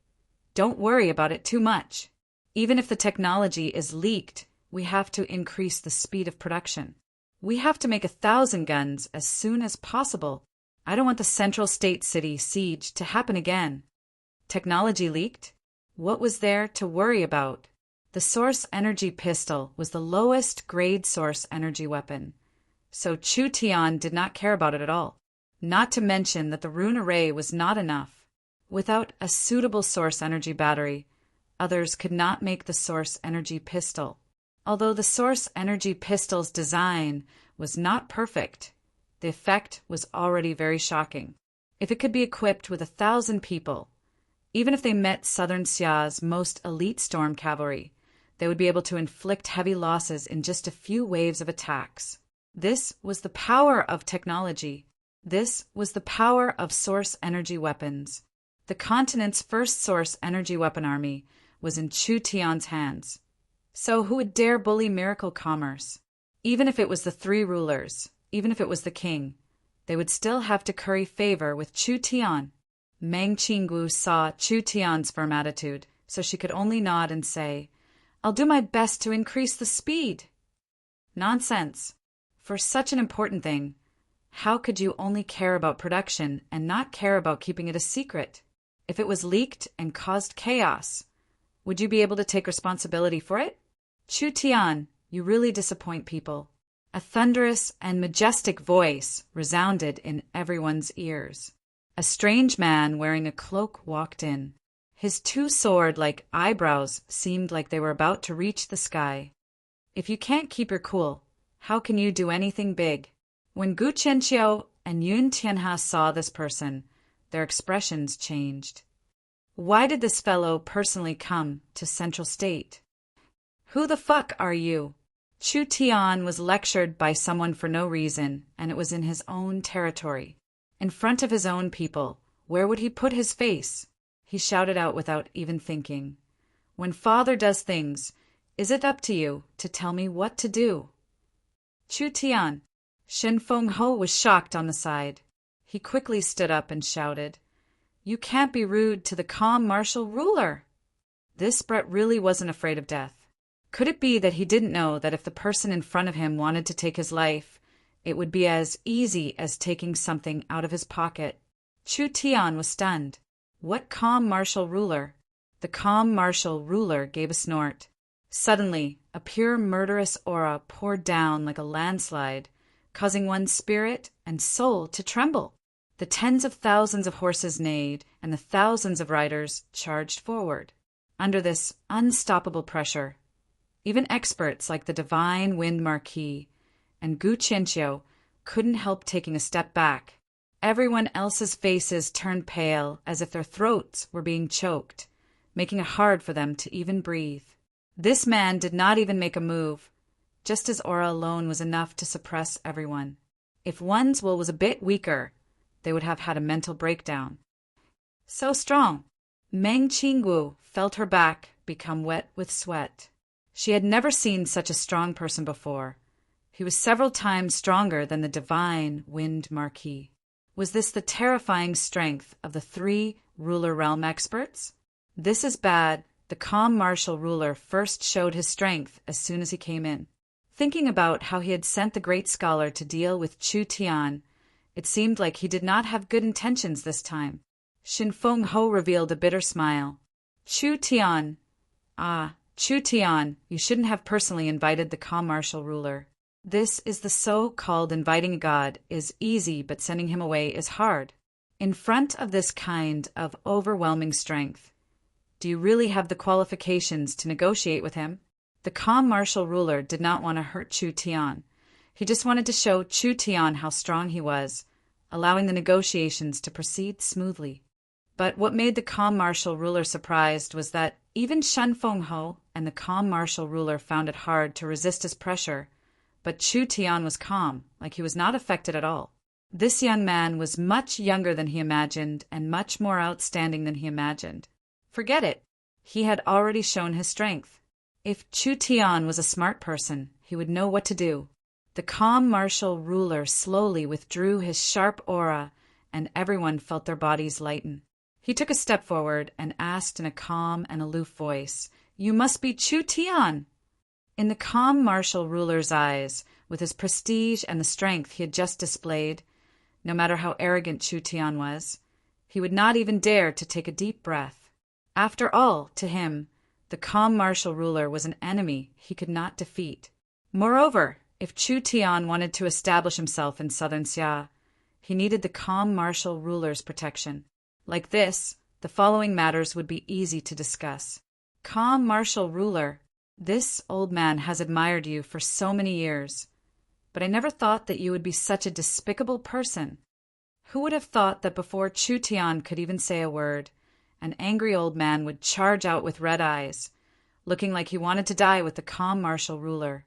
"Don't worry about it too much. Even if the technology is leaked, we have to increase the speed of production. We have to make 1,000 guns as soon as possible. I don't want the central state city siege to happen again." Technology leaked? What was there to worry about? The source energy pistol was the lowest grade source energy weapon, so Chu Tian did not care about it at all. Not to mention that the rune array was not enough. Without a suitable source energy battery, others could not make the source energy pistol. Although the source energy pistol's design was not perfect, the effect was already very shocking. If it could be equipped with 1,000 people, even if they met Southern Xia's most elite storm cavalry, they would be able to inflict heavy losses in just a few waves of attacks. This was the power of technology. This was the power of source energy weapons. The continent's first source energy weapon army was in Chu Tian's hands. So who would dare bully miracle commerce? Even if it was the three rulers, even if it was the king, they would still have to curry favor with Chu Tian. Meng Qinggu saw Chu Tian's firm attitude, so she could only nod and say, "I'll do my best to increase the speed." Nonsense. For such an important thing, how could you only care about production and not care about keeping it a secret? If it was leaked and caused chaos, would you be able to take responsibility for it? Chu Tian, you really disappoint people. A thunderous and majestic voice resounded in everyone's ears. A strange man wearing a cloak walked in. His two sword-like eyebrows seemed like they were about to reach the sky. If you can't keep your cool, how can you do anything big? When Gu Qianqiu and Yun Tianhe saw this person, their expressions changed. Why did this fellow personally come to Central State? Who the fuck are you? Chu Tian was lectured by someone for no reason, and it was in his own territory. In front of his own people, where would he put his face? He shouted out without even thinking. When father does things, is it up to you to tell me what to do? Chu Tian. Shin Feng Ho was shocked on the side. He quickly stood up and shouted, "You can't be rude to the calm martial ruler." This Brett really wasn't afraid of death. Could it be that he didn't know that if the person in front of him wanted to take his life, it would be as easy as taking something out of his pocket? Chu Tian was stunned. What calm martial ruler? The calm martial ruler gave a snort. Suddenly, a pure murderous aura poured down like a landslide, causing one's spirit and soul to tremble. The tens of thousands of horses neighed, and the thousands of riders charged forward. Under this unstoppable pressure, even experts like the divine Wind Marquis and Gu Qianqiu couldn't help taking a step back. Everyone else's faces turned pale as if their throats were being choked, making it hard for them to even breathe. This man did not even make a move. Just his aura alone was enough to suppress everyone. If one's will was a bit weaker, they would have had a mental breakdown. So strong. Meng Qinggu felt her back become wet with sweat. She had never seen such a strong person before. He was several times stronger than the divine Wind Marquis. Was this the terrifying strength of the three ruler realm experts? This is bad. The calm martial ruler first showed his strength as soon as he came in. Thinking about how he had sent the great scholar to deal with Chu Tian, it seemed like he did not have good intentions this time. Shin Feng Ho revealed a bitter smile. Chu Tian. Chu Tian, you shouldn't have personally invited the calm martial ruler. This is the so-called inviting a god is easy, but sending him away is hard. In front of this kind of overwhelming strength, do you really have the qualifications to negotiate with him? The calm martial ruler did not want to hurt Chu Tian. He just wanted to show Chu Tian how strong he was, allowing the negotiations to proceed smoothly. But what made the calm martial ruler surprised was that even Shen Feng Ho and the calm martial ruler found it hard to resist his pressure, but Chu Tian was calm, like he was not affected at all. This young man was much younger than he imagined and much more outstanding than he imagined. Forget it. He had already shown his strength. If Chu Tian was a smart person, he would know what to do. The calm martial ruler slowly withdrew his sharp aura, and everyone felt their bodies lighten. He took a step forward and asked in a calm and aloof voice, "You must be Chu Tian." In the calm martial ruler's eyes, with his prestige and the strength he had just displayed, no matter how arrogant Chu Tian was, he would not even dare to take a deep breath. After all, to him, the calm martial ruler was an enemy he could not defeat. Moreover, If Chu Tian wanted to establish himself in southern Xia, he needed the calm martial ruler's protection. Like this, the following matters would be easy to discuss. Calm martial ruler, this old man has admired you for so many years, but I never thought that you would be such a despicable person. Who would have thought that before Chu Tian could even say a word, an angry old man would charge out with red eyes, looking like he wanted to die with the calm martial ruler.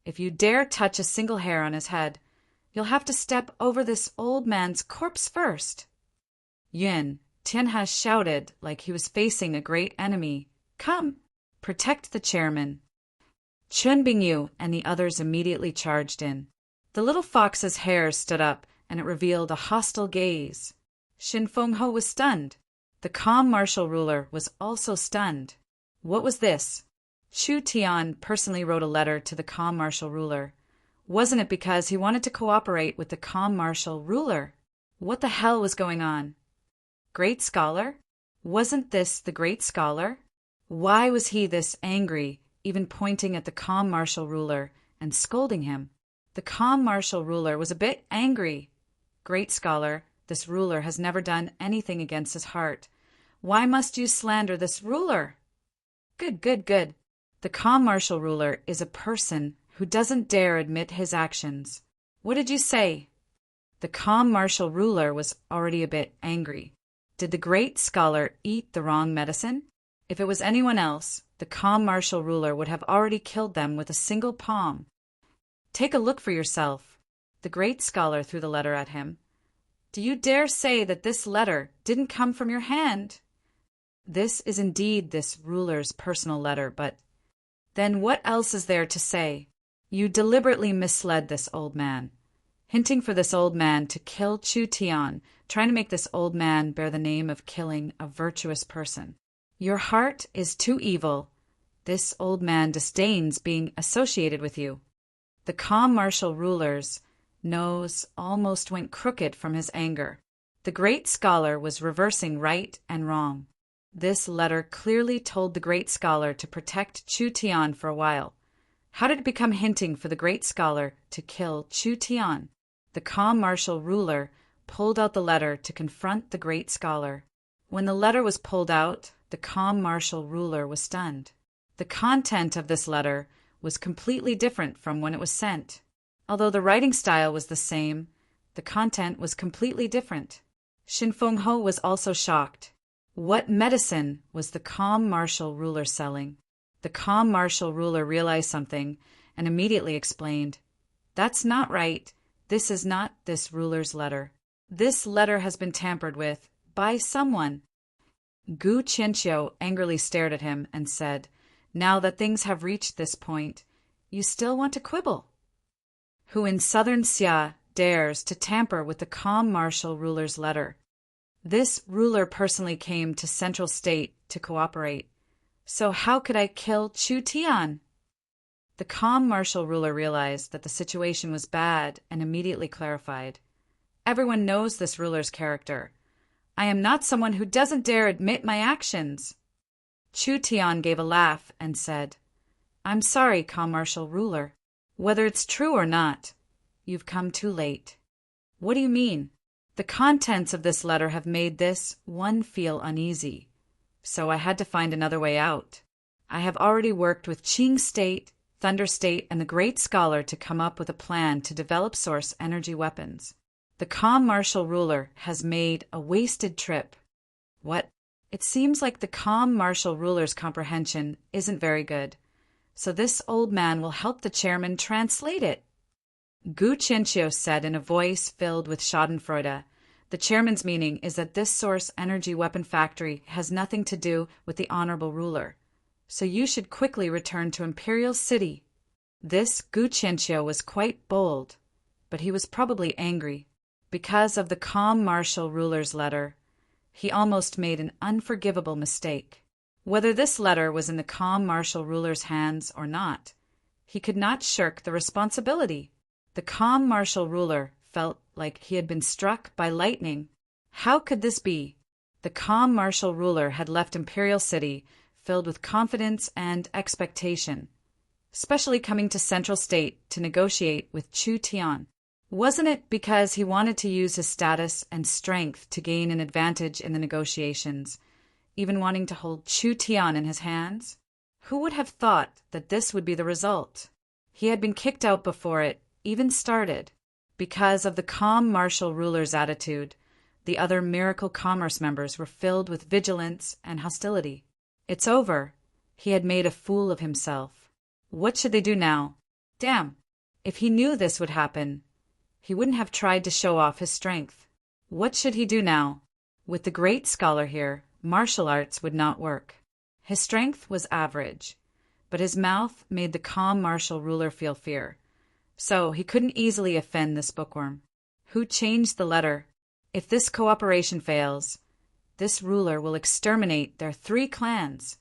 If you dare touch a single hair on his head, you'll have to step over this old man's corpse first. Yun, Tianhe shouted like he was facing a great enemy. Come, protect the chairman. Chun Bingyu and the others immediately charged in. The little fox's hair stood up, and it revealed a hostile gaze. Xin Fenghe was stunned. The calm martial ruler was also stunned. What was this? Chu Tian personally wrote a letter to the calm martial ruler. Wasn't it because he wanted to cooperate with the calm martial ruler? What the hell was going on? Great scholar? Wasn't this the great scholar? Why was he this angry, even pointing at the calm martial ruler and scolding him? The calm martial ruler was a bit angry. Great scholar, this ruler has never done anything against his heart. Why must you slander this ruler? Good, good, good. The calm martial ruler is a person who doesn't dare admit his actions. What did you say? The calm martial ruler was already a bit angry. Did the great scholar eat the wrong medicine? If it was anyone else, the calm martial ruler would have already killed them with a single palm. Take a look for yourself. The great scholar threw the letter at him. Do you dare say that this letter didn't come from your hand? This is indeed this ruler's personal letter, but then what else is there to say? You deliberately misled this old man, hinting for this old man to kill Chu Tian, trying to make this old man bear the name of killing a virtuous person. Your heart is too evil. This old man disdains being associated with you. The calm martial ruler's nose almost went crooked from his anger. The great scholar was reversing right and wrong. This letter clearly told the great scholar to protect Chu Tian for a while. How did it become hinting for the great scholar to kill Chu Tian? The calm martial ruler pulled out the letter to confront the great scholar. When the letter was pulled out, the calm martial ruler was stunned. The content of this letter was completely different from when it was sent. Although the writing style was the same, the content was completely different. Xin Fenghe was also shocked. What medicine was the calm martial ruler selling? The calm martial ruler realized something and immediately explained, That's not right. This is not this ruler's letter. This letter has been tampered with by someone. Gu Qianqiu angrily stared at him and said, Now that things have reached this point, you still want to quibble? Who in southern Xia dares to tamper with the calm martial ruler's letter? This ruler personally came to Central State to cooperate. So how could I kill Chu Tian? The calm martial ruler realized that the situation was bad and immediately clarified. Everyone knows this ruler's character. I am not someone who doesn't dare admit my actions. Chu Tian gave a laugh and said, I'm sorry, calm martial ruler. Whether it's true or not, you've come too late. What do you mean? The contents of this letter have made this one feel uneasy, so I had to find another way out. I have already worked with Qing State, Thunder State, and the Great Scholar to come up with a plan to develop source energy weapons. The calm martial ruler has made a wasted trip. What? It seems like the calm martial ruler's comprehension isn't very good, so this old man will help the chairman translate it. Gu Qianqiu said in a voice filled with schadenfreude, The chairman's meaning is that this source energy weapon factory has nothing to do with the honorable ruler, so you should quickly return to Imperial City. This Gu Qianqiu was quite bold, but he was probably angry. Because of the calm martial ruler's letter, he almost made an unforgivable mistake. Whether this letter was in the calm martial ruler's hands or not, he could not shirk the responsibility. The calm martial ruler felt like he had been struck by lightning. How could this be? The calm martial ruler had left Imperial City filled with confidence and expectation. especially coming to Central State to negotiate with Chu Tian? Wasn't it because he wanted to use his status and strength to gain an advantage in the negotiations, even wanting to hold Chu Tian in his hands? Who would have thought that this would be the result? He had been kicked out before it even started. Because of the calm martial ruler's attitude, the other Miracle Commerce members were filled with vigilance and hostility. It's over. He had made a fool of himself. What should they do now? Damn! If he knew this would happen, he wouldn't have tried to show off his strength. What should he do now? With the great scholar here, martial arts would not work. His strength was average, but his mouth made the calm martial ruler feel fear. So he couldn't easily offend this bookworm. Who changed the letter? If this cooperation fails, this ruler will exterminate their 3 clans.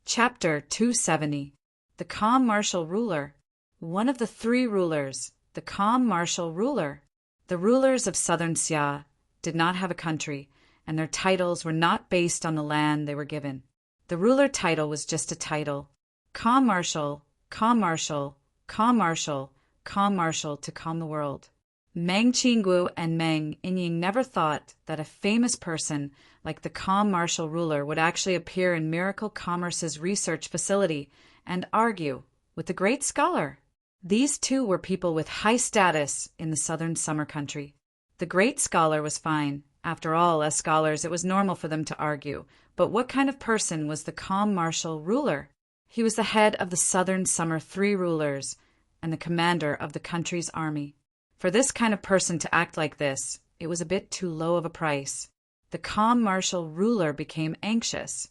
Chapter 270. The calm martial ruler. One of the 3 rulers, the calm martial ruler. The rulers of southern Xia did not have a country, and their titles were not based on the land they were given. The ruler title was just a title. Calm martial, calm martial, calm martial, calm martial to calm the world. Meng Qinggu and Meng Inying never thought that a famous person like the calm martial ruler would actually appear in Miracle Commerce's research facility and argue with the great scholar. These 2 were people with high status in the southern summer country. The great scholar was fine. After all, as scholars, it was normal for them to argue. But what kind of person was the calm martial ruler? He was the head of the southern summer 3 rulers and the commander of the country's army. For this kind of person to act like this, it was a bit too low of a price. The calm martial ruler became anxious.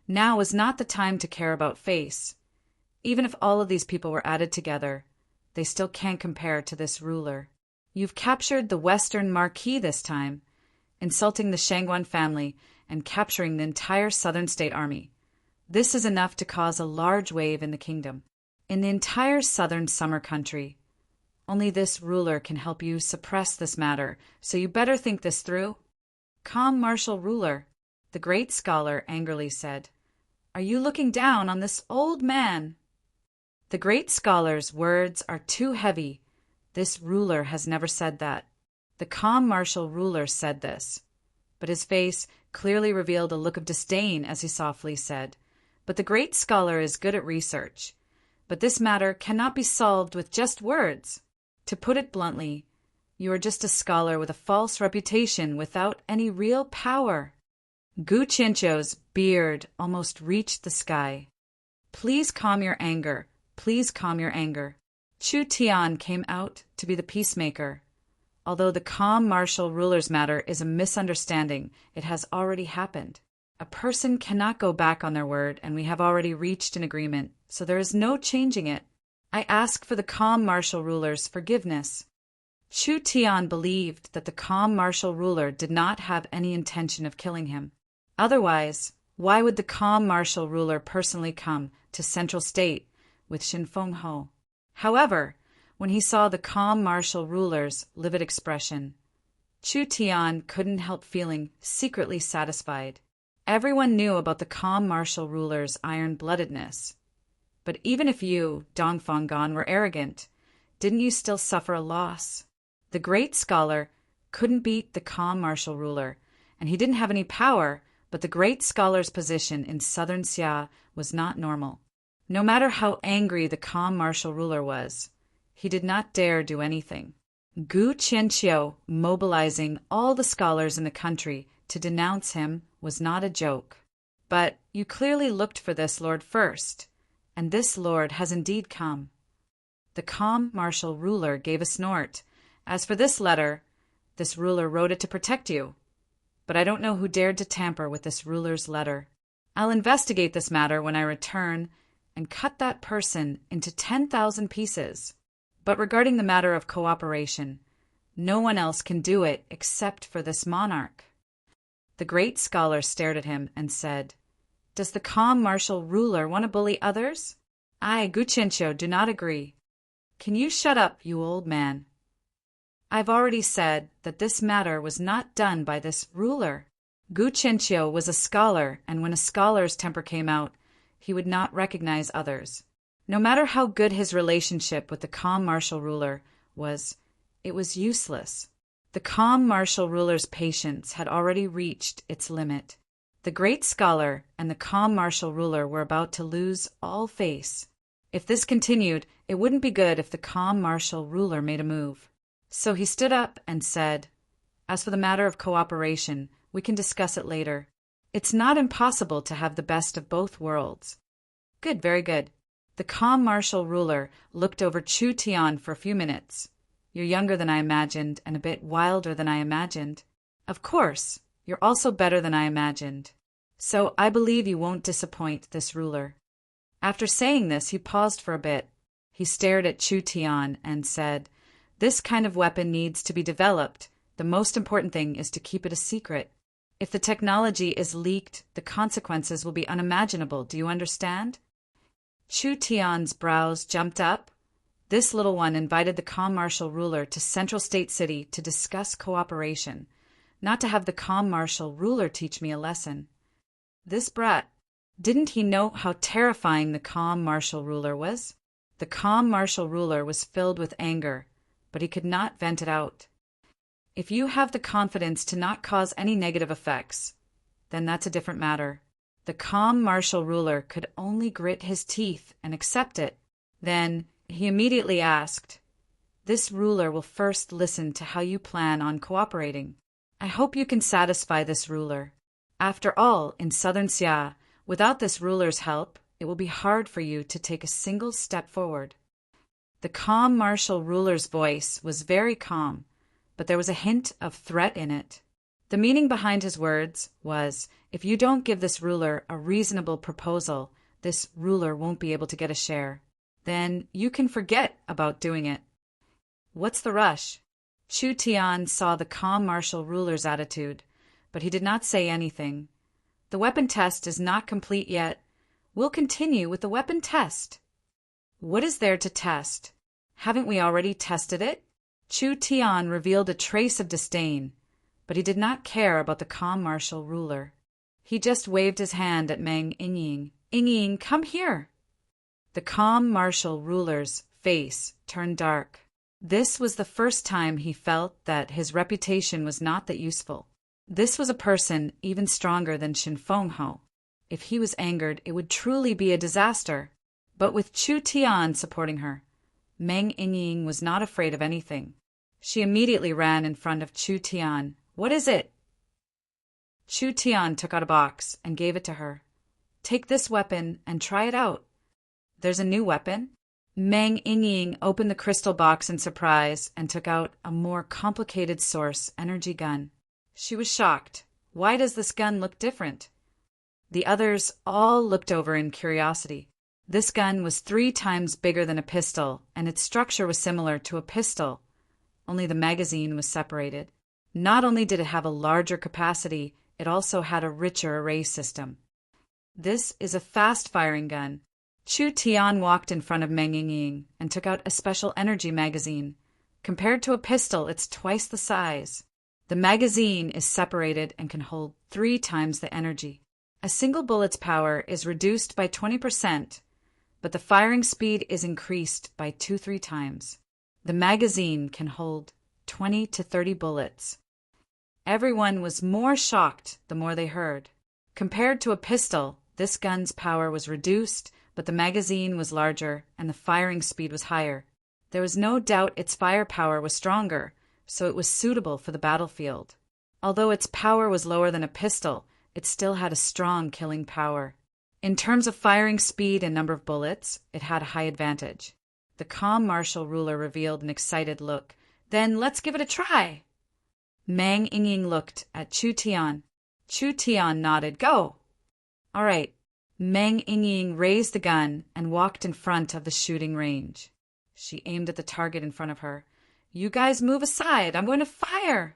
Now was not the time to care about face. Even if all of these people were added together, they still can't compare to this ruler. You've captured the Western Marquis this time, insulting the Shangguan family and capturing the entire Southern State Army. This is enough to cause a large wave in the kingdom. In the entire southern summer country, only this ruler can help you suppress this matter, so you better think this through. Calm martial ruler, the great scholar angrily said, are you looking down on this old man? The great scholar's words are too heavy. This ruler has never said that. The calm martial ruler said this, but his face clearly revealed a look of disdain as he softly said, but the great scholar is good at research. But this matter cannot be solved with just words. To put it bluntly, you are just a scholar with a false reputation without any real power. Gu Qianqiu's beard almost reached the sky. Please calm your anger. Please calm your anger. Chu Tian came out to be the peacemaker. Although the calm martial ruler's matter is a misunderstanding, it has already happened. A person cannot go back on their word, and we have already reached an agreement, so there is no changing it. I ask for the calm martial ruler's forgiveness. Chu Tian believed that the calm martial ruler did not have any intention of killing him. Otherwise, why would the calm martial ruler personally come to Central State with Xinfeng Ho? However, when he saw the calm martial ruler's livid expression, Chu Tian couldn't help feeling secretly satisfied. Everyone knew about the calm martial ruler's iron-bloodedness. But even if you, Dongfang Gan, were arrogant, didn't you still suffer a loss? The great scholar couldn't beat the calm martial ruler, and he didn't have any power, but the great scholar's position in southern Xia was not normal. No matter how angry the calm martial ruler was, he did not dare do anything. Gu Qianqiu mobilizing all the scholars in the country to denounce him was not a joke. But you clearly looked for this lord first, and this lord has indeed come. The calm martial ruler gave a snort. As for this letter, this ruler wrote it to protect you. But I don't know who dared to tamper with this ruler's letter. I'll investigate this matter when I return and cut that person into 10,000 pieces. But regarding the matter of cooperation, no one else can do it except for this monarch. The great scholar stared at him and said, Does the calm martial ruler want to bully others? I, Gu Qianqiu, do not agree. Can you shut up, you old man? I've already said that this matter was not done by this ruler. Gu Qianqiu was a scholar, and when a scholar's temper came out, he would not recognize others. No matter how good his relationship with the calm martial ruler was, it was useless. The calm martial ruler's patience had already reached its limit. The great scholar and the calm martial ruler were about to lose all face. If this continued, it wouldn't be good if the calm martial ruler made a move. So he stood up and said, "As for the matter of cooperation, we can discuss it later. It's not impossible to have the best of both worlds." "Good, very good." The calm martial ruler looked over Chu Tian for a few minutes. "You're younger than I imagined and a bit wilder than I imagined. Of course, you're also better than I imagined. So I believe you won't disappoint this ruler." After saying this, he paused for a bit. He stared at Chu Tian and said, "This kind of weapon needs to be developed. The most important thing is to keep it a secret. If the technology is leaked, the consequences will be unimaginable. Do you understand?" Chu Tian's brows jumped up. This little one invited the calm martial ruler to Central State City to discuss cooperation, not to have the calm martial ruler teach me a lesson. This brat, didn't he know how terrifying the calm martial ruler was? The calm martial ruler was filled with anger, but he could not vent it out. If you have the confidence to not cause any negative effects, then that's a different matter. The calm martial ruler could only grit his teeth and accept it. Then he immediately asked, "This ruler will first listen to how you plan on cooperating. I hope you can satisfy this ruler. After all, in southern Xia, without this ruler's help, it will be hard for you to take a single step forward." The calm martial ruler's voice was very calm, but there was a hint of threat in it. The meaning behind his words was, if you don't give this ruler a reasonable proposal, this ruler won't be able to get a share. Then you can forget about doing it. What's the rush? Chu Tian saw the calm martial ruler's attitude, but he did not say anything. The weapon test is not complete yet. We'll continue with the weapon test. What is there to test? Haven't we already tested it? Chu Tian revealed a trace of disdain, but he did not care about the calm martial ruler. He just waved his hand at Meng Yingying. "Yingying, come here." The calm martial ruler's face turned dark. This was the first time he felt that his reputation was not that useful. This was a person even stronger than Shin Fengho. If he was angered, it would truly be a disaster. But with Chu Tian supporting her, Meng Yingying was not afraid of anything. She immediately ran in front of Chu Tian. "What is it?" Chu Tian took out a box and gave it to her. "Take this weapon and try it out." "There's a new weapon?" Meng Yingying opened the crystal box in surprise and took out a more complicated source energy gun. She was shocked. Why does this gun look different? The others all looked over in curiosity. This gun was 3 times bigger than a pistol, and its structure was similar to a pistol, only the magazine was separated. Not only did it have a larger capacity, it also had a richer array system. "This is a fast-firing gun." Chu Tian walked in front of Meng Yingying and took out a special energy magazine. Compared to a pistol, it's twice the size. The magazine is separated and can hold 3 times the energy. A single bullet's power is reduced by 20%, but the firing speed is increased by 2-3 times. The magazine can hold 20 to 30 bullets. Everyone was more shocked the more they heard. Compared to a pistol, this gun's power was reduced, but the magazine was larger and the firing speed was higher. There was no doubt its firepower was stronger, so it was suitable for the battlefield. Although its power was lower than a pistol, it still had a strong killing power. In terms of firing speed and number of bullets, it had a high advantage. The calm martial ruler revealed an excited look. "Then let's give it a try." Meng Yingying looked at Chu Tian. Chu Tian nodded. "Go." "All right." Meng Yingying raised the gun and walked in front of the shooting range. She aimed at the target in front of her. "You guys move aside. I'm going to fire."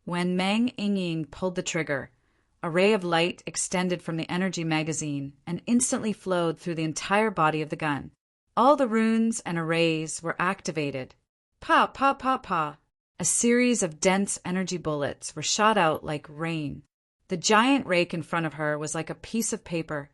When Meng Yingying pulled the trigger, a ray of light extended from the energy magazine and instantly flowed through the entire body of the gun. All the runes and arrays were activated. Pa, pa, pa, pa. A series of dense energy bullets were shot out like rain. The giant rake in front of her was like a piece of paper.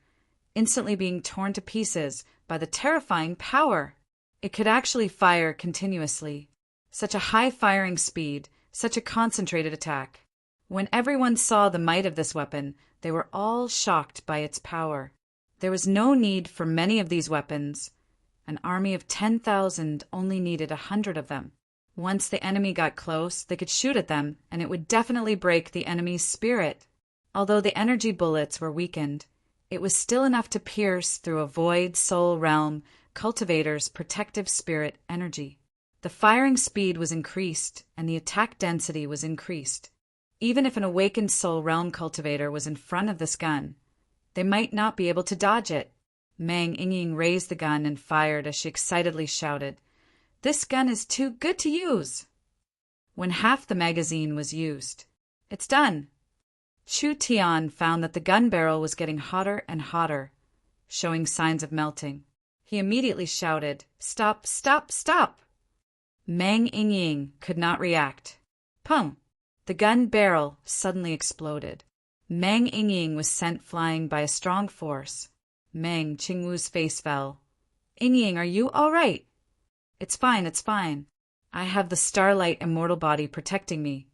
instantly being torn to pieces by the terrifying power. It could actually fire continuously. Such a high firing speed, such a concentrated attack. When everyone saw the might of this weapon, they were all shocked by its power. There was no need for many of these weapons. An army of 10,000 only needed 100 of them. Once the enemy got close, they could shoot at them, and it would definitely break the enemy's spirit. Although the energy bullets were weakened, it was still enough to pierce through a void soul realm cultivator's protective spirit energy. The firing speed was increased, and the attack density was increased. Even if an awakened soul realm cultivator was in front of this gun, they might not be able to dodge it. Mang Yingying raised the gun and fired as she excitedly shouted, "This gun is too good to use!" When half the magazine was used, "It's done!" Chu Tian found that the gun barrel was getting hotter and hotter, showing signs of melting. He immediately shouted, "Stop, stop, stop!" Mang Yingying could not react. Pum! The gun barrel suddenly exploded. Mang Yingying was sent flying by a strong force. Mang Qingwu's face fell. "Yingying, are you all right?" It's fine. I have the starlight immortal body protecting me.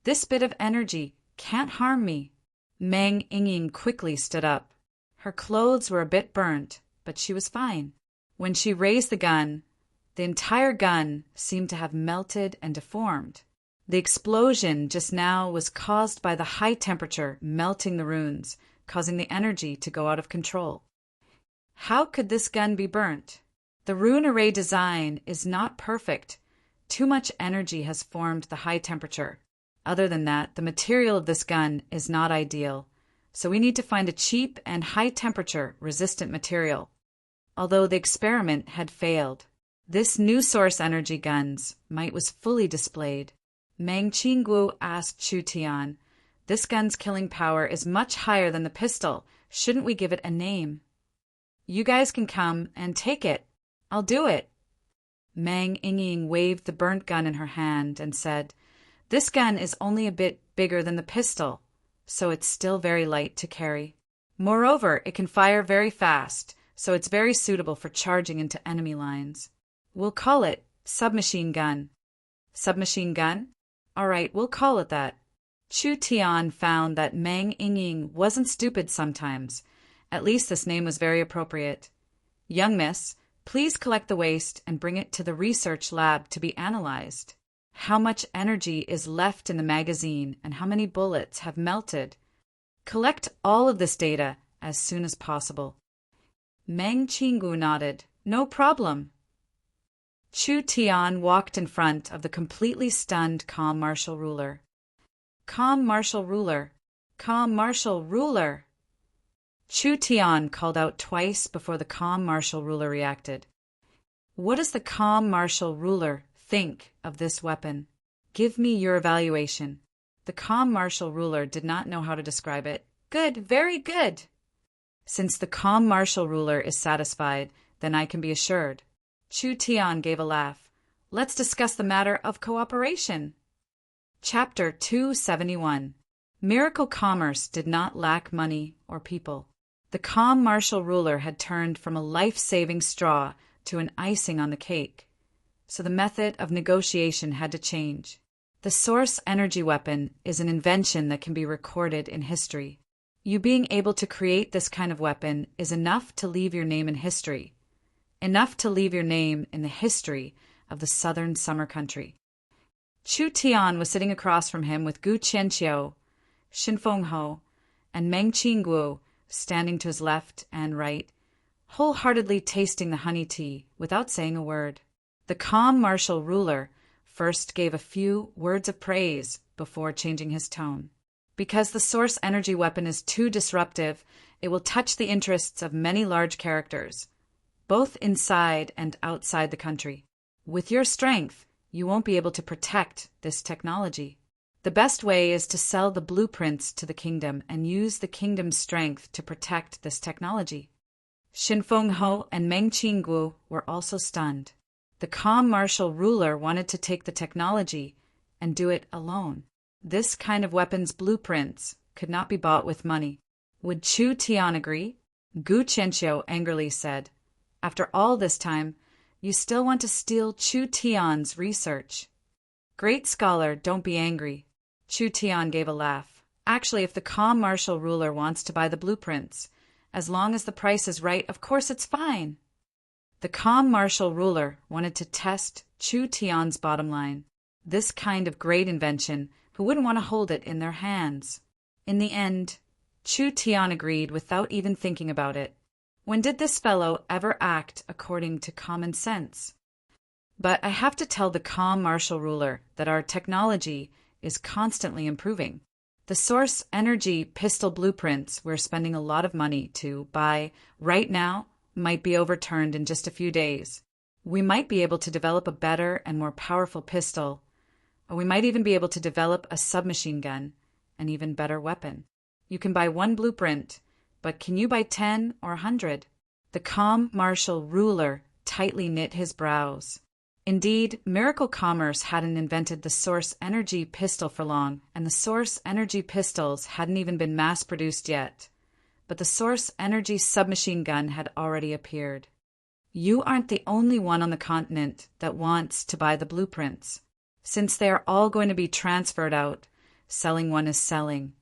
This bit of energy can't harm me." Mang Yingying quickly stood up. Her clothes were a bit burnt, but she was fine. When she raised the gun, the entire gun seemed to have melted and deformed. The explosion just now was caused by the high temperature melting the runes, causing the energy to go out of control. How could this gun be burnt? The rune array design is not perfect. Too much energy has formed the high temperature. Other than that, the material of this gun is not ideal, so we need to find a cheap and high-temperature resistant material. Although the experiment had failed, this new source energy gun's might was fully displayed. Mang Qingwu asked Chu Tian, "This gun's killing power is much higher than the pistol. Shouldn't we give it a name?" "You guys can come and take it. I'll do it." Mang Yingying waved the burnt gun in her hand and said, "This gun is only a bit bigger than the pistol, so it's still very light to carry. Moreover, it can fire very fast, so it's very suitable for charging into enemy lines. We'll call it submachine gun." "Submachine gun? All right, we'll call it that." Chu Tian found that Mang Yingying wasn't stupid sometimes. At least this name was very appropriate. "Young miss, please collect the waste and bring it to the research lab to be analyzed. How much energy is left in the magazine and how many bullets have melted? Collect all of this data as soon as possible." Mang Qingwu nodded. "No problem." Chu Tian walked in front of the completely stunned calm martial ruler. "Calm martial ruler! Calm martial ruler!" Chu Tian called out twice before the calm martial ruler reacted. "What does the calm martial ruler think of this weapon? Give me your evaluation." The calm martial ruler did not know how to describe it. "Good, very good." "Since the calm martial ruler is satisfied, then I can be assured." Chu Tian gave a laugh. "Let's discuss the matter of cooperation." Chapter 271. Miracle Commerce did not lack money or people. The calm martial ruler had turned from a life-saving straw to an icing on the cake, so the method of negotiation had to change. The source energy weapon is an invention that can be recorded in history. You being able to create this kind of weapon is enough to leave your name in history. Enough to leave your name in the history of the southern summer country. Chu Tian was sitting across from him with Gu Qianqiu, Xin Fengho, and Meng Qingguo standing to his left and right, wholeheartedly tasting the honey tea without saying a word. The calm martial ruler first gave a few words of praise before changing his tone. Because the source energy weapon is too disruptive, it will touch the interests of many large characters, both inside and outside the country. With your strength, you won't be able to protect this technology. The best way is to sell the blueprints to the kingdom and use the kingdom's strength to protect this technology. Xin Fengho and Meng Qingguo were also stunned. The calm martial ruler wanted to take the technology and do it alone. This kind of weapon's blueprints could not be bought with money. Would Chu Tian agree? Gu Qianqiu angrily said, "After all this time, you still want to steal Chu Tian's research." "Great scholar, don't be angry." Chu Tian gave a laugh. "Actually, if the calm martial ruler wants to buy the blueprints, as long as the price is right, of course it's fine." The calm martial ruler wanted to test Chu Tian's bottom line. This kind of great invention, who wouldn't want to hold it in their hands? In the end, Chu Tian agreed without even thinking about it. When did this fellow ever act according to common sense? But I have to tell the calm martial ruler that our technology is constantly improving. The source energy pistol blueprints we're spending a lot of money to buy right now might be overturned in just a few days. We might be able to develop a better and more powerful pistol, or we might even be able to develop a submachine gun, an even better weapon. You can buy one blueprint, but can you buy 10 or 100? The calm martial ruler tightly knit his brows. Indeed, Miracle Commerce hadn't invented the source energy pistol for long, and the source energy pistols hadn't even been mass-produced yet. But the source energy submachine gun had already appeared. You aren't the only one on the continent that wants to buy the blueprints. Since they are all going to be transferred out, selling one is selling.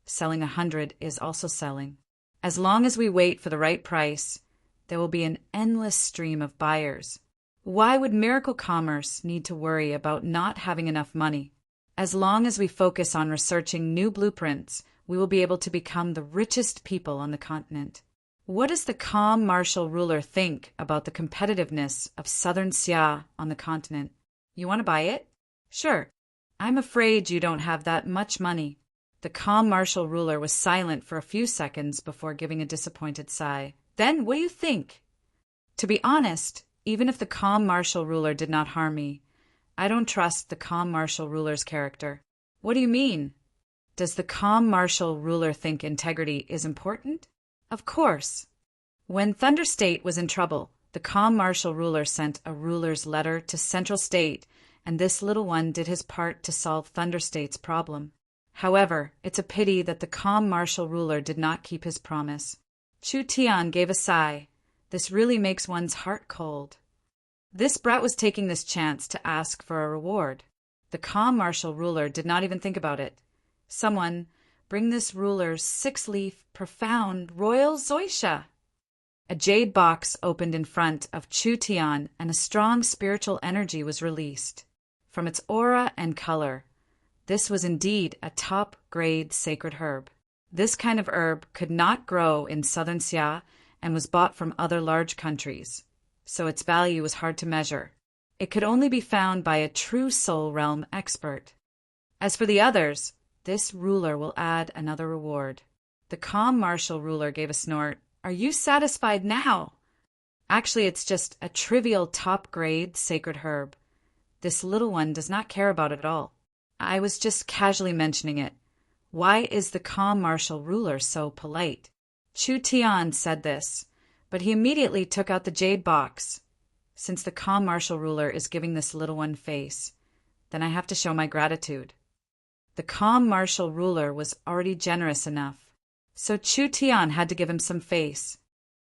Selling 100 is also selling. As long as we wait for the right price, there will be an endless stream of buyers. Why would Miracle Commerce need to worry about not having enough money? As long as we focus on researching new blueprints, we will be able to become the richest people on the continent. What does the calm martial ruler think about the competitiveness of Southern Xia on the continent? You want to buy it? Sure. I'm afraid you don't have that much money. The calm martial ruler was silent for a few seconds before giving a disappointed sigh. Then, what do you think? To be honest, even if the calm martial ruler did not harm me, I don't trust the calm martial ruler's character. What do you mean? Does the calm martial ruler think integrity is important? Of course. When Thunder State was in trouble, the calm martial ruler sent a ruler's letter to Central State, and this little one did his part to solve Thunder State's problem. However, it's a pity that the calm martial ruler did not keep his promise. Chu Tian gave a sigh. This really makes one's heart cold. This brat was taking this chance to ask for a reward. The calm martial ruler did not even think about it. Someone, bring this ruler's 6-leaf, profound, royal zoysha. A jade box opened in front of Chu Tian, and a strong spiritual energy was released. From its aura and color, this was indeed a top-grade sacred herb. This kind of herb could not grow in Southern Xia and was bought from other large countries, so its value was hard to measure. It could only be found by a true soul realm expert. As for the others, this ruler will add another reward. The calm martial ruler gave a snort. Are you satisfied now? Actually, it's just a trivial top-grade sacred herb. This little one does not care about it at all. I was just casually mentioning it. Why is the calm martial ruler so polite? Chu Tian said this, but he immediately took out the jade box. Since the calm martial ruler is giving this little one face, then I have to show my gratitude. The calm martial ruler was already generous enough, so Chu Tian had to give him some face.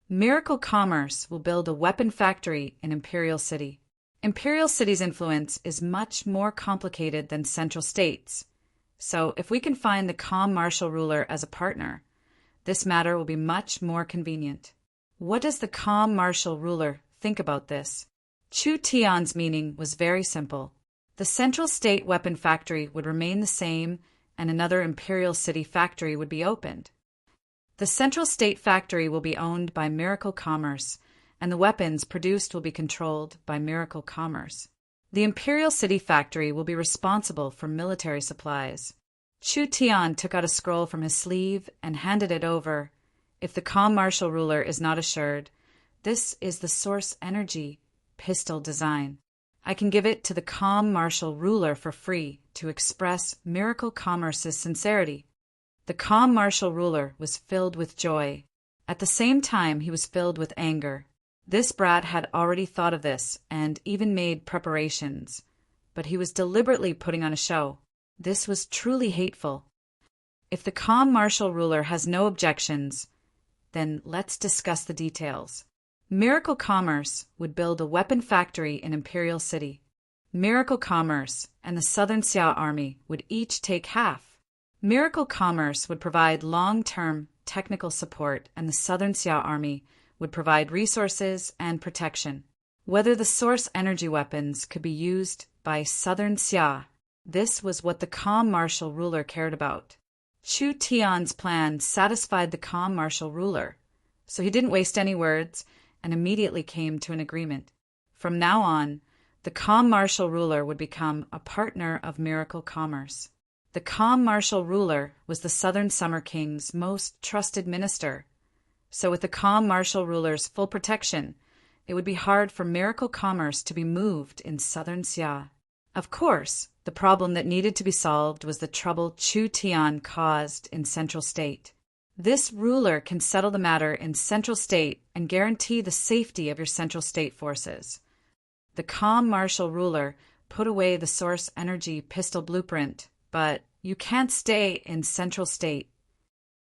Miracle Commerce will build a weapon factory in Imperial City. Imperial City's influence is much more complicated than Central State's, so if we can find the calm martial ruler as a partner, this matter will be much more convenient. What does the calm martial ruler think about this? Chu Tian's meaning was very simple. The Central State weapon factory would remain the same, and another Imperial City factory would be opened. The Central State factory will be owned by Miracle Commerce, and the weapons produced will be controlled by Miracle Commerce. The Imperial City factory will be responsible for military supplies. Chu Tian took out a scroll from his sleeve and handed it over. If the calm martial ruler is not assured, this is the source energy pistol design. I can give it to the calm martial ruler for free to express Miracle Commerce's sincerity. The calm martial ruler was filled with joy. At the same time, he was filled with anger. This brat had already thought of this and even made preparations, but he was deliberately putting on a show. This was truly hateful. If the calm martial ruler has no objections, Then let's discuss the details. Miracle Commerce would build a weapon factory in Imperial City. Miracle Commerce and the Southern Xia Army would each take half. Miracle Commerce would provide long-term technical support, and the Southern Xia Army would provide resources and protection. Whether the source energy weapons could be used by Southern Xia, this was what the calm martial ruler cared about. Chu Tian's plan satisfied the calm martial ruler, so he didn't waste any words and immediately came to an agreement. From now on, the calm martial ruler would become a partner of Miracle Commerce. The calm martial ruler was the Southern Summer King's most trusted minister, so with the calm martial ruler's full protection, it would be hard for Miracle Commerce to be moved in Southern Xia. Of course, the problem that needed to be solved was the trouble Chu Tian caused in Central State. This ruler can settle the matter in Central State and guarantee the safety of your Central State forces. The calm martial ruler put away the source energy pistol blueprint, but you can't stay in Central State.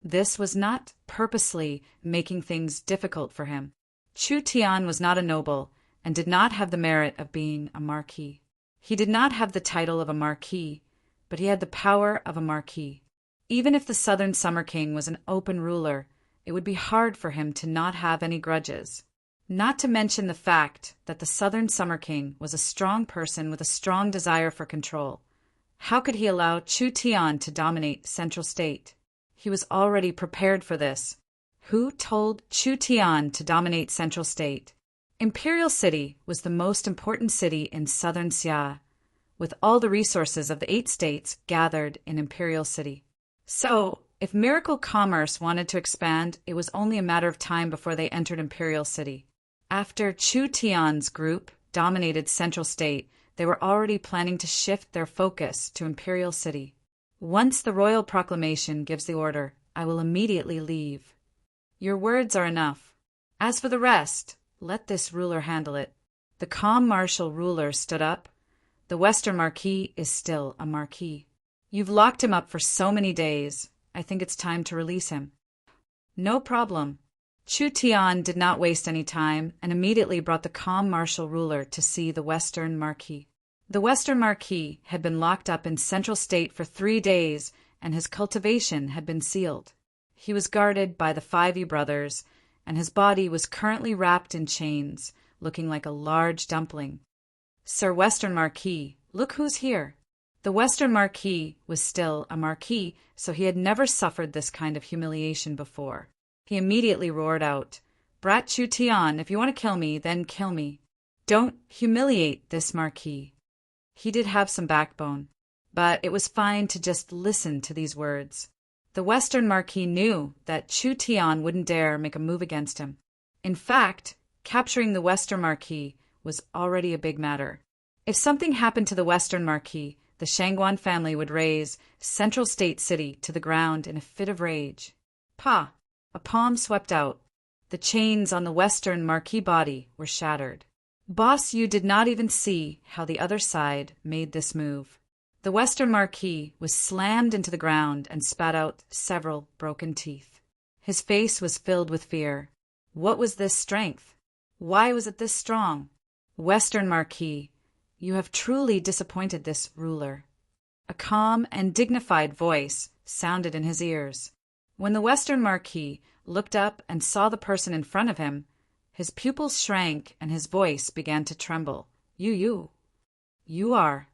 This was not purposely making things difficult for him. Chu Tian was not a noble and did not have the merit of being a marquis. He did not have the title of a marquis, but he had the power of a marquis. Even if the Southern Summer King was an open ruler, it would be hard for him to not have any grudges. Not to mention the fact that the Southern Summer King was a strong person with a strong desire for control. How could he allow Chu Tian to dominate Central State? He was already prepared for this. Who told Chu Tian to dominate Central State? Imperial City was the most important city in Southern Xia, with all the resources of the 8 states gathered in Imperial City. So, if Miracle Commerce wanted to expand, it was only a matter of time before they entered Imperial City. After Chu Tian's group dominated Central State, they were already planning to shift their focus to Imperial City. Once the royal proclamation gives the order, I will immediately leave. Your words are enough. As for the rest, let this ruler handle it. The calm martial ruler stood up. The Western Marquis is still a marquis. You've locked him up for so many days. I think it's time to release him. No problem. Chu Tian did not waste any time and immediately brought the calm martial ruler to see the Western Marquis. The Western Marquis had been locked up in Central State for 3 days, and his cultivation had been sealed. He was guarded by the 5 brothers, and his body was currently wrapped in chains, looking like a large dumpling. Sir Western Marquis, look who's here. The Western Marquis was still a marquis, so he had never suffered this kind of humiliation before. He immediately roared out, "Brat Chu Tian, if you want to kill me, then kill me. Don't humiliate this marquis." He did have some backbone, but it was fine to just listen to these words. The Western Marquis knew that Chu Tian wouldn't dare make a move against him. In fact, capturing the Western Marquis was already a big matter. If something happened to the Western Marquis, the Shangguan family would raze Central State City to the ground in a fit of rage. Pa! A palm swept out. The chains on the Western Marquis body were shattered. Boss Yu did not even see how the other side made this move. The Western Marquis was slammed into the ground and spat out several broken teeth. His face was filled with fear. What was this strength? Why was it this strong? Western Marquis, you have truly disappointed this ruler. A calm and dignified voice sounded in his ears. When the Western Marquis looked up and saw the person in front of him, his pupils shrank and his voice began to tremble. You are.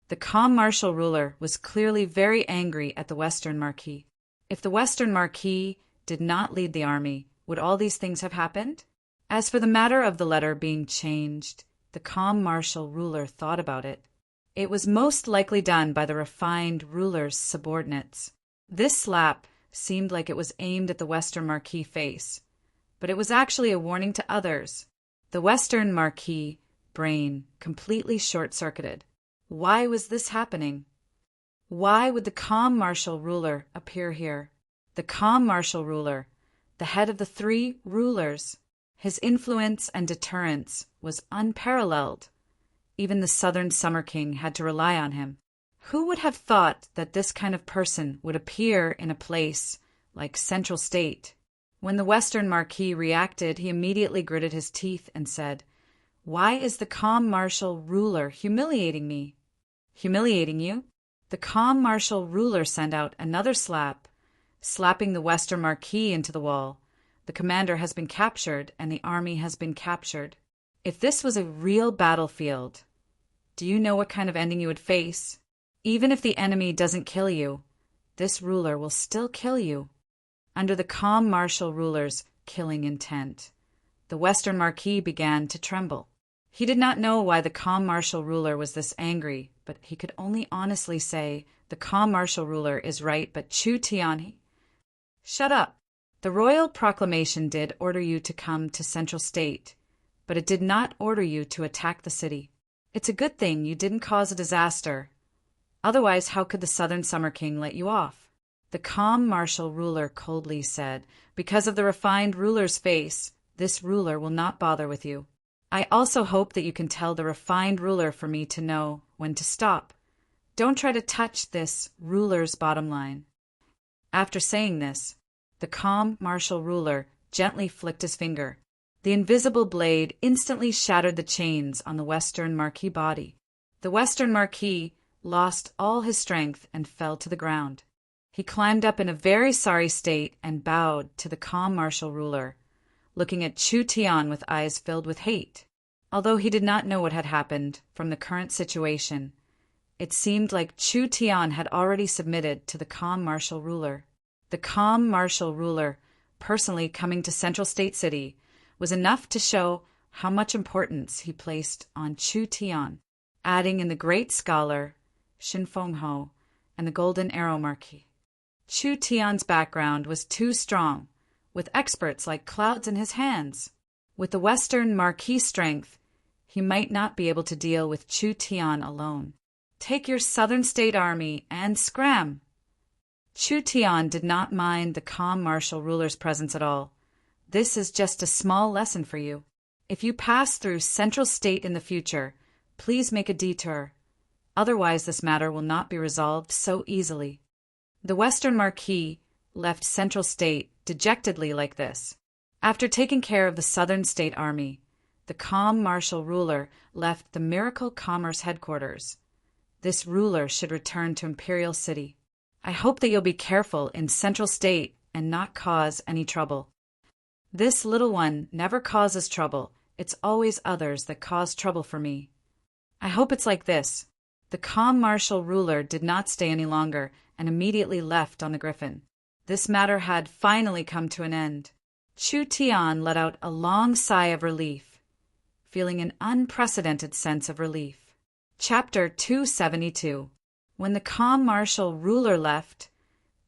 The calm martial ruler was clearly very angry at the Western Marquis. If the Western Marquis did not lead the army, would all these things have happened? As for the matter of the letter being changed, the calm martial ruler thought about it. It was most likely done by the refined ruler's subordinates. This slap seemed like it was aimed at the Western Marquis' face, but it was actually a warning to others. The Western Marquis' brain completely short-circuited. Why was this happening? Why would the calm martial ruler appear here? The calm martial ruler, the head of the 3 rulers. His influence and deterrence was unparalleled. Even the Southern Summer King had to rely on him. Who would have thought that this kind of person would appear in a place like Central State? When the Western Marquis reacted, he immediately gritted his teeth and said, "Why is the calm martial ruler humiliating me?" "Humiliating you?" The calm martial ruler sent out another slap, slapping the Western Marquis into the wall. "The commander has been captured, and the army has been captured. If this was a real battlefield, do you know what kind of ending you would face? Even if the enemy doesn't kill you, this ruler will still kill you." Under the calm martial ruler's killing intent, the Western Marquis began to tremble. He did not know why the calm martial ruler was this angry, but he could only honestly say, "The calm martial ruler is right, but Chu Tian..." "Shut up. The royal proclamation did order you to come to Central State, but it did not order you to attack the city. It's a good thing you didn't cause a disaster. Otherwise, how could the Southern Summer King let you off?" The calm martial ruler coldly said, "Because of the refined ruler's face, this ruler will not bother with you. I also hope that you can tell the refined ruler for me to know when to stop. Don't try to touch this ruler's bottom line." After saying this, the calm martial ruler gently flicked his finger. The invisible blade instantly shattered the chains on the Western Marquis body. The Western Marquis lost all his strength and fell to the ground. He climbed up in a very sorry state and bowed to the calm martial ruler, looking at Chu Tian with eyes filled with hate. Although he did not know what had happened from the current situation, it seemed like Chu Tian had already submitted to the calm martial ruler. The calm martial ruler, personally coming to Central State City, was enough to show how much importance he placed on Chu Tian, adding in the great scholar, Shin Feng Ho, and the Golden Arrow Marquis. Chu Tian's background was too strong, with experts like clouds in his hands. With the Western Marquis' strength, he might not be able to deal with Chu Tian alone. "Take your Southern State Army and scram!" Chu Tian did not mind the calm martial ruler's presence at all. "This is just a small lesson for you. If you pass through Central State in the future, please make a detour. Otherwise, this matter will not be resolved so easily." The Western Marquis left Central State dejectedly like this. After taking care of the Southern State Army, the calm martial ruler left the Miracle Commerce headquarters. This ruler should return to Imperial City. "I hope that you'll be careful in Central State and not cause any trouble." "This little one never causes trouble. It's always others that cause trouble for me." "I hope it's like this." The calm martial ruler did not stay any longer and immediately left on the Griffin. This matter had finally come to an end. Chu Tian let out a long sigh of relief, feeling an unprecedented sense of relief. Chapter 272. When the calm martial ruler left,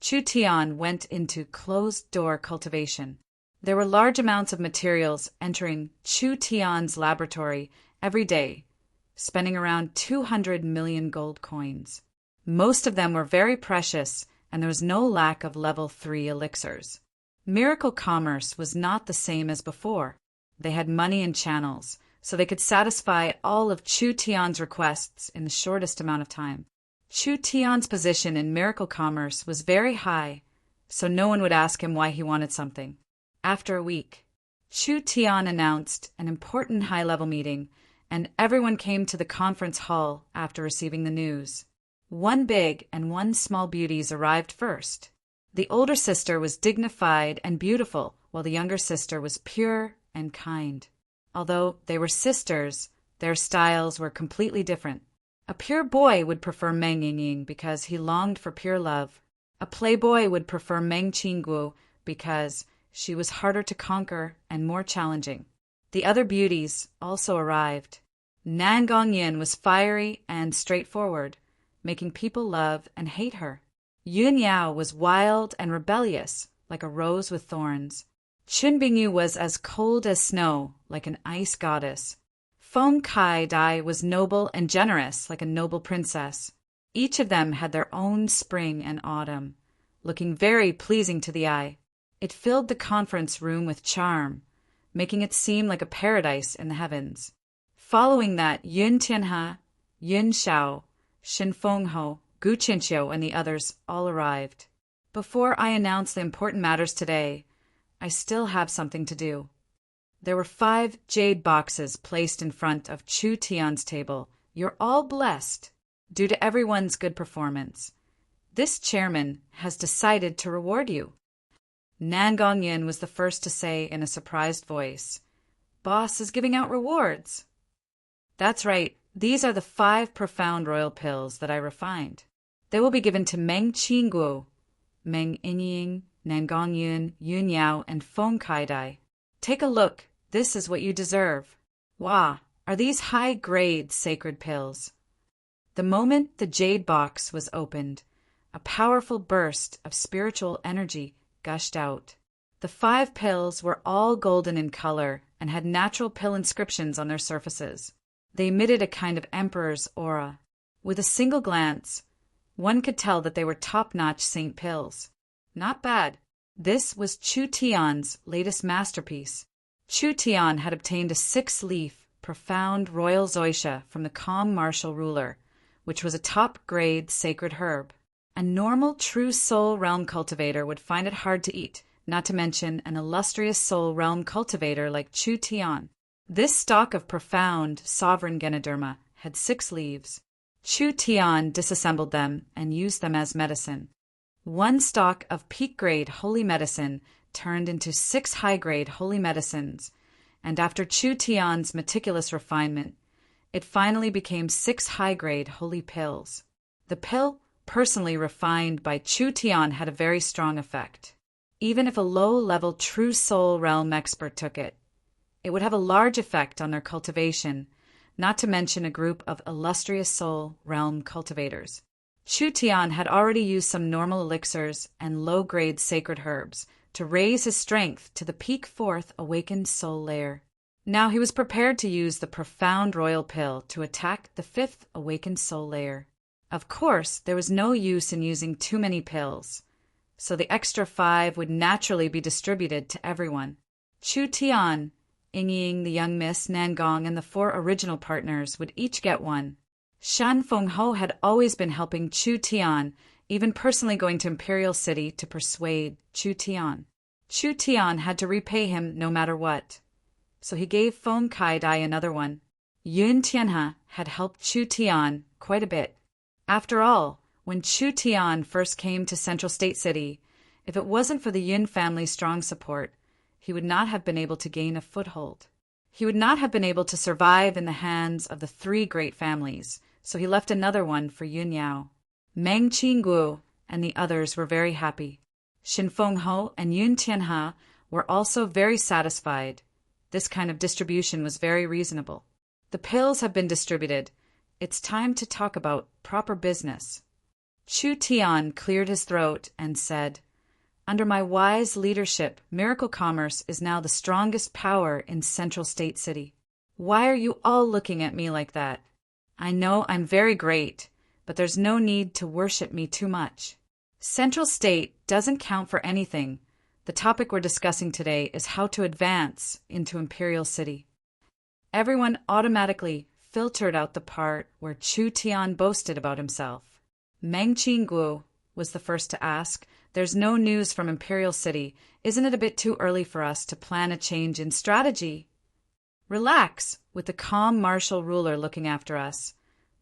Chu Tian went into closed-door cultivation. There were large amounts of materials entering Chu Tian's laboratory every day, spending around 200 million gold coins. Most of them were very precious, and there was no lack of level 3 elixirs. Miracle Commerce was not the same as before. They had money and channels, so they could satisfy all of Chu Tian's requests in the shortest amount of time. Chu Tian's position in Miracle Commerce was very high, so no one would ask him why he wanted something. After a week, Chu Tian announced an important high-level meeting, and everyone came to the conference hall after receiving the news. One big and one small beauties arrived first. The older sister was dignified and beautiful, while the younger sister was pure and kind. Although they were sisters, their styles were completely different. A pure boy would prefer Meng Yingying because he longed for pure love. A playboy would prefer Meng Qingguo because she was harder to conquer and more challenging. The other beauties also arrived. Nan Gongyin was fiery and straightforward, making people love and hate her. Yun Yao was wild and rebellious, like a rose with thorns. Chun Bingyu was as cold as snow, like an ice goddess. Feng Kai Dai was noble and generous, like a noble princess. Each of them had their own spring and autumn, looking very pleasing to the eye. It filled the conference room with charm, making it seem like a paradise in the heavens. Following that, Yun Tianhe, Yun Xiao, Shin Feng Ho, Gu Qinqiu, and the others all arrived. Before I announce the important matters today, I still have something to do. There were 5 jade boxes placed in front of Chu Tian's table. You're all blessed. Due to everyone's good performance, this chairman has decided to reward you. Nan Gongyin was the first to say in a surprised voice, Boss is giving out rewards. That's right. These are the 5 profound royal pills that I refined. They will be given to Meng Qingguo, Meng Inying, Nan Gongyun, Yun Yao, and Feng Kaidai. Take a look. This is what you deserve. Wah, are these high-grade sacred pills? The moment the jade box was opened, a powerful burst of spiritual energy gushed out. The 5 pills were all golden in color and had natural pill inscriptions on their surfaces. They emitted a kind of emperor's aura. With a single glance, one could tell that they were top-notch saint pills. Not bad. This was Chu Tian's latest masterpiece. Chu Tian had obtained a 6-leaf, profound royal zoysia from the calm martial ruler, which was a top-grade sacred herb. A normal true soul realm cultivator would find it hard to eat, not to mention an illustrious soul realm cultivator like Chu Tian. This stalk of profound, sovereign Ganoderma had 6 leaves. Chu Tian disassembled them and used them as medicine. 1 stalk of peak-grade holy medicine turned into 6 high-grade holy medicines, and after Chu Tian's meticulous refinement, it finally became 6 high-grade holy pills. The pill, personally refined by Chu Tian, had a very strong effect. Even if a low-level true soul realm expert took it, it would have a large effect on their cultivation, not to mention a group of illustrious soul realm cultivators. Chu Tian had already used some normal elixirs and low-grade sacred herbs to raise his strength to the peak 4th awakened soul layer. Now he was prepared to use the profound royal pill to attack the 5th awakened soul layer. Of course, there was no use in using too many pills, so the extra 5 would naturally be distributed to everyone. Chu Tian, Yingying, the young miss, Nangong, and the 4 original partners would each get 1. Shan Fengho had always been helping Chu Tian, even personally going to Imperial City to persuade Chu Tian. Chu Tian had to repay him no matter what, so he gave Feng Kaidai another 1. Yun Tianhe had helped Chu Tian quite a bit. After all, when Chu Tian first came to Central State City, if it wasn't for the Yun family's strong support, he would not have been able to gain a foothold. He would not have been able to survive in the hands of the 3 great families, so he left another 1 for Yun Yao. Meng Qingguo and the others were very happy. Xin Fengho and Yun Tianhe were also very satisfied. This kind of distribution was very reasonable. The pills have been distributed. It's time to talk about proper business. Chu Tian cleared his throat and said, Under my wise leadership, miracle commerce is now the strongest power in Central State City. Why are you all looking at me like that? I know I'm very great, but there's no need to worship me too much. Central State doesn't count for anything. The topic we're discussing today is how to advance into Imperial City. Everyone automatically filtered out the part where Chu Tian boasted about himself. Meng Qingguo was the first to ask, There's no news from Imperial City. Isn't it a bit too early for us to plan a change in strategy? Relax, with the calm martial ruler looking after us.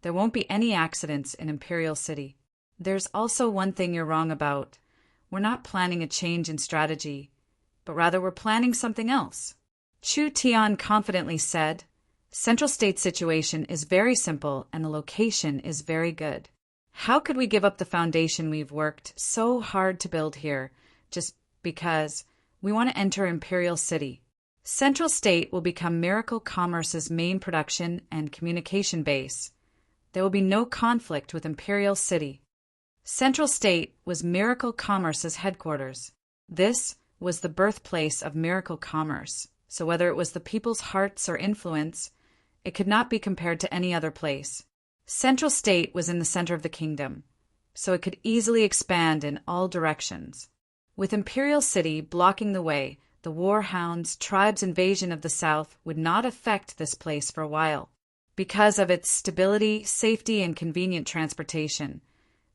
There won't be any accidents in Imperial City. There's also one thing you're wrong about. We're not planning a change in strategy, but rather we're planning something else. Chu Tian confidently said, Central State situation is very simple and the location is very good. How could we give up the foundation we've worked so hard to build here just because we want to enter Imperial City? Central State will become Miracle Commerce's main production and communication base. There will be no conflict with Imperial City. Central State was Miracle Commerce's headquarters. This was the birthplace of Miracle Commerce, so whether it was the people's hearts or influence, it could not be compared to any other place. Central State was in the center of the kingdom, so it could easily expand in all directions. With Imperial City blocking the way, the Warhounds' tribe's invasion of the south would not affect this place for a while. Because of its stability, safety, and convenient transportation,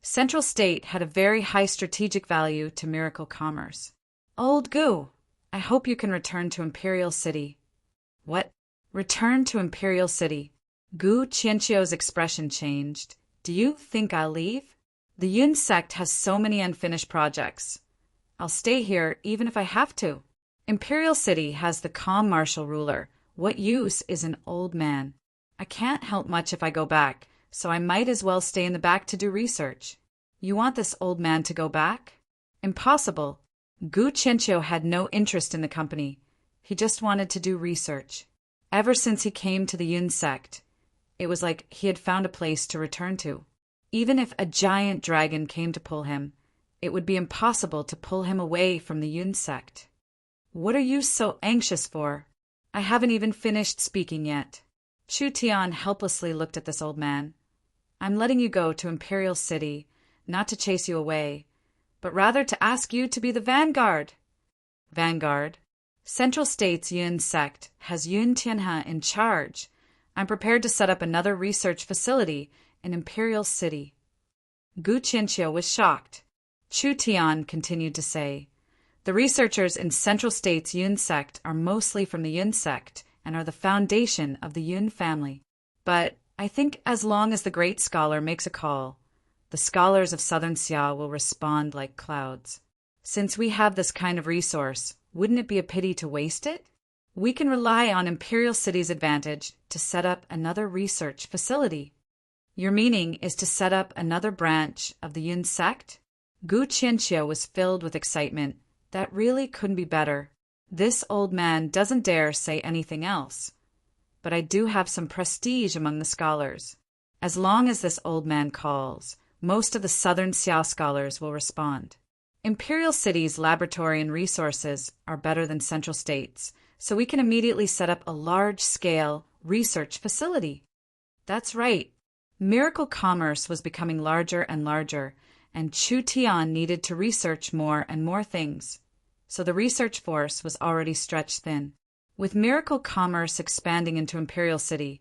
Central State had a very high strategic value to Miracle Commerce. Old Goo, I hope you can return to Imperial City. What? Return to Imperial City? Gu Qianqiu's expression changed. Do you think I'll leave? The Yun sect has so many unfinished projects. I'll stay here even if I have to. Imperial City has the calm martial ruler. What use is an old man? I can't help much if I go back, so I might as well stay in the back to do research. You want this old man to go back? Impossible. Gu Qianqiu had no interest in the company. He just wanted to do research. Ever since he came to the Yun sect, it was like he had found a place to return to. Even if a giant dragon came to pull him, it would be impossible to pull him away from the Yun sect. What are you so anxious for? I haven't even finished speaking yet. Chu Tian helplessly looked at this old man. I'm letting you go to Imperial City, not to chase you away, but rather to ask you to be the vanguard. Vanguard? Central State's Yun sect has Yun Tianhe in charge. I'm prepared to set up another research facility in Imperial City. Gu Qianqiu was shocked. Chu Tian continued to say, the researchers in Central State's Yun sect are mostly from the Yun sect and are the foundation of the Yun family. But I think as long as the great scholar makes a call, the scholars of Southern Xia will respond like clouds. Since we have this kind of resource, wouldn't it be a pity to waste it? We can rely on Imperial City's advantage to set up another research facility. Your meaning is to set up another branch of the Yun sect? Gu Qianqiu was filled with excitement. That really couldn't be better. This old man doesn't dare say anything else. But I do have some prestige among the scholars. As long as this old man calls, most of the Southern Xia scholars will respond. Imperial City's laboratory and resources are better than Central State's, so we can immediately set up a large-scale research facility. That's right. Miracle commerce was becoming larger and larger, and Chu Tian needed to research more and more things. So the research force was already stretched thin. With miracle commerce expanding into Imperial City,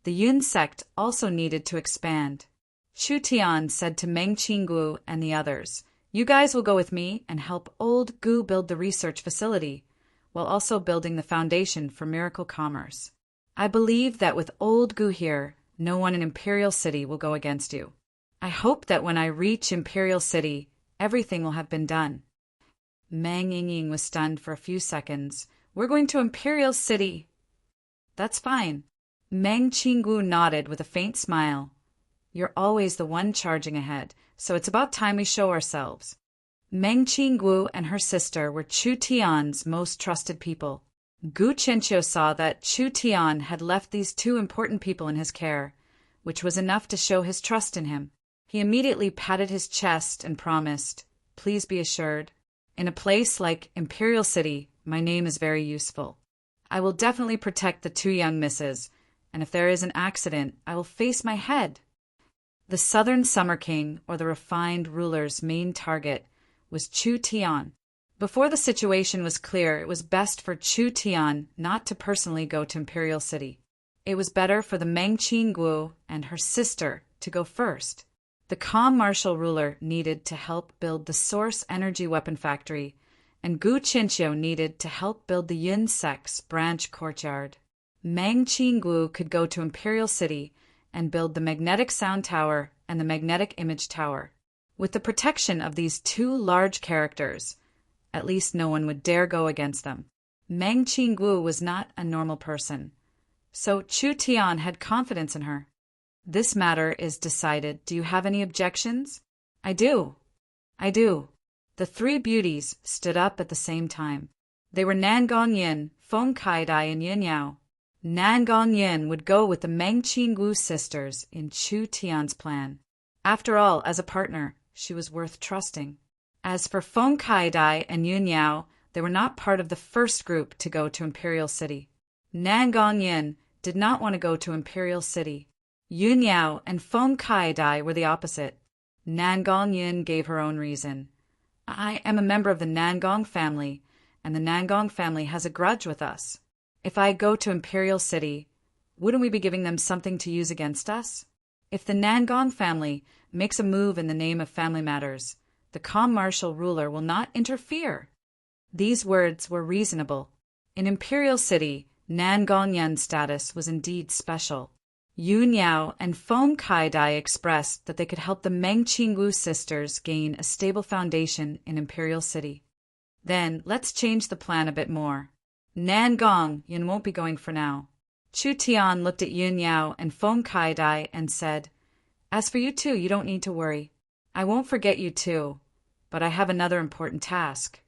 the Yun sect also needed to expand. Chu Tian said to Meng Qinggu and the others, you guys will go with me and help old Gu build the research facility, while also building the foundation for miracle commerce. I believe that with old Gu here, no one in Imperial City will go against you. I hope that when I reach Imperial City, everything will have been done. Meng Yingying was stunned for a few seconds. We're going to Imperial City. That's fine. Meng Qinggu nodded with a faint smile. You're always the one charging ahead, so it's about time we show ourselves. Meng Qinggu and her sister were Chu Tian's most trusted people. Gu Qianqiu saw that Chu Tian had left these two important people in his care, which was enough to show his trust in him. He immediately patted his chest and promised, please be assured, in a place like Imperial City, my name is very useful. I will definitely protect the two young misses, and if there is an accident, I will face my head. The Southern Summer King, or the refined ruler's main target, was Chu Tian. Before the situation was clear, it was best for Chu Tian not to personally go to Imperial City. It was better for the Meng Qinggu and her sister to go first. The calm martial ruler needed to help build the Source Energy Weapon Factory, and Gu Qianqiu needed to help build the Yun sect's branch courtyard. Meng Qinggu could go to Imperial City and build the Magnetic Sound Tower and the Magnetic Image Tower. With the protection of these two large characters, at least no one would dare go against them. Meng Qinggu was not a normal person, so Chu Tian had confidence in her. This matter is decided. Do you have any objections? I do. The three beauties stood up at the same time. They were Nangong Yin, Feng Kaidai, and Yin Yao. Nangong Yin would go with the Meng Qinggu sisters in Chu Tian's plan. After all, as a partner, she was worth trusting. As for Feng Kaidai and Yin Yao, they were not part of the first group to go to Imperial City. Nangong Yin did not want to go to Imperial City. Yin Yao and Feng Kaidai were the opposite. Nangong Yin gave her own reason. I am a member of the Nangong family, and the Nangong family has a grudge with us. If I go to Imperial City, wouldn't we be giving them something to use against us? If the Nangong family makes a move in the name of family matters, the calm martial ruler will not interfere. These words were reasonable. In Imperial City, Nangongyan's status was indeed special. Yun Yao and Feng Kaidai expressed that they could help the Meng Qingwu sisters gain a stable foundation in Imperial City. Then, let's change the plan a bit more. Nangong, Yun won't be going for now. Chu Tian looked at Yun Yao and Feng Kaidai and said, "As for you two, you don't need to worry. I won't forget you two, but I have another important task."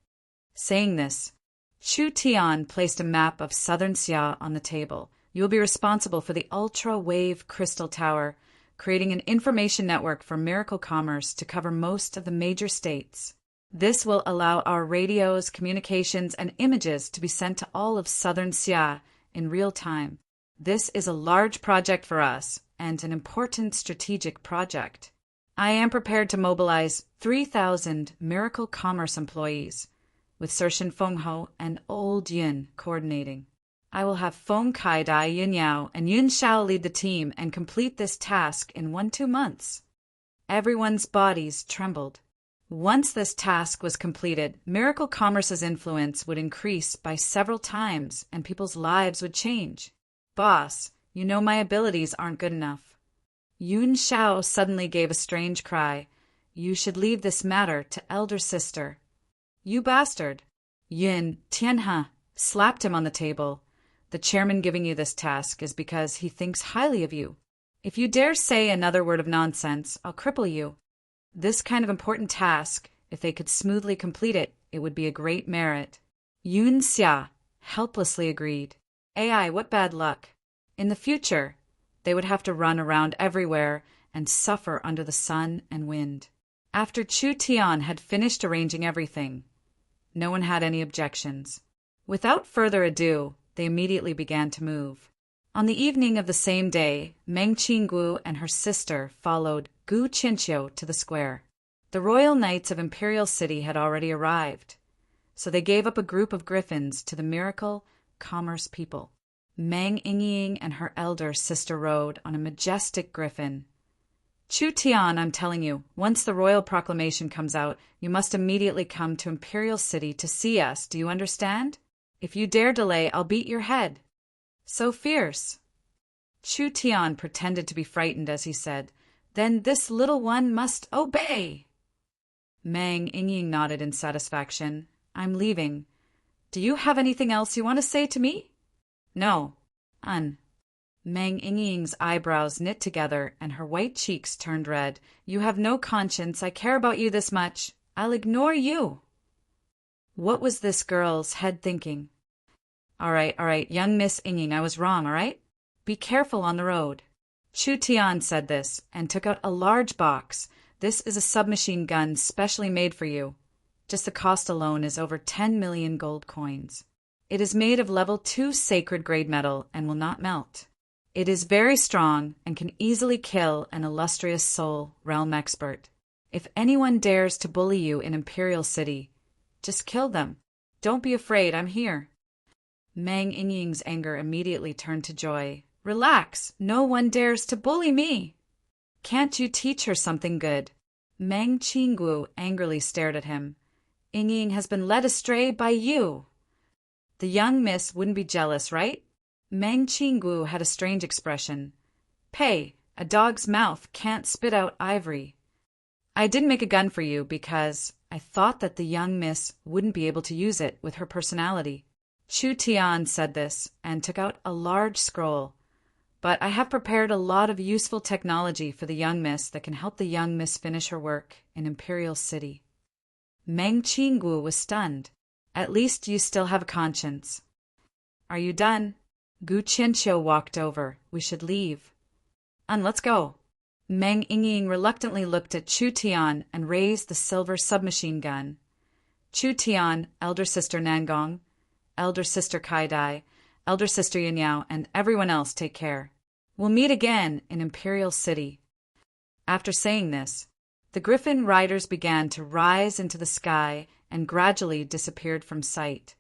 Saying this, Chu Tian placed a map of southern Xia on the table. You will be responsible for the ultra-wave crystal tower, creating an information network for miracle commerce to cover most of the major states. This will allow our radios, communications, and images to be sent to all of southern Xia in real time. This is a large project for us and an important strategic project. I am prepared to mobilize 3,000 miracle commerce employees, with Sershin Fengho and Old Yun coordinating. I will have Feng Kaidai, Yun Yao, and Yun Shao lead the team and complete this task in 1-2 months. Everyone's bodies trembled. Once this task was completed, Miracle Commerce's influence would increase by several times and people's lives would change. Boss, you know my abilities aren't good enough. Yun Shao suddenly gave a strange cry. You should leave this matter to elder sister. You bastard. Yun Tianhe slapped him on the table. The chairman giving you this task is because he thinks highly of you. If you dare say another word of nonsense, I'll cripple you. This kind of important task, if they could smoothly complete it, it would be a great merit. Yun Xia helplessly agreed. AI, what bad luck. In the future, they would have to run around everywhere and suffer under the sun and wind. After Chu Tian had finished arranging everything, no one had any objections. Without further ado, they immediately began to move. On the evening of the same day, Meng Qingwu and her sister followed Gu Qinqiu to the square. The royal knights of Imperial City had already arrived, so they gave up a group of griffins to the miracle commerce people. Meng Yingying and her elder sister rode on a majestic griffin. Chu Tian, I'm telling you, once the royal proclamation comes out, you must immediately come to Imperial City to see us, do you understand? If you dare delay, I'll beat your head. So fierce. Chu Tian pretended to be frightened as he said, Then this little one must obey. Meng Yingying nodded in satisfaction. I'm leaving. Do you have anything else you want to say to me? No. Meng Yingying's eyebrows knit together and her white cheeks turned red. You have no conscience. I care about you this much. I'll ignore you. What was this girl's head thinking? All right, young Miss Yingying, I was wrong, all right? Be careful on the road. Chu Tian said this and took out a large box. This is a submachine gun specially made for you. Just the cost alone is over 10 million gold coins. It is made of level 2 sacred grade metal and will not melt. It is very strong and can easily kill an illustrious soul realm expert. If anyone dares to bully you in Imperial City, just kill them. Don't be afraid, I'm here. Meng Yingying's anger immediately turned to joy. Relax, no one dares to bully me. Can't you teach her something good? Meng Qingwu angrily stared at him. Yingying has been led astray by you. The young miss wouldn't be jealous, right? Meng Qingwu had a strange expression. Pay, a dog's mouth can't spit out ivory. I didn't make a gun for you because I thought that the young miss wouldn't be able to use it with her personality. Chu Tian said this and took out a large scroll. But I have prepared a lot of useful technology for the young miss that can help the young miss finish her work in Imperial City. Meng Qingwu was stunned. At least you still have a conscience. Are you done? Gu Qianqiu walked over. We should leave. Let's go. Meng Yingying reluctantly looked at Chu Tian and raised the silver submachine gun. Chu Tian, elder sister Nangong, elder sister Kaidai, elder sister Yun Yao, and everyone else take care. We'll meet again in Imperial City. After saying this, the griffin riders began to rise into the sky and gradually disappeared from sight.